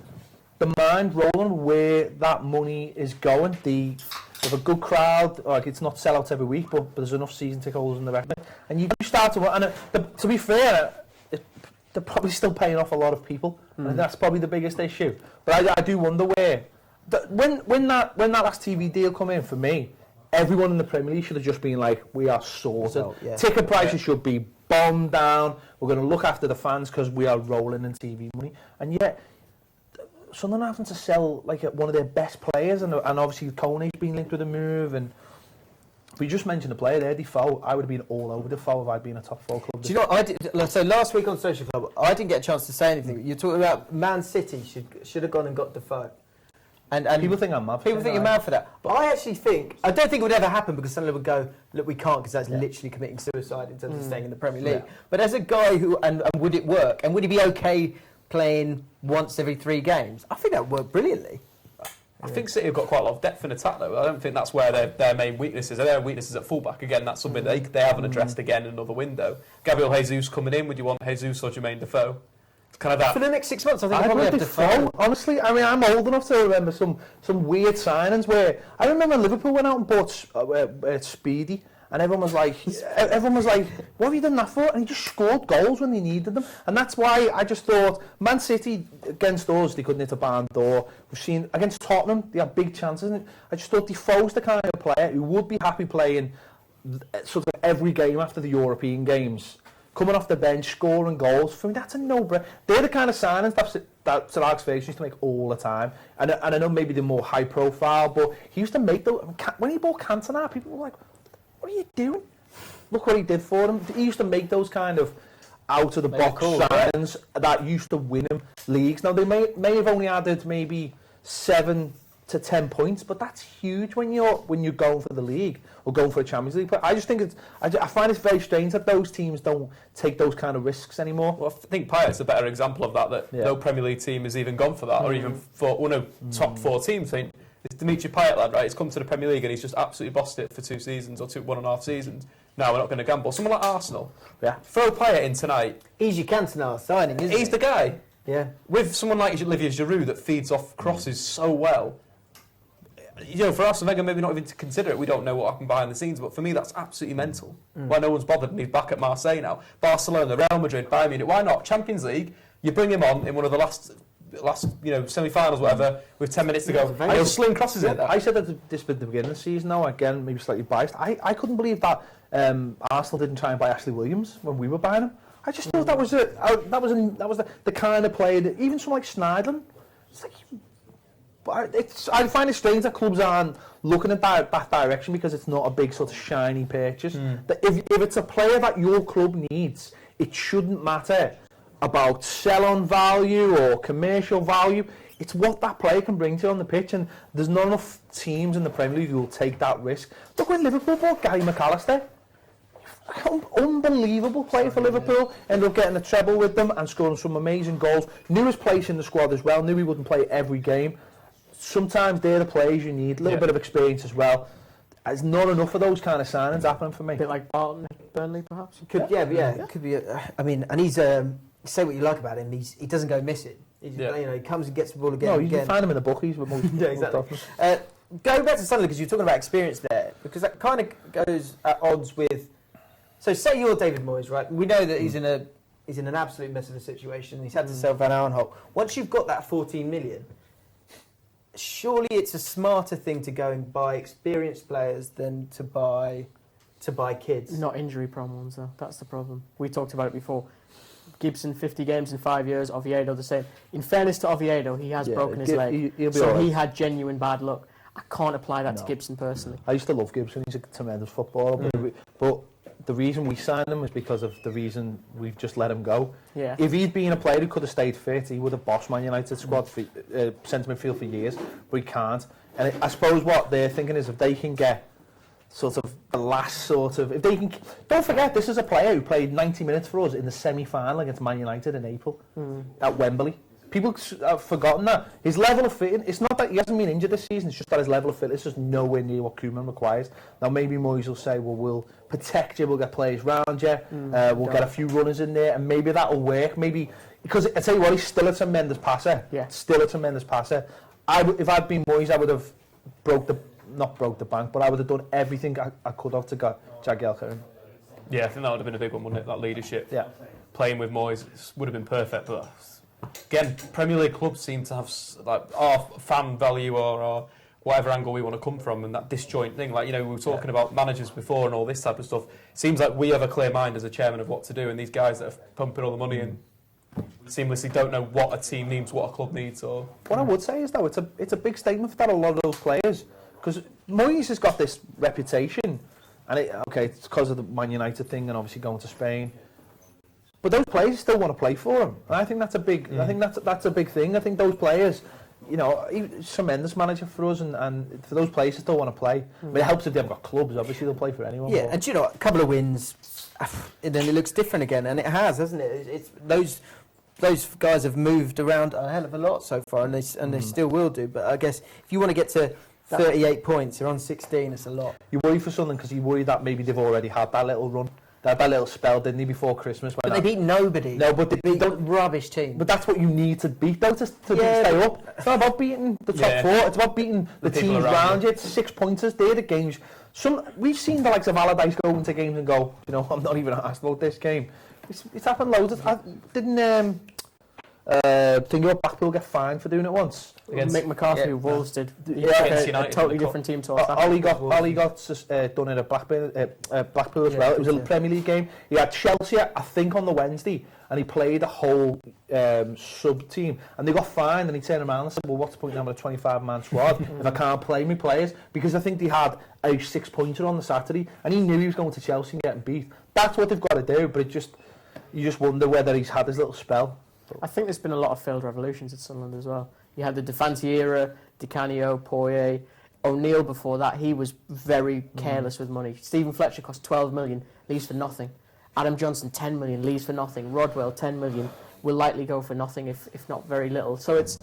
the mind rolling where that money is going. With a good crowd, like it's not sellouts every week, but there's enough season ticket holders in the record. And you start to, and to be fair, they're probably still paying off a lot of people, and that's probably the biggest issue. But I do wonder where, when that last TV deal come in for me, everyone in the Premier League should have just been like, we are sorted. Ticket prices should be bombed down. We're going to look after the fans because we are rolling in TV money, and yet. Sunderland having to sell like one of their best players, and obviously Kone's been linked with a move, and we just mentioned the player there, Defoe. I would have been all over Defoe if I'd been a top 4 club. Do you know what I did? So last week on Social Club, I didn't get a chance to say anything. You're talking about Man City should have gone and got Defoe. And people think I'm mad. People think you're mad for that. But I actually think, I don't think it would ever happen because Sunderland would go, look, we can't because that's literally committing suicide in terms of staying in the Premier League. But as a guy who, and would it work? And would he be okay playing once every 3 games? I think that would work brilliantly. I think City have got quite a lot of depth in attack, though. I don't think that's where their main weaknesses are. Their weaknesses at fullback, again, that's something they haven't addressed again in another window. Gabriel Jesus coming in, would you want Jesus or Jermaine Defoe? It's kind of that. For the next 6 months, I think I'd probably have Defoe. Honestly, I mean, I'm old enough to remember some weird signings where I remember Liverpool went out and bought Speedy. And everyone was like, what have you done that for? And he just scored goals when they needed them. And that's why I just thought, Man City, against us, they couldn't hit a barn door. We've seen, against Tottenham, they had big chances. And I just thought Defoe's the kind of player who would be happy playing sort of every game after the European games. Coming off the bench, scoring goals. For me, that's a no-brainer. They're the kind of signings that Sir Alex Ferguson used to make all the time. And I know maybe they're more high-profile, but he used to make those. When he bought Cantona, people were like, what are you doing? Look what he did for them. He used to make those kind of out-of-the-box signings that used to win him leagues. Now, they may have only added maybe 7 to 10 points, but that's huge when you're going for the league or going for a Champions League. But I just think I find it's very strange that those teams don't take those kind of risks anymore. Well, I think Payet's a better example of that no Premier League team has even gone for that, or even for top 4 teams. I think it's Dimitri Payet, lad, right? He's come to the Premier League and he's just absolutely bossed it for 2 seasons or 1.5 seasons. Now we're not going to gamble. Someone like Arsenal, throw Payet in tonight. He's your Cantona signing, isn't he? He's the guy. Yeah. With someone like Olivier Giroud that feeds off crosses so well. You know, for us, Wenger maybe not even to consider it. We don't know what happened behind the scenes, but for me, that's absolutely mental. Why no one's bothered, and he's back at Marseille now. Barcelona, Real Madrid, Bayern Munich. Why not? Champions League. You bring him on in one of the last semi-finals, whatever, with 10 minutes to go. And he'll sling crosses in there. I said at the beginning of the season, now again, maybe slightly biased. I couldn't believe that Arsenal didn't try and buy Ashley Williams when we were buying him. I just thought that was the kind of player that even someone like Schneidlin. It's like. I find it strange that clubs aren't looking at that direction because it's not a big sort of shiny purchase. That if it's a player that your club needs, it shouldn't matter about sell-on value or commercial value. It's what that player can bring to you on the pitch, and there's not enough teams in the Premier League who will take that risk. Look when Liverpool bought Gary McAllister. Unbelievable player for Liverpool. Ended up getting a treble with them and scoring some amazing goals. Knew his place in the squad as well. Knew he wouldn't play every game. Sometimes they're the players you need, a little bit of experience as well. There's not enough of those kind of signings happening for me. A bit like Barton, Burnley, perhaps. It could be. I mean, and he's say what you like about him. He doesn't go missing. He comes and gets the ball again. No, you can find him in the bookies with most. Exactly. Going back to Sunderland, because you're talking about experience there, because that kind of goes at odds with. So, say you're David Moyes, right? We know that he's in an absolute mess of a situation. He's had to sell Van Arnholt. Once you've got that 14 million. Surely it's a smarter thing to go and buy experienced players than to buy kids. Not injury-prone ones, though. That's the problem. We talked about it before. Gibson, 50 games in 5 years. Oviedo, the same. In fairness to Oviedo, he has broken his leg. He had genuine bad luck. I can't apply that to Gibson personally. I used to love Gibson. He's a tremendous footballer. But the reason we signed him was because of the reason we've just let him go. Yeah. If he'd been a player who could have stayed fit, he would have bossed Man United squad for centre midfield for years, but he can't. And I suppose what they're thinking is if they can get sort of the last sort of... If they can, don't forget, this is a player who played 90 minutes for us in the semi-final against Man United in April at Wembley. People have forgotten that. His level of fitness, it's not that he hasn't been injured this season, it's just that his level of fitness is nowhere near what Koeman requires. Now, maybe Moyes will say, well, we'll protect you, we'll get players round you, we'll get a few runners in there, and maybe that'll work. Maybe, because I tell you what, he's still a tremendous passer. Yeah. Still a tremendous passer. If I'd been Moyes, I would have not broke the bank, but I would have done everything I could have to get Jagielka in. Yeah, I think that would have been a big one, wouldn't it? That leadership. Yeah. Playing with Moyes would have been perfect, but again, Premier League clubs seem to have like our fan value or whatever angle we want to come from, and that disjoint thing. Like, you know, we were talking about managers before and all this type of stuff. It seems like we have a clear mind as a chairman of what to do, and these guys that are pumping all the money in seamlessly don't know what a team needs, what a club needs. Or what I would say is, though, it's a big statement for that a lot of those players, because Moyes has got this reputation, and it's because of the Man United thing and obviously going to Spain. But those players still want to play for him, and I think that's a big. I think that's a big thing. I think those players, you know, he's a tremendous manager for us, and for those players who still want to play. But it helps if they've got clubs. Obviously, they'll play for anyone. Yeah, and you know, a couple of wins, and then it looks different again, and it has, hasn't it? It's those guys have moved around a hell of a lot so far, and they still will do. But I guess if you want to get to 38 points, you're on 16. It's a lot. You worry for something because you worry that maybe they've already had that little run. That little spell, didn't they, before Christmas? But they beat nobody. No, but they beat rubbish team. But that's what you need to beat, though, to stay up. It's not about beating the top four. It's about beating the teams around you. It's 6 pointers. They're the games. We've seen the likes of Allardyce go into games and go, you know, I'm not even asked about this game. It's happened loads. Didn't think about Blackpool get fined for doing it once? Mick McCarthy, who Wolves did. A totally different team to us. Ollie got done in a Blackpool as well. It was a Premier League game. He had Chelsea, I think, on the Wednesday, and he played a whole sub-team, and they got fined, and he turned around and said, well, what's the point in having a 25-man squad if I can't play my players? Because I think they had a 6-pointer on the Saturday, and he knew he was going to Chelsea and getting beat. That's what they've got to do, but you just wonder whether he's had his little spell. I think there's been a lot of failed revolutions at Sunderland as well. You had the Defanti era, Di Canio, Poirier, O'Neill before that. He was very careless with money. Stephen Fletcher cost 12 million, leaves for nothing. Adam Johnson, 10 million, leaves for nothing. Rodwell, 10 million, will likely go for nothing, if not very little. So it's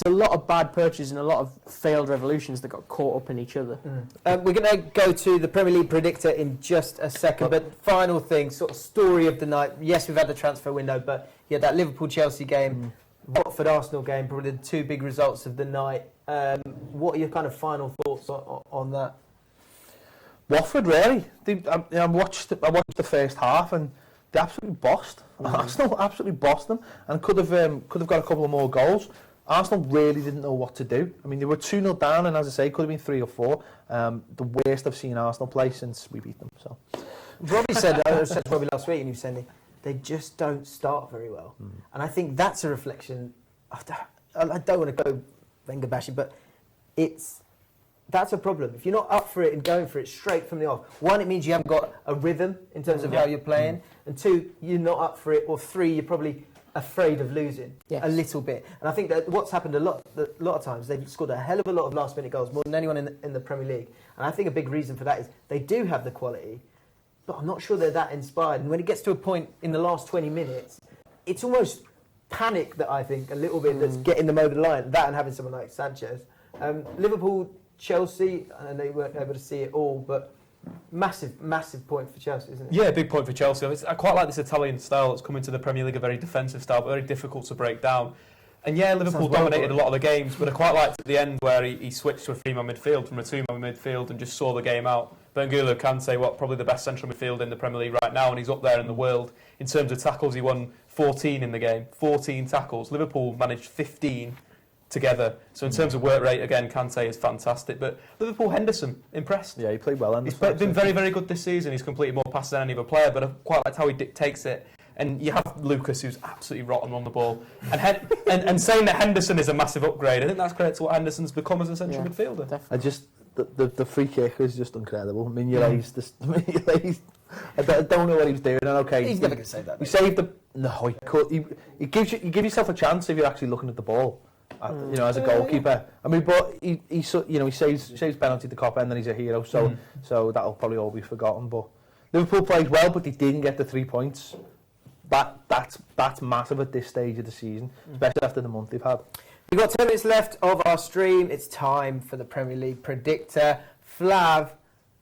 a lot of bad purchases and a lot of failed revolutions that got caught up in each other. We're going to go to the Premier League predictor in just a second, but final thing, sort of story of the night. Yes, we've had the transfer window, but you had that Liverpool-Chelsea game, Watford-Arsenal game, probably the two big results of the night. What are your kind of final thoughts on that? Watford, really. I watched the first half, and they absolutely bossed. Arsenal absolutely bossed them, and could have got a couple of more goals. Arsenal really didn't know what to do. I mean, they were 2-0 down, and as I say, could have been 3 or 4. The worst I've seen Arsenal play since we beat them. So, Robbie said, I said to Robbie last week, and he was saying they just don't start very well. And I think that's a reflection. I don't want to go Wenger bashing, but that's a problem. If you're not up for it and going for it straight from the off, one, it means you haven't got a rhythm in terms of how you're playing, and two, you're not up for it, or three, you're probably afraid of losing a little bit. And I think that what's happened a lot of times, they've scored a hell of a lot of last-minute goals, more than anyone in the Premier League. And I think a big reason for that is they do have the quality, but I'm not sure they're that inspired. And when it gets to a point in the last 20 minutes, it's almost panic that I think a little bit that's getting them over the line. That and having someone like Sanchez. Liverpool, Chelsea, and they weren't able to see it all, but massive point for Chelsea, isn't it? Yeah, big point for Chelsea. I quite like this Italian style that's come into the Premier League, a very defensive style, but very difficult to break down. And yeah, Liverpool dominated a lot of the games, but I quite liked at the end where he switched to a 3-man midfield from a 2-man midfield and just saw the game out. But N'Golo Kante, probably the best central midfield in the Premier League right now, and he's up there in the world. In terms of tackles, he won 14 in the game, 14 tackles. Liverpool managed 15 together. So in terms of work rate, again, Kante is fantastic. But Liverpool, Henderson, impressed. Yeah, he played well. He's been very, very good this season. He's completed more passes than any other player, but I quite liked how he dictates it. And you have Lucas, who's absolutely rotten on the ball. And saying that Henderson is a massive upgrade, I think that's credit to what Henderson's become as a central midfielder. Definitely. The free kick is just incredible. I don't know what he was doing. And okay, he's never going to save that. He saved the. No, he could. You give yourself a chance if you're actually looking at the ball. you know, as a goalkeeper. I mean, but he saves penalty to Copper, and then he's a hero. So that'll probably all be forgotten. But Liverpool played well, but they didn't get the 3 points. That's massive at this stage of the season, especially after the month they've had. We've got 10 minutes left of our stream. It's time for the Premier League predictor. Flav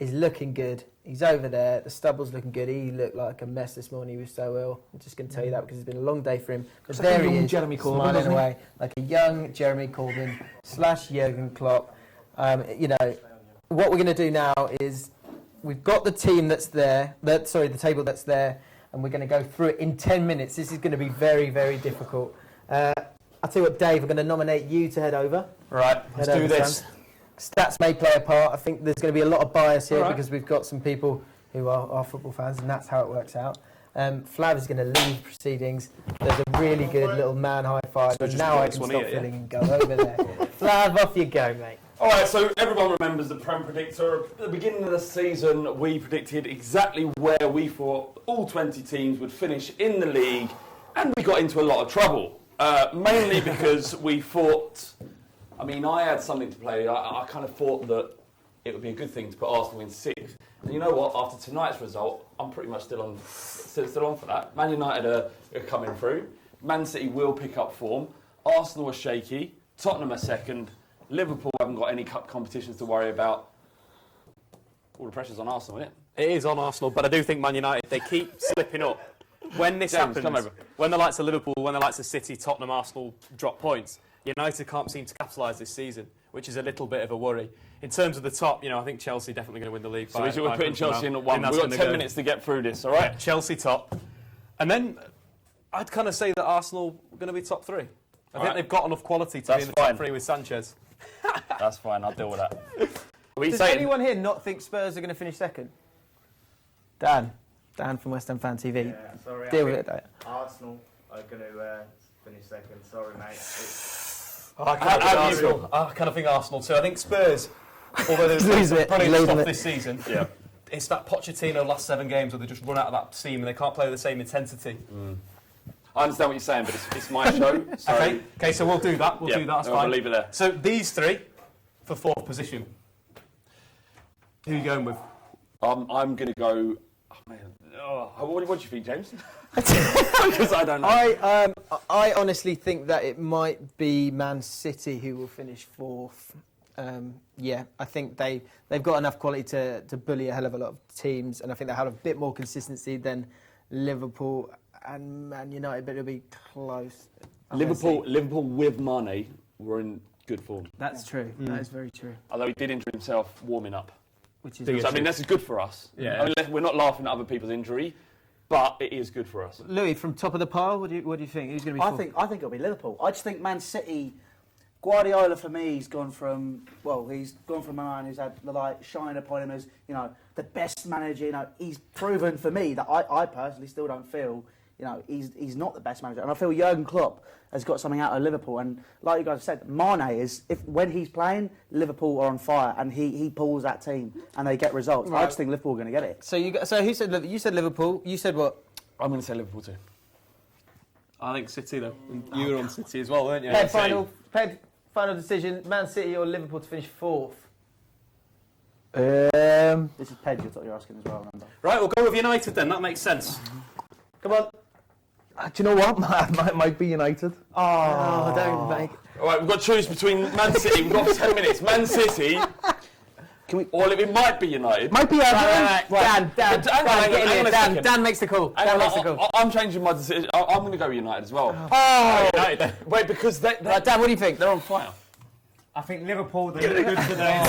is looking good. He's over there. The stubble's looking good. He looked like a mess this morning. He was so ill. I'm just going to tell you that because it's been a long day for him. But Like there a he young is, Jeremy Corbyn, smiling doesn't he? away like a young Jeremy Corbyn / Jurgen Klopp. You know, what we're going to do now is we've got the team that's there. The table that's there, and we're going to go through it in 10 minutes. This is going to be very, very difficult. I'll tell you what, Dave, we're going to nominate you to head over. Right, let's do this. Stats may play a part. I think there's going to be a lot of bias here because we've got some people who are football fans, and that's how it works out. Flav is going to lead proceedings. There's a really good little man high five, and now I can stop filling and go over there. Flav, off you go, mate. All right, so everyone remembers the Prem Predictor. At the beginning of the season, we predicted exactly where we thought all 20 teams would finish in the league, and we got into a lot of trouble. Mainly because we thought, I mean, I had something to play. I kind of thought that it would be a good thing to put Arsenal in 6th. And you know what? After tonight's result, I'm pretty much still on for that. Man United are coming through. Man City will pick up form. Arsenal are shaky. Tottenham are 2nd. Liverpool haven't got any cup competitions to worry about. All the pressure's on Arsenal, isn't it? It is on Arsenal, but I do think Man United, they keep slipping up. When this James, come happens, over. when the likes of Liverpool, when the likes of City, Tottenham, Arsenal drop points, United can't seem to capitalise this season, which is a little bit of a worry. In terms of the top, I think Chelsea definitely going to win the league. So we're putting Chelsea in at 1. We've got 10 minutes to get through this, all right? Yeah, Chelsea top. And then I'd kind of say that Arsenal are going to be top 3. I think they've got enough quality to be in the top 3 with Sanchez. That's fine, I'll deal with that. Does anyone here not think Spurs are going to finish 2nd? Dan from West Ham Fan TV. Yeah, sorry, Deal with it, Dan. Arsenal are going to finish 2nd. Sorry, mate. I kind of think Arsenal too. I think Spurs, although they've done some brilliant stuff this season, it's that Pochettino last 7 games where they just run out of that steam and they can't play with the same intensity. I understand what you're saying, but it's my show. So Okay, so we'll do that. We'll do that. That's fine. We'll leave it there. So these 3 for 4th position. Who are you going with? I'm going to go. Oh, man. What do you think, James? Because I don't know. I honestly think that it might be Man City who will finish 4th. I think they've got enough quality to bully a hell of a lot of teams, and I think they have a bit more consistency than Liverpool and Man United, but it'll be close. Liverpool with Mane were in good form. That's true. That is very true. Although he did injure himself warming up. Which is so, I mean, that's good for us. Yeah. I mean, we're not laughing at other people's injury, but it is good for us. Louis, from top of the pile, what do you think? Who's going to be? I think it'll be Liverpool. I just think Man City. Guardiola, for me, he's gone from a man who's had the light shine upon him as the best manager. He's proven for me that I personally still don't feel he's not the best manager, and I feel Jurgen Klopp has got something out of Liverpool. And like you guys said, Mane is when he's playing, Liverpool are on fire, and he pulls that team and they get results. Right. I just think Liverpool are going to get it. So who said you said Liverpool? You said what? I'm going to say Liverpool too. I think City though. You were on City as well, weren't you? Final decision: Man City or Liverpool to finish 4th. This is Pedro that you're asking as well. Remember? Right, we'll go with United then. That makes sense. Come on. Do you know what? Might be United. Oh, don't make. All right, we've got to choose between Man City. We've got 10 minutes. Man City. Or it might be United. Might be Everton. Dan makes the call. I'm changing my decision. I'm going to go United as well. Oh, United. Wait, because Dan, what do you think? They're on fire. I think Liverpool, they're good today.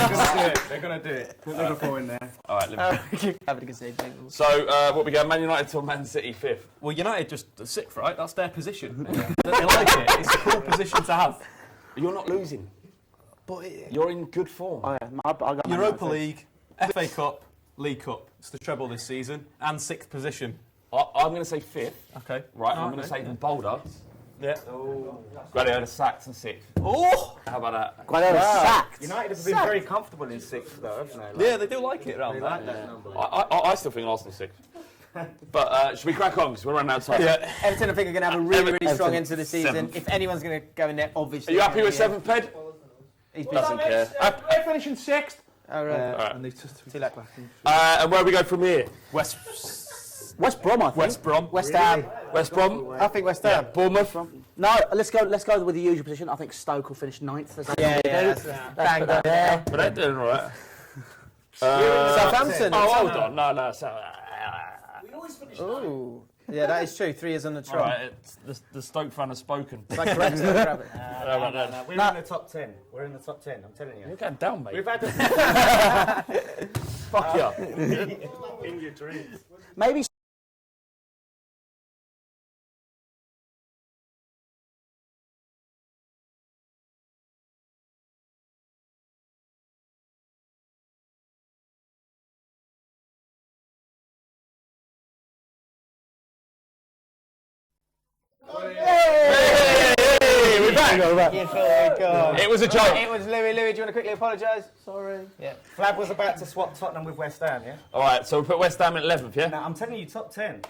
They're going to do it. Put Liverpool in there. All right, Liverpool. Having a good say, So, what we got? Man United to Man City 5th. Well, United just 6th, right? That's their position. They like it. It's a cool position to have. You're not losing. But you're in good form. I got Europa League, FA Cup, League Cup. It's the treble this season. And 6th position. I'm going to say 5th. Okay. Right, I'm going to say even bolder. Yeah. Guardiola sacked in 6th. Oh! How about that? Guardiola sacked. United have been very comfortable in 6th, though, haven't they? Yeah, they do like it around that. I still think Arsenal 6th. But should we crack on? Because we're running out of time. Everton, I think, are going to have a really strong Everton, end to the season. seventh. If anyone's going to go in there, obviously. Are you happy with 7th, Ped? He's Doesn't care. We're finishing 6th. All right. All right. And it's just Too late. And where do we go from here? West Brom, I think. West Brom. West Ham. West Brom. I think West Ham. Bournemouth. No, let's go with the usual position. I think Stoke will finish 9th. That's bang on there. But they're doing all right. Southampton. Oh, hold on. No. We always finish Ooh. Yeah, that is true. 3 years on the trot. All right, the Stoke fan has spoken. Is that correct? Grab it. We're in the top 10. We're in the top 10, I'm telling you. You're going down, mate. We've had Fuck you. in your dreams. Maybe. We're back. It was a joke. It was Louis. Louis, do you want to quickly apologise? Sorry. Yeah. Flab was about to swap Tottenham with West Ham, yeah? All right, so we put West Ham at 11th, yeah? No, I'm telling you, top 10.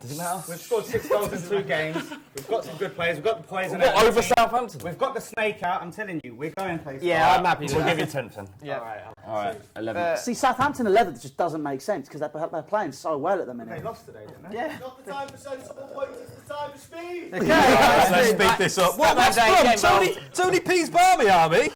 Does it matter? We've scored 6 goals in 2 games. We've got some good players. We've got the players in What, our over team. Southampton? We've got the snake out. I'm telling you, we're going places. Yeah, I'm happy with We'll that. give you 10th then. Yeah. All right, 11th. See, Southampton 11th just doesn't make sense because they're playing so well at the minute. They lost today, didn't they? Yeah. Not the time for sensible points, it's the time for speed. Let's speed this up. What, West Brom? Tony P's Barmy Army?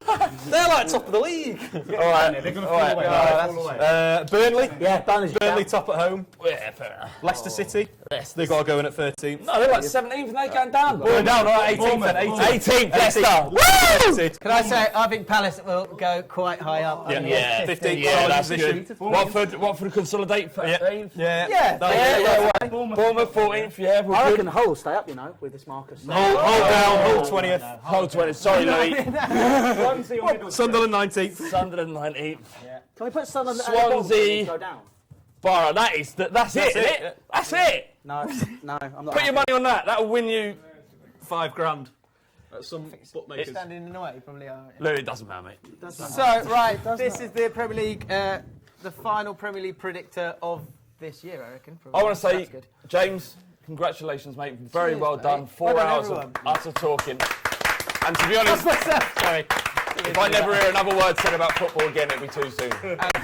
They're like top of the league. All right. They're going to fall away. Burnley? Yeah, Burnley top at home. Yeah, fair enough. Leicester City? They've got to go in at 13th. No, they're like 17th and they're going down. We're down, all right, 18th then. 18th, Leicester. Woo! Can I say, I think Palace will go quite high up. Yeah, 15th. Yeah, that's good. Watford consolidate for 8th. Yeah. Bournemouth 14th, yeah. We're I good. reckon Hull will stay up, you know, with this Marcus. Hull down, Hull 20th. Hull 20th. Sorry, Louis. Sunderland 19th. Sunderland 19th. Can we put Sunderland at Swansea. go down? Borough, that's it, isn't it? That's it. No, I'm not. Put your money on that. That'll win you £5,000. Some bookmakers. Standing in the way, you probably are. Louis, it doesn't matter, mate. So, right, this is the Premier League, the final Premier League predictor of this year, I reckon. I want to say, That's good. James, congratulations, mate. Very Cheers, well mate. done. 4 Well done, hours everyone. of utter talking. And to be honest, Sorry. if I never hear another word said about football again, it'll be too soon.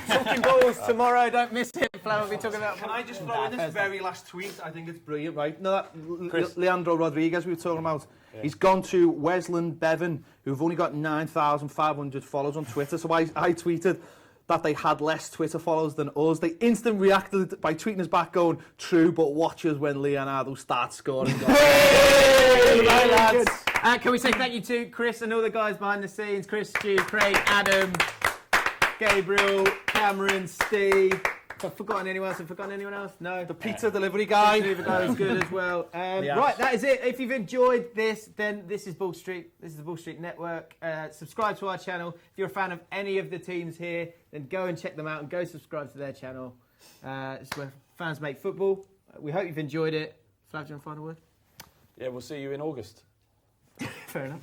Talking balls tomorrow, don't miss it. Flam will be talking about. Can I just throw in this very last tweet? I think it's brilliant, right? No, that Leandro Rodriguez we were talking about. Yeah. He's gone to Wesland Bevan, who've only got 9,500 followers on Twitter. So I tweeted that they had less Twitter followers than us. They instant reacted by tweeting us back going, true, but watch us when Leonardo starts scoring. Hey, lads. Can we say thank you to Chris and all the guys behind the scenes? Chris, Stu, Craig, Adam, Gabriel, Cameron, Steve. Have I forgotten anyone else? Have I forgotten anyone else? No. The pizza delivery guy. The delivery guy was good as well. Right, that is it. If you've enjoyed this, then this is Bull Street. This is the Bull Street Network. Subscribe to our channel. If you're a fan of any of the teams here, then go and check them out and go subscribe to their channel. It's where fans make football. We hope you've enjoyed it. Flav, do you want a final word? Yeah, we'll see you in August. Fair enough.